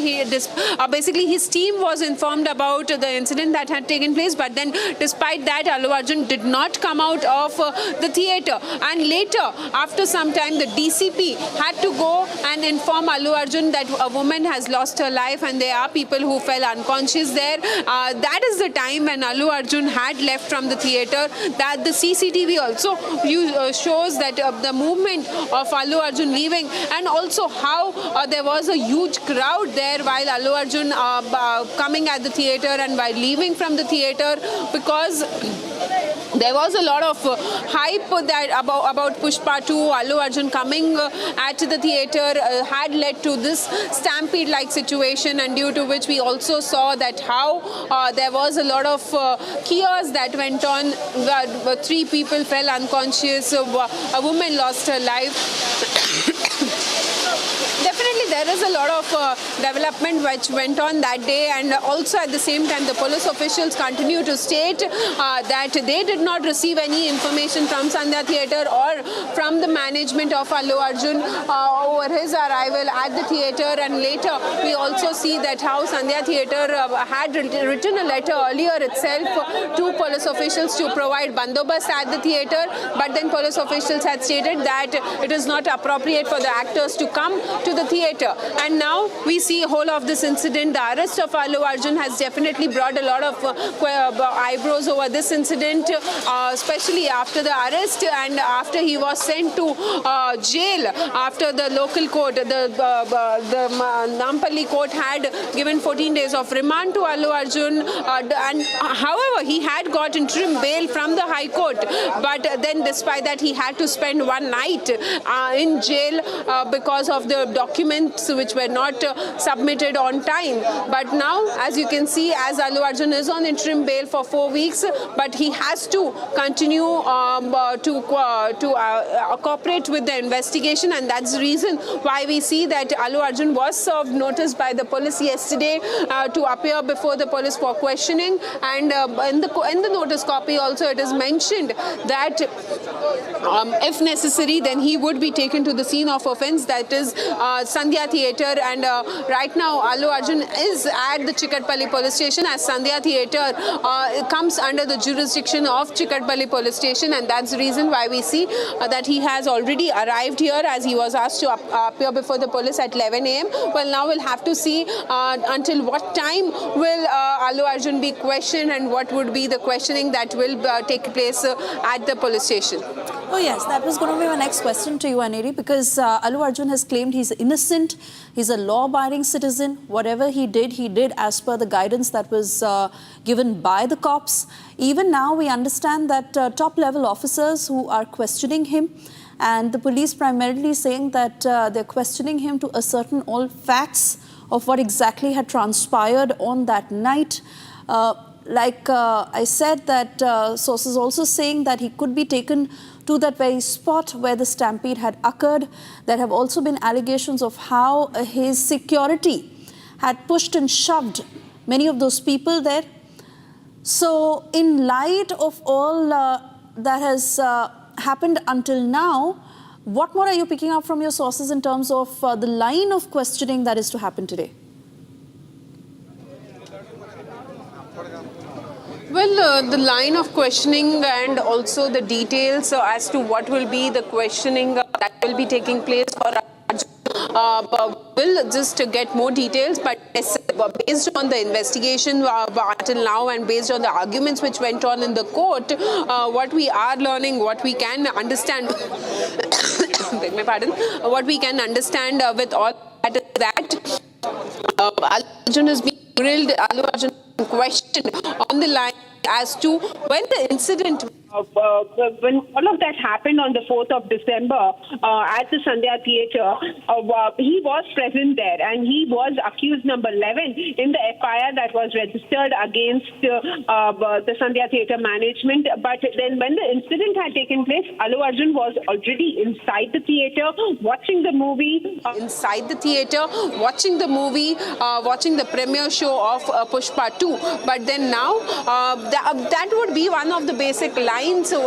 basically his team was informed about the incident that had taken place, but then despite that Allu Arjun did not come out of the theatre, and later after some time the DCP had to go and inform Allu Arjun that a woman has lost her life and there are people who fell unconscious there. That is the time when Allu Arjun had left from the theatre. That the CCTV also shows that the movement of Allu Arjun leaving, and also how there was a huge crowd there while Allu Arjun coming at the theatre and while leaving from the theatre, because there was a lot of hype that about Pushpa 2, Allu Arjun coming at the theatre had led to this stampede-like situation, and due to which we also saw that how there was a lot of chaos that went on. 3 people fell unconscious, a woman lost her life. Definitely there is a lot of development which went on that day, and also at the same time the police officials continue to state that they did not receive any information from Sandhya Theatre or from the management of Allu Arjun over his arrival at the theatre. And later we also see that how Sandhya Theatre had written a letter earlier itself to police officials to provide bandobast at the theatre, but then police officials had stated that it is not appropriate for the actors to come to the theatre. And now we see whole of this incident. The arrest of Allu Arjun has definitely brought a lot of eyebrows over this incident, especially after the arrest and after he was sent to jail after the local court, the Nampalli court had given 14 days of remand to Allu Arjun, and however he had got interim bail from the High Court, but then despite that he had to spend one night in jail because of the documents which were not submitted on time. But now, as you can see, as Allu Arjun is on interim bail for 4 weeks, but he has to continue to cooperate with the investigation, and that's the reason why we see that Allu Arjun was served notice by the police yesterday to appear before the police for questioning, and in the notice copy also it is mentioned that if necessary then he would be taken to the scene of offence, that is Sandhya Theatre, and right now Allu Arjun is at the Chikatpalli police station, as Sandhya Theatre comes under the jurisdiction of Chikatpalli police station, and that's the reason why we see that he has already arrived here, as he was asked to appear before the police at 11 a.m. Well, now we'll have to see until what time will Allu Arjun be questioned, and what would be the questioning that will take place at the police station. Oh yes, that was going to be my next question to you, Aneri, because Allu Arjun has claimed he's innocent, he's a law-abiding citizen. Whatever he did as per the guidance that was given by the cops. Even now we understand that top-level officers who are questioning him, and the police primarily saying that they're questioning him to ascertain all facts of what exactly had transpired on that night. Like I said, that sources also saying that he could be taken to that very spot where the stampede had occurred. There have also been allegations of how his security had pushed and shoved many of those people there. So in light of all that has happened until now, what more are you picking up from your sources in terms of the line of questioning that is to happen today? Well, the line of questioning and also the details as to what will be the questioning that will be taking place for Arjun, will just get more details, but based on the investigation until now and based on the arguments which went on in the court, what we are learning, what we can understand, beg my pardon, what we can understand with all that is that Arjun is being grilled, Allu Arjun question on the line as to when the incident. When all of that happened on the 4th of December at the Sandhya Theatre, he was present there and he was accused number 11 in the FIR that was registered against the Sandhya Theatre management. But then when the incident had taken place, Allu Arjun was already inside the theatre watching the movie. Inside the theatre, watching the movie, watching the premiere show of Pushpa 2. But then now, that would be one of the basic lines that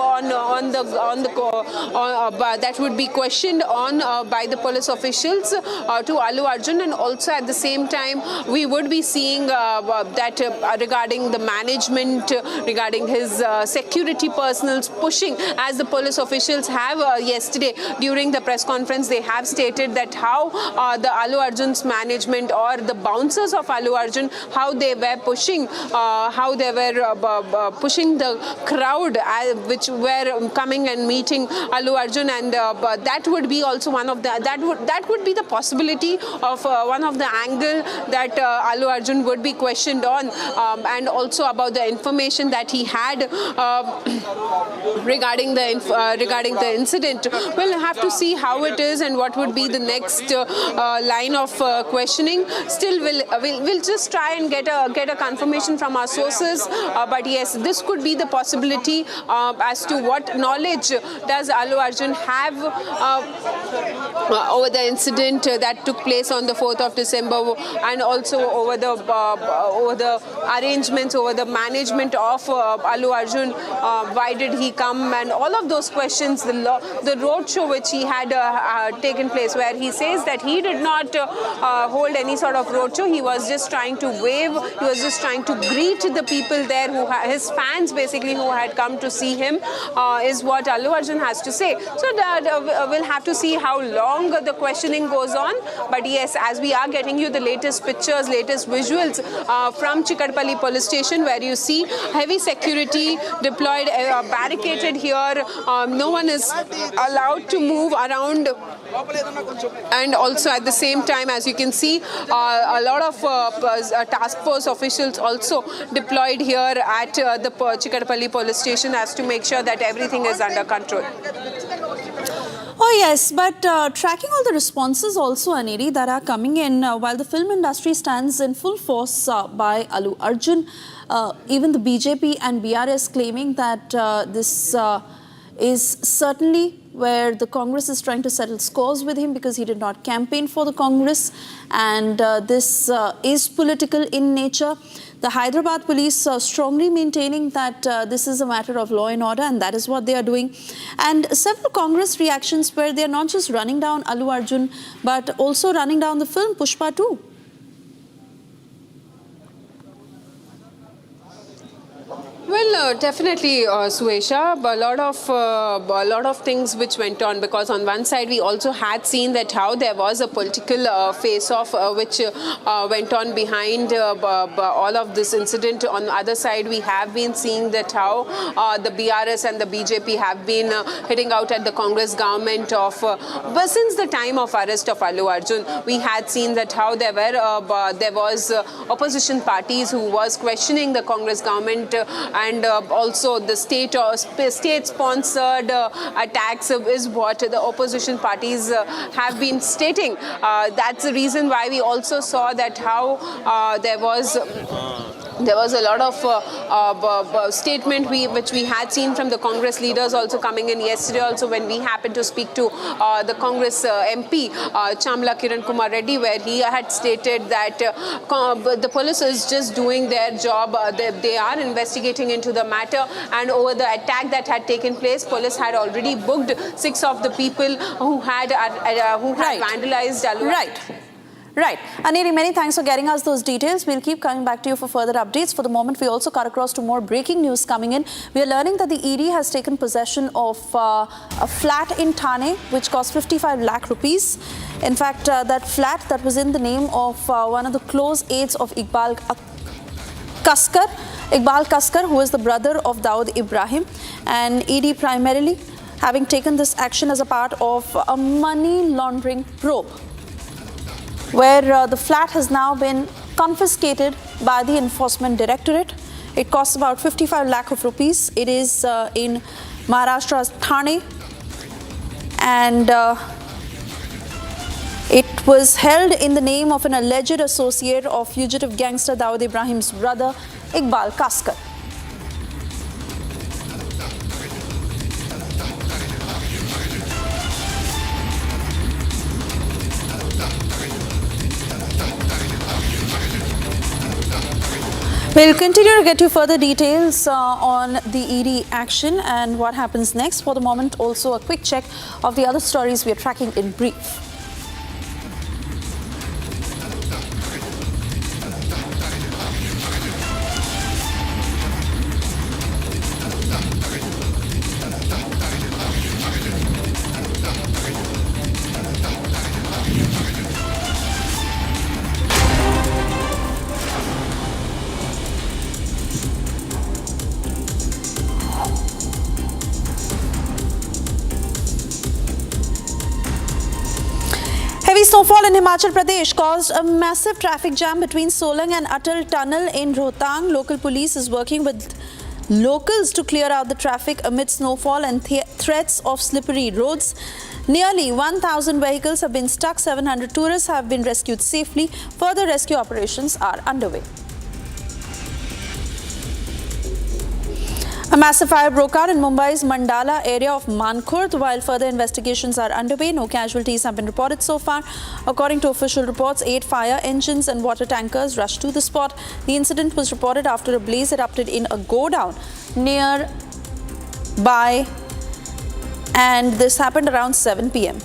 would be questioned on by the police officials to Allu Arjun, and also at the same time we would be seeing that regarding the management, regarding his security personals pushing, as the police officials have yesterday during the press conference, they have stated that how the Allu Arjun's management or the bouncers of Allu Arjun, how they were pushing, pushing the crowd which were coming and meeting Allu Arjun, and that would be also one of the that would be the possibility of one of the angle that Allu Arjun would be questioned on, and also about the information that he had regarding the incident. We'll have to see how it is and what would be the next line of questioning. Still, we'll just try and get a confirmation from our sources. But yes, this could be the possibility as to what knowledge does Allu Arjun have over the incident that took place on the 4th of December, and also over the arrangements, over the management of Allu Arjun. Why did he come, and all of those questions. The roadshow which he had taken place, where he says that he did not hold any sort of roadshow. He was just trying to wave. He was just trying to greet the people there, his fans basically, who had come to see him, is what Allu Arjun has to say. So we'll have to see how long the questioning goes on. But yes, as we are getting you the latest pictures, latest visuals from Chikadpalli police station, where you see heavy security deployed, barricaded here. No one is allowed to move around. And also at the same time, as you can see, a lot of task force officials also deployed here at the Chikadpalli police station, as to make sure that everything is under control. Oh yes, but tracking all the responses also, Aneri, that are coming in while the film industry stands in full force by Allu Arjun, even the BJP and BRS claiming that this is certainly where the Congress is trying to settle scores with him because he did not campaign for the Congress, and this is political in nature. The Hyderabad police strongly maintaining that this is a matter of law and order, and that is what they are doing. And several Congress reactions where they are not just running down Allu Arjun, but also running down the film Pushpa 2. Well, definitely, Suesha, a lot of things which went on, because on one side we also had seen that how there was a political face-off which went on behind all of this incident. On the other side, we have been seeing that how the BRS and the BJP have been hitting out at the Congress government but since the time of arrest of Allu Arjun. We had seen that how there was opposition parties who was questioning the Congress government, and also the state-sponsored attacks is what the opposition parties have been stating. That's the reason why we also saw that how there was a lot of statement which we had seen from the Congress leaders also coming in yesterday, also when we happened to speak to the Congress MP Chamla Kiran Kumar Reddy, where he had stated that the police is just doing their job. They are investigating into the matter, and over the attack that had taken place, police had already booked 6 of the people who had vandalized Allu. Right. Aneri, many thanks for getting us those details. We'll keep coming back to you for further updates. For the moment, we also cut across to more breaking news coming in. We are learning that the ED has taken possession of a flat in Thane, which cost 55 lakh rupees. In fact, that flat that was in the name of one of the close aides of Iqbal Kaskar, who is the brother of Dawood Ibrahim, and ED primarily having taken this action as a part of a money laundering probe, where the flat has now been confiscated by the Enforcement Directorate. It costs about 55 lakh of rupees. It is in Maharashtra's Thane, and it was held in the name of an alleged associate of fugitive gangster Dawood Ibrahim's brother, Iqbal Kaskar. We'll continue to get you further details on the ED action and what happens next. For the moment, also a quick check of the other stories we are tracking in brief. Heavy snowfall in Himachal Pradesh caused a massive traffic jam between Solang and Atal Tunnel in Rohtang. Local police is working with locals to clear out the traffic amid snowfall and threats of slippery roads. Nearly 1,000 vehicles have been stuck. 700 tourists have been rescued safely. Further rescue operations are underway. A massive fire broke out in Mumbai's Mandala area of Mankhurd. While further investigations are underway, no casualties have been reported so far. According to official reports, 8 fire engines and water tankers rushed to the spot. The incident was reported after a blaze erupted in a godown nearby, and this happened around 7 p.m.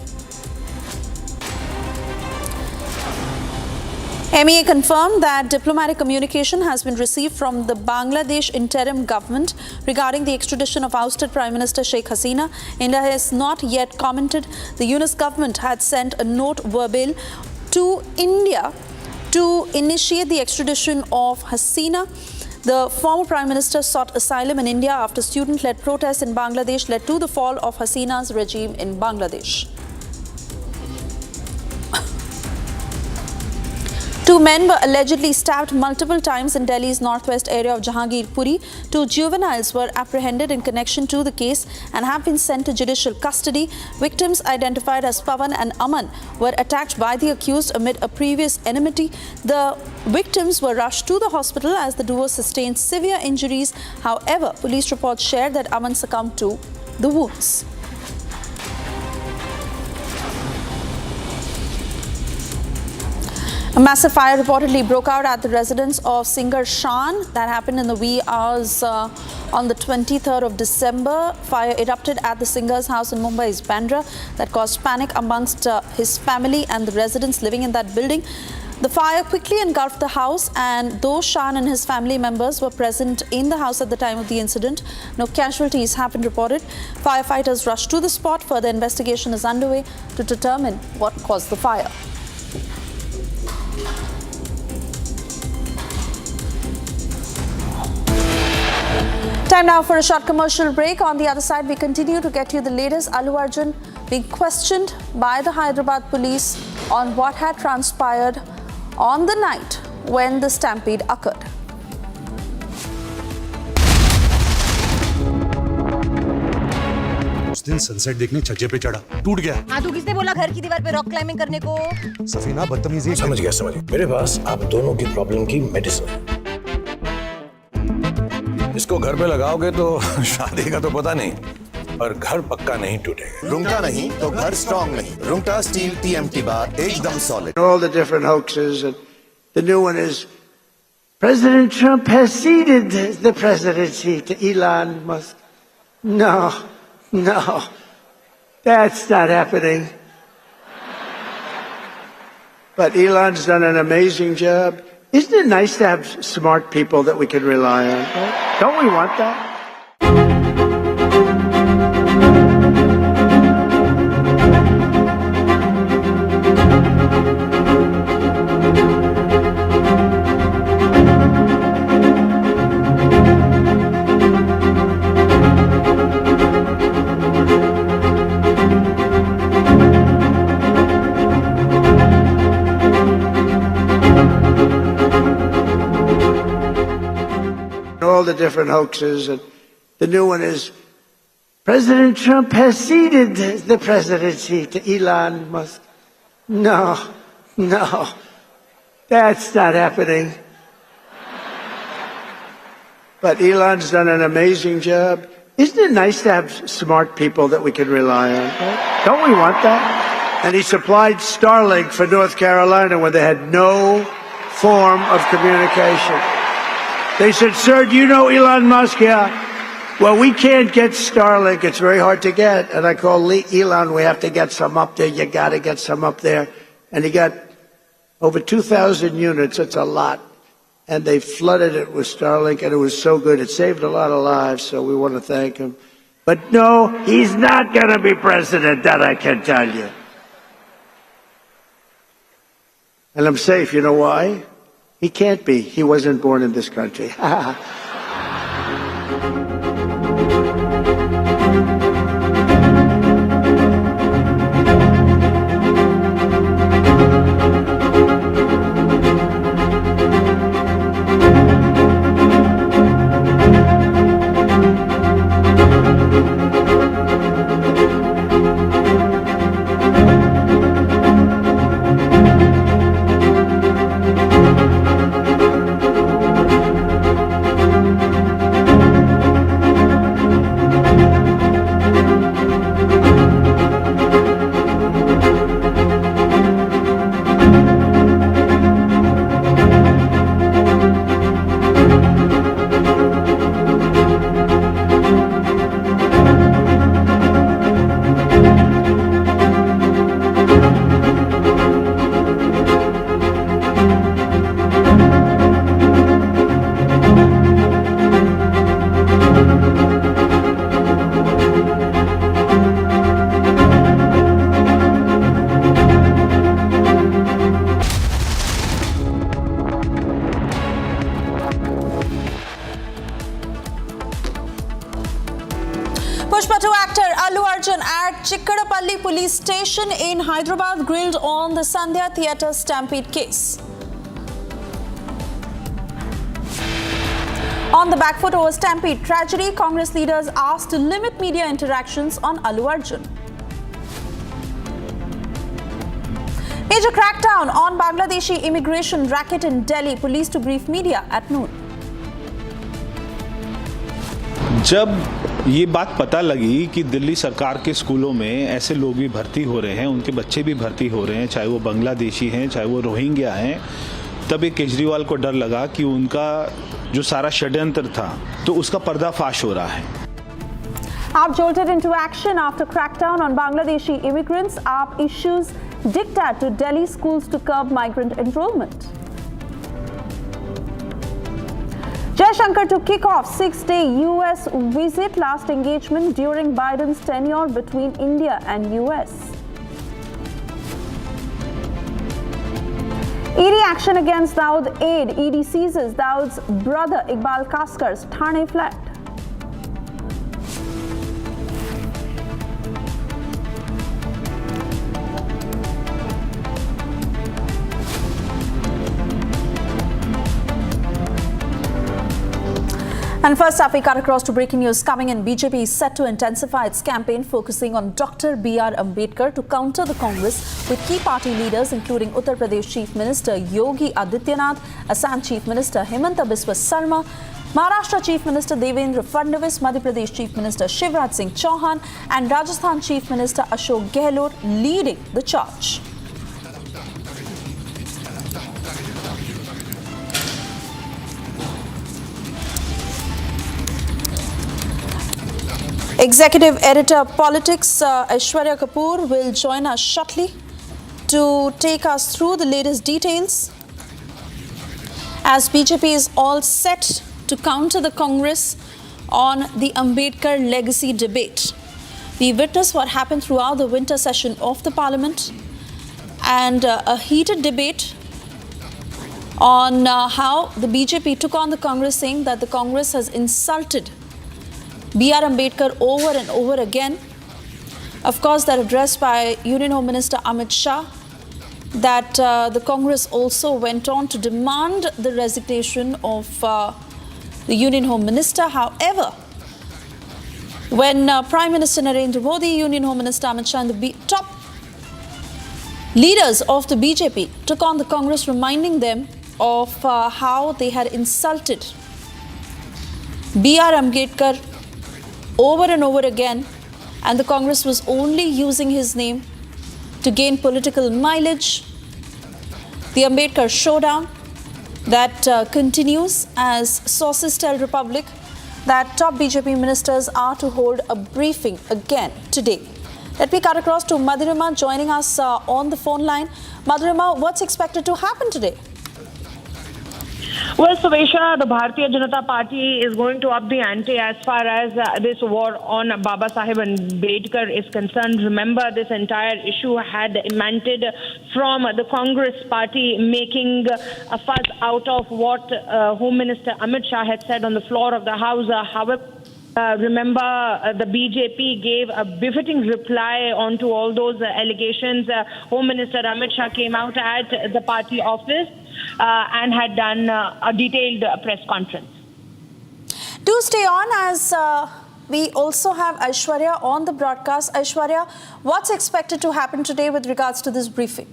MEA confirmed that diplomatic communication has been received from the Bangladesh interim government regarding the extradition of ousted Prime Minister Sheikh Hasina. India has not yet commented. The UNIS government had sent a note verbal to India to initiate the extradition of Hasina. The former Prime Minister sought asylum in India after student-led protests in Bangladesh led to the fall of Hasina's regime in Bangladesh. 2 men were allegedly stabbed multiple times in Delhi's northwest area of Jahangirpuri. 2 juveniles were apprehended in connection to the case and have been sent to judicial custody. Victims, identified as Pawan and Aman, were attacked by the accused amid a previous enmity. The victims were rushed to the hospital as the duo sustained severe injuries. However, police reports shared that Aman succumbed to the wounds. A massive fire reportedly broke out at the residence of singer Shan. That happened in the wee hours on the 23rd of December. Fire erupted at the singer's house in Mumbai's Bandra that caused panic amongst his family and the residents living in that building. The fire quickly engulfed the house, and though Shan and his family members were present in the house at the time of the incident, no casualties have been reported. Firefighters rushed to the spot. Further investigation is underway to determine what caused the fire. Time now for a short commercial break. On the other side, we continue to get you the latest. Allu Arjun being questioned by the Hyderabad police on what had transpired on the night when the stampede occurred. उस दिन sunset देखने छज्जे पे चढ़ा, टूट गया। हाँ, तो किसने बोला घर की दीवार पे रॉक क्लाइंबिंग करने को? सफीना बदतमीजी। समझ गया। मेरे पास आप दोनों की प्रॉब्लम की मेडिसिन है। इसको घर पे लगाओगे तो शादी का तो पता नहीं, पर घर पक्का नहीं टूटेगा। रुंगटा नहीं तो घर स्ट्रॉन्ग नहीं। रुंगटा स्टील TMT बार एकदम solid. All the different hoaxes, and the new one is President Trump has ceded the presidency to Elon Musk. No, that's not happening. But Elon's done an amazing job. Isn't it nice to have smart people that we can rely on? Right? Don't we want that? all the different hoaxes. And the new one is, President Trump has ceded the presidency to Elon Musk. No, that's not happening. But Elon's done an amazing job. Isn't it nice to have smart people that we can rely on? Right? Don't we want that? And he supplied Starlink for North Carolina when they had no form of communication. They said, sir, do you know Elon Musk? Yeah. Well, we can't get Starlink. It's very hard to get. And I called Elon, we have to get some up there. You got to get some up there. And he got over 2,000 units. It's a lot. And they flooded it with Starlink, and it was so good. It saved a lot of lives, so we want to thank him. But no, he's not going to be president, that I can tell you. And I'm safe. You know why? He can't be. He wasn't born in this country. Pushpa 2 actor Allu Arjun at Chikkadapalli police station in Hyderabad grilled on the Sandhya Theatre stampede case. On the back foot over stampede tragedy, Congress leaders asked to limit media interactions on Allu Arjun. Major crackdown on Bangladeshi immigration racket in Delhi. Police to brief media at noon. जब ये बात पता लगी कि दिल्ली सरकार के स्कूलों में ऐसे लोग भी भर्ती हो रहे हैं, उनके बच्चे भी भर्ती हो रहे हैं, चाहे वो बांग्लादेशी हैं, चाहे वो रोहिंग्या हैं, तब एक केजरीवाल को डर लगा कि उनका जो सारा षड्यंत्र था तो उसका पर्दाफाश हो रहा है. AAP jolted into action after crackdown on Bangladeshi immigrants. AAP issues diktat to Delhi schools to curb migrant enrollment. Jaishankar to kick off 6-day US visit, last engagement during Biden's tenure between India and US. ED action against Daud aide. ED seizes Daud's brother Iqbal Kaskar's Thane flat. And first up, we cut across to breaking news coming in. BJP is set to intensify its campaign focusing on Dr. B.R. Ambedkar to counter the Congress with key party leaders including Uttar Pradesh Chief Minister Yogi Adityanath, Assam Chief Minister Himanta Biswa Sarma, Maharashtra Chief Minister Devendra Fadnavis, Madhya Pradesh Chief Minister Shivraj Singh Chauhan and Rajasthan Chief Minister Ashok Gehlot leading the charge. Executive Editor Politics Aishwarya Kapoor will join us shortly to take us through the latest details as BJP is all set to counter the Congress on the Ambedkar legacy debate. We witnessed what happened throughout the winter session of the Parliament and a heated debate on how the BJP took on the Congress, saying that the Congress has insulted B.R. Ambedkar over and over again. Of course, that address by Union Home Minister Amit Shah, that the Congress also went on to demand the resignation of the Union Home Minister. However, when Prime Minister Narendra Modi, Union Home Minister Amit Shah and the top leaders of the BJP took on the Congress, reminding them of how they had insulted B.R. Ambedkar over and over again, and the Congress was only using his name to gain political mileage. The Ambedkar showdown that continues, as sources tell Republic that top BJP ministers are to hold a briefing again today. Let me cut across to Madhurima joining us on the phone line. Madhurima, what's expected to happen today? Well, Savesha, the Bharatiya Janata Party is going to up the ante as far as this war on Baba Saheb Ambedkar is concerned. Remember, this entire issue had emanated from the Congress party making a fuss out of what Home Minister Amit Shah had said on the floor of the House. However, remember, the BJP gave a befitting reply onto all those allegations. Home Minister Amit Shah came out at the party office and had done a detailed press conference. Do stay on, as we also have Aishwarya on the broadcast. Aishwarya, what's expected to happen today with regards to this briefing?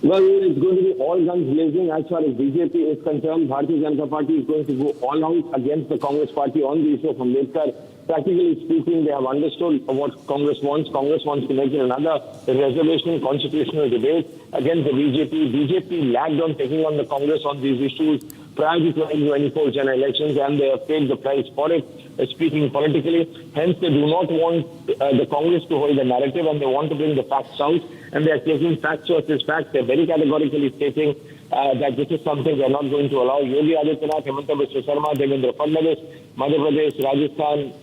Well, it's going to be all guns blazing as far as BJP is concerned. Bharatiya Janata Party is going to go all out against the Congress party on the issue of Ambedkar. Practically speaking, they have understood what Congress wants. Congress wants to make it another reservation constitutional debate against the BJP. BJP lagged on taking on the Congress on these issues prior to 2024 general elections, and they have paid the price for it, speaking politically. Hence, they do not want the Congress to hold the narrative, and they want to bring the facts out. And they are taking facts versus facts. They are very categorically stating that this is something they are not going to allow. Yogi Adityanath, Hemanta Biswa Sarma, Devendra Fadnavis, Madhya Pradesh, Rajasthan,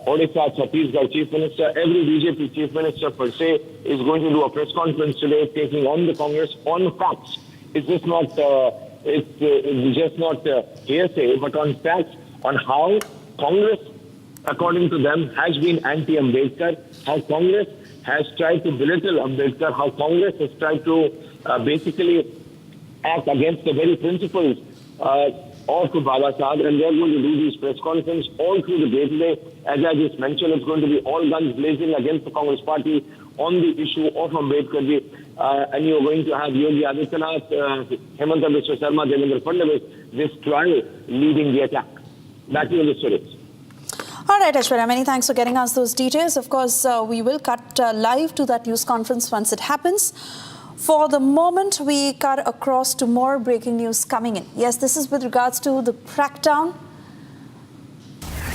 Odisha, Chhattisgarh Chief Minister, every BJP Chief Minister per se is going to do a press conference today taking on the Congress on facts. It's just not hearsay, but on facts on how Congress, according to them, has been anti-Ambedkar, how Congress has tried to belittle Ambedkar, how Congress has tried to basically act against the very principles of Baba Saheb, and they're going to do these press conferences all through the day today. As I just mentioned, it's going to be all guns blazing against the Congress party on the issue of Ambedkar. And you're going to have Yogi Adityanath, Hemanta Biswa Sarma, Devendra Fadnavis, this trial leading the attack. Back to the stories. All right, Aishwarya, many thanks for getting us those details. Of course, we will cut live to that news conference once it happens. For the moment, we cut across to more breaking news coming in. Yes, this is with regards to the crackdown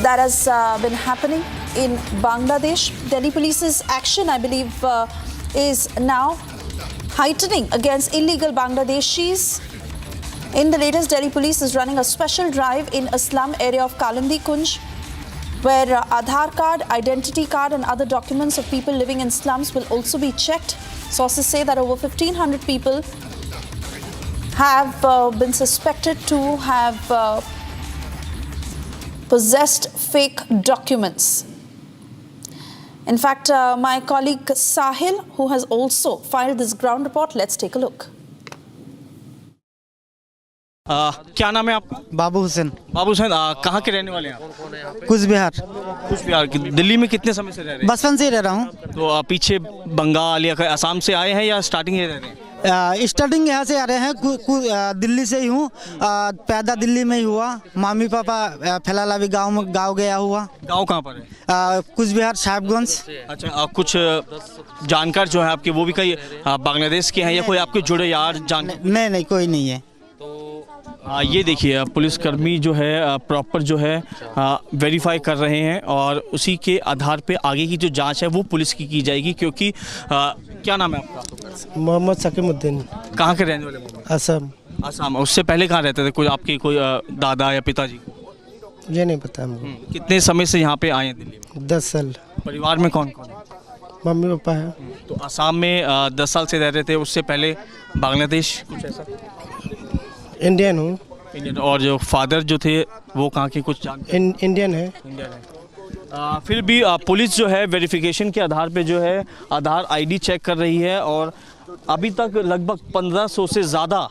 that has been happening in Bangladesh. Delhi Police's action, I believe, is now heightening against illegal Bangladeshis. In the latest, Delhi Police is running a special drive in a slum area of Kalindi Kunj, where Aadhaar card, identity card and other documents of people living in slums will also be checked. Sources say that over 1,500 people have been suspected to have possessed fake documents. In fact, my colleague Sahil, who has also filed this ground report, let's take a look. क्या नाम है आपका? बाबू हुसैन। बाबू हुसैन, कहाँ के रहने वाले हैं आप? कुछ बिहार। दिल्ली में कितने समय से रह रहे हैं? बचपन से रह रहा हूँ। तो पीछे बंगाल या असम से आए हैं या स्टार्टिंग से रह रहे हैं? स्टार्टिंग यहाँ से आ रहे हैं, दिल्ली से ही हूँ। पैदा दिल्ली में ही हुआ। मम्मी पापा फिलहाल अभी गाँव गया हुआ। गाँव कहाँ पर है? कुछ बिहार साहिबगंज। अच्छा, कुछ जानकार जो है आपके वो भी कई बांग्लादेश के हैं या कोई आपके जुड़े यार जान? नहीं, कोई नहीं है। ये देखिए, पुलिसकर्मी जो है प्रॉपर जो है वेरीफाई कर रहे हैं और उसी के आधार पे आगे की जो जांच है वो पुलिस की जाएगी। क्योंकि क्या नाम है आपका? मोहम्मद सकीमुद्दीन। कहाँ के रहने वाले? असम। असम। उससे पहले कहाँ रहते थे? कोई आपके कोई दादा या पिताजी? ये नहीं पता हमको। कितने समय से यहाँ पे आए हैं दिल्ली में? 10 साल। परिवार में कौन कौन है? मम्मी पापा है। तो असम में 10 साल से रह रहे थे, उससे पहले बांग्लादेश कुछ ऐसा? इंडियन हूँ। इंडियन। और जो फादर जो थे वो कहाँ के कुछ इंडियन है। इंडियन है। फिर भी पुलिस जो है वेरिफिकेशन के आधार पे जो है आधार आईडी चेक कर रही है और अभी तक लगभग 1500 से ज़्यादा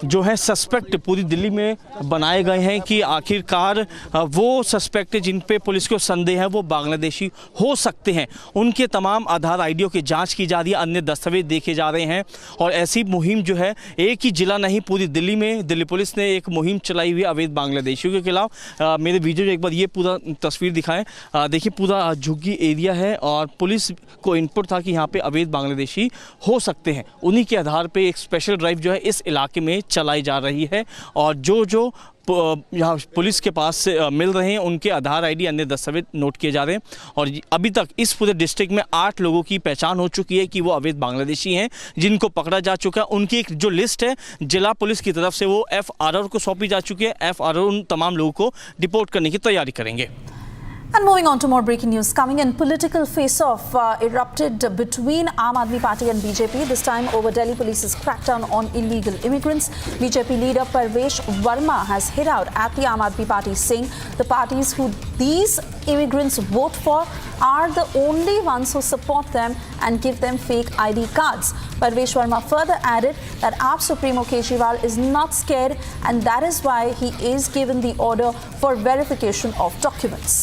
जो है सस्पेक्ट पूरी दिल्ली में बनाए गए हैं कि आखिरकार वो सस्पेक्ट जिन पे पुलिस को संदेह है वो बांग्लादेशी हो सकते हैं। उनके तमाम आधार आईडियों की जांच की जा रही है, अन्य दस्तावेज देखे जा रहे हैं और ऐसी मुहिम जो है एक ही जिला नहीं पूरी दिल्ली में दिल्ली पुलिस ने एक मुहिम चलाई हुई अवैध बांग्लादेशियों के खिलाफ। मेरे वीडियो में एक बार ये पूरा तस्वीर दिखाएं। देखिए पूरा झुग्गी एरिया है और पुलिस को इनपुट था कि यहाँ पे अवैध बांग्लादेशी हो सकते हैं। उन्हीं के आधार पे एक स्पेशल ड्राइव जो है इस इलाके में चलाई जा रही है और जो यहाँ पुलिस के पास से मिल रहे हैं उनके आधार आईडी अन्य दस्तावेज नोट किए जा रहे हैं और अभी तक इस पूरे डिस्ट्रिक्ट में 8 लोगों की पहचान हो चुकी है कि वो अवैध बांग्लादेशी हैं जिनको पकड़ा जा चुका है। उनकी एक जो लिस्ट है जिला पुलिस की तरफ से वो FRR को सौंपी जा चुकी है। FRR उन तमाम लोगों को डिपोर्ट करने की तैयारी करेंगे। And moving on to more breaking news coming in, political face-off erupted between Aam Aadmi Party and BJP, this time over Delhi Police's crackdown on illegal immigrants. BJP leader Parvesh Verma has hit out at the Aam Aadmi Party, saying the parties who these immigrants vote for are the only ones who support them and give them fake ID cards. Parvesh Verma further added that AAP Supremo Kejriwal is not scared and that is why he is given the order for verification of documents.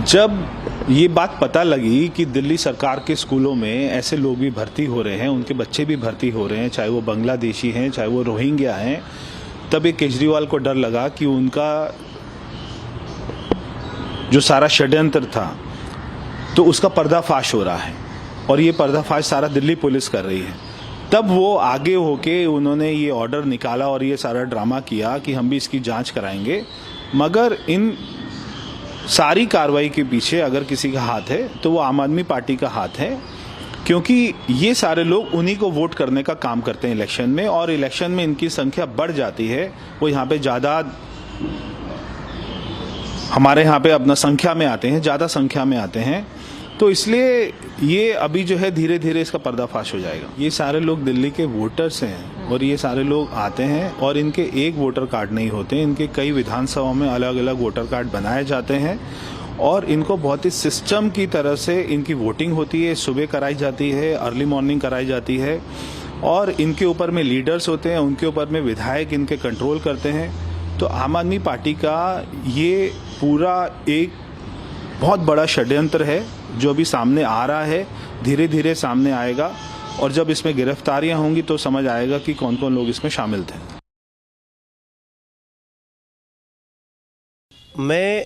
जब ये बात पता लगी कि दिल्ली सरकार के स्कूलों में ऐसे लोग भी भर्ती हो रहे हैं, उनके बच्चे भी भर्ती हो रहे हैं, चाहे वो बांग्लादेशी हैं, चाहे वो रोहिंग्या हैं, तब एक केजरीवाल को डर लगा कि उनका जो सारा षड्यंत्र था तो उसका पर्दाफाश हो रहा है और ये पर्दाफाश सारा दिल्ली पुलिस कर रही है। तब वो आगे होके उन्होंने ये ऑर्डर निकाला और ये सारा ड्रामा किया कि हम भी इसकी जांच कराएंगे। मगर इन सारी कार्रवाई के पीछे अगर किसी का हाथ है तो वो आम आदमी पार्टी का हाथ है, क्योंकि ये सारे लोग उन्हीं को वोट करने का काम करते हैं इलेक्शन में और इलेक्शन में इनकी संख्या बढ़ जाती है। वो यहाँ पे ज़्यादा हमारे यहाँ पे अपना संख्या में आते हैं, ज़्यादा संख्या में आते हैं, तो इसलिए ये अभी जो है धीरे धीरे इसका पर्दाफाश हो जाएगा। ये सारे लोग दिल्ली के वोटर्स हैं और ये सारे लोग आते हैं और इनके एक वोटर कार्ड नहीं होते, इनके कई विधानसभाओं में अलग अलग वोटर कार्ड बनाए जाते हैं और इनको बहुत ही सिस्टम की तरह से इनकी वोटिंग होती है, सुबह कराई जाती है, अर्ली मॉर्निंग कराई जाती है और इनके ऊपर में लीडर्स होते हैं, उनके ऊपर में विधायक इनके कंट्रोल करते हैं। तो आम आदमी पार्टी का ये पूरा एक बहुत बड़ा षड्यंत्र है जो अभी सामने आ रहा है, धीरे धीरे सामने आएगा और जब इसमें गिरफ्तारियां होंगी तो समझ आएगा कि कौन कौन लोग इसमें शामिल थे। मैं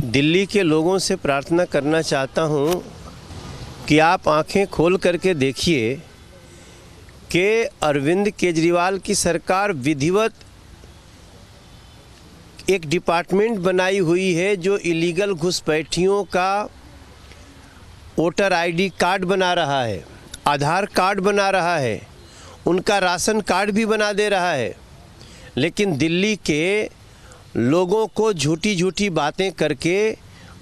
दिल्ली के लोगों से प्रार्थना करना चाहता हूं कि आप आंखें खोल करके देखिए कि अरविंद केजरीवाल की सरकार विधिवत एक डिपार्टमेंट बनाई हुई है जो इलीगल घुसपैठियों का वोटर आईडी कार्ड बना रहा है, आधार कार्ड बना रहा है, उनका राशन कार्ड भी बना दे रहा है। लेकिन दिल्ली के लोगों को झूठी झूठी बातें करके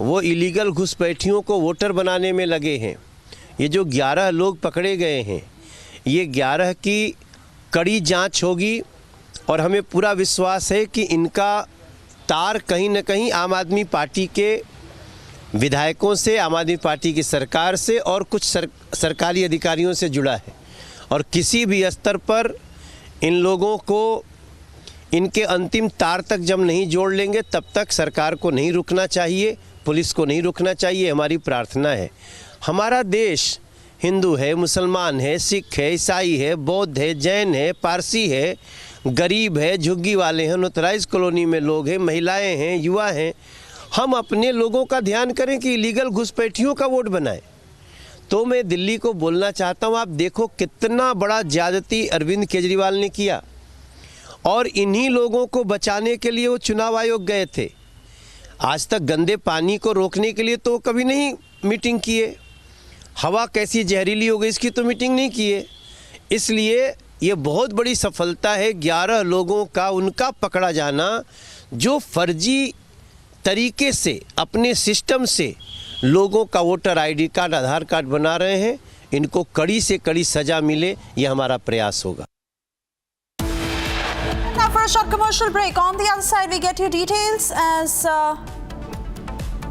वो इलीगल घुसपैठियों को वोटर बनाने में लगे हैं। ये जो 11 लोग पकड़े गए हैं, ये 11 की कड़ी जांच होगी और हमें पूरा विश्वास है कि इनका तार कहीं न कहीं आम आदमी पार्टी के विधायकों से, आम आदमी पार्टी की सरकार से और कुछ सरकारी अधिकारियों से जुड़ा है और किसी भी स्तर पर इन लोगों को इनके अंतिम तार तक जब नहीं जोड़ लेंगे तब तक सरकार को नहीं रुकना चाहिए, पुलिस को नहीं रुकना चाहिए। हमारी प्रार्थना है, हमारा देश हिंदू है, मुसलमान है, सिख है, ईसाई है, बौद्ध है, जैन है, पारसी है, गरीब है, झुग्गी वाले हैं, अनऑथराइज कॉलोनी में लोग हैं, महिलाएं हैं, युवा हैं। हम अपने लोगों का ध्यान करें कि इलीगल घुसपैठियों का वोट बनाएं। तो मैं दिल्ली को बोलना चाहता हूं, आप देखो कितना बड़ा ज्यादती अरविंद केजरीवाल ने किया और इन्हीं लोगों को बचाने के लिए वो चुनाव आयोग गए थे। आज तक गंदे पानी को रोकने के लिए तो कभी नहीं मीटिंग किए, हवा कैसी जहरीली हो गई इसकी तो मीटिंग नहीं किए। इसलिए ये बहुत बड़ी सफलता है 11 लोगों का उनका पकड़ा जाना जो फर्जी तरीके से अपने सिस्टम से लोगों का वोटर आईडी कार्ड, आधार कार्ड बना रहे हैं। इनको कड़ी से कड़ी सजा मिले, ये हमारा प्रयास होगा। Now for a short commercial break. On the other side, we get you details as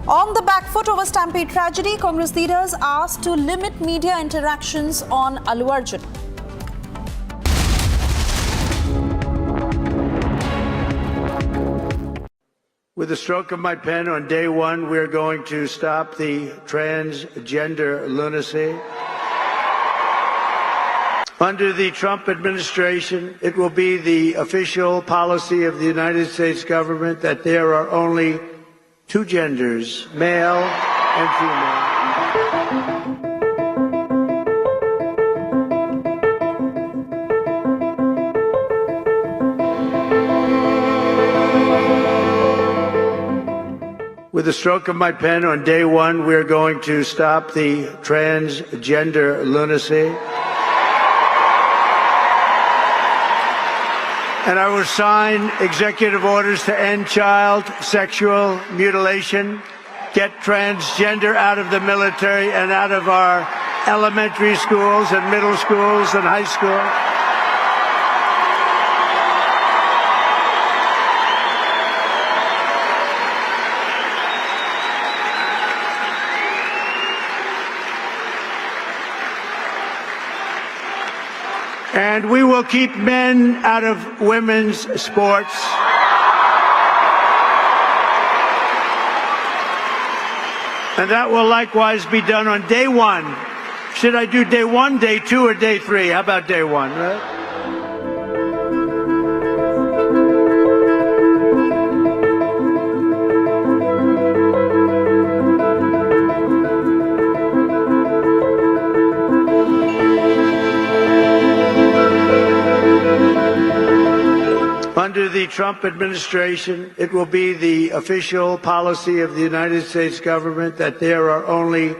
On the back foot over Stampede tragedy, Congress leaders asked to limit media interactions on Allu Arjun. With the stroke of my pen on day one, we're going to stop the transgender lunacy. Under the Trump administration, it will be the official policy of the United States government that there are only two genders, male and female. With the stroke of my pen on day one, we're going to stop the transgender lunacy. And I will sign executive orders to end child sexual mutilation, get transgender out of the military and out of our elementary schools and middle schools and high schools. And we will keep men out of women's sports. And that will likewise be done on day one. Should I do day one, day two, or day three? How about day one, right? Under the Trump administration, it will be the official policy of the United States government that there are only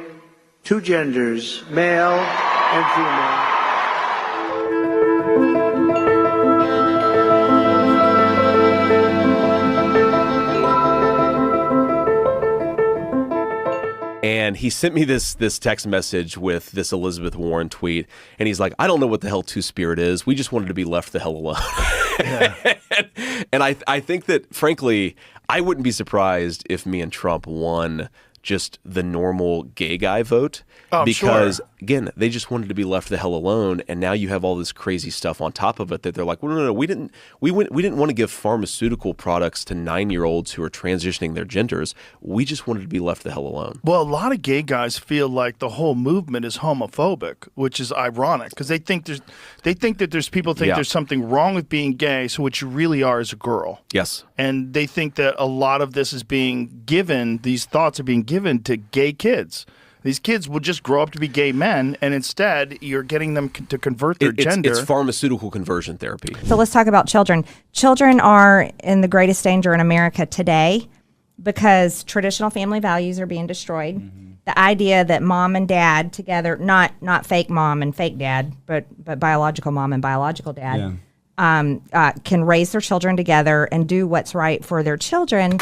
two genders, male and female. And he sent me this text message with this Elizabeth Warren tweet, and he's like, I don't know what the hell Two-Spirit is. We just wanted to be left the hell alone. Yeah. And I think that, frankly, I wouldn't be surprised if me and Trump won just the normal gay guy vote. Oh, because, sure. Again, they just wanted to be left the hell alone, and now you have all this crazy stuff on top of it that they're like, well, no, we didn't want to give pharmaceutical products to 9-year-olds who are transitioning their genders. We just wanted to be left the hell alone. Well, a lot of gay guys feel like the whole movement is homophobic, which is ironic because they think that there's people think there's something wrong with being gay, so what you really are is a girl. Yes. And they think that a lot of this is being given, these thoughts are being given to gay kids. These kids will just grow up to be gay men, and instead you're getting them to convert their gender. It's pharmaceutical conversion therapy. So let's talk about children. Children are in the greatest danger in America today because traditional family values are being destroyed. Mm-hmm. The idea that mom and dad together, not fake mom and fake dad, but biological mom and biological dad, can raise their children together and do what's right for their children.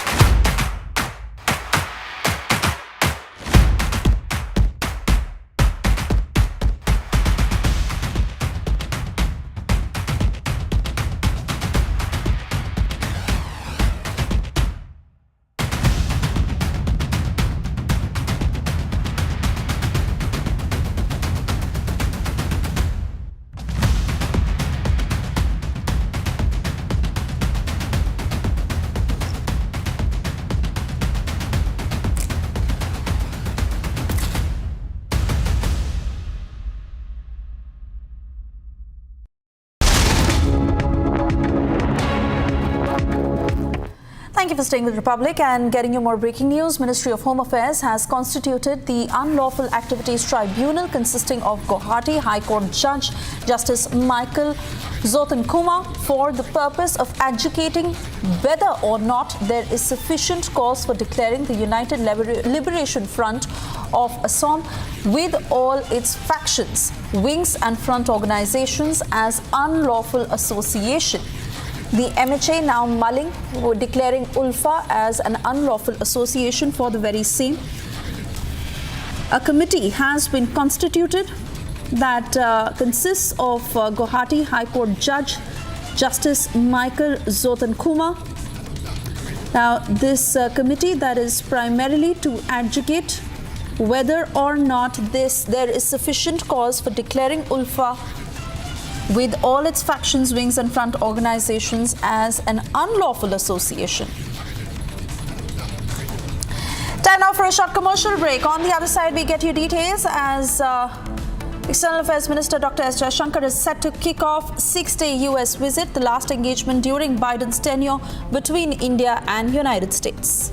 Thank you for staying with Republic and getting you more breaking news. Ministry of Home Affairs has constituted the Unlawful Activities Tribunal consisting of Guwahati High Court Judge Justice Michael Zotenkuma for the purpose of adjudicating whether or not there is sufficient cause for declaring the United Liberation Front of Assam with all its factions, wings and front organizations as unlawful association. The MHA now mulling declaring ULFA as an unlawful association for the very same. A committee has been constituted that consists of Guwahati High Court Judge Justice Michael Zotenkuma. Now, this committee that is primarily to adjudicate whether or not there is sufficient cause for declaring ULFA with all its factions, wings and front organizations as an unlawful association. Time now for a short commercial break. On the other side, we get you details as External Affairs Minister Dr. S. Jaishankar is set to kick off 6-day US visit, the last engagement during Biden's tenure between India and United States.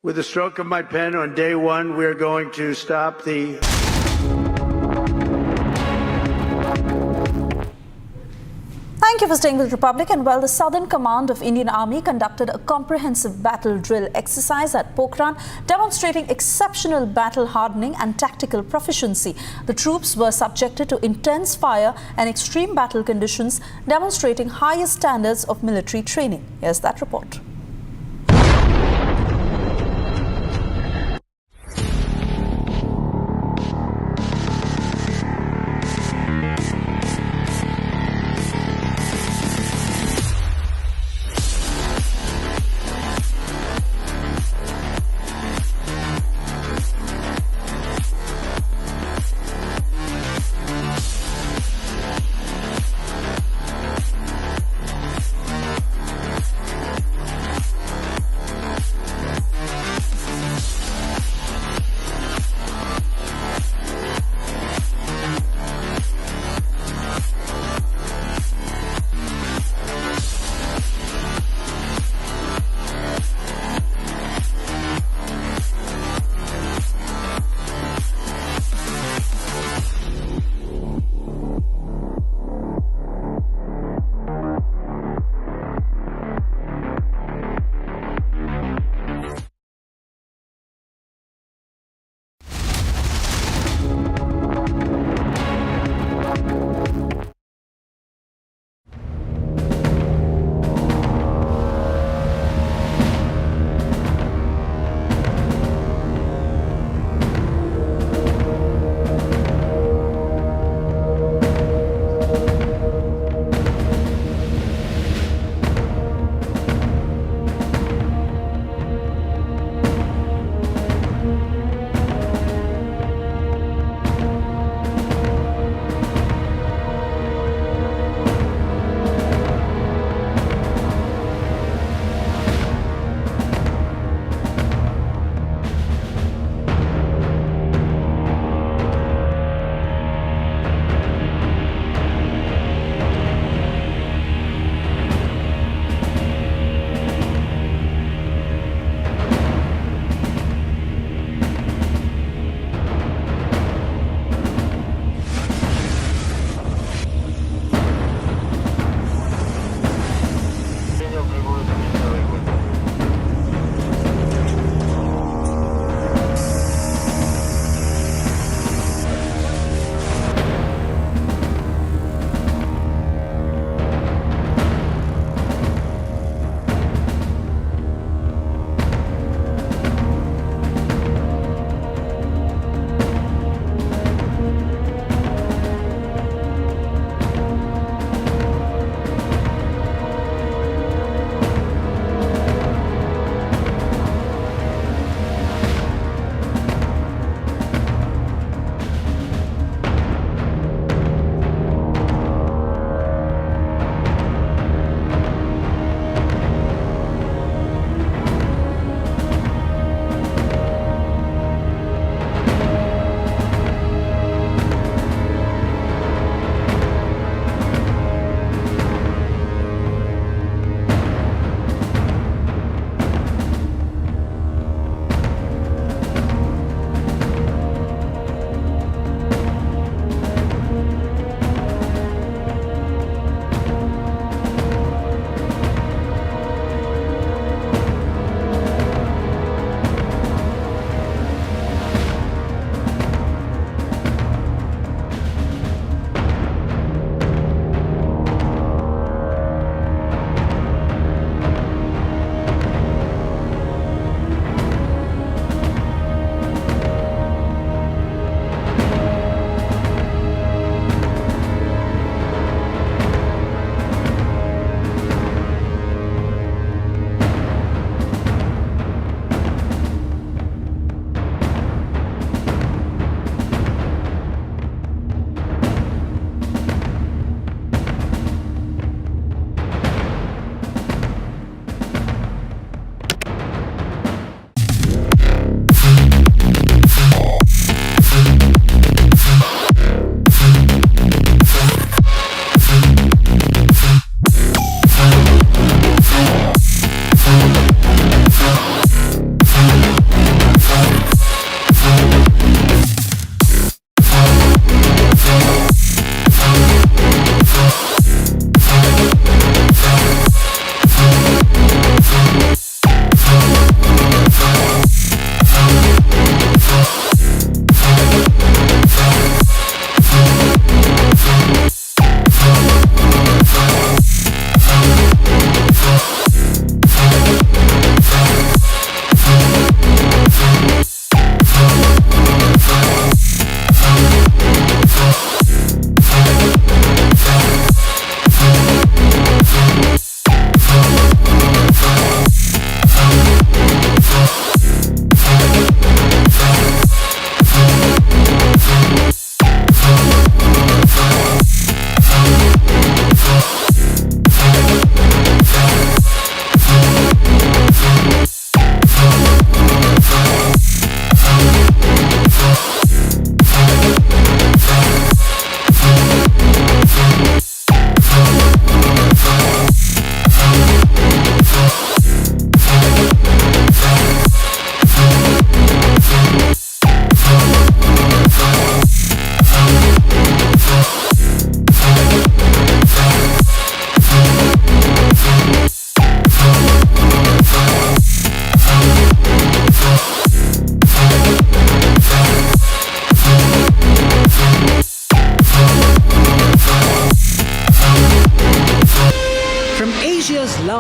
With the stroke of my pen on day one, we're going to stop the... Thank you for staying with Republic. And well, the Southern Command of Indian Army conducted a comprehensive battle drill exercise at Pokhran, demonstrating exceptional battle hardening and tactical proficiency. The troops were subjected to intense fire and extreme battle conditions, demonstrating highest standards of military training. Here's that report.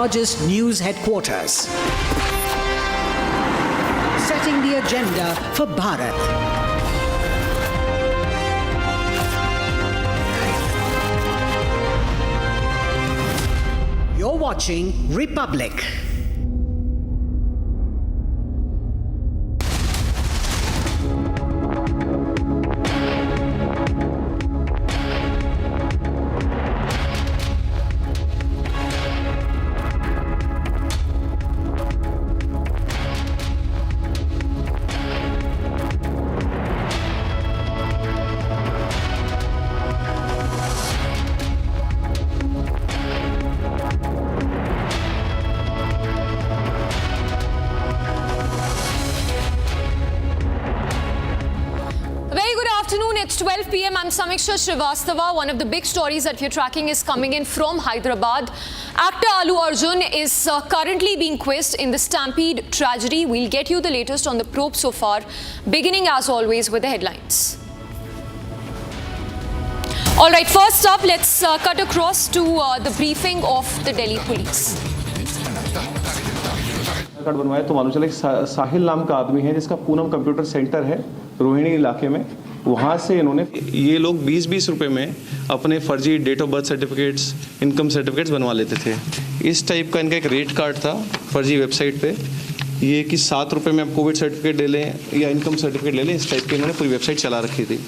largest news headquarters. Setting the agenda for Bharat. You're watching Republic. It's 12 p.m. I'm Samiksha Srivastava. One of the big stories that we're tracking is coming in from Hyderabad. Actor Allu Arjun is currently being quizzed in the Stampede tragedy. We'll get you the latest on the probe so far, beginning as always with the headlines. All right, first up, let's cut across to the briefing of the Delhi police. Card बनवाया तो मालूम चला कि साहिल नाम का आदमी है जिसका पूनम कंप्यूटर सेंटर है रोहिणी इलाके में। वहाँ से इन्होंने ये लोग 20-20 रुपए में अपने फर्जी date of birth certificates, income certificates बनवा लेते थे। इस टाइप का इनका एक रेट कार्ड था फर्जी वेबसाइट पे, ये कि 7 रुपये में आप कोविड सर्टिफिकेट ले लें या इनकम सर्टिफिकेट ले लें, इस टाइप की इन्होंने पूरी वेबसाइट चला रखी थी।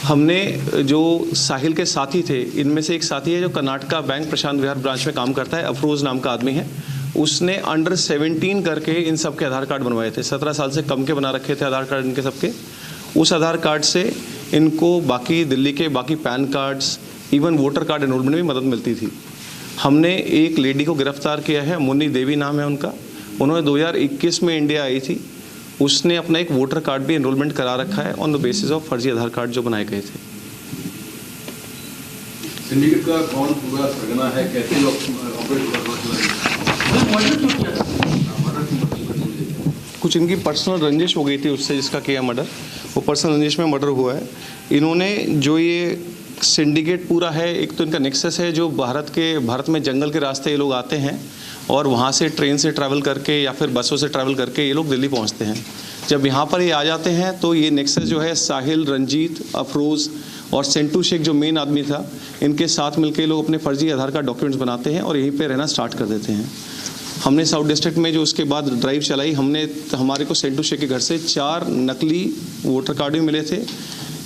हमने जो साहिल के साथी थे, इनमें से एक साथी है जो कर्नाटका बैंक प्रशांत विहार ब्रांच में काम करता है, अफरोज नाम का आदमी है। उसने अंडर 17 करके इन सब के आधार कार्ड बनवाए थे। 17 साल से कम के बना रखे थे आधार कार्ड इनके सबके। उस आधार कार्ड से इनको बाकी दिल्ली के बाकी pan cards, even voter card enrolment में भी मदद मिलती थी। हमने एक लेडी को गिरफ्तार किया है, मुन्नी देवी नाम है उनका। उन्होंने 2021 में इंडिया आई थी। उसने अपना एक वोटर कार्ड भी एनरोलमेंट करा रखा है ऑन द बेसिस ऑफ फर्जी आधार कार्ड जो बनाए गए थे। सिंडिकेट का कौन पूरा सरगना है, कैसे लोग ऑपरेट कर रहे हैं? कुछ इनकी पर्सनल रंजिश हो गई थी उससे जिसका किया मर्डर, वो पर्सनल रंजिश में मर्डर हुआ है। इन्होंने जो ये सिंडिकेट पूरा है, एक तो इनका नेक्सस है जो भारत में जंगल के रास्ते ये लोग आते हैं और वहाँ से ट्रेन से ट्रैवल करके या फिर बसों से ट्रैवल करके ये लोग दिल्ली पहुँचते हैं। जब यहाँ पर ये आ जाते हैं तो ये नेक्सस जो है साहिल, रंजीत, अफरोज़ और सेंटू शेख जो मेन आदमी था, इनके साथ मिलकर ये लोग अपने फर्जी आधार कार्ड डॉक्यूमेंट्स बनाते हैं और यहीं पे रहना स्टार्ट कर देते हैं। हमने साउथ डिस्ट्रिक्ट में जो उसके बाद ड्राइव चलाई, हमारे को सेंटू शेख के घर से 4 नकली वोटर कार्ड भी मिले थे,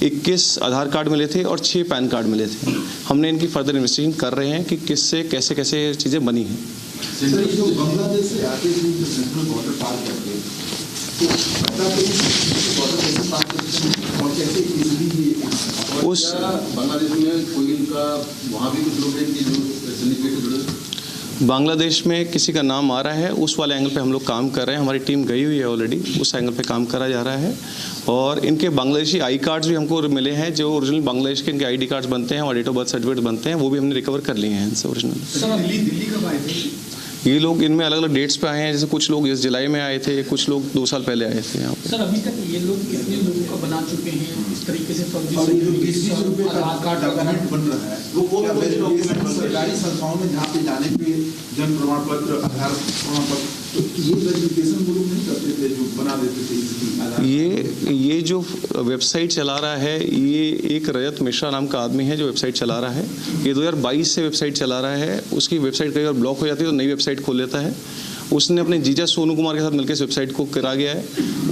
21 आधार कार्ड मिले थे और 6 पैन कार्ड मिले थे। हमने इनकी फर्दर इन्वेस्टिगेशन कर रहे हैं कि किससे कैसे कैसे चीज़ें बनी हैं। बांग्लादेश से आते हैं सेंट्रल बॉर्डर पार करके, उस बांग्लादेश में कोई इनका वहाँ भी कुछ लोग हैं कि जो सिंडिकेट से जुड़े? बांग्लादेश में किसी का नाम आ रहा है, उस वाले एंगल पे हम लोग काम कर रहे हैं। हमारी टीम गई हुई है ऑलरेडी, उस एंगल पे काम करा जा रहा है। और इनके बांग्लादेशी आई कार्ड्स भी हमको मिले हैं, जो ओरिजिनल बांग्लादेश के इनके आईडी कार्ड्स बनते हैं और डेट ऑफ बर्थ सर्टिफिकेट बनते हैं, वो भी हमने रिकवर कर लिए हैं इनसे ओरिजिनल। दिल्ली कब आए थे ये लोग? इनमें अलग अलग डेट्स पे आए हैं, जैसे कुछ लोग इस जुलाई में आए थे, कुछ लोग 2 साल पहले आए थे यहाँ पे। सर, अभी तक ये लोग कितने लोगों का बना चुके हैं इस तरीके से? आधार कार्ड डॉक्यूमेंट बन रहा है, वो सरकारी संस्थाओं में जहाँ पे जाने पे जन्म प्रमाण पत्र, आधार प्रमाण पत्र, तो ये वेरिफिकेशन वो लोग नहीं करते थे जो बना देते थे। ये जो वेबसाइट चला रहा है, ये एक रजत मिश्रा नाम का आदमी है जो वेबसाइट चला रहा है। ये 2022 से वेबसाइट चला रहा है। उसकी वेबसाइट कई बार ब्लॉक हो जाती है तो नई वेबसाइट खोल लेता है। उसने अपने जीजा सोनू कुमार के साथ मिलकर इस वेबसाइट को करा गया है।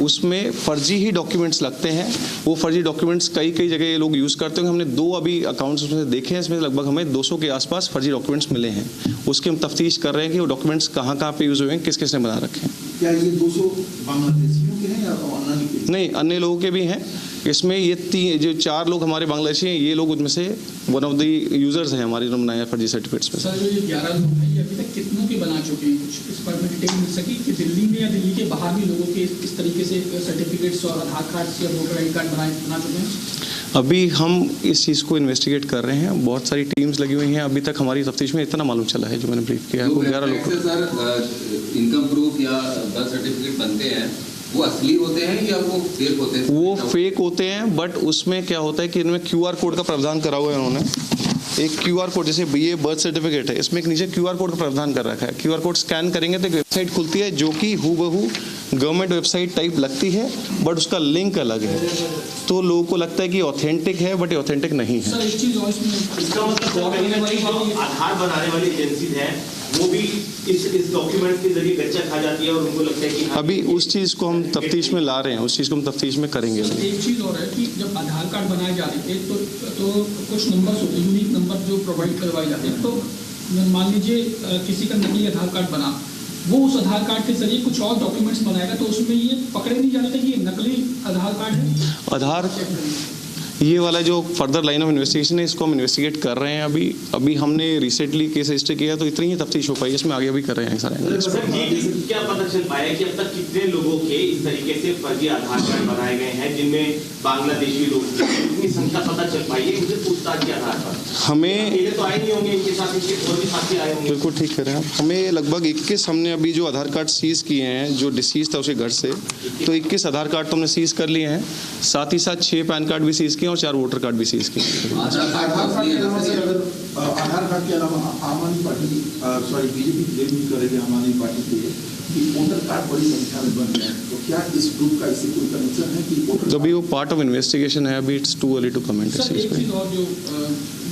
उसमें फर्जी ही डॉक्यूमेंट्स लगते हैं। वो फर्जी डॉक्यूमेंट्स कई जगह ये लोग यूज़ करते हैं। हमने 2 अभी अकाउंट्स उसमें से देखे हैं, इसमें लगभग हमें 200 के आसपास फर्जी डॉक्यूमेंट्स मिले हैं। उसकी हम तफ्तीश कर रहे हैं कि वो डॉक्यूमेंट्स कहाँ पे यूज़ हुए हैं, किस ने बना रखे हैं। क्या ये 200 बांग्लादेशियों के हैं या अन्य के? नहीं, अन्य लोगों के भी हैं। इसमें ये जो 4 लोग हमारे बांग्लादेशी हैं, ये लोग उनमें से वन ऑफ द यूजर्स हैं हमारे बनाए फर्जी सर्टिफिकेट्स में। सर, जो ये 11 लोग हैं, ये अभी तक कितनों के बना चुके हैं? कुछ इस पर में डिटेल मिल सकी कि दिल्ली में या दिल्ली के बाहर भी लोगों के इस तरीके से सर्टिफिकेट्स और आधार कार्ड या वोटर आई कार्ड बना चुके हैं? अभी हम इस चीज़ को इन्वेस्टिगेट कर रहे हैं। बहुत सारी टीम्स लगी हुई हैं। अभी तक हमारी तफ्तीश में इतना मालूम चला है जो मैंने ब्रीफ किया है। 11 लोग। सर, इनकम प्रूफ या बर्थ सर्टिफिकेट बनते हैं, वो असली होते हैं या वो फेक होते हैं? वो फेक होते हैं, बट उसमें क्या होता है कि इनमें QR कोड का प्रावधान करा हुआ है उन्होंने। एक QR कोड, जैसे ये बर्थ सर्टिफिकेट है, इसमें एक नीचे QR कोड का प्रावधान कर रखा है। QR कोड स्कैन करेंगे तो एक वेबसाइट खुलती है जो कि हूबहू गवर्नमेंट वेबसाइट टाइप लगती है, बट उसका लिंक अलग है। तो लोगों को लगता है कि ऑथेंटिक है, बट ये ऑथेंटिक नहीं है। सर एक चीज और इसमें, इसका मतलब आधार बनाने वाली एजेंसीज हैं वो भी इस डॉक्यूमेंट के जरिए गच्चा खा जाती है और उनको लगता है कि अभी उस चीज़ को हम तफ्तीश में ला रहे हैं, उस चीज़ को हम तफ्तीश में करेंगे। एक चीज और है कि जब आधार कार्ड बनाए जा रहे थे तो कुछ नंबर्स होते हैं, यूनिक नंबर जो प्रोवाइड करवाए जाते हैं। तो मान लीजिए किसी का नकली आधार कार्ड बना, वो उस आधार कार्ड के जरिए कुछ और डॉक्यूमेंट्स बनाएगा, तो उसमें ये पकड़े नहीं जाते कि ये नकली आधार कार्ड है। आधार ये वाला जो फर्दर लाइन ऑफ इन्वेस्टिगेशन है, इसको हम इन्वेस्टिगेट कर रहे हैं। अभी हमने रिसेंटली केस रजिस्टर किया, तो इतनी ही तफ्तीश हो पाई, इसमें आगे भी कर रहे हैं सारे। क्या पता चल पाया कि अब तक कितने लोगों के इस तरीके से फर्जी आधार कार्ड बनाए गए हैं जिनमें बांग्लादेशी लोग, इतनी संख्या पता चल पाई है मुझे पूछताछ के आधार पर? हमें तो आए नहीं होंगे, इनके साथ इनके और भी साथी आए होंगे। बिल्कुल ठीक कह रहे हैं आप। हमें लगभग 21 हमने अभी जो आधार कार्ड सीज किए हैं, जो डिसीज था उसके घर से, तो 21 आधार कार्ड तो हमने सीज कर लिए हैं। साथ ही साथ 6 पैन कार्ड भी सीज किए और 4 वोटर कार्ड भी सीज किए। आधार कार्ड के अलावा आम आदमी पार्टी बीजेपी क्लेम भी कर रही है आम आदमी पार्टी पे कि वोटर कार्ड बड़ी संख्या में बन रहे हैं, तो क्या इस ग्रुप का इससे कोई कनेक्शन है कि अभी वो पार्ट ऑफ इन्वेस्टिगेशन है, अभी it's too early to comment इस चीज पे। और जो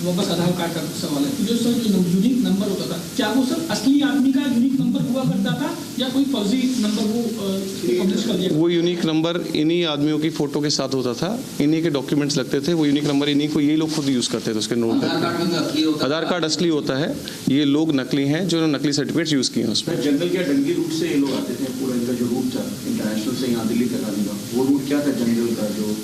वापस आधार कार्ड का सवाल है, जो सर जो यूनिक नंबर होता था, क्या वो सर असली आदमी का यूनिक नंबर हुआ करता था या कोई फर्जी नंबर वो पब्लिश कर दिया? वो यूनिक नंबर इन्हीं आदमियों की फोटो के साथ होता था, इन्हीं के डॉक्यूमेंट्स लगते थे, वो यूनिक नंबर इन्हीं को ये लोग खुद यूज करते थे उसके नोट करके। आधार कार्ड असली होता है, ये लोग नकली हैं जो नकली सर्टिफिकेट्स यूज किए हैं उसमें। जंगल क्या डंगी रूट से ये लोग आते थे, पूरा इनका जो रूट था इंटरनेशनल से यहाँ दिल्ली तक आने का, वो रूट क्या था जंगल का? जो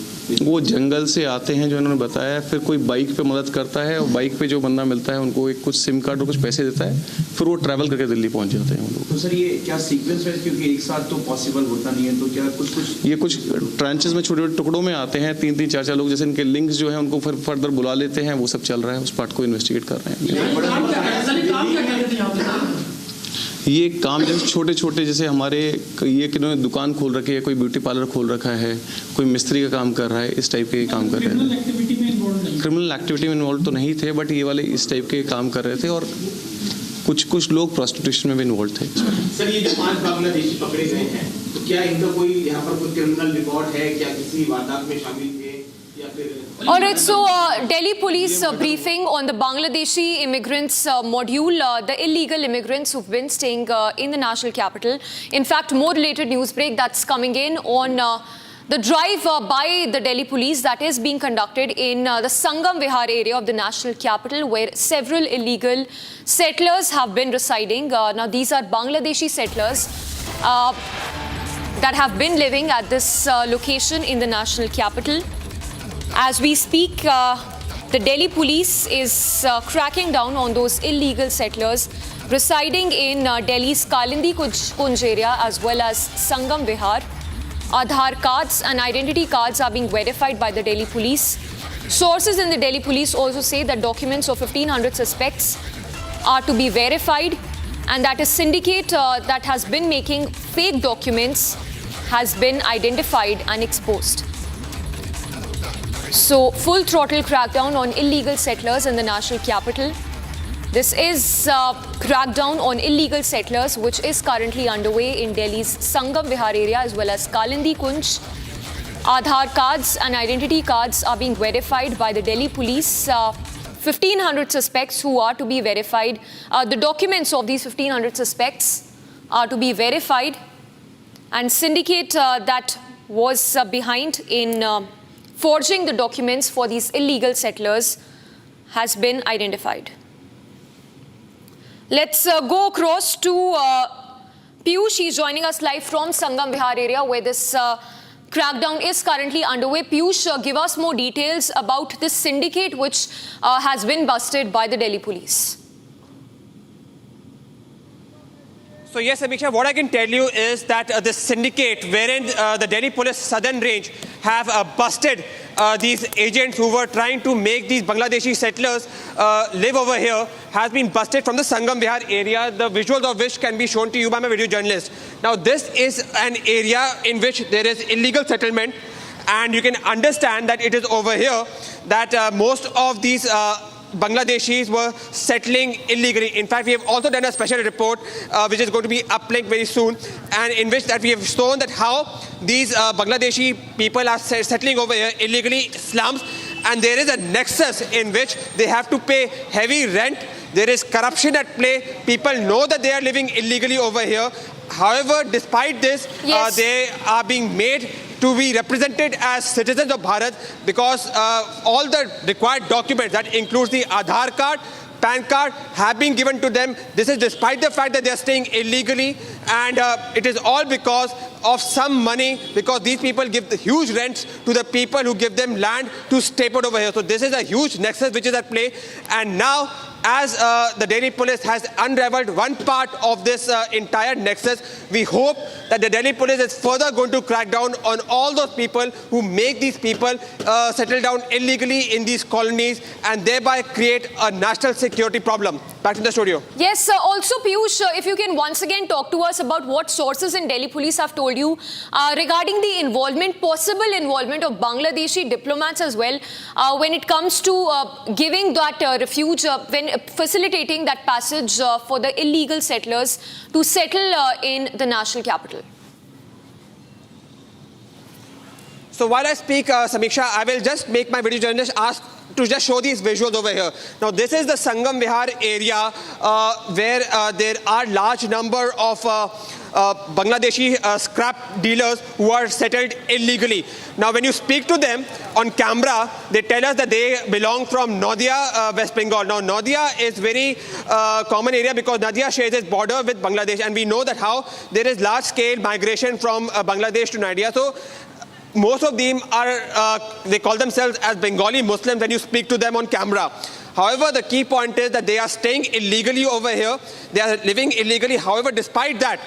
वो जंगल से आते हैं जो इन्होंने बताया, फिर कोई बाइक पे मदद करता है और बाइक पे जो बंदा मिलता है उनको एक कुछ सिम कार्ड और कुछ पैसे देता है, फिर वो ट्रैवल करके दिल्ली पहुंच जाते हैं लोग। तो सर ये क्या सीक्वेंस है, क्योंकि एक साथ तो पॉसिबल होता नहीं है, तो क्या ये कुछ ट्रांचेस में छोटे छोटे टुकड़ों में आते हैं, 3-3 4-4 लोग, जैसे इनके लिंक्स जो है उनको फिर फर्दर बुला लेते हैं, वो सब चल रहा है, उस पार्ट को इन्वेस्टिगेट कर रहे हैं। ये काम जैसे छोटे छोटे, जैसे हमारे ये किन्होंने दुकान खोल रखी है, कोई ब्यूटी पार्लर खोल रखा है, कोई मिस्त्री का काम कर रहा है, इस टाइप के काम कर रहे हैं। क्रिमिनल एक्टिविटी में इन्वॉल्व तो नहीं थे, बट ये वाले इस टाइप के काम कर रहे थे, और कुछ लोग प्रोस्टिट्यूशन में भी इन्वॉल्व थे। सर ये जो 5 बांग्लादेशी पकड़े गए हैं, तो क्या इनका कोई यहाँ पर कोई क्रिमिनल रिकॉर्ड है, क्या किसी वारदात में शामिल थे? All right, so Delhi police briefing on the Bangladeshi immigrants module, the illegal immigrants who've been staying in the national capital. In fact, more related news break that's coming in on the drive by the Delhi police that is being conducted in the Sangam Vihar area of the national capital, where several illegal settlers have been residing. Now, these are Bangladeshi settlers that have been living at this location in the national capital. As we speak, the Delhi police is cracking down on those illegal settlers residing in Delhi's Kalindi Kunj area as well as Sangam Vihar. Aadhaar cards and identity cards are being verified by the Delhi police. Sources in the Delhi police also say that documents of 1,500 suspects are to be verified, and that a syndicate that has been making fake documents has been identified and exposed. So, full throttle crackdown on illegal settlers in the national capital. This is crackdown on illegal settlers, which is currently underway in Delhi's Sangam Vihar area as well as Kalindi Kunj. Aadhaar cards and identity cards are being verified by the Delhi police. 1,500 suspects who are to be verified. The documents of these 1,500 suspects are to be verified, and syndicate that was behind in forging the documents for these illegal settlers has been identified. Let's go across to Piyush. He's joining us live from Sangam Vihar area where this crackdown is currently underway. Piyush, give us more details about this syndicate which has been busted by the Delhi police. So yes, Amisha, what I can tell you is that this syndicate wherein the Delhi Police Southern Range have busted these agents who were trying to make these Bangladeshi settlers live over here has been busted from the Sangam Vihar area, the visuals of which can be shown to you by my video journalist. Now this is an area in which there is illegal settlement, and you can understand that it is over here that most of these Bangladeshis were settling illegally. In fact, we have also done a special report which is going to be uplinked very soon, and in which that we have shown that how these Bangladeshi people are settling over here illegally, slums, and there is a nexus in which they have to pay heavy rent. There is corruption at play. People know that they are living illegally over here. However, despite this, they are being made to be represented as citizens of Bharat because all the required documents, that includes the Aadhaar card, PAN card, have been given to them. This is despite the fact that they are staying illegally, and it is all because of some money, because these people give the huge rents to the people who give them land to stay put over here. So this is a huge nexus which is at play, and now as the Delhi police has unraveled one part of this entire nexus, we hope that the Delhi police is further going to crack down on all those people who make these people settle down illegally in these colonies and thereby create a national security problem. Back to the studio. Yes, also Piyush, if you can once again talk to us about what sources in Delhi police have told you regarding the involvement, possible involvement of Bangladeshi diplomats as well when it comes to giving that refuge, when facilitating that passage for the illegal settlers to settle in the national capital. So while I speak, Samiksha, I will just make my video journalist ask to just show these visuals over here. Now, this is the Sangam Vihar area where there are large number of Bangladeshi scrap dealers who are settled illegally. Now, when you speak to them on camera, they tell us that they belong from Nadia, West Bengal. Now, Nadia is very common area because Nadia shares its border with Bangladesh, and we know that how there is large-scale migration from Bangladesh to Nadia. So most of them are, they call themselves as Bengali Muslims when you speak to them on camera. However, the key point is that they are staying illegally over here. They are living illegally. However, despite that,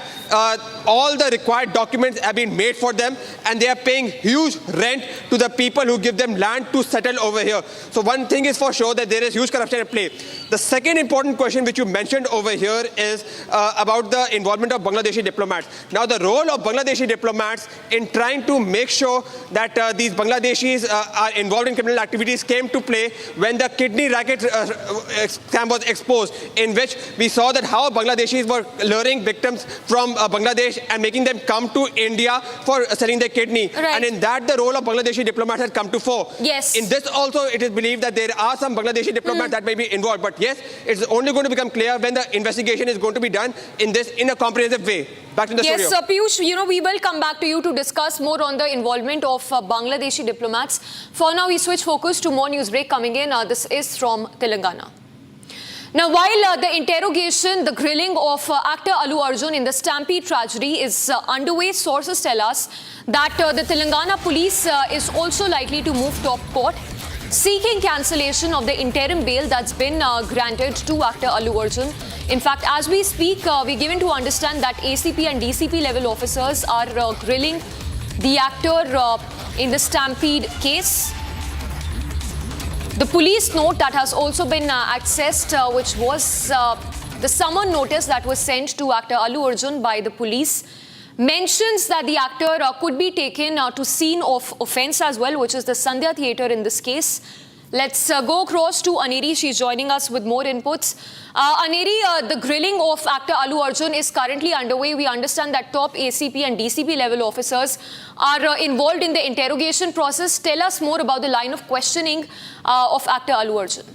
all the required documents have been made for them, and they are paying huge rent to the people who give them land to settle over here. So one thing is for sure that there is huge corruption at play. The second important question which you mentioned over here is about the involvement of Bangladeshi diplomats. Now, the role of Bangladeshi diplomats in trying to make sure that these Bangladeshis are involved in criminal activities came to play when the kidney racket scam was exposed, in which we saw that how Bangladeshis were luring victims from Bangladesh and making them come to India for selling their kidney. Right. And in that, the role of Bangladeshi diplomats had come to fore. Yes. In this also, it is believed that there are some Bangladeshi diplomats that may be involved. But yes, it's only going to become clear when the investigation is going to be done in a comprehensive way. Back to the studio. Yes, Piyush, we will come back to you to discuss more on the involvement of Bangladeshi diplomats. For now, we switch focus to more news break coming in. This is from Telangana. Now, while the interrogation, the grilling of actor Allu Arjun in the Stampede tragedy is underway, sources tell us that the Telangana police is also likely to move top court, seeking cancellation of the interim bail that's been granted to actor Allu Arjun. In fact, as we speak, we're given to understand that ACP and DCP level officers are grilling the actor in the Stampede case. The police note that has also been accessed, which was the summon notice that was sent to actor Allu Arjun by the police, mentions that the actor could be taken to scene of offence as well, which is the Sandhya Theatre in this case. Let's go across to Aneri. She's joining us with more inputs. Aneri, the grilling of actor Allu Arjun is currently underway. We understand that top ACP and DCP level officers are involved in the interrogation process. Tell us more about the line of questioning of actor Allu Arjun.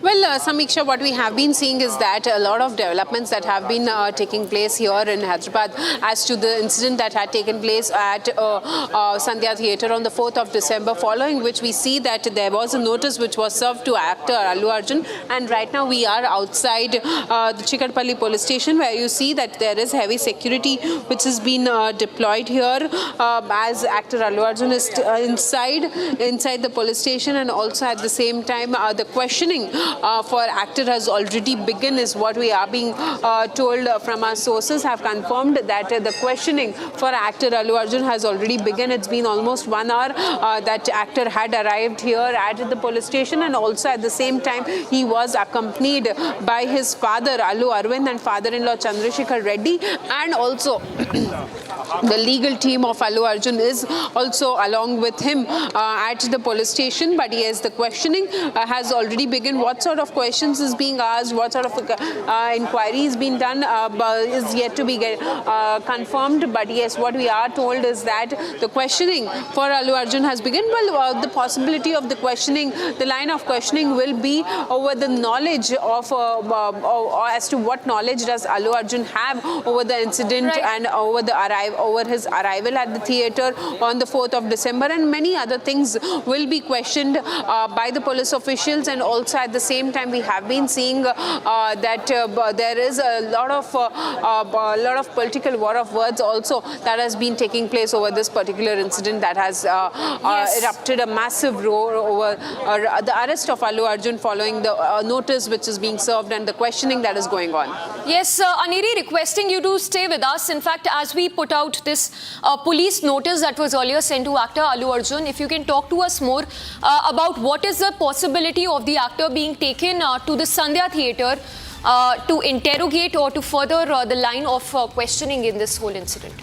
Well, Samiksha, what we have been seeing is that a lot of developments that have been taking place here in Hyderabad as to the incident that had taken place at Sandhya Theatre on the 4th of December, following which we see that there was a notice which was served to actor Allu Arjun, and right now we are outside the Chikatpalli police station, where you see that there is heavy security which has been deployed here as actor Allu Arjun is inside the police station, and also at the same time the questioning for actor has already begun, is what we are being told from our sources. Have confirmed that the questioning for actor Allu Arjun has already begun. It's been almost 1 hour that actor had arrived here at the police station, and also at the same time he was accompanied by his father Allu Arvind and father-in-law Chandrasekhar Reddy, and also the legal team of Allu Arjun is also along with him at the police station. But yes, the questioning has already begun. What sort of questions is being asked, what sort of inquiry is being done is yet to be confirmed. But yes, what we are told is that the questioning for Allu Arjun has begun. Well, the possibility of the questioning, the line of questioning will be over the knowledge of as to what knowledge does Allu Arjun have over the incident and over his arrival at the theatre on the 4th of December, and many other things will be questioned by the police officials. And also at the same time we have been seeing that there is a lot of political war of words also that has been taking place over this particular incident that has erupted a massive roar over the arrest of Allu Arjun following the notice which is being served and the questioning that is going on. Yes, Aneri, requesting you to stay with us. In fact, as we put out this police notice that was earlier sent to actor Allu Arjun, if you can talk to us more about what is the possibility of the actor being taken to the Sandhya Theatre to interrogate or to further the line of questioning in this whole incident.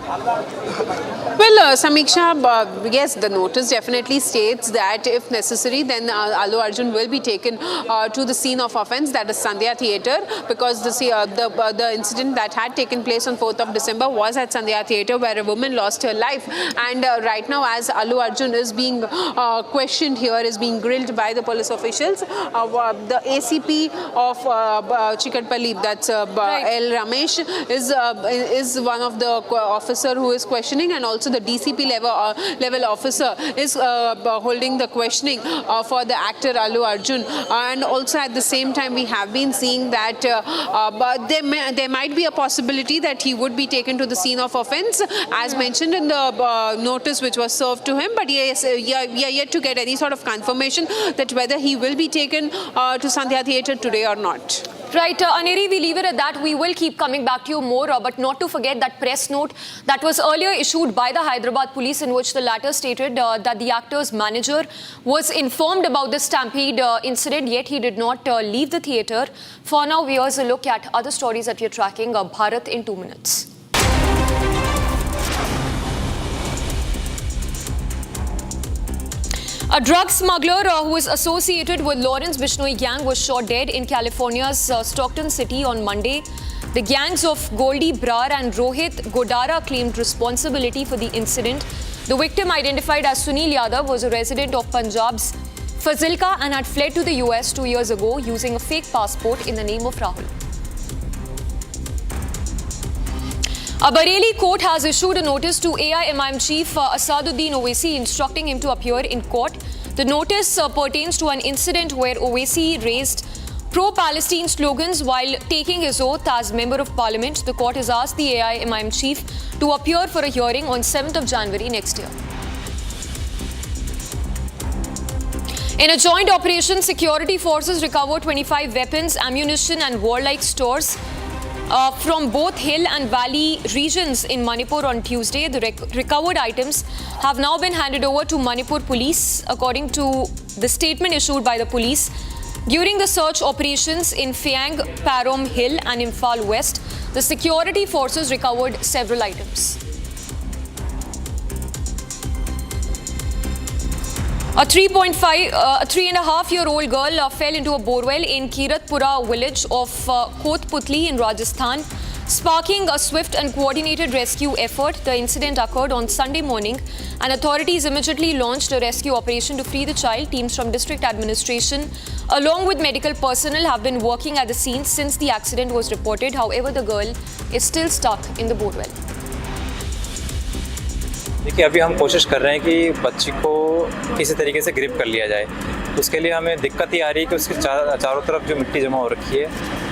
Well, Samiksha, yes, the notice definitely states that if necessary, then Allu Arjun will be taken to the scene of offence, that is Sandhya Theatre, because the incident that had taken place on 4th of December was at Sandhya Theatre, where a woman lost her life. And right now, as Allu Arjun is being questioned here, is being grilled by the police officials, the ACP of Chikatpalli, that's L. Ramesh, is one of the officers who is questioning, and also the DCP level officer is holding the questioning for the actor Allu Arjun. And also at the same time we have been seeing that there might be a possibility that he would be taken to the scene of offence, as mentioned in the notice which was served to him. But yes, we are yet to get any sort of confirmation that whether he will be taken to Sandhya Theatre today or not. Right, Aneri, we leave it at that. We will keep coming back to you more, but not to forget that press note that was earlier issued by the Hyderabad police, in which the latter stated that the actor's manager was informed about the stampede incident, yet he did not leave the theatre. For now, here's a look at other stories that we are tracking. Bharat in 2 minutes. A drug smuggler who was associated with Lawrence Bishnoi gang was shot dead in California's Stockton City on Monday. The gangs of Goldie Brar and Rohit Godara claimed responsibility for the incident. The victim, identified as Sunil Yadav, was a resident of Punjab's Fazilka and had fled to the US 2 years ago using a fake passport in the name of Rahul. A Bareilly court has issued a notice to AIMIM chief Asaduddin Owaisi, instructing him to appear in court. The notice pertains to an incident where Owaisi raised pro-Palestine slogans while taking his oath as Member of Parliament. The court has asked the AIMIM chief to appear for a hearing on 7th of January next year. In a joint operation, security forces recovered 25 weapons, ammunition and warlike stores from both hill and valley regions in Manipur on Tuesday. The recovered items have now been handed over to Manipur police, according to the statement issued by the police. During the search operations in Pheang, Parom Hill and Imphal West, the security forces recovered several items. A 3.5-year-old girl fell into a borewell in Kiratpura village of Kotputli in Rajasthan, sparking a swift and coordinated rescue effort. The incident occurred on Sunday morning, and authorities immediately launched a rescue operation to free the child. Teams from district administration, along with medical personnel, have been working at the scene since the accident was reported. However, the girl is still stuck in the borewell. देखिए, अभी हम कोशिश कर रहे हैं कि बच्ची को किसी तरीके से ग्रिप कर लिया जाए। उसके लिए हमें दिक्कत ये आ रही है कि उसके चारों तरफ जो मिट्टी जमा हो रखी है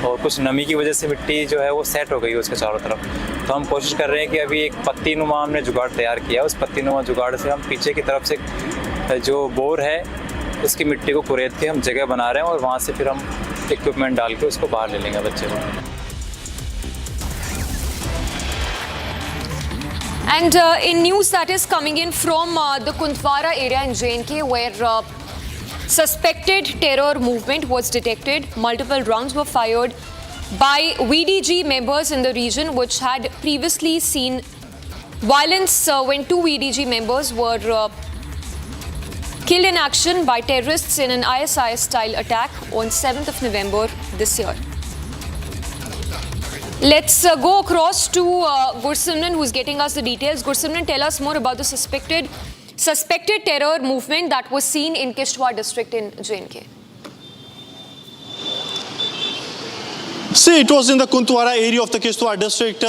और कुछ नमी की वजह से मिट्टी जो है वो सेट हो गई है उसके चारों तरफ। तो हम कोशिश कर रहे हैं कि अभी एक पत्तीनुमा हमने जुगाड़ तैयार किया। उस पत्तीनुमा जुगाड़ से हम पीछे की तरफ से जो बोर है उसकी मिट्टी को कुरेद के हम जगह बना रहे हैं और वहाँ से फिर हम इक्विपमेंट डाल के उसको बाहर ले लेंगे बच्चे को। And in news that is coming in from the Kuntwara area in JNK, where suspected terror movement was detected. Multiple rounds were fired by VDG members in the region, which had previously seen violence when 2 VDG members were killed in action by terrorists in an ISIS-style attack on 7th of November this year. Let's go across to Gursimran, who's getting us the details. Gursimran, tell us more about the suspected terror movement that was seen in Kishtwar district in JNK. See, it was in the Kuntwara area of the Kishtwar district.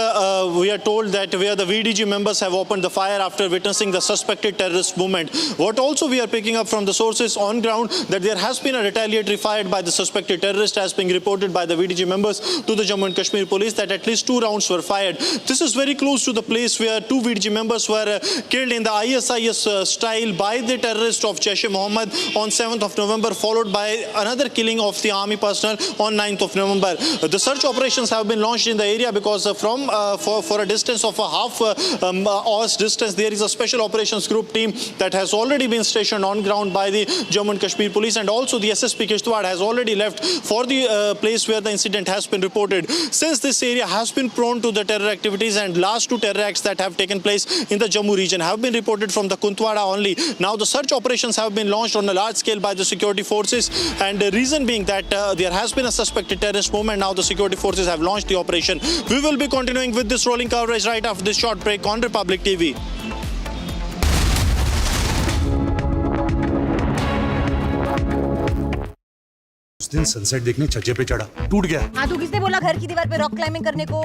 We are told that where the VDG members have opened the fire after witnessing the suspected terrorist movement. What also we are picking up from the sources on ground that there has been a retaliatory fired by the suspected terrorist, as being reported by the VDG members to the Jammu and Kashmir police, that at least 2 rounds were fired. This is very close to the place where 2 VDG members were killed in the ISIS style by the terrorist of Jaishankar on 7th of November, followed by another killing of the army personnel on 9th of November. The search operations have been launched in the area because for a distance of a half hour's distance, there is a special operations group team that has already been stationed on ground by the Jammu and Kashmir police, and also the SSP Kishtwar has already left for the place where the incident has been reported. Since this area has been prone to the terror activities, and last 2 terror acts that have taken place in the Jammu region have been reported from the Kuntwara only. Now the search operations have been launched on a large scale by the security forces, and the reason being that there has been a suspected terrorist movement. Now the security forces have launched the operation. We will be continuing with this rolling coverage right after this short break on Republic TV. उस दिन sunset देखने छज्जे पे चढ़ा, टूट गया। हाँ, तो किसने बोला घर की दीवार पे रॉक क्लाइंबिंग करने को?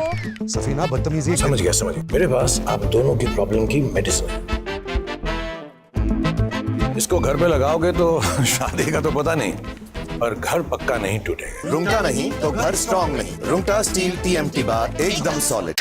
सफीना बदतमीजी। समझ गया। मेरे पास आप दोनों की प्रॉब्लम की मेडिसिन है। इसको घर पे लगाओगे तो शादी का तो पता नहीं, पर घर पक्का नहीं टूटेगा। रुंगटा नहीं तो घर स्ट्रॉन्ग नहीं। रुंगटा स्टील TMT बार एकदम solid.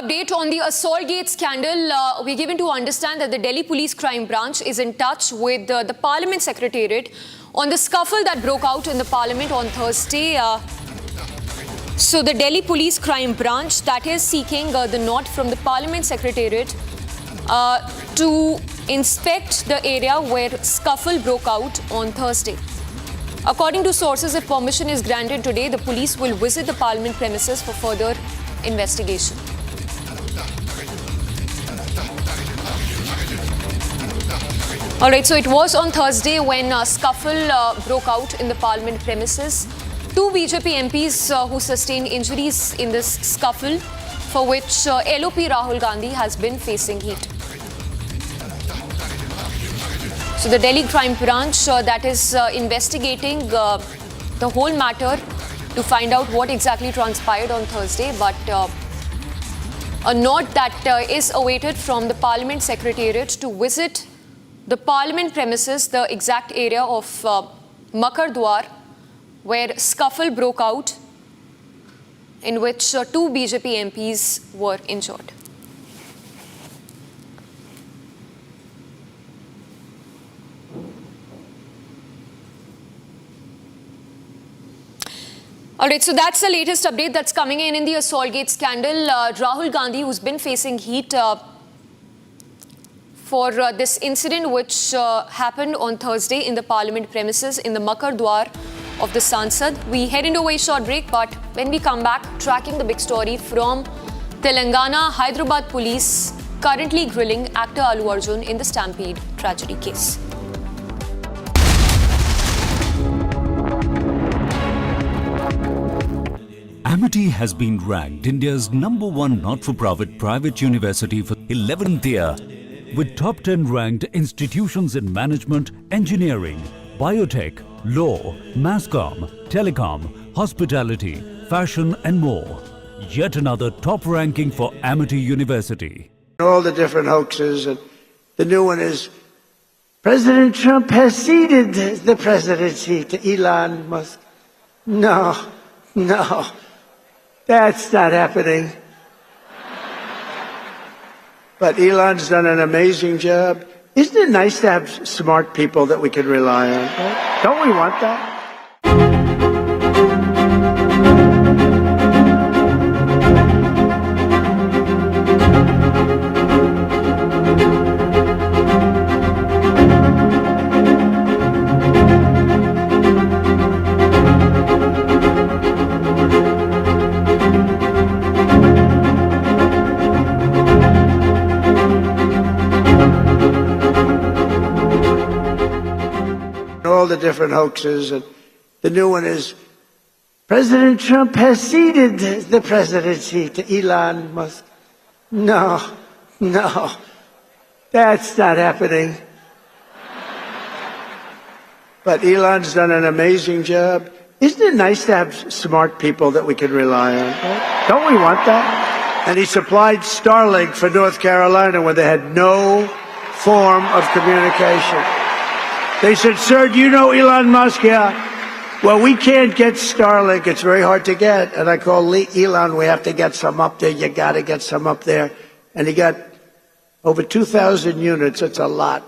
update on the assault gate scandal. We're given to understand that the Delhi Police Crime Branch is in touch with the Parliament Secretariat on the scuffle that broke out in the Parliament on Thursday. So the Delhi Police Crime Branch that is seeking the nod from the Parliament Secretariat to inspect the area where scuffle broke out on Thursday. According to sources, if permission is granted today, the police will visit the Parliament premises for further investigation. All right, so it was on Thursday when a scuffle broke out in the Parliament premises. Two BJP MPs who sustained injuries in this scuffle, for which LOP Rahul Gandhi has been facing heat. So the Delhi Crime Branch that is investigating the whole matter to find out what exactly transpired on Thursday, but a note that is awaited from the Parliament Secretariat to visit the Parliament premises, the exact area of Makar Dwar, where scuffle broke out, in which two BJP MPs were injured. All right, so that's the latest update that's coming in the assault gate scandal. Rahul Gandhi, who's been facing heat for this incident which happened on Thursday in the Parliament premises in the Makar Dwar of the Sansad. We head into a short break, but when we come back, tracking the big story from Telangana, Hyderabad police currently grilling actor Allu Arjun in the Stampede tragedy case. Amity has been ranked India's #1 not-for-profit private university for 11th year, with top 10 ranked institutions in management, engineering, biotech, law, mass comm, telecom, hospitality, fashion and more. Yet another top ranking for Amity University. All the different hoaxes, and the new one is President Trump has ceded the presidency to Elon Musk. No. That's not happening. But Elon's done an amazing job. Isn't it nice to have smart people that we can rely on? Right? Don't we want that? All the different hoaxes, and the new one is President Trump has ceded the presidency to Elon Musk. No, that's not happening. But Elon's done an amazing job. Isn't it nice to have smart people that we can rely on? Right? Don't we want that? And he supplied Starlink for North Carolina when they had no form of communication. They said, sir, do you know Elon Musk? Yeah. Well, we can't get Starlink. It's very hard to get. And I called Elon, we have to get some up there. You got to get some up there. And he got over 2,000 units. That's a lot.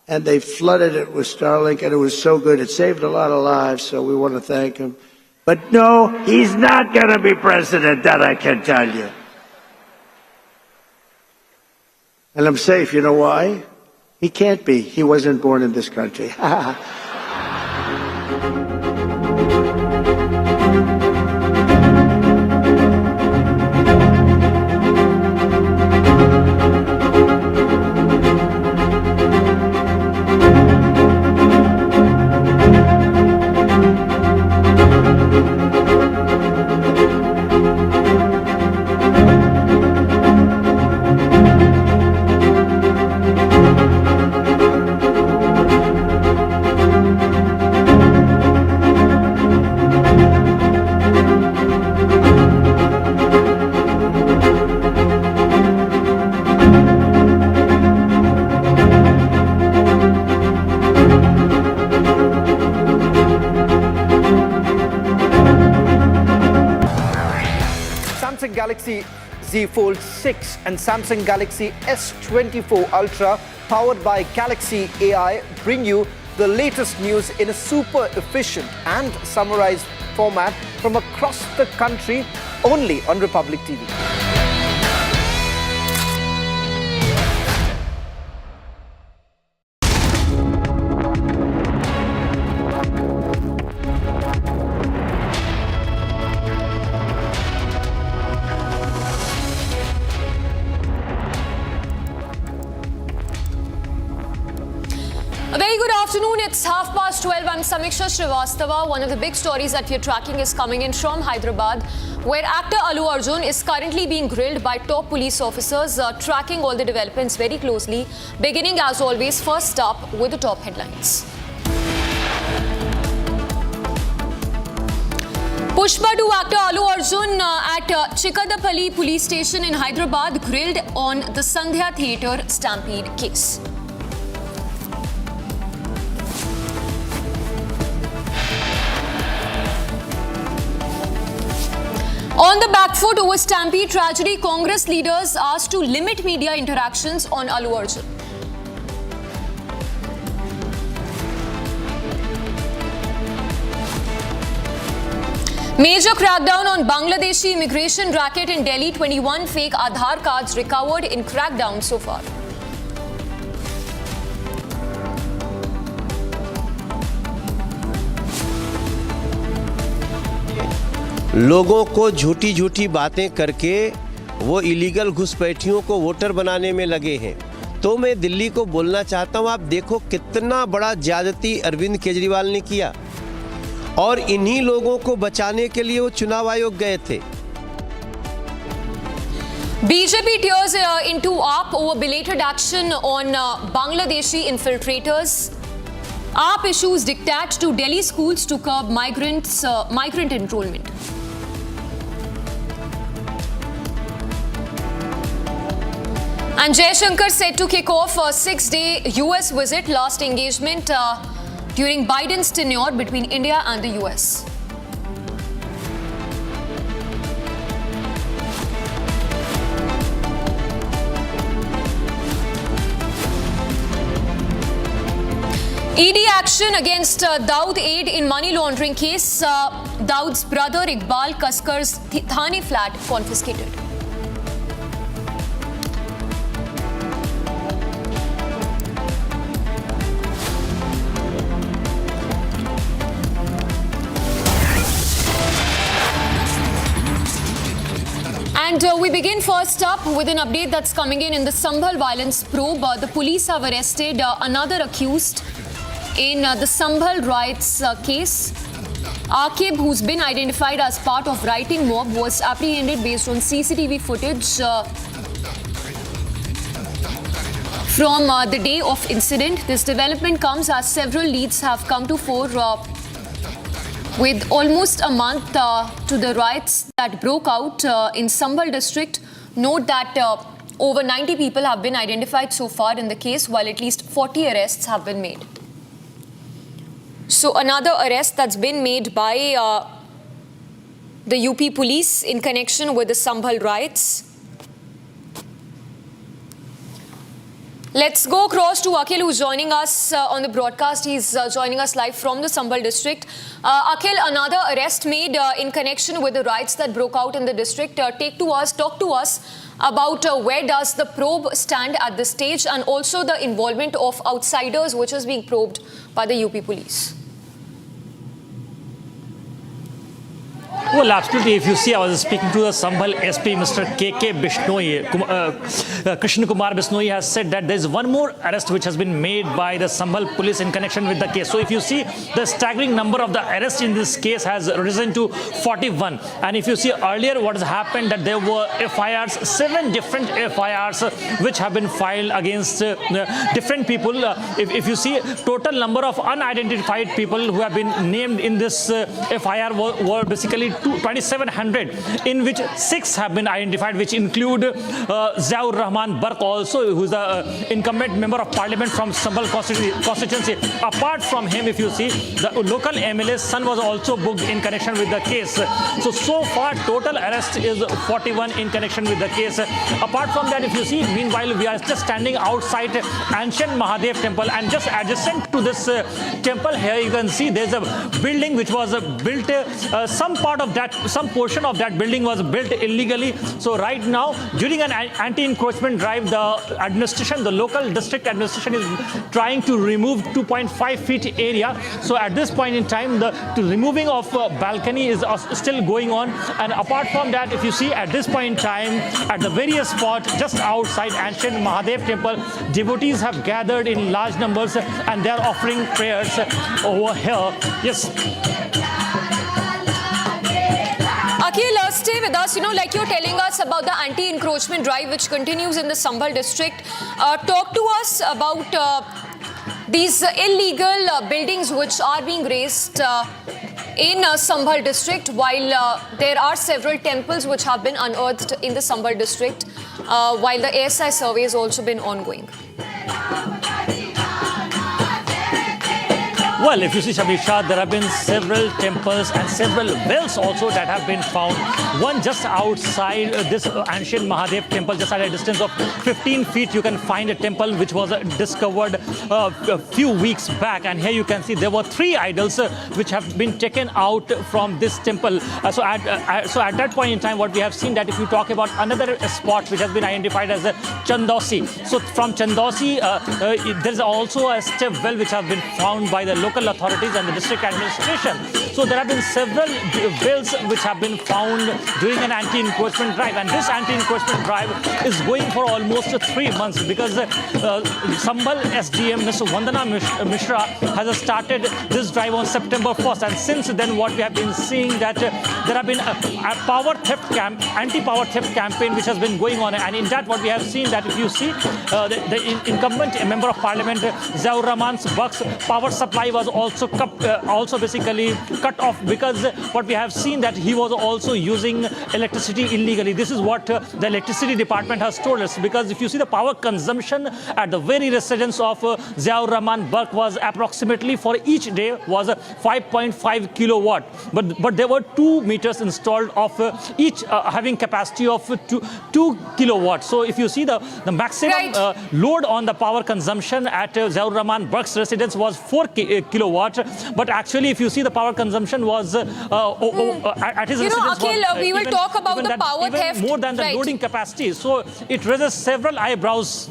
And they flooded it with Starlink, and it was so good. It saved a lot of lives, so we want to thank him. But no, he's not going to be president, that I can tell you. And I'm safe. You know why? He can't be. He wasn't born in this country. Z Fold 6 and Samsung Galaxy S24 Ultra powered by Galaxy AI bring you the latest news in a super efficient and summarized format from across the country only on Republic TV. A very good afternoon. It's 12:30. I'm Samiksha Srivastava. One of the big stories that we're tracking is coming in from Hyderabad, where actor Allu Arjun is currently being grilled by top police officers, tracking all the developments very closely. Beginning, as always, first up with the top headlines. Pushpa 2 actor Allu Arjun at Chikadapalli police station in Hyderabad grilled on the Sandhya Theatre stampede case. On the back foot over stampede tragedy, Congress leaders asked to limit media interactions on Allu Arjun. Major crackdown on Bangladeshi immigration racket in Delhi. 21 fake Aadhaar cards recovered in crackdown so far. लोगों को झूठी झूठी बातें करके वो illegal घुसपैठियों को voter बनाने में लगे हैं। तो मैं दिल्ली को बोलना चाहता हूं, आप देखो कितना बड़ा ज्यादती अरविंद केजरीवाल ने किया और इन्हीं लोगों को बचाने के लिए वो चुनाव आयोग गए थे। BJP tears into AAP over belated action on Bangladeshi infiltrators. AAP issues diktat to Delhi schools to curb migrant enrollment. And Jaishankar said to kick off a 6-day US visit, last engagement during Biden's tenure between India and the US. ED action against Daud aid in money laundering case. Daud's brother Iqbal Kaskar's Thane flat confiscated. And we begin first up with an update that's coming in the Sambhal violence probe. The police have arrested another accused in the Sambhal riots case. Akib, who's been identified as part of rioting mob, was apprehended based on CCTV footage from the day of incident. This development comes as several leads have come to fore with almost a month to the riots that broke out in Sambhal district. Note that over 90 people have been identified so far in the case, while at least 40 arrests have been made. So another arrest that's been made by the UP police in connection with the Sambhal riots. Let's go across to Akhil, who's joining us on the broadcast. He's joining us live from the Sambhal district. Akhil, another arrest made in connection with the riots that broke out in the district. Talk to us about where does the probe stand at this stage, and also the involvement of outsiders, which is being probed by the UP police. Well, absolutely. If you see, I was speaking to the Sambhal SP, Mr. KK Bishnoi. Krishna Kumar Bishnoi has said that there is one more arrest which has been made by the Sambhal police in connection with the case. So if you see, the staggering number of the arrests in this case has risen to 41. And if you see earlier what has happened, that there were FIRs, 7 different FIRs which have been filed against different people. If you see, total number of unidentified people who have been named in this FIR were basically 2,700, in which 6 have been identified, which include Ziaur Rahman Barq also, who is the incumbent member of parliament from Sambhal constituency. Apart from him, if you see, the local MLA's son was also booked in connection with the case. So far, total arrest is 41 in connection with the case. Apart from that, if you see, meanwhile, we are just standing outside ancient Mahadev temple, and just adjacent to this temple here, you can see there's a building which was built, some portion of that building was built illegally. So right now, during an anti-encroachment drive, the local district administration is trying to remove 2.5 feet area. So at this point in time, the removing of balcony is still going on. And apart from that, if you see at this point in time, at the various spot just outside ancient Mahadev temple, devotees have gathered in large numbers and they are offering prayers over here. Yes. Akhil, stay with us. Like you're telling us about the anti-encroachment drive which continues in the Sambhal district. Talk to us about these illegal buildings which are being raised in Sambhal district, while there are several temples which have been unearthed in the Sambhal district, while the ASI survey has also been ongoing. Well, if you see, Shamisha, there have been several temples and several wells also that have been found. One just outside this ancient Mahadev temple, just at a distance of 15 feet, you can find a temple which was discovered a few weeks back. And here you can see there were 3 idols which have been taken out from this temple. So at that point in time, what we have seen that if you talk about another spot which has been identified as Chandosi. So from Chandosi, there is also a step well which have been found by the local authorities and the district administration. So there have been several wells which have been found during an anti-encroachment drive, and this anti-encroachment drive is going for almost 3 months because Sambhal SDM Ms. Vandana Mishra has started this drive on September 1st, and since then what we have been seeing that there have been a power theft anti-power theft campaign which has been going on, and in that what we have seen that if you see the incumbent member of parliament Ziaur Rahman's Barq's power supply was also basically cut off, because what we have seen that he was also using electricity illegally. This is what the electricity department has told us, because if you see the power consumption at the very residence of Ziaur Rahman Barq was approximately for each day was 5.5 kilowatt, but there were 2 meters installed of each having capacity of 2 kilowatts. So if you see the maximum load on the power consumption at Ziaur Rahman Barq's residence was 4 kilowatt, but actually if you see the power consumption was at his residence Akhil, we will talk about the power theft more than the loading capacity. So it raises several eyebrows.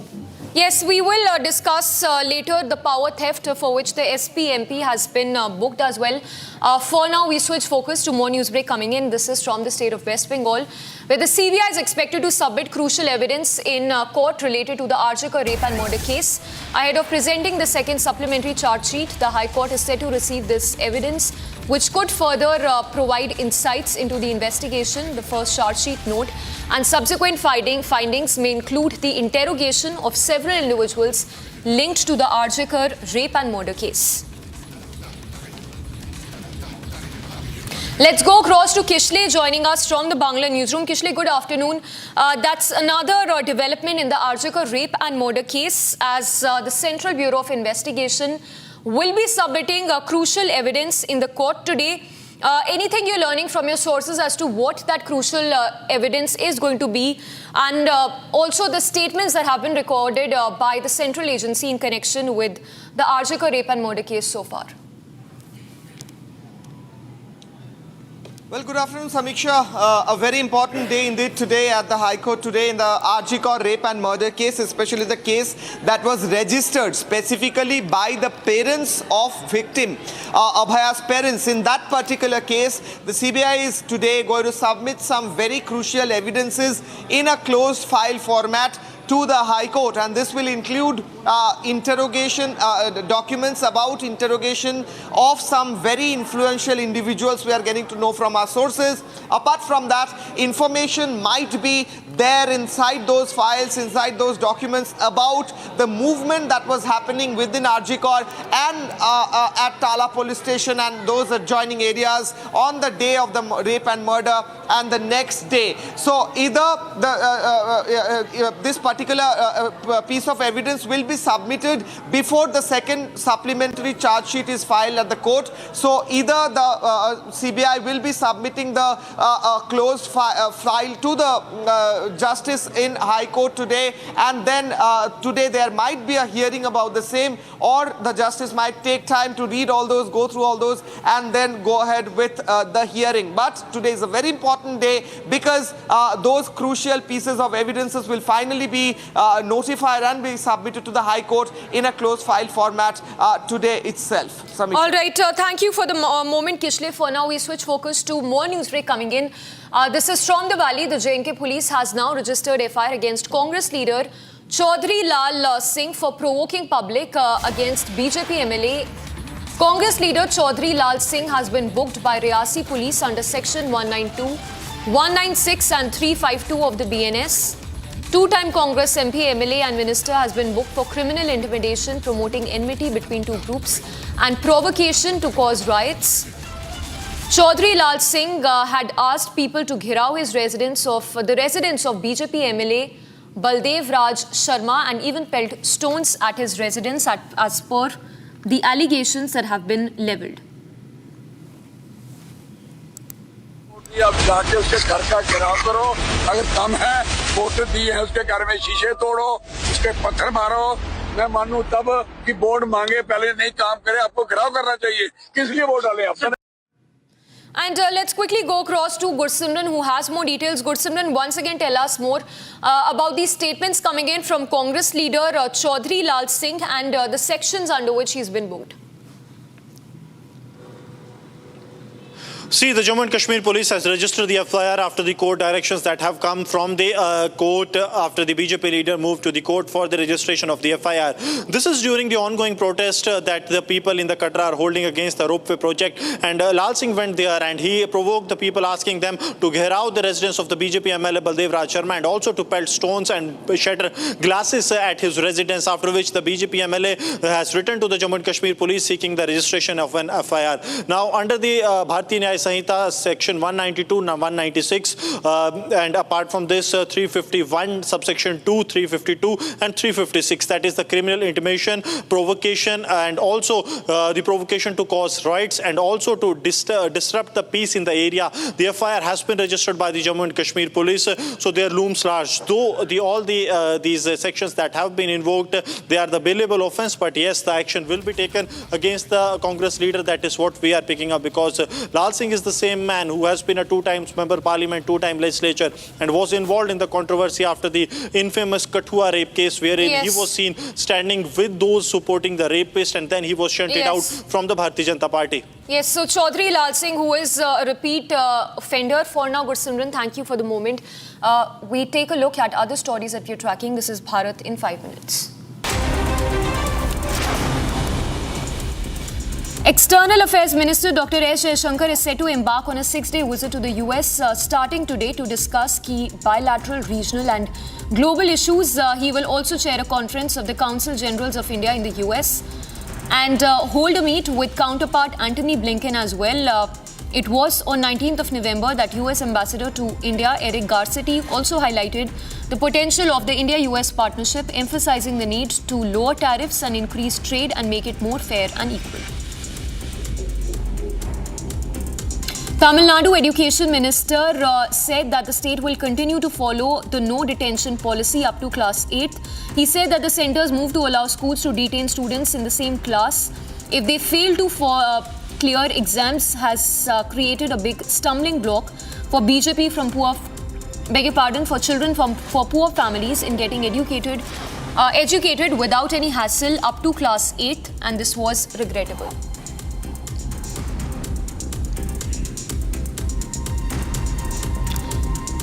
Yes, we will discuss later the power theft for which the SP MP has been booked as well. For now, we switch focus to more news break coming in. This is from the state of West Bengal, where the CBI is expected to submit crucial evidence in court related to the Arjun rape and murder case. Ahead of presenting the second supplementary charge sheet, the High Court is set to receive this evidence, which could further provide insights into the investigation. The first charge sheet note and subsequent findings may include the interrogation of several individuals linked to the Arjun rape and murder case. Let's go across to Kishle joining us from the Bangla newsroom. Kishle, good afternoon. That's another development in the Arjun rape and murder case, as the Central Bureau of Investigation will be submitting crucial evidence in the court today. Anything you're learning from your sources as to what that crucial evidence is going to be, and also the statements that have been recorded by the central agency in connection with the Arjun rape and murder case so far? Well, good afternoon, Samiksha. A very important day indeed today at the High Court today in the Arjun rape and murder case, especially the case that was registered specifically by the parents of victim, Abhaya's parents. In that particular case, the CBI is today going to submit some very crucial evidences in a closed file format to the High Court, and this will include interrogation documents about interrogation of some very influential individuals we are getting to know from our sources. Apart from that, information might be there inside those files, inside those documents about the movement that was happening within Arjikor and at Tala police station and those adjoining areas on the day of the rape and murder and the next day. So either this particular piece of evidence will be submitted before the second supplementary charge sheet is filed at the court. So either the CBI will be submitting the closed file to the justice in High Court today, and then today there might be a hearing about the same, or the justice might take time to read all those, go through all those, and then go ahead with the hearing. But today is a very important day because those crucial pieces of evidences will finally be notified and be submitted to the High Court in a closed file format today itself. Samisha. All right, thank you for the moment, Kishle. For now, we switch focus to more news break coming in. This is from the Valley. The J&K police has now registered FIR against Congress leader Chaudhry Lal Singh for provoking public against BJP MLA. Congress leader Chaudhry Lal Singh has been booked by Riyasi police under section 192, 196 and 352 of the BNS. Two-time Congress MP, MLA and minister has been booked for criminal intimidation, promoting enmity between two groups and provocation to cause riots. Chaudhry Lal Singh had asked people to ghirao his residence of BJP MLA Baldev Raj Sharma and even pelt stones at his residence as per the allegations that have been levelled. अब जाके उसके घर का घेराव करो, अगर कम है vote दिए हैं उसके घर में शीशे तोड़ो, उसके पत्थर मारो, मैं मानूं तब कि वोट मांगे पहले नहीं काम करे, आपको घेराव करना चाहिए, किस लिए वोट डाले आप? And let's quickly go across to Gursimran, who has more details. Gursimran, once again tell us more about these statements coming in from Congress leader Chaudhry Lal Singh and the sections under which he's been booked. See, the Jammu and Kashmir police has registered the FIR after the court directions that have come from the court after the BJP leader moved to the court for the registration of the FIR. This is during the ongoing protest that the people in the Katra are holding against the ropeway project, and Lal Singh went there and he provoked the people, asking them to gherav the residence of the BJP MLA Baldev Raj Sharma and also to pelt stones and shatter glasses at his residence, after which the BJP MLA has written to the Jammu and Kashmir police seeking the registration of an FIR. Now, under the Bharatiya Nyaya Sanhita section 192, 196 and apart from this 351 subsection 2, 352 and 356, that is the criminal intimidation, provocation and also the provocation to cause riots and also to disrupt the peace in the area. The FIR has been registered by the Jammu and Kashmir police, so their looms large. Though these sections that have been invoked, they are the bailable offence, but yes, the action will be taken against the Congress leader. That is what we are picking up, because Lal Singh is the same man who has been a two-time member of parliament, two-time legislature, and was involved in the controversy after the infamous Kathua rape case, wherein he was seen standing with those supporting the rapist, and then he was shunted out from the Bharatiya Janata Party. Yes, so Chaudhry Lal Singh, who is a repeat offender for now. Gursimran, thank you for the moment. We take a look at other stories that we are tracking. This is Bharat in 5 minutes. External Affairs Minister Dr. S. Jaishankar is set to embark on a 6-day visit to the US starting today to discuss key bilateral, regional and global issues. He will also chair a conference of the Council Generals of India in the US and hold a meet with counterpart Antony Blinken as well. It was on 19th of November that US Ambassador to India Eric Garcetti also highlighted the potential of the India-US partnership, emphasizing the need to lower tariffs and increase trade and make it more fair and equal. Tamil Nadu Education Minister said that the state will continue to follow the no detention policy up to class 8th. He said that the centers move to allow schools to detain students in the same class if they fail to clear exams has created a big stumbling block for BJP for children for poor families in getting educated without any hassle up to class 8th, and this was regrettable.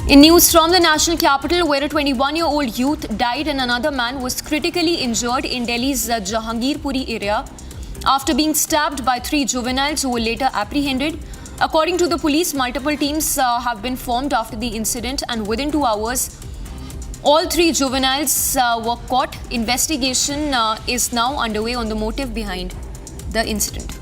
In news from the national capital, where a 21-year-old youth died and another man was critically injured in Delhi's Jahangirpuri area after being stabbed by 3 juveniles who were later apprehended. According to the police, multiple teams have been formed after the incident, and within 2 hours, all 3 juveniles were caught. Investigation is now underway on the motive behind the incident.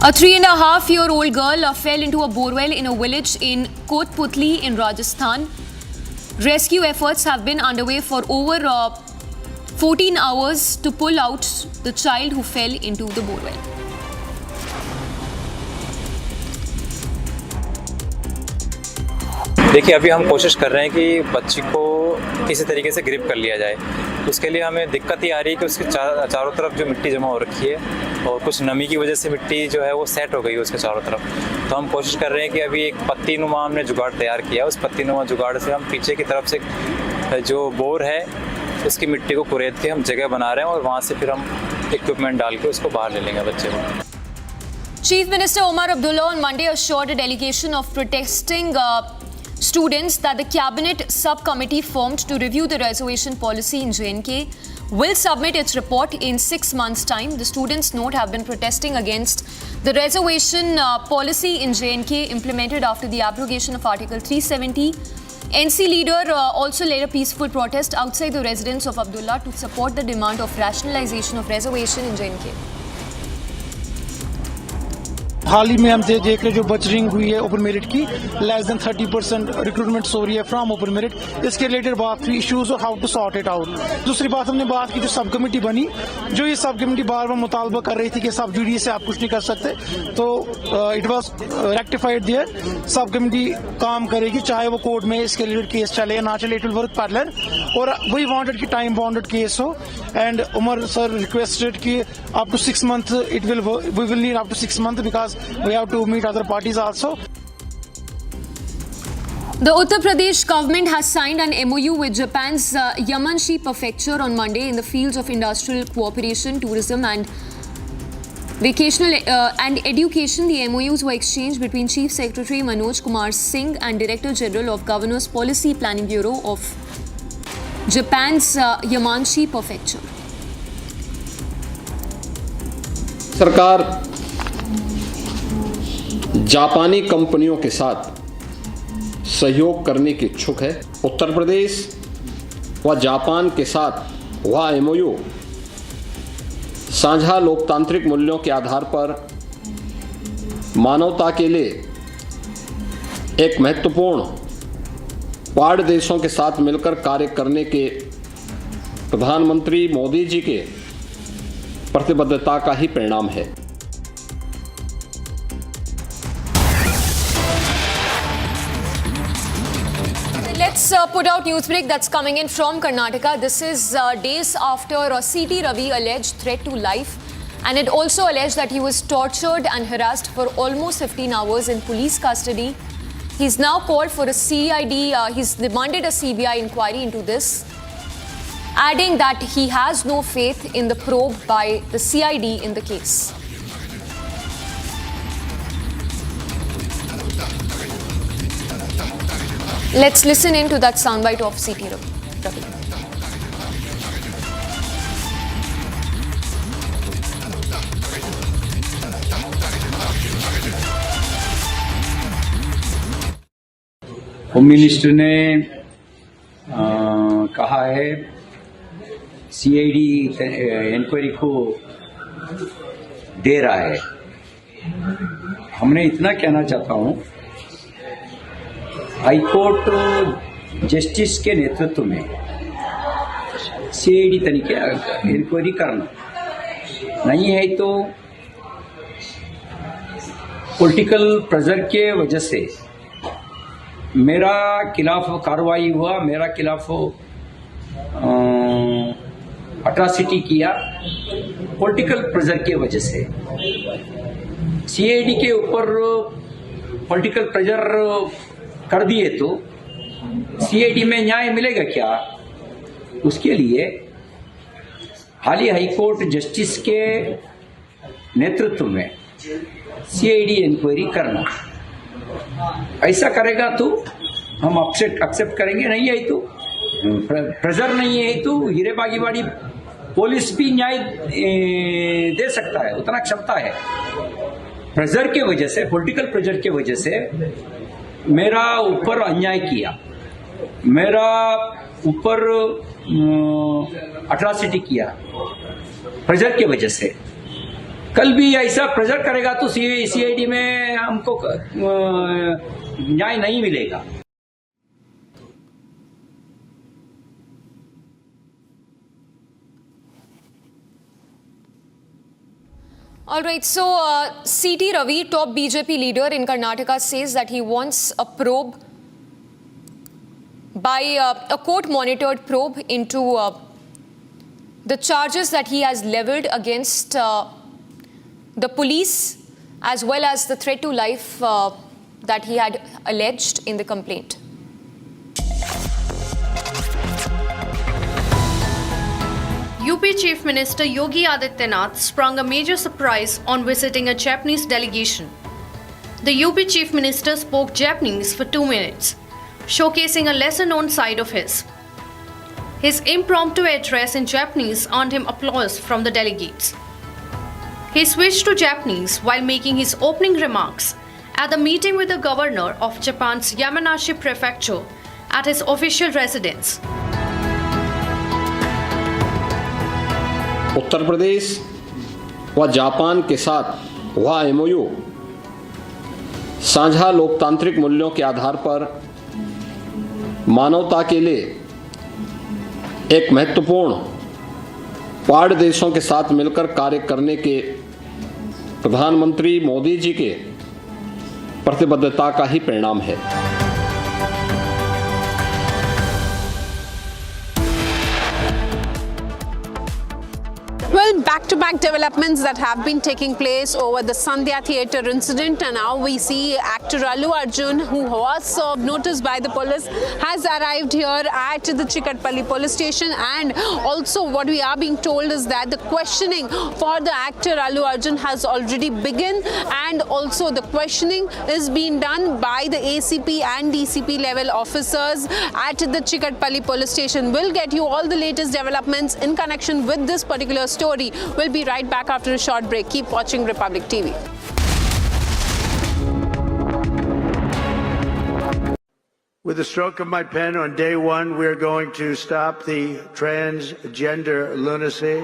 A 3.5-year-old girl fell into a borewell in a village in Kotputli in Rajasthan. Rescue efforts have been underway for over 14 hours to pull out the child who fell into the borewell. देखिए, अभी हम कोशिश कर रहे हैं कि बच्ची को किसी तरीके से ग्रिप कर लिया जाए। उसके लिए हमें दिक्कत ये आ रही है कि उसके चारों तरफ जो मिट्टी जमा हो रखी है और कुछ नमी की वजह से मिट्टी जो है वो सेट हो गई है उसके चारों तरफ। तो हम कोशिश कर रहे हैं कि अभी एक पत्तीनुमा हमने जुगाड़ तैयार किया, उस पत्तीनुमा जुगाड़ से हम पीछे की तरफ से जो बोर है उसकी मिट्टी को कुरेद के हम जगह बना रहे हैं और वहाँ से फिर हम इक्विपमेंट डाल के उसको बाहर ले लेंगे बच्चे को। Chief Minister Omar Abdullah on Monday assured a delegation of protesting students that the cabinet subcommittee formed to review the reservation policy in J&K will submit its report in 6 months' time. The students, note, have been protesting against the reservation policy in J&K implemented after the abrogation of Article 370. NC leader also led a peaceful protest outside the residence of Abdullah to support the demand of rationalization of reservation in J&K. हाल ही में हम देख रहे जो butchering हुई है open merit की, less than 30% recruitment हो रही है फ्रॉम ओपन मेरिट। इसके रिलेटेड बात थी इश्यूज और how to sort it out. दूसरी बात हमने बात की जो सब कमेटी बनी, जो ये सब कमेटी बार बार मुतालबा कर रही थी कि सब जुड़ी से आप कुछ नहीं कर सकते, तो इट वॉज रेक्टिफाइड देयर। सब कमेटी काम करेगी चाहे वो कोर्ट में इसके रिलेटेड केस चले या ना चले, इट विल वर्क पैरेलल। और वी वांटेड कि टाइम बाउंडेड केस हो, एंड उमर सर रिक्वेस्टेड कि up to 6 months we will need up to 6 months because we have to meet other parties also. The Uttar Pradesh government has signed an MOU with Japan's Yamanshi prefecture on Monday in the fields of industrial cooperation, tourism and vocational and education. The MOUs were exchanged between Chief Secretary Manoj Kumar Singh and Director General of Governor's Policy Planning Bureau of Japan's Yamanshi prefecture. सरकार जापानी कंपनियों के साथ सहयोग करने की इच्छुक है। उत्तर प्रदेश व जापान के साथ वह MOU साझा लोकतांत्रिक मूल्यों के आधार पर मानवता के लिए एक महत्वपूर्ण क्वाड देशों के साथ मिलकर कार्य करने के प्रधानमंत्री मोदी जी के प्रतिबद्धता का ही परिणाम है। Let's put out news break that's coming in from Karnataka. This is days after C.T. Ravi alleged threat to life, and it also alleged that he was tortured and harassed for almost 15 hours in police custody. He's now called for a CID. He's demanded a CBI inquiry into this, adding that he has no faith in the probe by the CID in the case. Let's listen in to that soundbite of C.T. Ravi. Home minister ने कहा है CID inquiry को दे रहा है। हमने इतना कहना चाहता हूं, हाईकोर्ट जस्टिस के नेतृत्व में CID तरीके इंक्वायरी करना नहीं है तो पॉलिटिकल प्रेशर के वजह से मेरा खिलाफ कार्रवाई हुआ, मेरा खिलाफ अट्रॉसिटी किया, पॉलिटिकल प्रेशर के वजह से CID के ऊपर पॉलिटिकल प्रेशर कर दिए तो CID में न्याय मिलेगा क्या? उसके लिए हाल ही हाईकोर्ट जस्टिस के नेतृत्व में सीआईडी इंक्वायरी करना। ऐसा करेगा तो हम एक्सेप्ट करेंगे। नहीं है तो प्रेशर नहीं है तो हीरे बागीवाड़ी पुलिस भी न्याय दे सकता है, उतना क्षमता है। प्रेशर के वजह से, पॉलिटिकल प्रेशर के वजह से मेरा ऊपर अन्याय किया, मेरा ऊपर अट्रॉसिटी किया प्रेशर के वजह से। कल भी ऐसा प्रेशर करेगा तो सीआईडी में हमको न्याय नहीं मिलेगा। All right, so C.T. Ravi, top BJP leader in Karnataka, says that he wants a probe by a court-monitored probe into the charges that he has leveled against the police, as well as the threat to life that he had alleged in the complaint. UP Chief Minister Yogi Adityanath sprung a major surprise on visiting a Japanese delegation. The UP Chief Minister spoke Japanese for 2 minutes, showcasing a lesser-known side of his. His impromptu address in Japanese earned him applause from the delegates. He switched to Japanese while making his opening remarks at the meeting with the governor of Japan's Yamanashi Prefecture at his official residence. Uttar Pradesh व Japan के साथ वह MOU साझा लोकतांत्रिक मूल्यों के आधार पर मानवता के लिए एक महत्वपूर्ण पाड़ देशों के साथ मिलकर कार्य करने के प्रधानमंत्री मोदी जी के प्रतिबद्धता का ही परिणाम है। Well, back-to-back developments that have been taking place over the Sandhya Theatre incident, and now we see actor Allu Arjun, who was served notice by the police, has arrived here at the Chikatpalli police station. And also what we are being told is that the questioning for the actor Allu Arjun has already begun, and also the questioning is being done by the ACP and DCP level officers at the Chikatpalli police station. We'll get you all the latest developments in connection with this particular story. We'll be right back after a short break. Keep watching Republic TV. With the stroke of my pen on day one, we're going to stop the transgender lunacy.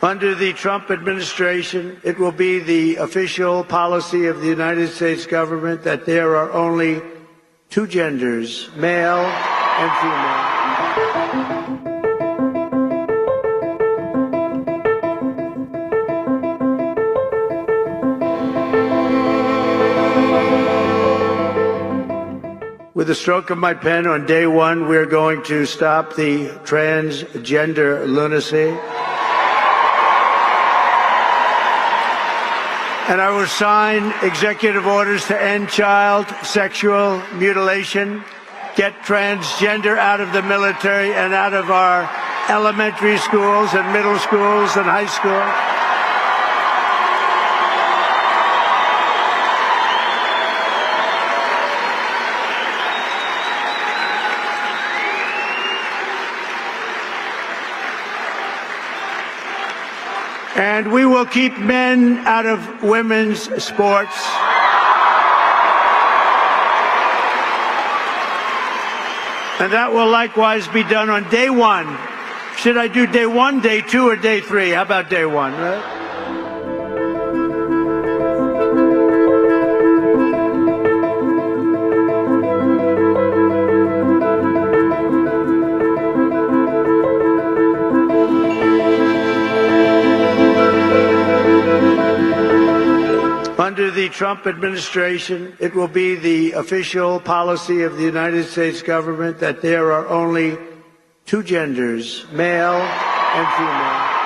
Under the Trump administration, it will be the official policy of the United States government that there are only two genders, male and female. With the stroke of my pen on day one, we're going to stop the transgender lunacy. And I will sign executive orders to end child sexual mutilation, get transgender out of the military and out of our elementary schools and middle schools and high schools. And we will keep men out of women's sports. And that will likewise be done on day one. Should I do day one, day two, or day three? How about day one, right? Under the Trump administration, it will be the official policy of the United States government that there are only two genders, male and female.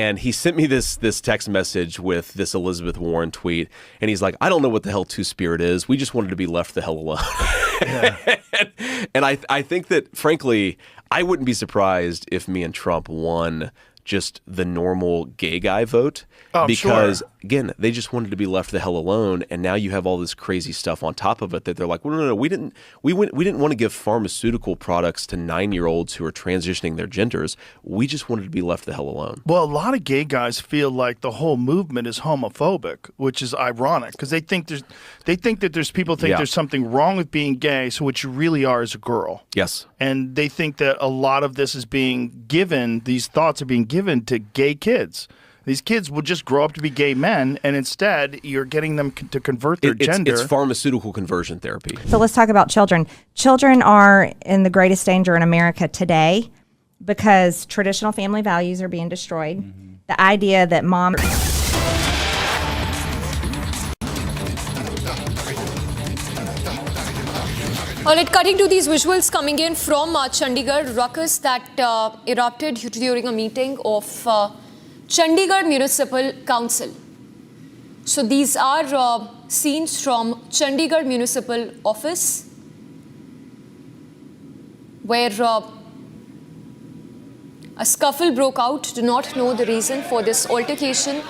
And he sent me this text message with this Elizabeth Warren tweet, and he's like, I don't know what the hell Two-Spirit is. We just wanted to be left the hell alone. And I think that, frankly, I wouldn't be surprised if me and Trump won just the normal gay guy vote, because again, they just wanted to be left the hell alone, and now you have all this crazy stuff on top of it that they're like, well, no, we didn't want to give pharmaceutical products to 9-year-olds who are transitioning their genders. We just wanted to be left the hell alone. Well, a lot of gay guys feel like the whole movement is homophobic, which is ironic because they think that there's people think there's something wrong with being gay, so what you really are is a girl. Yes. And they think that a lot of this is being given, these thoughts are being given to gay kids. These kids will just grow up to be gay men, and instead you're getting them to convert their gender. It's pharmaceutical conversion therapy. So let's talk about children. Children are in the greatest danger in America today because traditional family values are being destroyed. Mm-hmm. The idea that mom... All right, cutting to these visuals coming in from Chandigarh, ruckus that erupted during a meeting of Chandigarh Municipal Council. So these are scenes from Chandigarh Municipal Office, where a scuffle broke out. Do not know the reason for this altercation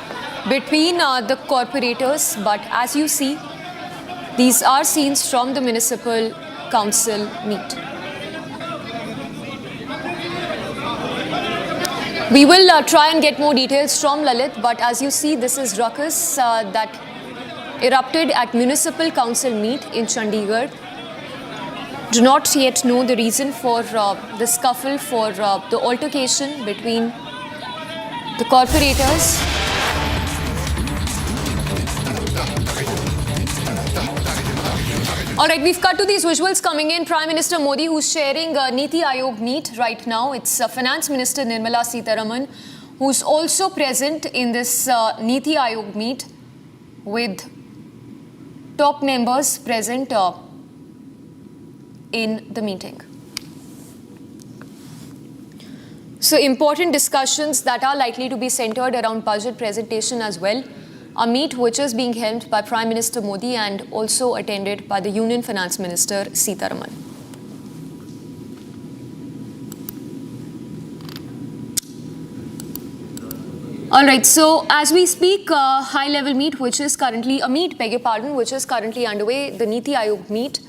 between the corporators, but as you see, these are scenes from the Municipal Council meet. We will try and get more details from Lalit, but as you see, this is ruckus that erupted at Municipal Council meet in Chandigarh. Do not yet know the reason for the scuffle, for the altercation between the corporators. All right, we've cut to these visuals coming in. Prime Minister Modi, who's sharing a Niti Aayog meet right now. It's Finance Minister Nirmala Sitharaman, who's also present in this Niti Aayog meet with top members present in the meeting. So important discussions that are likely to be centered around budget presentation as well. A meet which is being held by Prime Minister Modi and also attended by the Union Finance Minister Sitharaman. All right, so as we speak, high-level meet which is currently which is currently underway, the Niti Aayog meet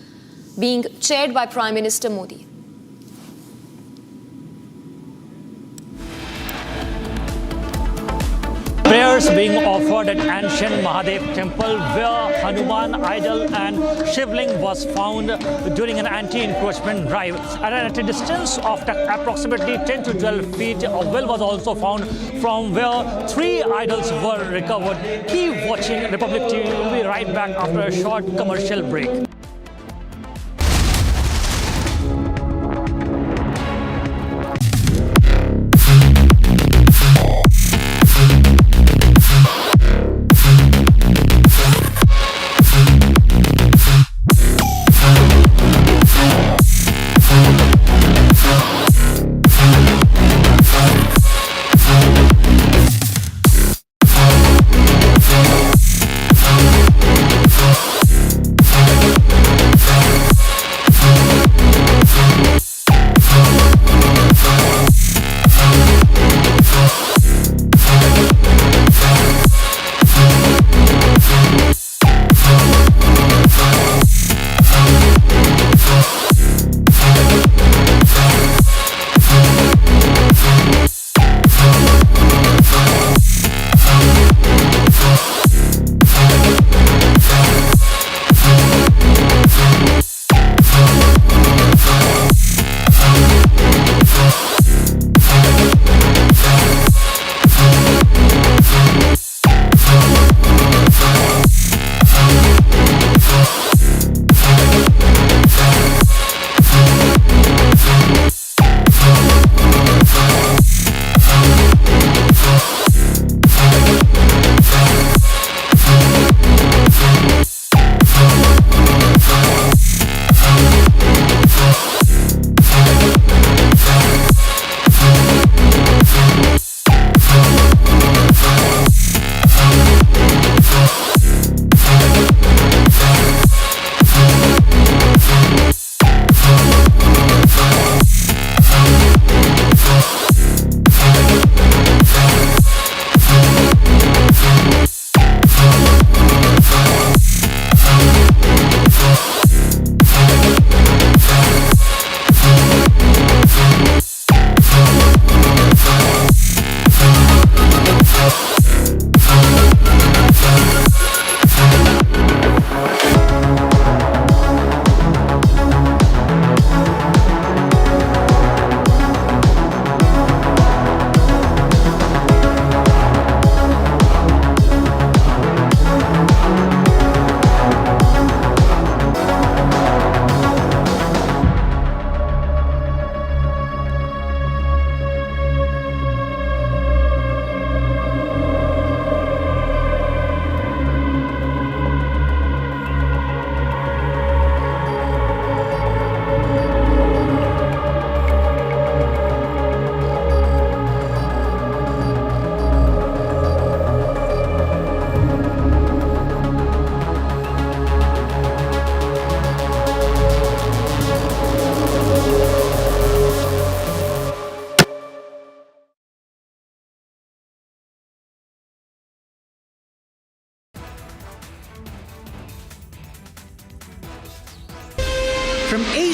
being chaired by Prime Minister Modi. Prayers being offered at ancient Mahadev temple where Hanuman idol and Shivling was found during an anti-encroachment drive. And at a distance of approximately 10 to 12 feet, a well was also found from where 3 idols were recovered. Keep watching Republic TV. We'll be right back after a short commercial break.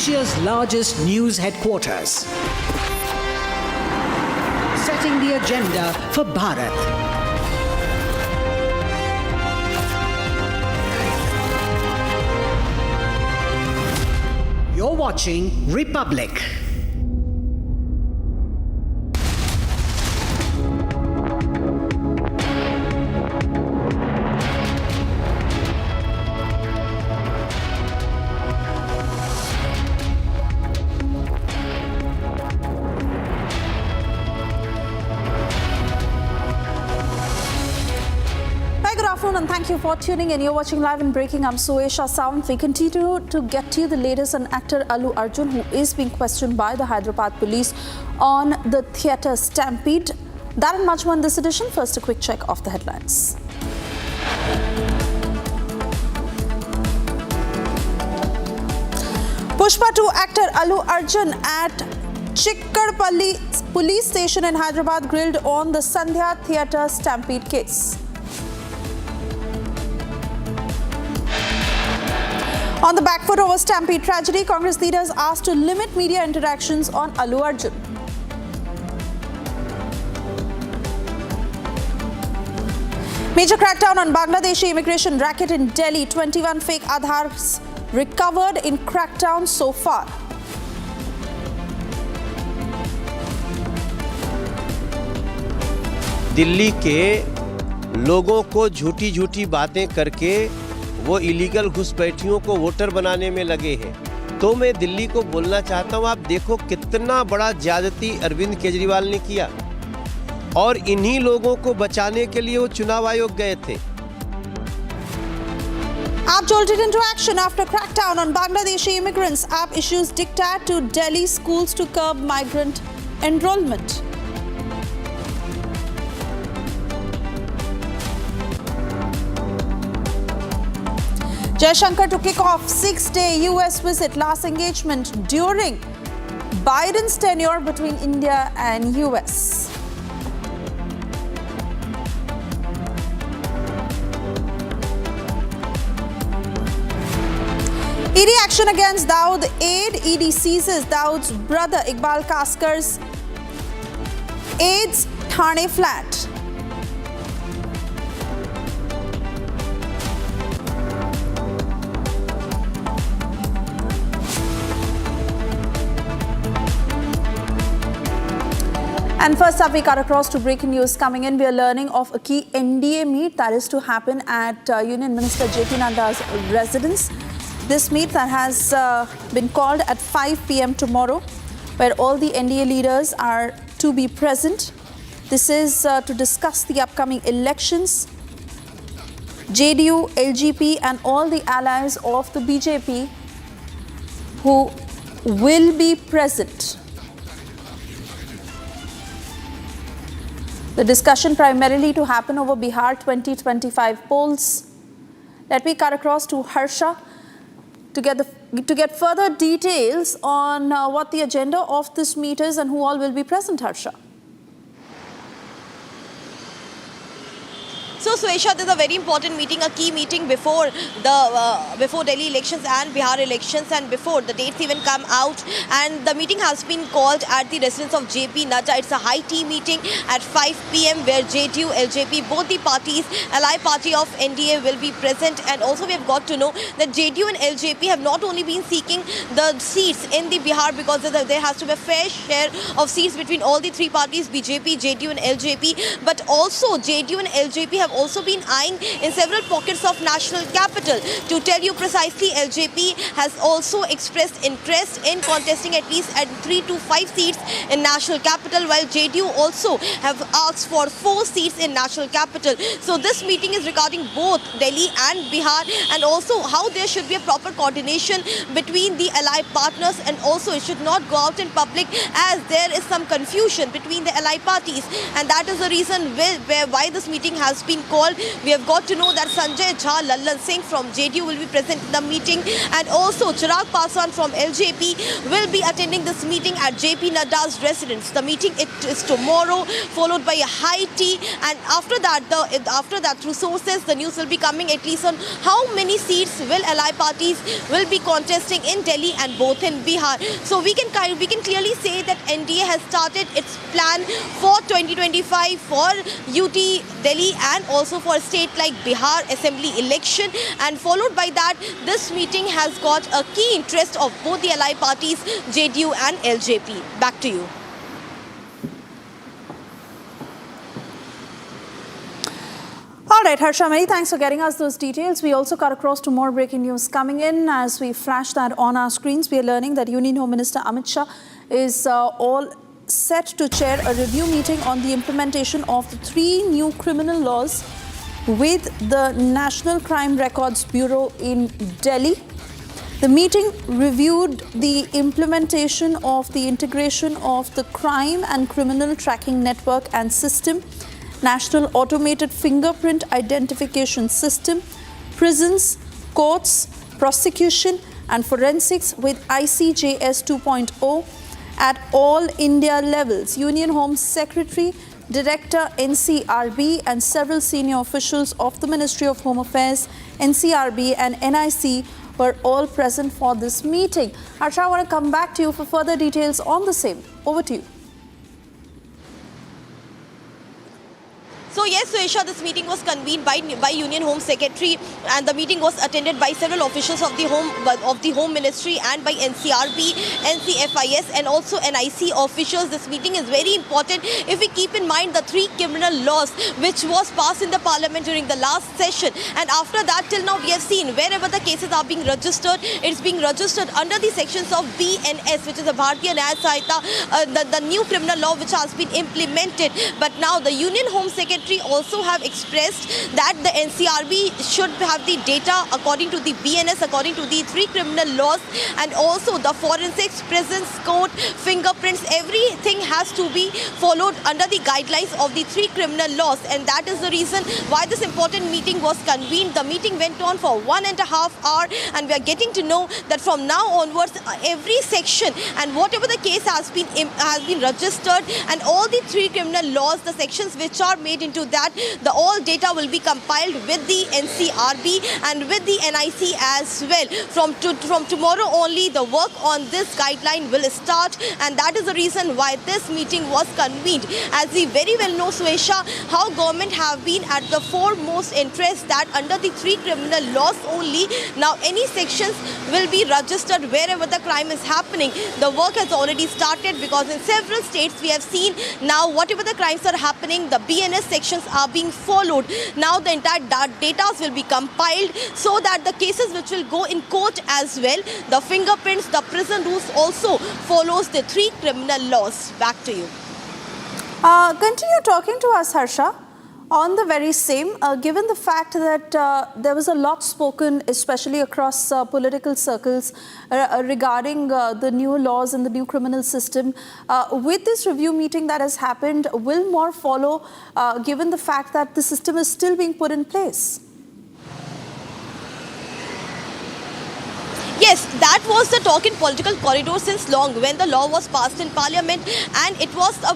Asia's largest news headquarters. Setting the agenda for Bharat. You're watching Republic. And thank you for tuning in. You're watching Live and Breaking. I'm Suesha Sound. We continue to get to you the latest on actor Allu Arjun, who is being questioned by the Hyderabad police on the theatre stampede. That and much more in this edition. First, a quick check of the headlines. Pushpa 2 actor Allu Arjun at Chikkarpalli police station in Hyderabad grilled on the Sandhya theatre stampede case. On the back foot of a stampede tragedy, Congress leaders asked to limit media interactions on Allu Arjun. Major crackdown on Bangladeshi immigration racket in Delhi. 21 fake Aadhars recovered in crackdown so far. Delhi के लोगों को झूठी झूठी बातें करके वो illegal घुसपैठियों को वोटर बनाने में लगे हैं। तो मैं दिल्ली को बोलना चाहता हूं, आप देखो कितना बड़ा ज्यादती अरविंद केजरीवाल ने किया और इन्हीं लोगों को बचाने के लिए वो चुनाव आयोग गए थे। AAP jolted into action after crackdown on Bangladeshi immigrants. AAP issues diktat to Delhi schools to curb migrant enrollment. Jaishankar to kick off 6-day US visit, last engagement during Biden's tenure between India and US. ED action against Daud aide. ED seizes Daud's brother Iqbal Kaskar's aide's Thane flat. And first up, we cut across to breaking news coming in. We are learning of a key NDA meet that is to happen at Union Minister JP Nadda's residence. This meet that has been called at 5 p.m. tomorrow, where all the NDA leaders are to be present. This is to discuss the upcoming elections. JDU, LGP and all the allies of the BJP who will be present. The discussion primarily to happen over Bihar 2025 polls. Let me cut across to Harsha to get further details on what the agenda of this meet is and who all will be present, Harsha. So, Suesha, this is a very important meeting, a key meeting before the before Delhi elections and Bihar elections, and before the dates even come out. And the meeting has been called at the residence of JP Nadda. It's a high tea meeting at 5 p.m. where JDU, LJP, both the parties, ally party of NDA will be present. And also we have got to know that JDU and LJP have not only been seeking the seats in the Bihar, because there has to be a fair share of seats between all the three parties, BJP, JDU and LJP, but also JDU and LJP have also been eyeing in several pockets of national capital. To tell you precisely, LJP has also expressed interest in contesting at least at 3 to 5 seats in national capital, while JDU also have asked for 4 seats in national capital. So this meeting is regarding both Delhi and Bihar, and also how there should be a proper coordination between the ally partners, and also it should not go out in public as there is some confusion between the ally parties, and that is the reason why this meeting has been called. We have got to know that Sanjay Jha Lallan Singh from JDU will be present in the meeting, and also Chirag Paswan from LJP will be attending this meeting at JP Nadda's residence. The meeting it is tomorrow, followed by a high tea, and after that through sources the news will be coming at least on how many seats will ally parties will be contesting in Delhi and both in Bihar. So we can clearly say that NDA has started its plan for 2025 for UT Delhi and also for a state like Bihar assembly election, and followed by that this meeting has got a key interest of both the ally parties JDU and LJP. Back to you. All right, Harsha, many thanks for getting us those details. We also cut across to more breaking news coming in. As we flash that on our screens, we are learning that Union Home Minister Amit Shah is all set to chair a review meeting on the implementation of the 3 new criminal laws with the National Crime Records Bureau in Delhi. The meeting reviewed the implementation of the integration of the Crime and Criminal Tracking Network and System, National Automated Fingerprint Identification System, prisons, courts, prosecution and forensics with ICJS 2.0 at all India levels. Union Home Secretary, Director NCRB and several senior officials of the Ministry of Home Affairs, NCRB and NIC were all present for this meeting. Harsha, I want to come back to you for further details on the same. Over to you. So yes, Suesha, this meeting was convened by Union Home Secretary, and the meeting was attended by several officials of the Home Ministry and by NCRB, NCFIS and also NIC officials. This meeting is very important if we keep in mind the 3 criminal laws which was passed in the Parliament during the last session, and after that till now we have seen wherever the cases are being registered, it's being registered under the sections of BNS, which is the Bharatiya Nyaya Sahayata, the new criminal law which has been implemented. But now the Union Home Secretary also have expressed that the NCRB should have the data according to the BNS, according to the 3 criminal laws, and also the forensics, prisons, court, fingerprints, everything has to be followed under the guidelines of the 3 criminal laws, and that is the reason why this important meeting was convened. The meeting went on for 1.5 hours, and we are getting to know that from now onwards every section and whatever the case has been registered, and all the 3 criminal laws, the sections which are made into that, the all data will be compiled with the NCRB and with the NIC as well. From tomorrow only the work on this guideline will start, and that is the reason why this meeting was convened. As we very well know, Suesha, how government have been at the foremost interest that under the 3 criminal laws only, now any sections will be registered wherever the crime is happening. The work has already started because in several states we have seen now whatever the crimes are happening, the BNS sections are being followed. Now the entire data will be compiled so that the cases which will go in court as well, the fingerprints, the prison rules also follows the 3 criminal laws. Back to you. Continue talking to us, Harsha, on the very same, given the fact that there was a lot spoken, especially across political circles, regarding the new laws and the new criminal system. With this review meeting that has happened, will more follow, given the fact that the system is still being put in place? Yes, that was the talk in political corridor since long when the law was passed in Parliament, and it was the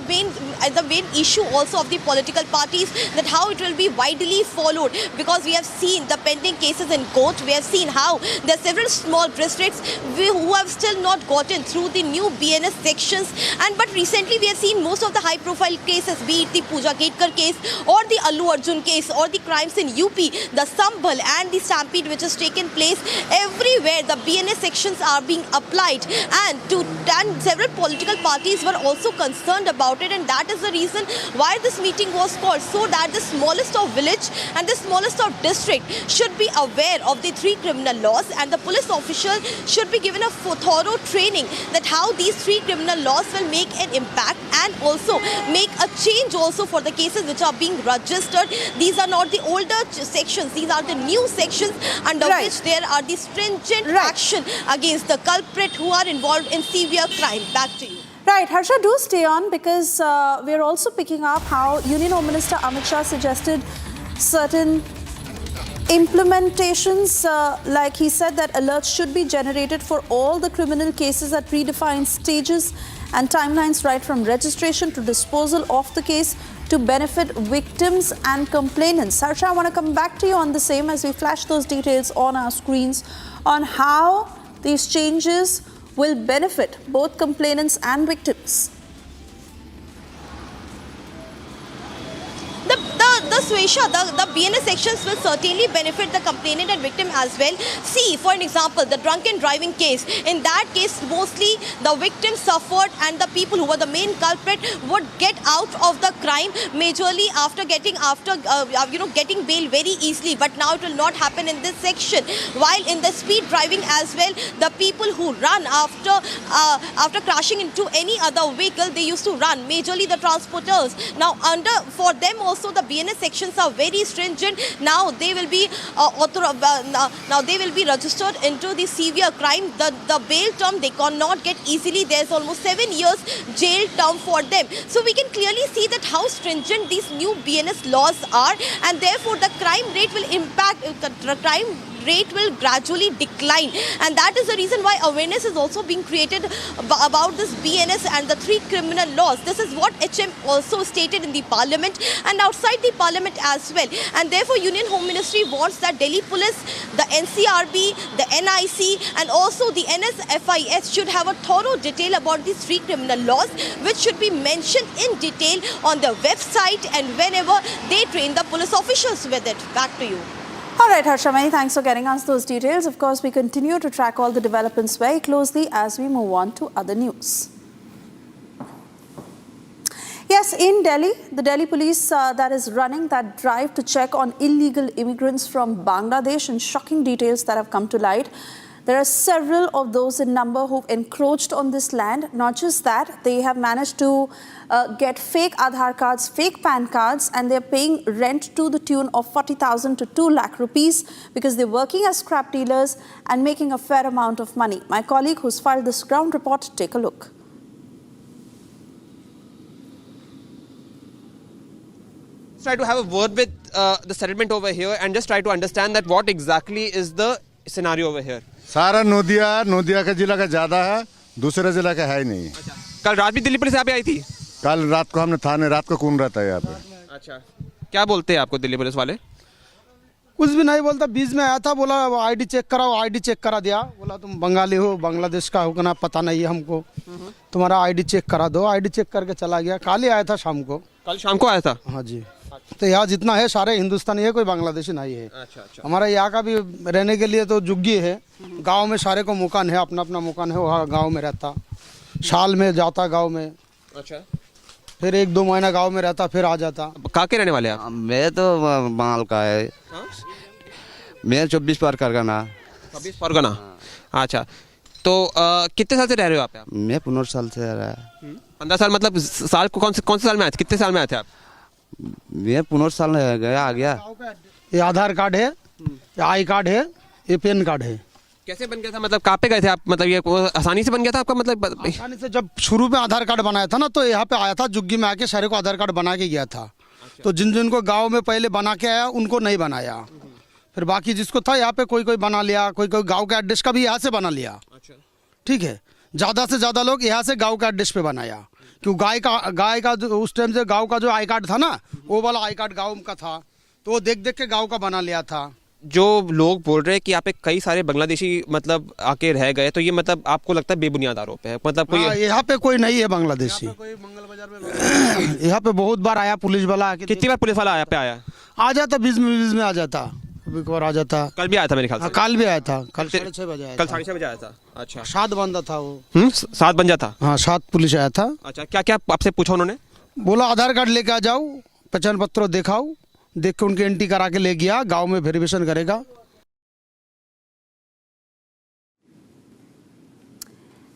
main issue also of the political parties, that how it will be widely followed, because we have seen the pending cases in court. We have seen how there are several small districts who have still not gotten through the new BNS sections, but recently we have seen most of the high profile cases, be it the Pooja Ketkar case or the Allu Arjun case or the crimes in UP, the Sambhal and the stampede which has taken place. Everywhere the BNS sections are being applied, and several political parties were also concerned about it, and that is the reason why this meeting was called, so that the smallest of village and the smallest of district should be aware of the 3 criminal laws, and the police official should be given a thorough training that how these 3 criminal laws will make an impact and also make a change also for the cases which are being registered. These are not the older sections, these are the new sections under which there are the stringent action against the culprit who are involved in severe crime. Back to you. Right, Harsha, do stay on, because we're also picking up how Union Home Minister Amit Shah suggested certain implementations, like he said that alerts should be generated for all the criminal cases at predefined stages and timelines right from registration to disposal of the case to benefit victims and complainants. Harsha, I want to come back to you on the same as we flash those details on our screens on how these changes will benefit both complainants and victims. The Swesha, the BNS sections will certainly benefit the complainant and victim as well. See, for an example, the drunken driving case. In that case, mostly the victim suffered and the people who were the main culprit would get out of the crime majorly after getting bail very easily. But now it will not happen in this section. While in the speed driving as well, the people who run after crashing into any other vehicle, they used to run. Majorly the transporters. Now for them also the BNS sections are very stringent. Now they will be registered into the severe crime. The bail term they cannot get easily. There's almost 7 years jail term for them. So we can clearly see that how stringent these new BNS laws are, and therefore the crime rate will gradually decline, and that is the reason why awareness is also being created about this BNS and the 3 criminal laws. This is what HM also stated in the parliament and outside the parliament as well, and therefore Union Home Ministry wants that Delhi Police, the NCRB, the NIC and also the NSFIS should have a thorough detail about these 3 criminal laws, which should be mentioned in detail on their website and whenever they train the police officials with it. Back to you. All right, Harsha, many thanks for getting us those details. Of course, we continue to track all the developments very closely as we move on to other news. Yes, in Delhi, the Delhi police that is running that drive to check on illegal immigrants from Bangladesh, and shocking details that have come to light. There are several of those in number who've encroached on this land. Not just that, they have managed to get fake Aadhaar cards, fake PAN cards, and they're paying rent to the tune of 40,000 to 2 lakh rupees because they're working as scrap dealers and making a fair amount of money. My colleague who's filed this ground report, take a look. Try to have a word with the settlement over here and just try to understand that what exactly is the scenario over here. सारा नोदिया का जिला का ज्यादा है, दूसरे जिला का है ही नहीं। कल रात भी दिल्ली पुलिस यहाँ पे आई थी? कल रात को हमने थाने रात को कौन रहता है यहाँ पे? अच्छा, क्या बोलते हैं आपको दिल्ली पुलिस वाले? कुछ भी नहीं बोलता, बीच में आया था, बोला आईडी चेक कराओ, आईडी चेक करा दिया, बोला तुम बंगाली हो, बांग्लादेश का हो ना पता नहीं है हमको, तुम्हारा आईडी चेक करा दो, आईडी चेक करके चला गया। कल ही आया था शाम को। कल शाम को आया था? हाँ जी। तो यहाँ जितना है सारे हिंदुस्तानी है, कोई बांग्लादेशी नहीं है। अच्छा। हमारा यहाँ का भी रहने के लिए तो जुग्गी है, गांव में सारे को मकान है, अपना अपना मकान है, वहाँ गांव में रहता, साल में जाता गांव में। अच्छा। फिर 1-2 महीना गांव में रहता, फिर आ जाता। कहाँ के रहने वाले आप? मैं तो बंगाल का है। मैं 24 परगना। 24 परगना। अच्छा, तो कितने साल से रह रहे हो आप? मैं 15 साल से रह रहा है। 15 साल मतलब साल को कौन से साल में आए थे? कितने साल में आए थे आप? ये 15 साल गया आ गया। ये आधार कार्ड है, ये आई कार्ड है, ये पैन कार्ड है। कैसे बन गया था, मतलब कहाँ पे गए थे आप? मतलब ये आसानी से बन गया था आपका? मतलब आसानी से, जब शुरू में आधार कार्ड बनाया था ना, तो यहाँ पे आया था, जुग्गी में आके सारे को आधार कार्ड बना के गया था। तो जिन जिनको गाँव में पहले बना के आया उनको नहीं बनाया, फिर बाकी जिसको था यहाँ पे कोई कोई बना लिया, कोई कोई गाँव के एड्रेस का भी यहाँ से बना लिया। ठीक है, ज़्यादा से ज़्यादा लोग यहाँ से गाँव के एड्रेस पे बनाया, क्यों गाय का जो उस टाइम से गांव का जो आई कार्ड था ना, वो वाला आई कार्ड गांव का था, तो वो देख देख के गांव का बना लिया था। जो लोग बोल रहे हैं कि यहाँ पे कई सारे बांग्लादेशी मतलब आके रह गए, तो ये मतलब आपको लगता है बेबुनियाद आरोप है? मतलब कोई यहाँ पे कोई नहीं है बांग्लादेशी। यहाँ पे बहुत बार आया पुलिस वाला। कितनी बार पुलिस वाला आ जाता, बीच में आ जाता, कभी कभार आ जाता। कल भी आया था मेरे ख्याल से। कल भी आया था, कल 6:30 बजे आया। कल 6:30 बजे आया था। अच्छा, 7 बंदा था वो। 7 बन जाता? हाँ, 7 पुलिस आया था। अच्छा, क्या क्या आपसे पूछा उन्होंने? बोला आधार कार्ड लेके आ जाओ, पहचान पत्र दिखाओ, देख के उनकी एंट्री करा के ले गया, गांव में वेरिफिकेशन करेगा।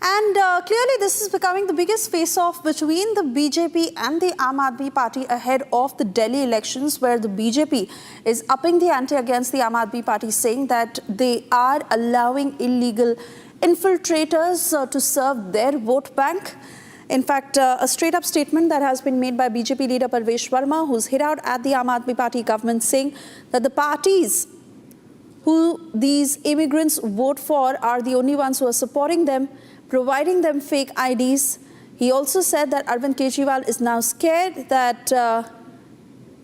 And clearly this is becoming the biggest face-off between the BJP and the Aam Aadmi Party ahead of the Delhi elections, where the BJP is upping the ante against the Aam Aadmi Party, saying that they are allowing illegal infiltrators to serve their vote bank. In fact, a straight-up statement that has been made by BJP leader Parvesh Verma, who's hit out at the Aam Aadmi Party government, saying that the parties who these immigrants vote for are the only ones who are supporting them, providing them fake IDs. He also said that Arvind Kejriwal is now scared. That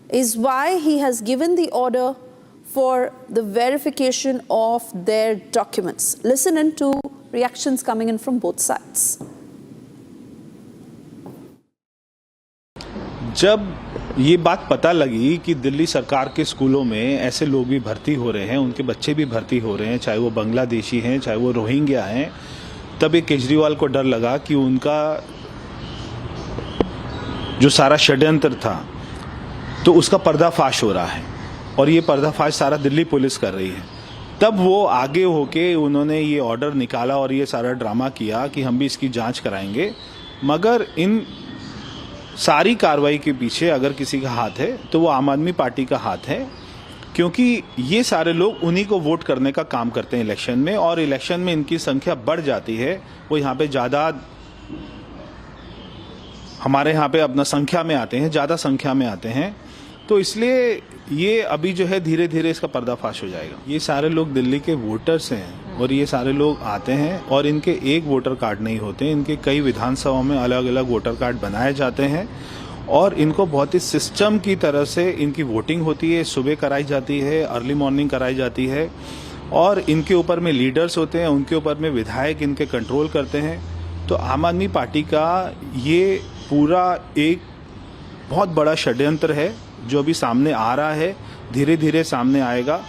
is why he has given the order for the verification of their documents. Listen in to reactions coming in from both sides. जब ये बात पता लगी कि दिल्ली सरकार के स्कूलों में ऐसे लोग भी भर्ती हो रहे हैं, उनके बच्चे भी भर्ती हो रहे हैं, चाहे वो बांग्लादेशी हैं, चाहे वो रोहिंग्या हैं, तब एक केजरीवाल को डर लगा कि उनका जो सारा षड्यंत्र था तो उसका पर्दाफाश हो रहा है और ये पर्दाफाश सारा दिल्ली पुलिस कर रही है। तब वो आगे होके उन्होंने ये ऑर्डर निकाला और ये सारा ड्रामा किया कि हम भी इसकी जांच कराएंगे। मगर इन सारी कार्रवाई के पीछे अगर किसी का हाथ है तो वो आम आदमी पार्टी का हाथ है, क्योंकि ये सारे लोग उन्हीं को वोट करने का काम करते हैं इलेक्शन में, और इलेक्शन में इनकी संख्या बढ़ जाती है। वो यहाँ पे ज़्यादा, हमारे यहाँ पे अपना संख्या में आते हैं, ज़्यादा संख्या में आते हैं, तो इसलिए ये अभी जो है धीरे धीरे इसका पर्दाफाश हो जाएगा। ये सारे लोग दिल्ली के वोटर्स हैं और ये सारे लोग आते हैं और इनके एक वोटर कार्ड नहीं होते, इनके कई विधानसभाओं में अलग अलग वोटर कार्ड बनाए जाते हैं और इनको बहुत ही सिस्टम की तरह से इनकी वोटिंग होती है, सुबह कराई जाती है, अर्ली मॉर्निंग कराई जाती है और इनके ऊपर में लीडर्स होते हैं, उनके ऊपर में विधायक इनके कंट्रोल करते हैं। तो आम आदमी पार्टी का ये पूरा एक बहुत बड़ा षड्यंत्र है जो अभी सामने आ रहा है, धीरे धीरे सामने आएगा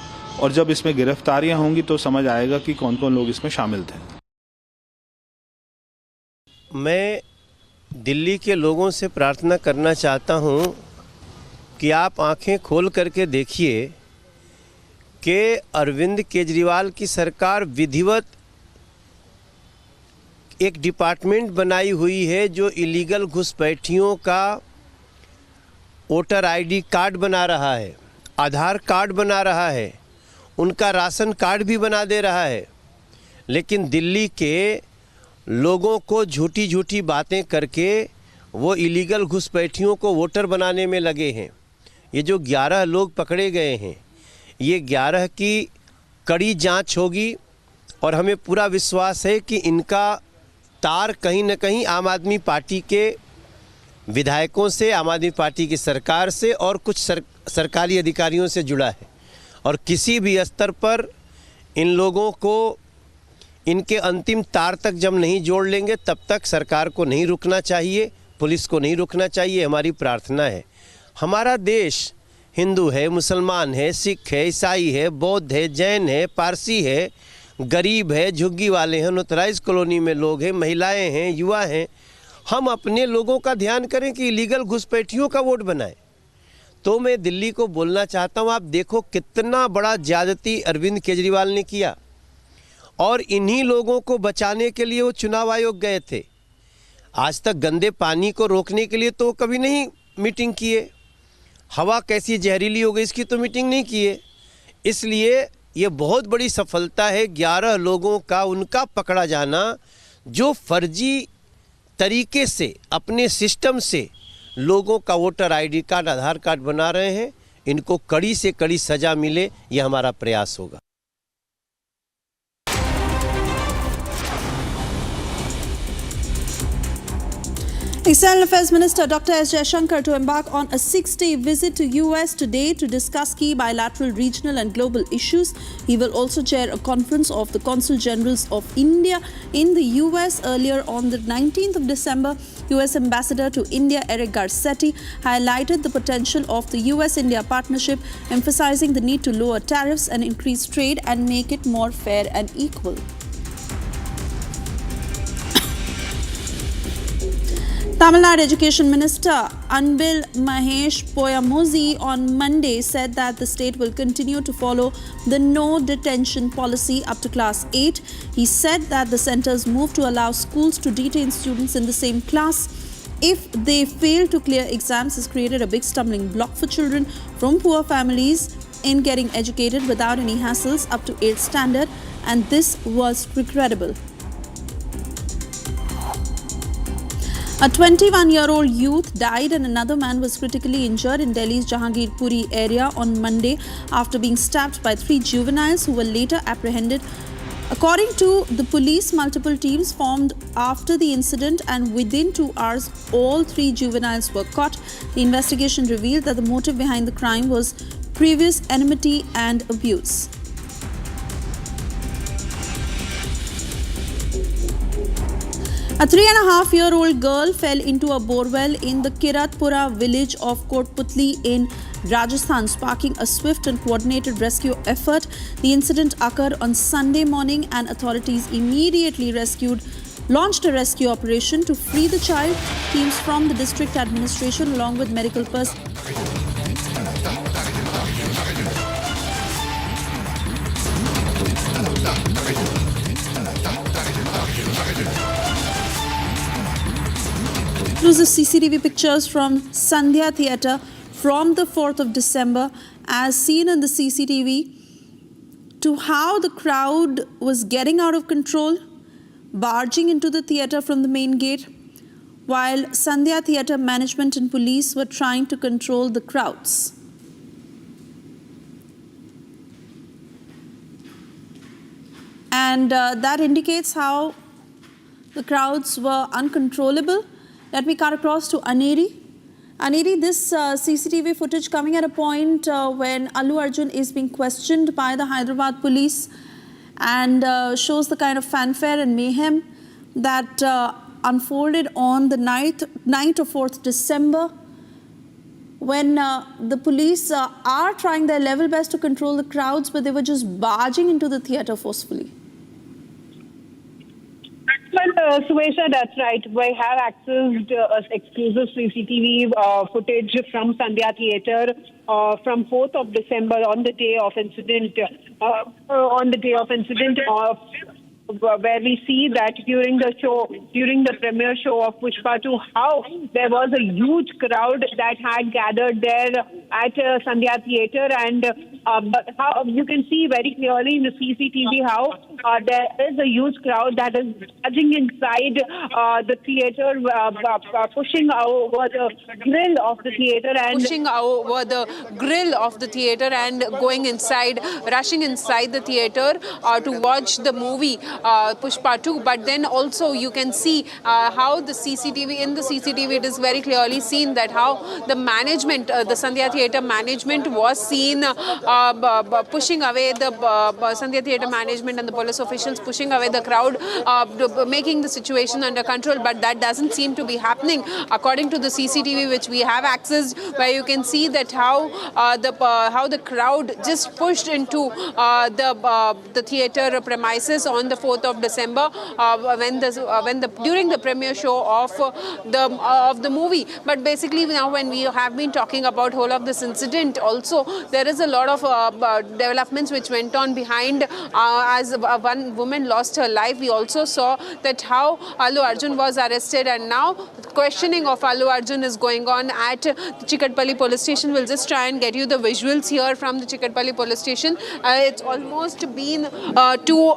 और जब इसमें गिरफ्तारियां होंगी तो समझ आएगा कि कौन कौन लोग इसमें शामिल थे। मैं दिल्ली के लोगों से प्रार्थना करना चाहता हूं कि आप आंखें खोल करके देखिए कि अरविंद केजरीवाल की सरकार विधिवत एक डिपार्टमेंट बनाई हुई है जो इलीगल घुसपैठियों का वोटर आईडी कार्ड बना रहा है, आधार कार्ड बना रहा है, उनका राशन कार्ड भी बना दे रहा है। लेकिन दिल्ली के लोगों को झूठी झूठी बातें करके वो इलीगल घुसपैठियों को वोटर बनाने में लगे हैं। ये जो 11 लोग पकड़े गए हैं, ये 11 की कड़ी जांच होगी और हमें पूरा विश्वास है कि इनका तार कहीं न कहीं आम आदमी पार्टी के विधायकों से, आम आदमी पार्टी की सरकार से और कुछ सरकारी अधिकारियों से जुड़ा है। और किसी भी स्तर पर इन लोगों को इनके अंतिम तार तक जब नहीं जोड़ लेंगे तब तक सरकार को नहीं रुकना चाहिए, पुलिस को नहीं रुकना चाहिए। हमारी प्रार्थना है, हमारा देश हिंदू है, मुसलमान है, सिख है, ईसाई है, बौद्ध है, जैन है, पारसी है, गरीब है, झुग्गी वाले हैं, अनऑथराइज कॉलोनी में लोग हैं, महिलाएं हैं, युवा हैं। हम अपने लोगों का ध्यान करें कि इलीगल घुसपैठियों का वोट बनाएं। तो मैं दिल्ली को बोलना चाहता हूं, आप देखो कितना बड़ा ज्यादती अरविंद केजरीवाल ने किया और इन्हीं लोगों को बचाने के लिए वो चुनाव आयोग गए थे। आज तक गंदे पानी को रोकने के लिए तो वो कभी नहीं मीटिंग किए, हवा कैसी जहरीली हो गई इसकी तो मीटिंग नहीं किए। इसलिए ये बहुत बड़ी सफलता है 11 लोगों का उनका पकड़ा जाना जो फर्जी तरीके से अपने सिस्टम से लोगों का वोटर आईडी कार्ड, आधार कार्ड बना रहे हैं। इनको कड़ी से कड़ी सजा मिले, ये हमारा प्रयास होगा। External Affairs Minister Dr. S. Jaishankar to embark on a 6-day visit to US today to discuss key bilateral, regional and global issues. He will also chair a conference of the Consul Generals of India in the US. Earlier on the 19th of December, US Ambassador to India Eric Garcetti highlighted the potential of the US-India partnership, emphasizing the need to lower tariffs and increase trade and make it more fair and equal. Tamil Nadu Education Minister Anbil Mahesh Poyamozi on Monday said that the state will continue to follow the no detention policy up to class 8. He said that the centre's move to allow schools to detain students in the same class if they fail to clear exams has created a big stumbling block for children from poor families in getting educated without any hassles up to 8th standard, and this was regrettable. A 21-year-old youth died and another man was critically injured in Delhi's Jahangirpuri area on Monday after being stabbed by 3 juveniles who were later apprehended. According to the police, multiple teams formed after the incident and within 2 hours, all 3 juveniles were caught. The investigation revealed that the motive behind the crime was previous enmity and abuse. A 3.5-year-old girl fell into a borewell in the Kiratpura village of Kotputli in Rajasthan, sparking a swift and coordinated rescue effort. The incident occurred on Sunday morning and authorities immediately launched a rescue operation to free the child. Teams from the district administration along with medical personnel Exclusive CCTV pictures from Sandhya Theatre from the 4th of December as seen in the CCTV to how the crowd was getting out of control, barging into the theatre from the main gate, while Sandhya Theatre management and police were trying to control the crowds. And that indicates how the crowds were uncontrollable. Let me cut across to Aneri. Aneri, this CCTV footage coming at a point when Allu Arjun is being questioned by the Hyderabad police and shows the kind of fanfare and mayhem that unfolded on the night of 4th December when the police are trying their level best to control the crowds, but they were just barging into the theatre forcefully. Well, Suesha, that's right. We have accessed exclusive CCTV footage from Sandhya Theatre from 4th of December on the day of incident. Where we see that during the premiere show of Pushpa 2, how there was a huge crowd that had gathered there at Sandhya Theatre, and how you can see very clearly in the CCTV how there is a huge crowd that is surging inside the theatre, pushing over the grill of the theatre and going inside, rushing inside the theatre to watch the movie Pushpa 2. But then also you can see how the CCTV it is very clearly seen that how the management, the Sandhya Theatre management was seen pushing away the Sandhya Theatre management and the police officials pushing away the crowd, making the situation under control. But that doesn't seem to be happening according to the CCTV which we have accessed, where you can see that how the crowd just pushed into the theatre premises on the 4th of December during the premiere show of the movie. But basically now when we have been talking about whole of this incident, also there is a lot of developments which went on behind as one woman lost her life. We also saw that how Allu Arjun was arrested, and now questioning of Allu Arjun is going on at the Chikatpalli police station. We'll just try and get you the visuals here from the Chikatpalli police station. It's almost been 2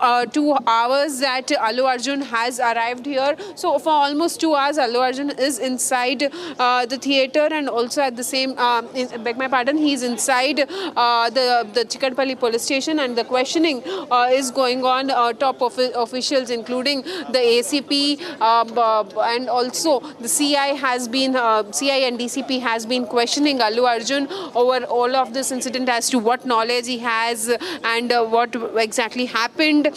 hours that Allu Arjun has arrived here. So for almost 2 hours, Allu Arjun is inside the theatre, and also at the same, beg my pardon, he's inside the Chikatpalli police station, and the questioning is going on. Top officials, including the ACP and also the CI and DCP has been questioning Allu Arjun over all of this incident as to what knowledge he has and what exactly happened,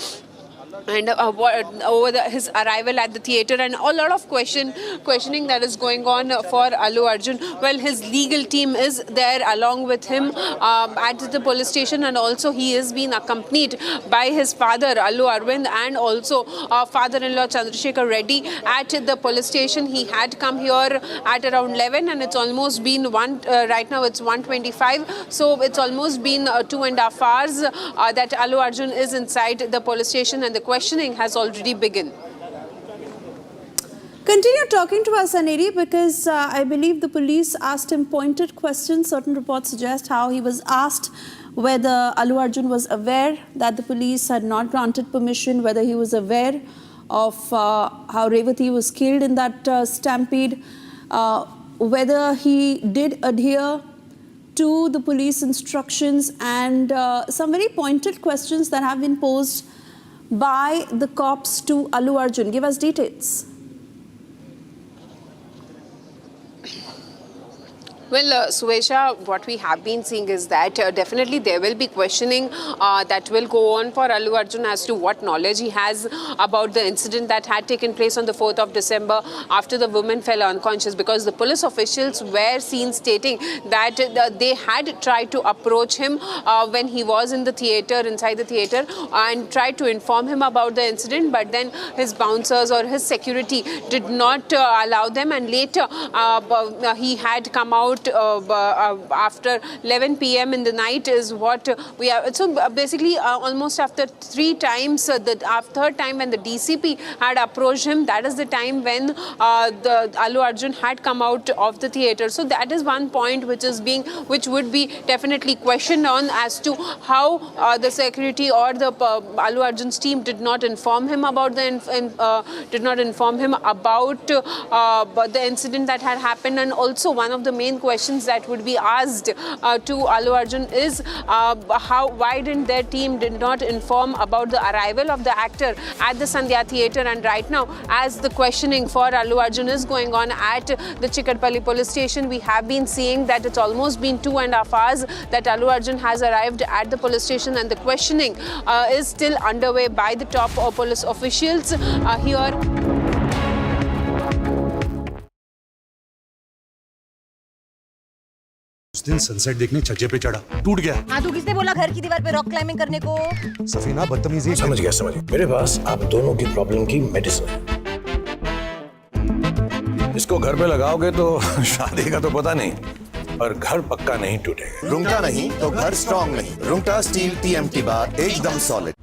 and over his arrival at the theatre, and a lot of questioning that is going on for Allu Arjun. Well, his legal team is there along with him at the police station, and also he is being accompanied by his father Allu Arvind and also father-in-law Chandrasekhar Reddy at the police station. He had come here at around 11, and it's almost been right now it's 1:25, so it's almost been 2.5 hours that Allu Arjun is inside the police station, and the questioning has already begun. Continue talking to us, Aneri, because I believe the police asked him pointed questions. Certain reports suggest how he was asked whether Allu Arjun was aware that the police had not granted permission, whether he was aware of how Revati was killed in that stampede, whether he did adhere to the police instructions, and some very pointed questions that have been posed by the cops to Allu Arjun. Give us details. Well, Suesha, what we have been seeing is that definitely there will be questioning that will go on for Allu Arjun as to what knowledge he has about the incident that had taken place on the 4th of December after the woman fell unconscious, because the police officials were seen stating that they had tried to approach him when he was in the theatre, inside the theatre, and tried to inform him about the incident, but then his bouncers or his security did not allow them, and later he had come out after 11 p.m. in the night is what we are. So basically almost after 3 times, the third time when the DCP had approached him, that is the time when the Allu Arjun had come out of the theatre. So that is one point which would be definitely questioned on as to how the security or the Allu Arjun's team did not inform him about the incident that had happened. And also one of the main questions that would be asked to Allu Arjun is why didn't their team did not inform about the arrival of the actor at the Sandhya Theatre. And right now, as the questioning for Allu Arjun is going on at the Chikatpalli police station, we have been seeing that it's almost been 2.5 hours that Allu Arjun has arrived at the police station, and the questioning is still underway by the top police officials here. उस दिन sunset देखने छज्जे पे चढ़ा, टूट गया। हाँ, तो किसने बोला घर की दीवार पे रॉक क्लाइंबिंग करने को? सफीना बदतमीजी। समझ गया। मेरे पास आप दोनों की प्रॉब्लम की मेडिसिन है। इसको घर पे लगाओगे तो शादी का तो पता नहीं, पर घर पक्का नहीं टूटेगा। रुंगटा नहीं तो घर स्ट्रॉन्ग नहीं। रुंगटा स्टील TMT बार एकदम solid.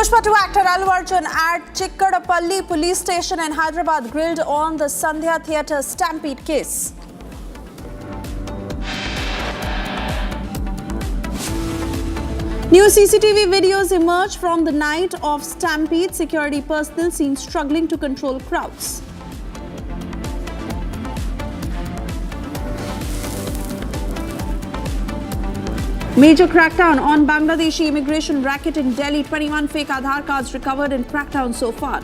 Pushpa 2 actor Allu Arjun at Chikkadapalli police station in Hyderabad grilled on the Sandhya Theatre stampede case. New CCTV videos emerge from the night of stampede. Security personnel seen struggling to control crowds. Major crackdown on Bangladeshi immigration racket in Delhi. 21 fake Aadhaar cards recovered in crackdown so far.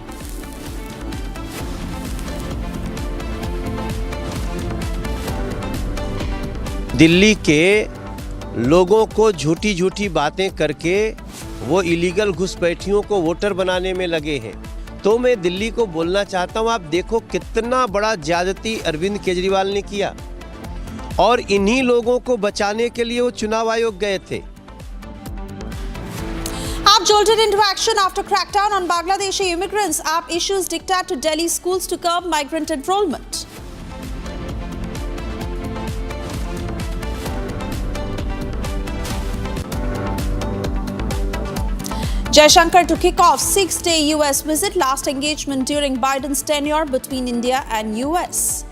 Delhi के लोगों को झूठी झूठी बातें करके वो illegal घुसपैठियों को वोटर बनाने में लगे हैं। तो मैं दिल्ली को बोलना चाहता हूं, आप देखो कितना बड़ा ज्यादती अरविंद केजरीवाल ने किया और इन्हीं लोगों को बचाने के लिए वो चुनाव आयोग गए थे। AAP jolted into action after crackdown on Bangladeshi immigrants. AAP issues diktat to Delhi schools to curb migrant enrollment. Jaishankar to kick off 6-day US visit. Last engagement during Biden's tenure between India and US.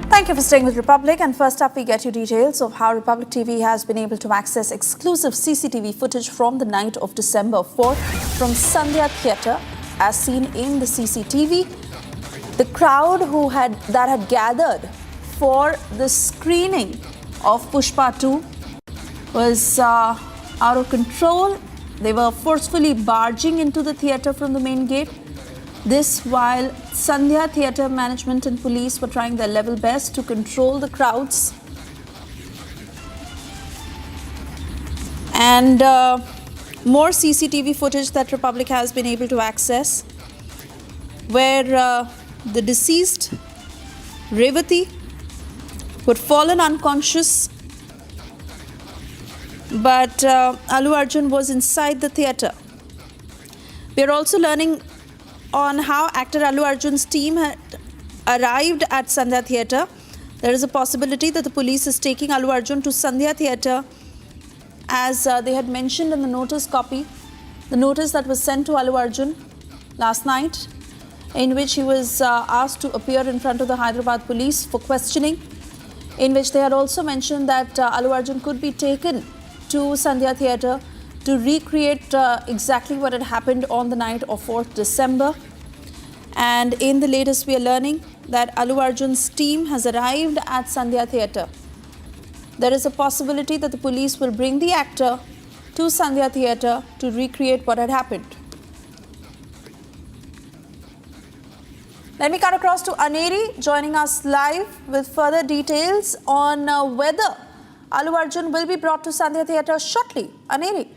Thank you for staying with Republic, and first up we get you details of how Republic TV has been able to access exclusive CCTV footage from the night of December 4th from Sandhya Theatre as seen in the CCTV. The crowd that had gathered for the screening of Pushpa 2 was out of control. They were forcefully barging into the theatre from the main gate. This while Sandhya Theatre management and police were trying their level best to control the crowds. And more CCTV footage that Republic has been able to access, where the deceased Revati had fallen unconscious, but Allu Arjun was inside the theatre. We are also learning on how actor Allu Arjun's team had arrived at Sandhya Theatre. There is a possibility that the police is taking Allu Arjun to Sandhya Theatre, as they had mentioned in the notice copy, the notice that was sent to Allu Arjun last night, in which he was asked to appear in front of the Hyderabad police for questioning, in which they had also mentioned that Allu Arjun could be taken to Sandhya Theatre to recreate exactly what had happened on the night of 4th December. And in the latest, we are learning that Allu Arjun's team has arrived at Sandhya Theatre. There is a possibility that the police will bring the actor to Sandhya Theatre to recreate what had happened. Let me cut across to Aneri, joining us live with further details on whether Allu Arjun will be brought to Sandhya Theatre shortly. Aneri.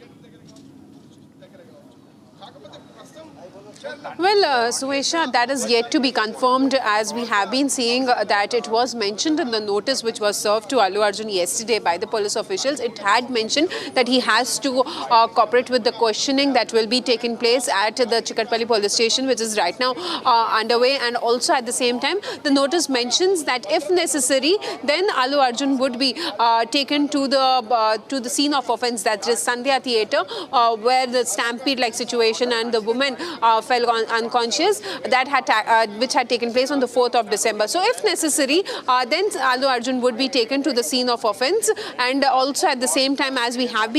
Well, Suesha, that is yet to be confirmed, as we have been seeing that it was mentioned in the notice which was served to Allu Arjun yesterday by the police officials. It had mentioned that he has to cooperate with the questioning that will be taking place at the Chikkadapalli police station, which is right now underway. And also at the same time, the notice mentions that if necessary, then Allu Arjun would be taken to the scene of offence, that is Sandhya Theatre, where the stampede-like situation and the woman fell unconscious, which had taken place on the 4th of December. So if necessary, then Allu Arjun would be taken to the scene of offence. And also at the same time, as we have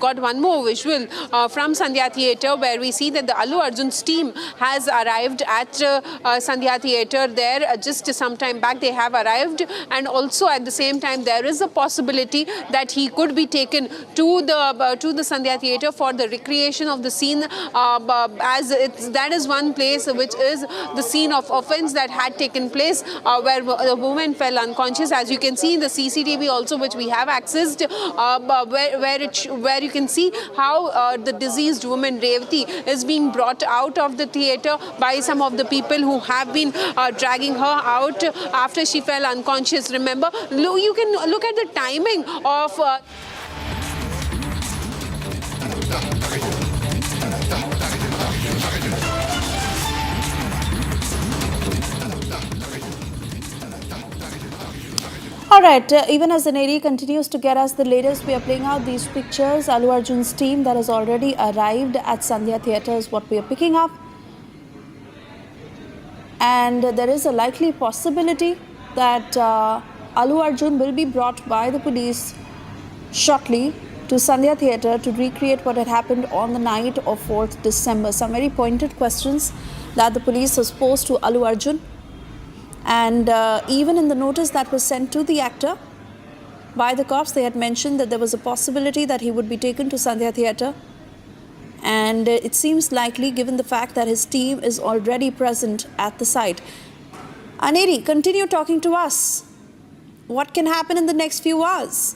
got one more visual from Sandhya Theatre, where we see that the Allu Arjun's team has arrived at Sandhya Theatre there just some time back. They have arrived, and also at the same time there is a possibility that he could be taken to the Sandhya Theatre for the recreation of the scene as that is one place which is the scene of offence that had taken place, where the woman fell unconscious. As you can see in the CCTV also, which we have accessed, where you can see how the deceased woman Revati is being brought out of the theatre by some of the people who have been dragging her out after she fell unconscious. Remember, you can look at the timing of All right, even as the Navy continues to get us the latest, we are playing out these pictures. Allu Arjun's team that has already arrived at Sandhya Theatre is what we are picking up. And there is a likely possibility that Allu Arjun will be brought by the police shortly to Sandhya Theatre to recreate what had happened on the night of 4th December. Some very pointed questions that the police has posed to Allu Arjun. And even in the notice that was sent to the actor by the cops, they had mentioned that there was a possibility that he would be taken to Sandhya Theatre. And it seems likely, given the fact that his team is already present at the site. Aneri, continue talking to us. What can happen in the next few hours?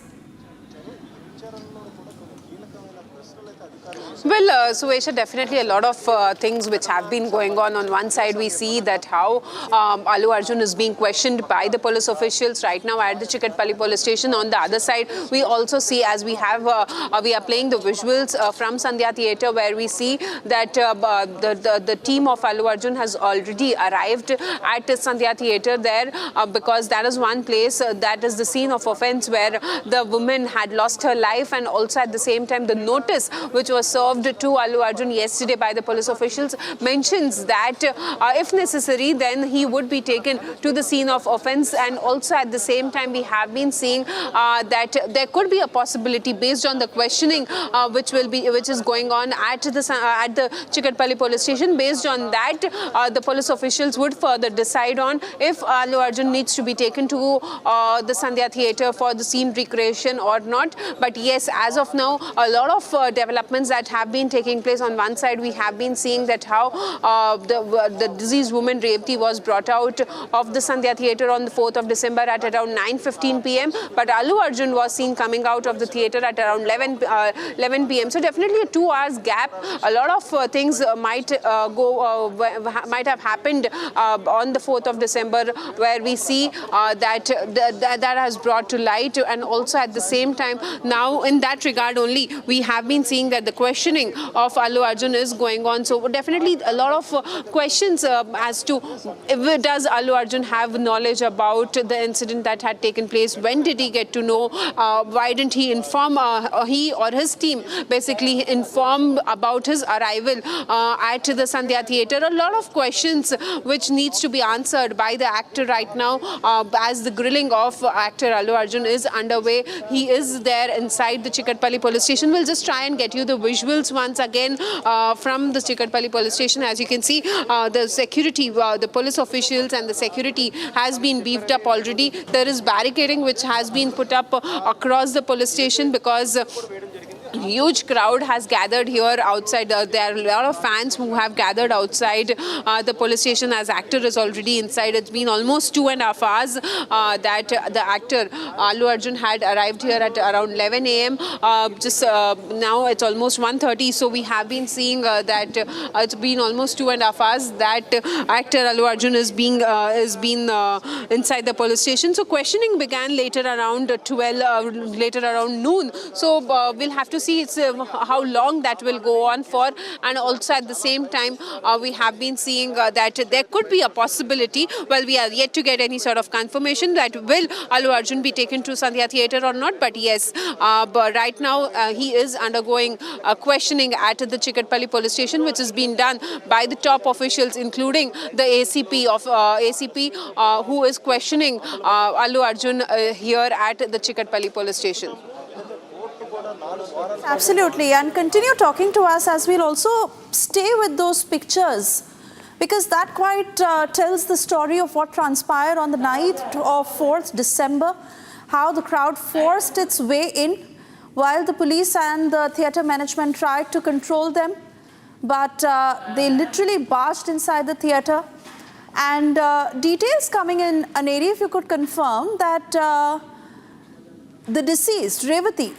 Well, Suesha, definitely a lot of things which have been going on. On one side, we see that how Allu Arjun is being questioned by the police officials right now at the Chikatpalli police station. On the other side, we also see, as we have, we are playing the visuals from Sandhya Theatre, where we see that the team of Allu Arjun has already arrived at Sandhya Theatre there, because that is one place that is the scene of offence where the woman had lost her life, and also at the same time the notice which was served to Allu Arjun yesterday by the police officials mentions that if necessary, then he would be taken to the scene of offence. And also at the same time, we have been seeing that there could be a possibility, based on the questioning which is going on at the Chikatpalli police station. Based on that, the police officials would further decide on if Allu Arjun needs to be taken to the Sandhya Theatre for the scene recreation or not. But yes, as of now, a lot of developments that have been taking place. On one side, we have been seeing that how the deceased woman Revati was brought out of the Sandhya Theatre on the 4th of December at around 9:15 p.m. But Allu Arjun was seen coming out of the theatre at around 11 p.m. So definitely a 2 hours gap. A lot of things might have happened on the 4th of December, where we see that has brought to light. And also at the same time, now in that regard only, we have been seeing that the questioning of Allu Arjun is going on. So definitely a lot of questions as to if does Allu Arjun have knowledge about the incident that had taken place. When did he get to know? Why didn't he inform, he or his team basically inform about his arrival at the Sandhya Theatre? A lot of questions which needs to be answered by the actor right now, as the grilling of actor Allu Arjun is underway. He is there inside the Chikatpalli police station. We'll just try and get you the visuals once again from the Chikatpalli police station. As you can see, the security, the police officials and the security has been beefed up already. There is barricading which has been put up across the police station, because huge crowd has gathered here outside. There are a lot of fans who have gathered outside the police station, as actor is already inside. It's been almost 2.5 hours that the actor Allu Arjun had arrived here at around 11 a.m. Just now it's almost 1:30. So we have been seeing that it's been almost 2.5 hours that actor Allu Arjun is being inside the police station. So questioning began later around 12, later around noon. So we'll have to see how long that will go on for. And also at the same time, we have been seeing that there could be a possibility, well, we are yet to get any sort of confirmation that will Allu Arjun be taken to Sandhya Theatre or not. But yes, but right now he is undergoing questioning at the Chikatpalli police station, which is being done by the top officials, including the ACP who is questioning Allu Arjun here at the Chikatpalli police station. Absolutely, and continue talking to us, as we'll also stay with those pictures, because that quite tells the story of what transpired on the night of 4th December, how the crowd forced its way in while the police and the theatre management tried to control them. but they literally barged inside the theatre. And details coming in, Aneri, if you could confirm that the deceased, Revati,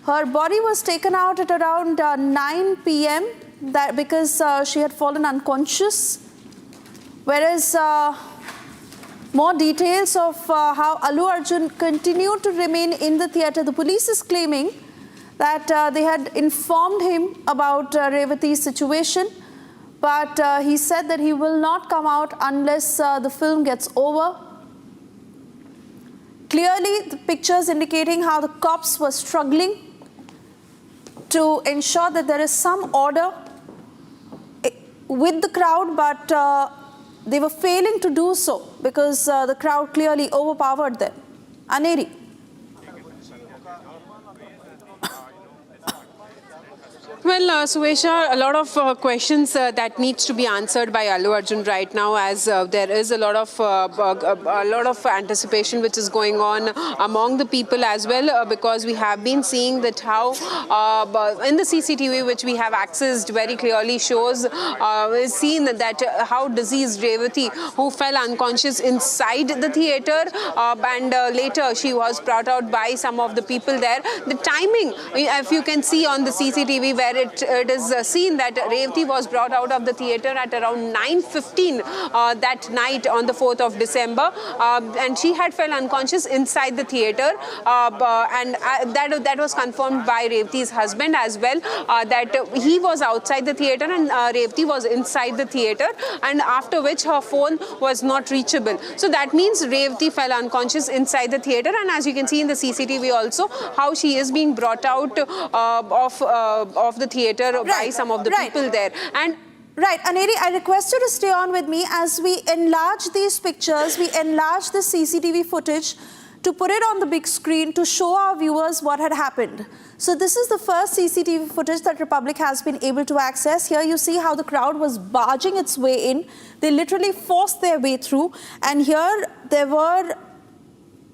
her body was taken out at around 9 p.m. Because she had fallen unconscious. Whereas more details of how Allu Arjun continued to remain in the theatre. The police is claiming that they had informed him about Revati's situation, but he said that he will not come out unless the film gets over. Clearly, the pictures indicating how the cops were struggling to ensure that there is some order with the crowd, but they were failing to do so because the crowd clearly overpowered them. Aneri. Well, Suesha, a lot of questions that needs to be answered by Allu Arjun right now, as there is a lot of anticipation which is going on among the people as well, because we have been seeing that how in the CCTV which we have accessed very clearly shows is seen that how deceased Revati, who fell unconscious inside the theatre, and later she was brought out by some of the people there. The timing, if you can see on the CCTV, where it is seen that Revati was brought out of the theatre at around 9:15 that night on the 4th of December, and she had fell unconscious inside the theatre, and that was confirmed by Revati's husband as well, that he was outside the theatre and Revati was inside the theatre, and after which her phone was not reachable. So that means Revati fell unconscious inside the theatre, and as you can see in the CCTV also, how she is being brought out of the theatre by some of the people there. And right, Aneri, I request you to stay on with me as we enlarge these pictures, we enlarge the CCTV footage to put it on the big screen to show our viewers what had happened. So this is the first CCTV footage that Republic has been able to access. Here you see how the crowd was barging its way in. They literally forced their way through, and here there were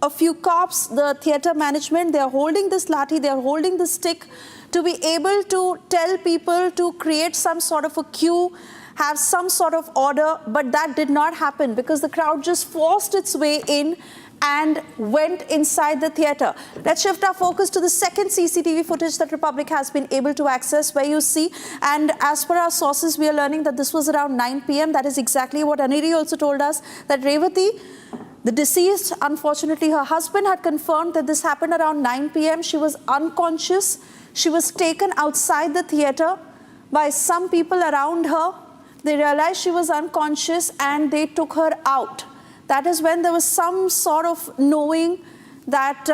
a few cops, the theatre management, they are holding this lathi, they are holding the stick to be able to tell people to create some sort of a queue, have some sort of order, but that did not happen because the crowd just forced its way in and went inside the theatre. Let's shift our focus to the second CCTV footage that Republic has been able to access, where you see, and as per our sources, we are learning that this was around 9 p.m. That is exactly what Aneri also told us, that Revati, the deceased, unfortunately, her husband had confirmed that this happened around 9 p.m. She was unconscious. She was taken outside the theatre by some people around her. They realized she was unconscious and they took her out. That is when there was some sort of knowing that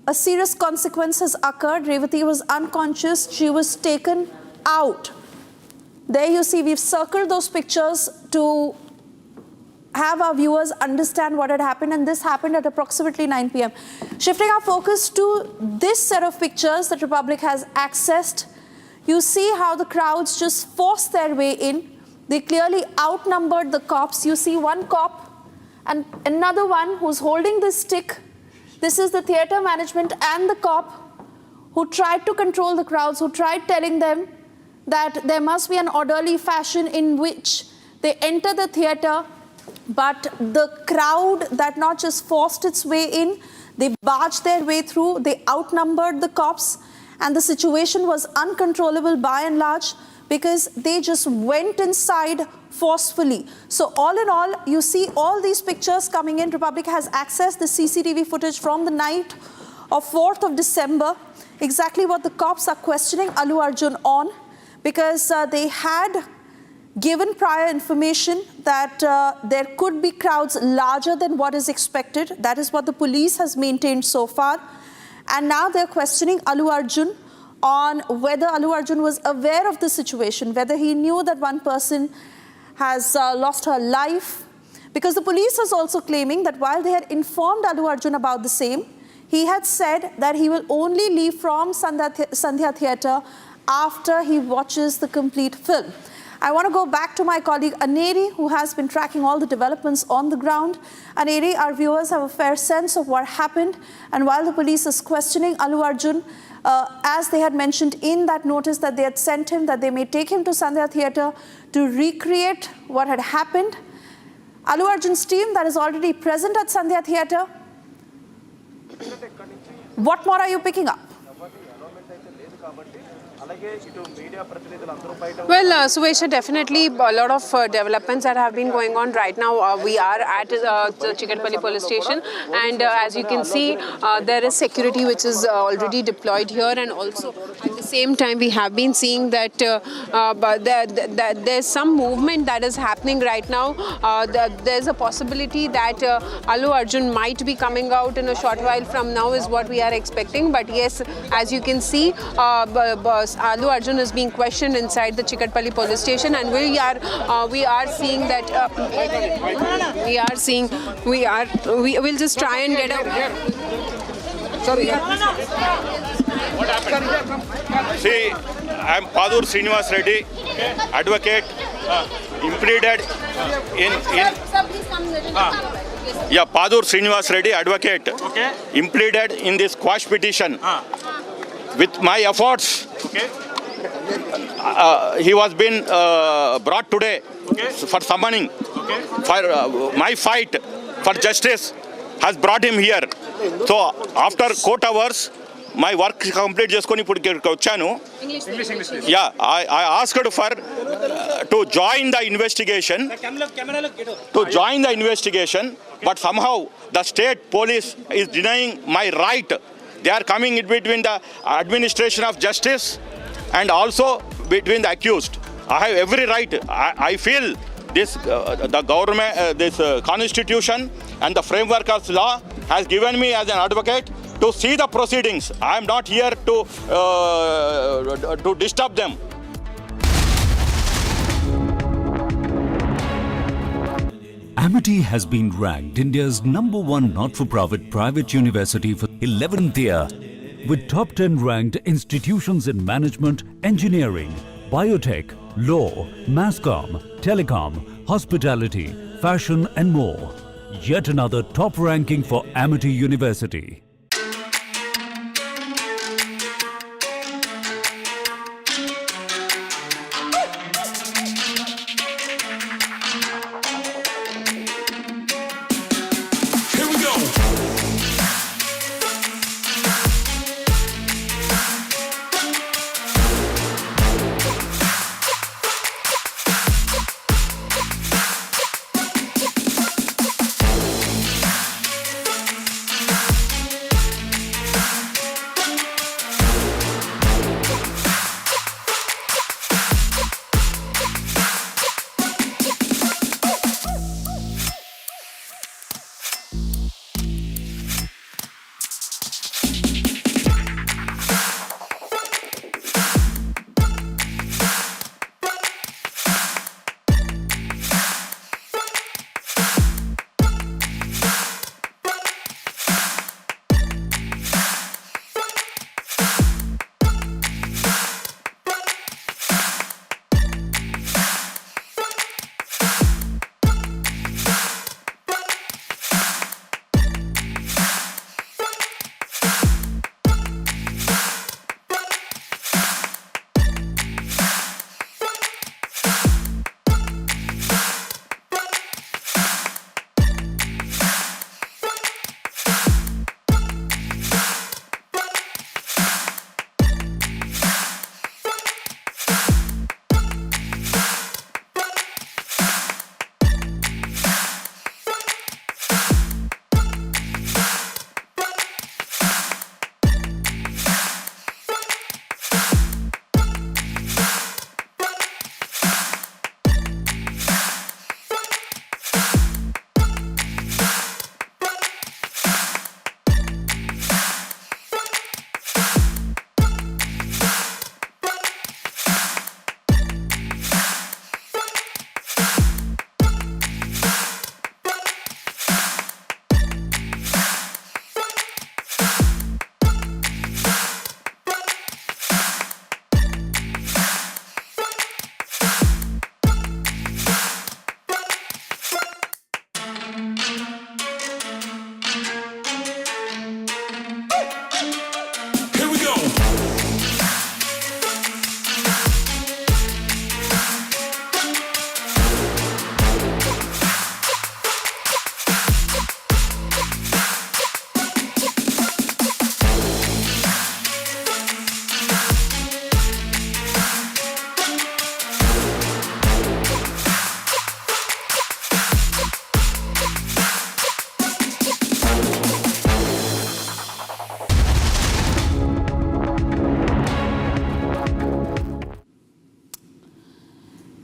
a serious consequence has occurred. Revati was unconscious. She was taken out. There you see, we've circled those pictures to have our viewers understand what had happened, and this happened at approximately 9 p.m. Shifting our focus to this set of pictures that Republic has accessed, you see how the crowds just forced their way in. They clearly outnumbered the cops. You see one cop and another one who's holding this stick. This is the theatre management and the cop who tried to control the crowds, who tried telling them that there must be an orderly fashion in which they enter the theatre. But the crowd that not just forced its way in, they barged their way through, they outnumbered the cops, and the situation was uncontrollable by and large because they just went inside forcefully. So all in all, you see all these pictures coming in. Republic has accessed the CCTV footage from the night of 4th of December, exactly what the cops are questioning Allu Arjun on, because they had given prior information that there could be crowds larger than what is expected. That is what the police has maintained so far. And now they're questioning Allu Arjun on whether Allu Arjun was aware of the situation, whether he knew that one person has lost her life. Because the police was also claiming that while they had informed Allu Arjun about the same, he had said that he will only leave from Sandhya Theatre after he watches the complete film. I want to go back to my colleague Aneri, who has been tracking all the developments on the ground. Aneri, our viewers have a fair sense of what happened. And while the police is questioning Allu Arjun, as they had mentioned in that notice that they had sent him, that they may take him to Sandhya Theatre to recreate what had happened. Allu Arjun's team that is already present at Sandhya Theatre. What more are you picking up? Well, Suesha, definitely a lot of developments that have been going on right now. We are at the Chikatpalli police station, and as you can see, there is security which is already deployed here, and also at the same time we have been seeing that there's some movement that is happening right now. There's a possibility that Allu Arjun might be coming out in a short while from now is what we are expecting. But yes, as you can see, Allu Arjun is being questioned inside the Chikatpalli police station, and we are seeing that we'll just try and get a. Sorry. See, I'm Padur Srinivas Reddy, advocate, impleaded in Padur Srinivas Reddy, advocate, impleaded in this quash petition. With my efforts, he was been brought today for summoning. For my fight for justice has brought him here. So after court hours, my work complete చేసుకొని ఇప్పుడు వచ్చాను. Yeah, I asked for to join the investigation, but somehow the state police is denying my right. They are coming in between the administration of justice and also between the accused. I have every right. I feel this the government, this constitution and the framework of law has given me as an advocate to see the proceedings. I am not here to disturb them. Amity has been ranked India's #1 not-for-profit private university for 11th year, with top 10 ranked institutions in management, engineering, biotech, law, masscom, telecom, hospitality, fashion and more. Yet another top ranking for Amity University.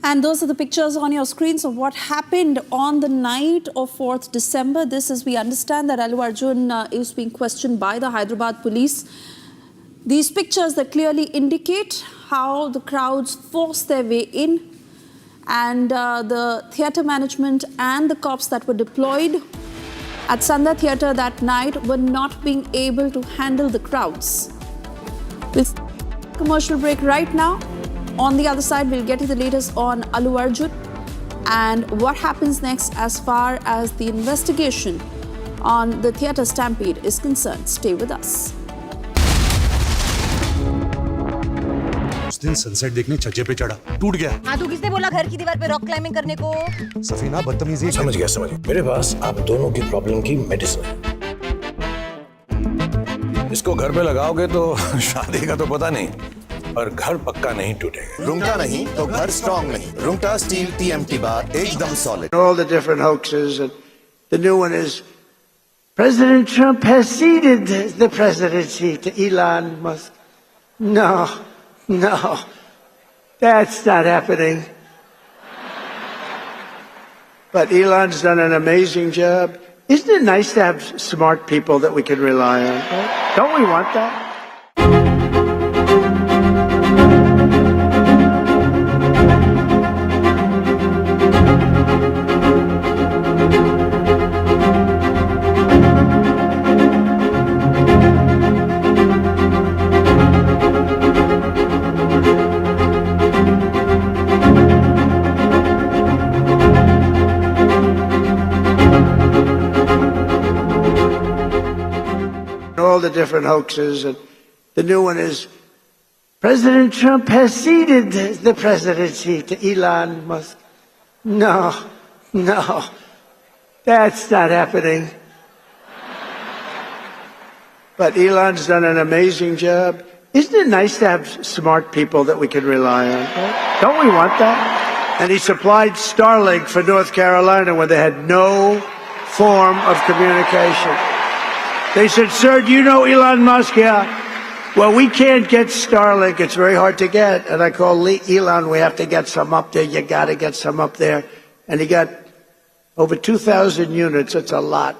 And those are the pictures on your screens of what happened on the night of 4th December. This is, we understand that Allu Arjun is being questioned by the Hyderabad police. These pictures that clearly indicate how the crowds forced their way in, and the theatre management and the cops that were deployed at Sandhya Theatre that night were not being able to handle the crowds. We'll commercial break right now. On the other side, we'll get to the latest on Allu Arjun and what happens next as far as the investigation on the theatre stampede is concerned. Stay with us. उस दिन sunset देखने छज्जे पे चढ़ा, टूट गया। हाँ, तो किसने बोला घर की दीवार पे रॉक क्लाइंबिंग करने को? सफीना बदतमीजी। समझ गया। मेरे पास आप दोनों की प्रॉब्लम की मेडिसिन है। इसको घर पे लगाओगे तो शादी का तो पता नहीं, पर घर पक्का नहीं टूटेगा। रुंगटा नहीं तो घर स्ट्रॉन्ग नहीं। रुंगटा स्टील TMT बार एकदम solid. All the different hoaxes, and the new one is President Trump has ceded the presidency to Elon Musk. No, that's not happening. But Elon's done an amazing job. Isn't it nice to have smart people that we can rely on? Right? Don't we want that? All the different hoaxes, and the new one is President Trump has ceded the presidency to Elon Musk. No, that's not happening. But Elon's done an amazing job. Isn't it nice to have smart people that we can rely on? Right? Don't we want that? And he supplied Starlink for North Carolina when they had no form of communication. They said, sir, do you know Elon Musk? Yeah. Well, we can't get Starlink. It's very hard to get. And I called Elon, we have to get some up there. You got to get some up there. And he got over 2,000 units. It's a lot.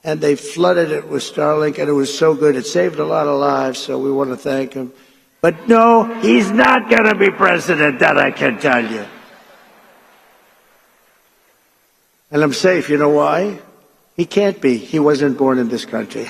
And they flooded it with Starlink, and it was so good. It saved a lot of lives, so we want to thank him. But no, he's not going to be president, that I can tell you. And I'm safe. You know why? He can't be. He wasn't born in this country.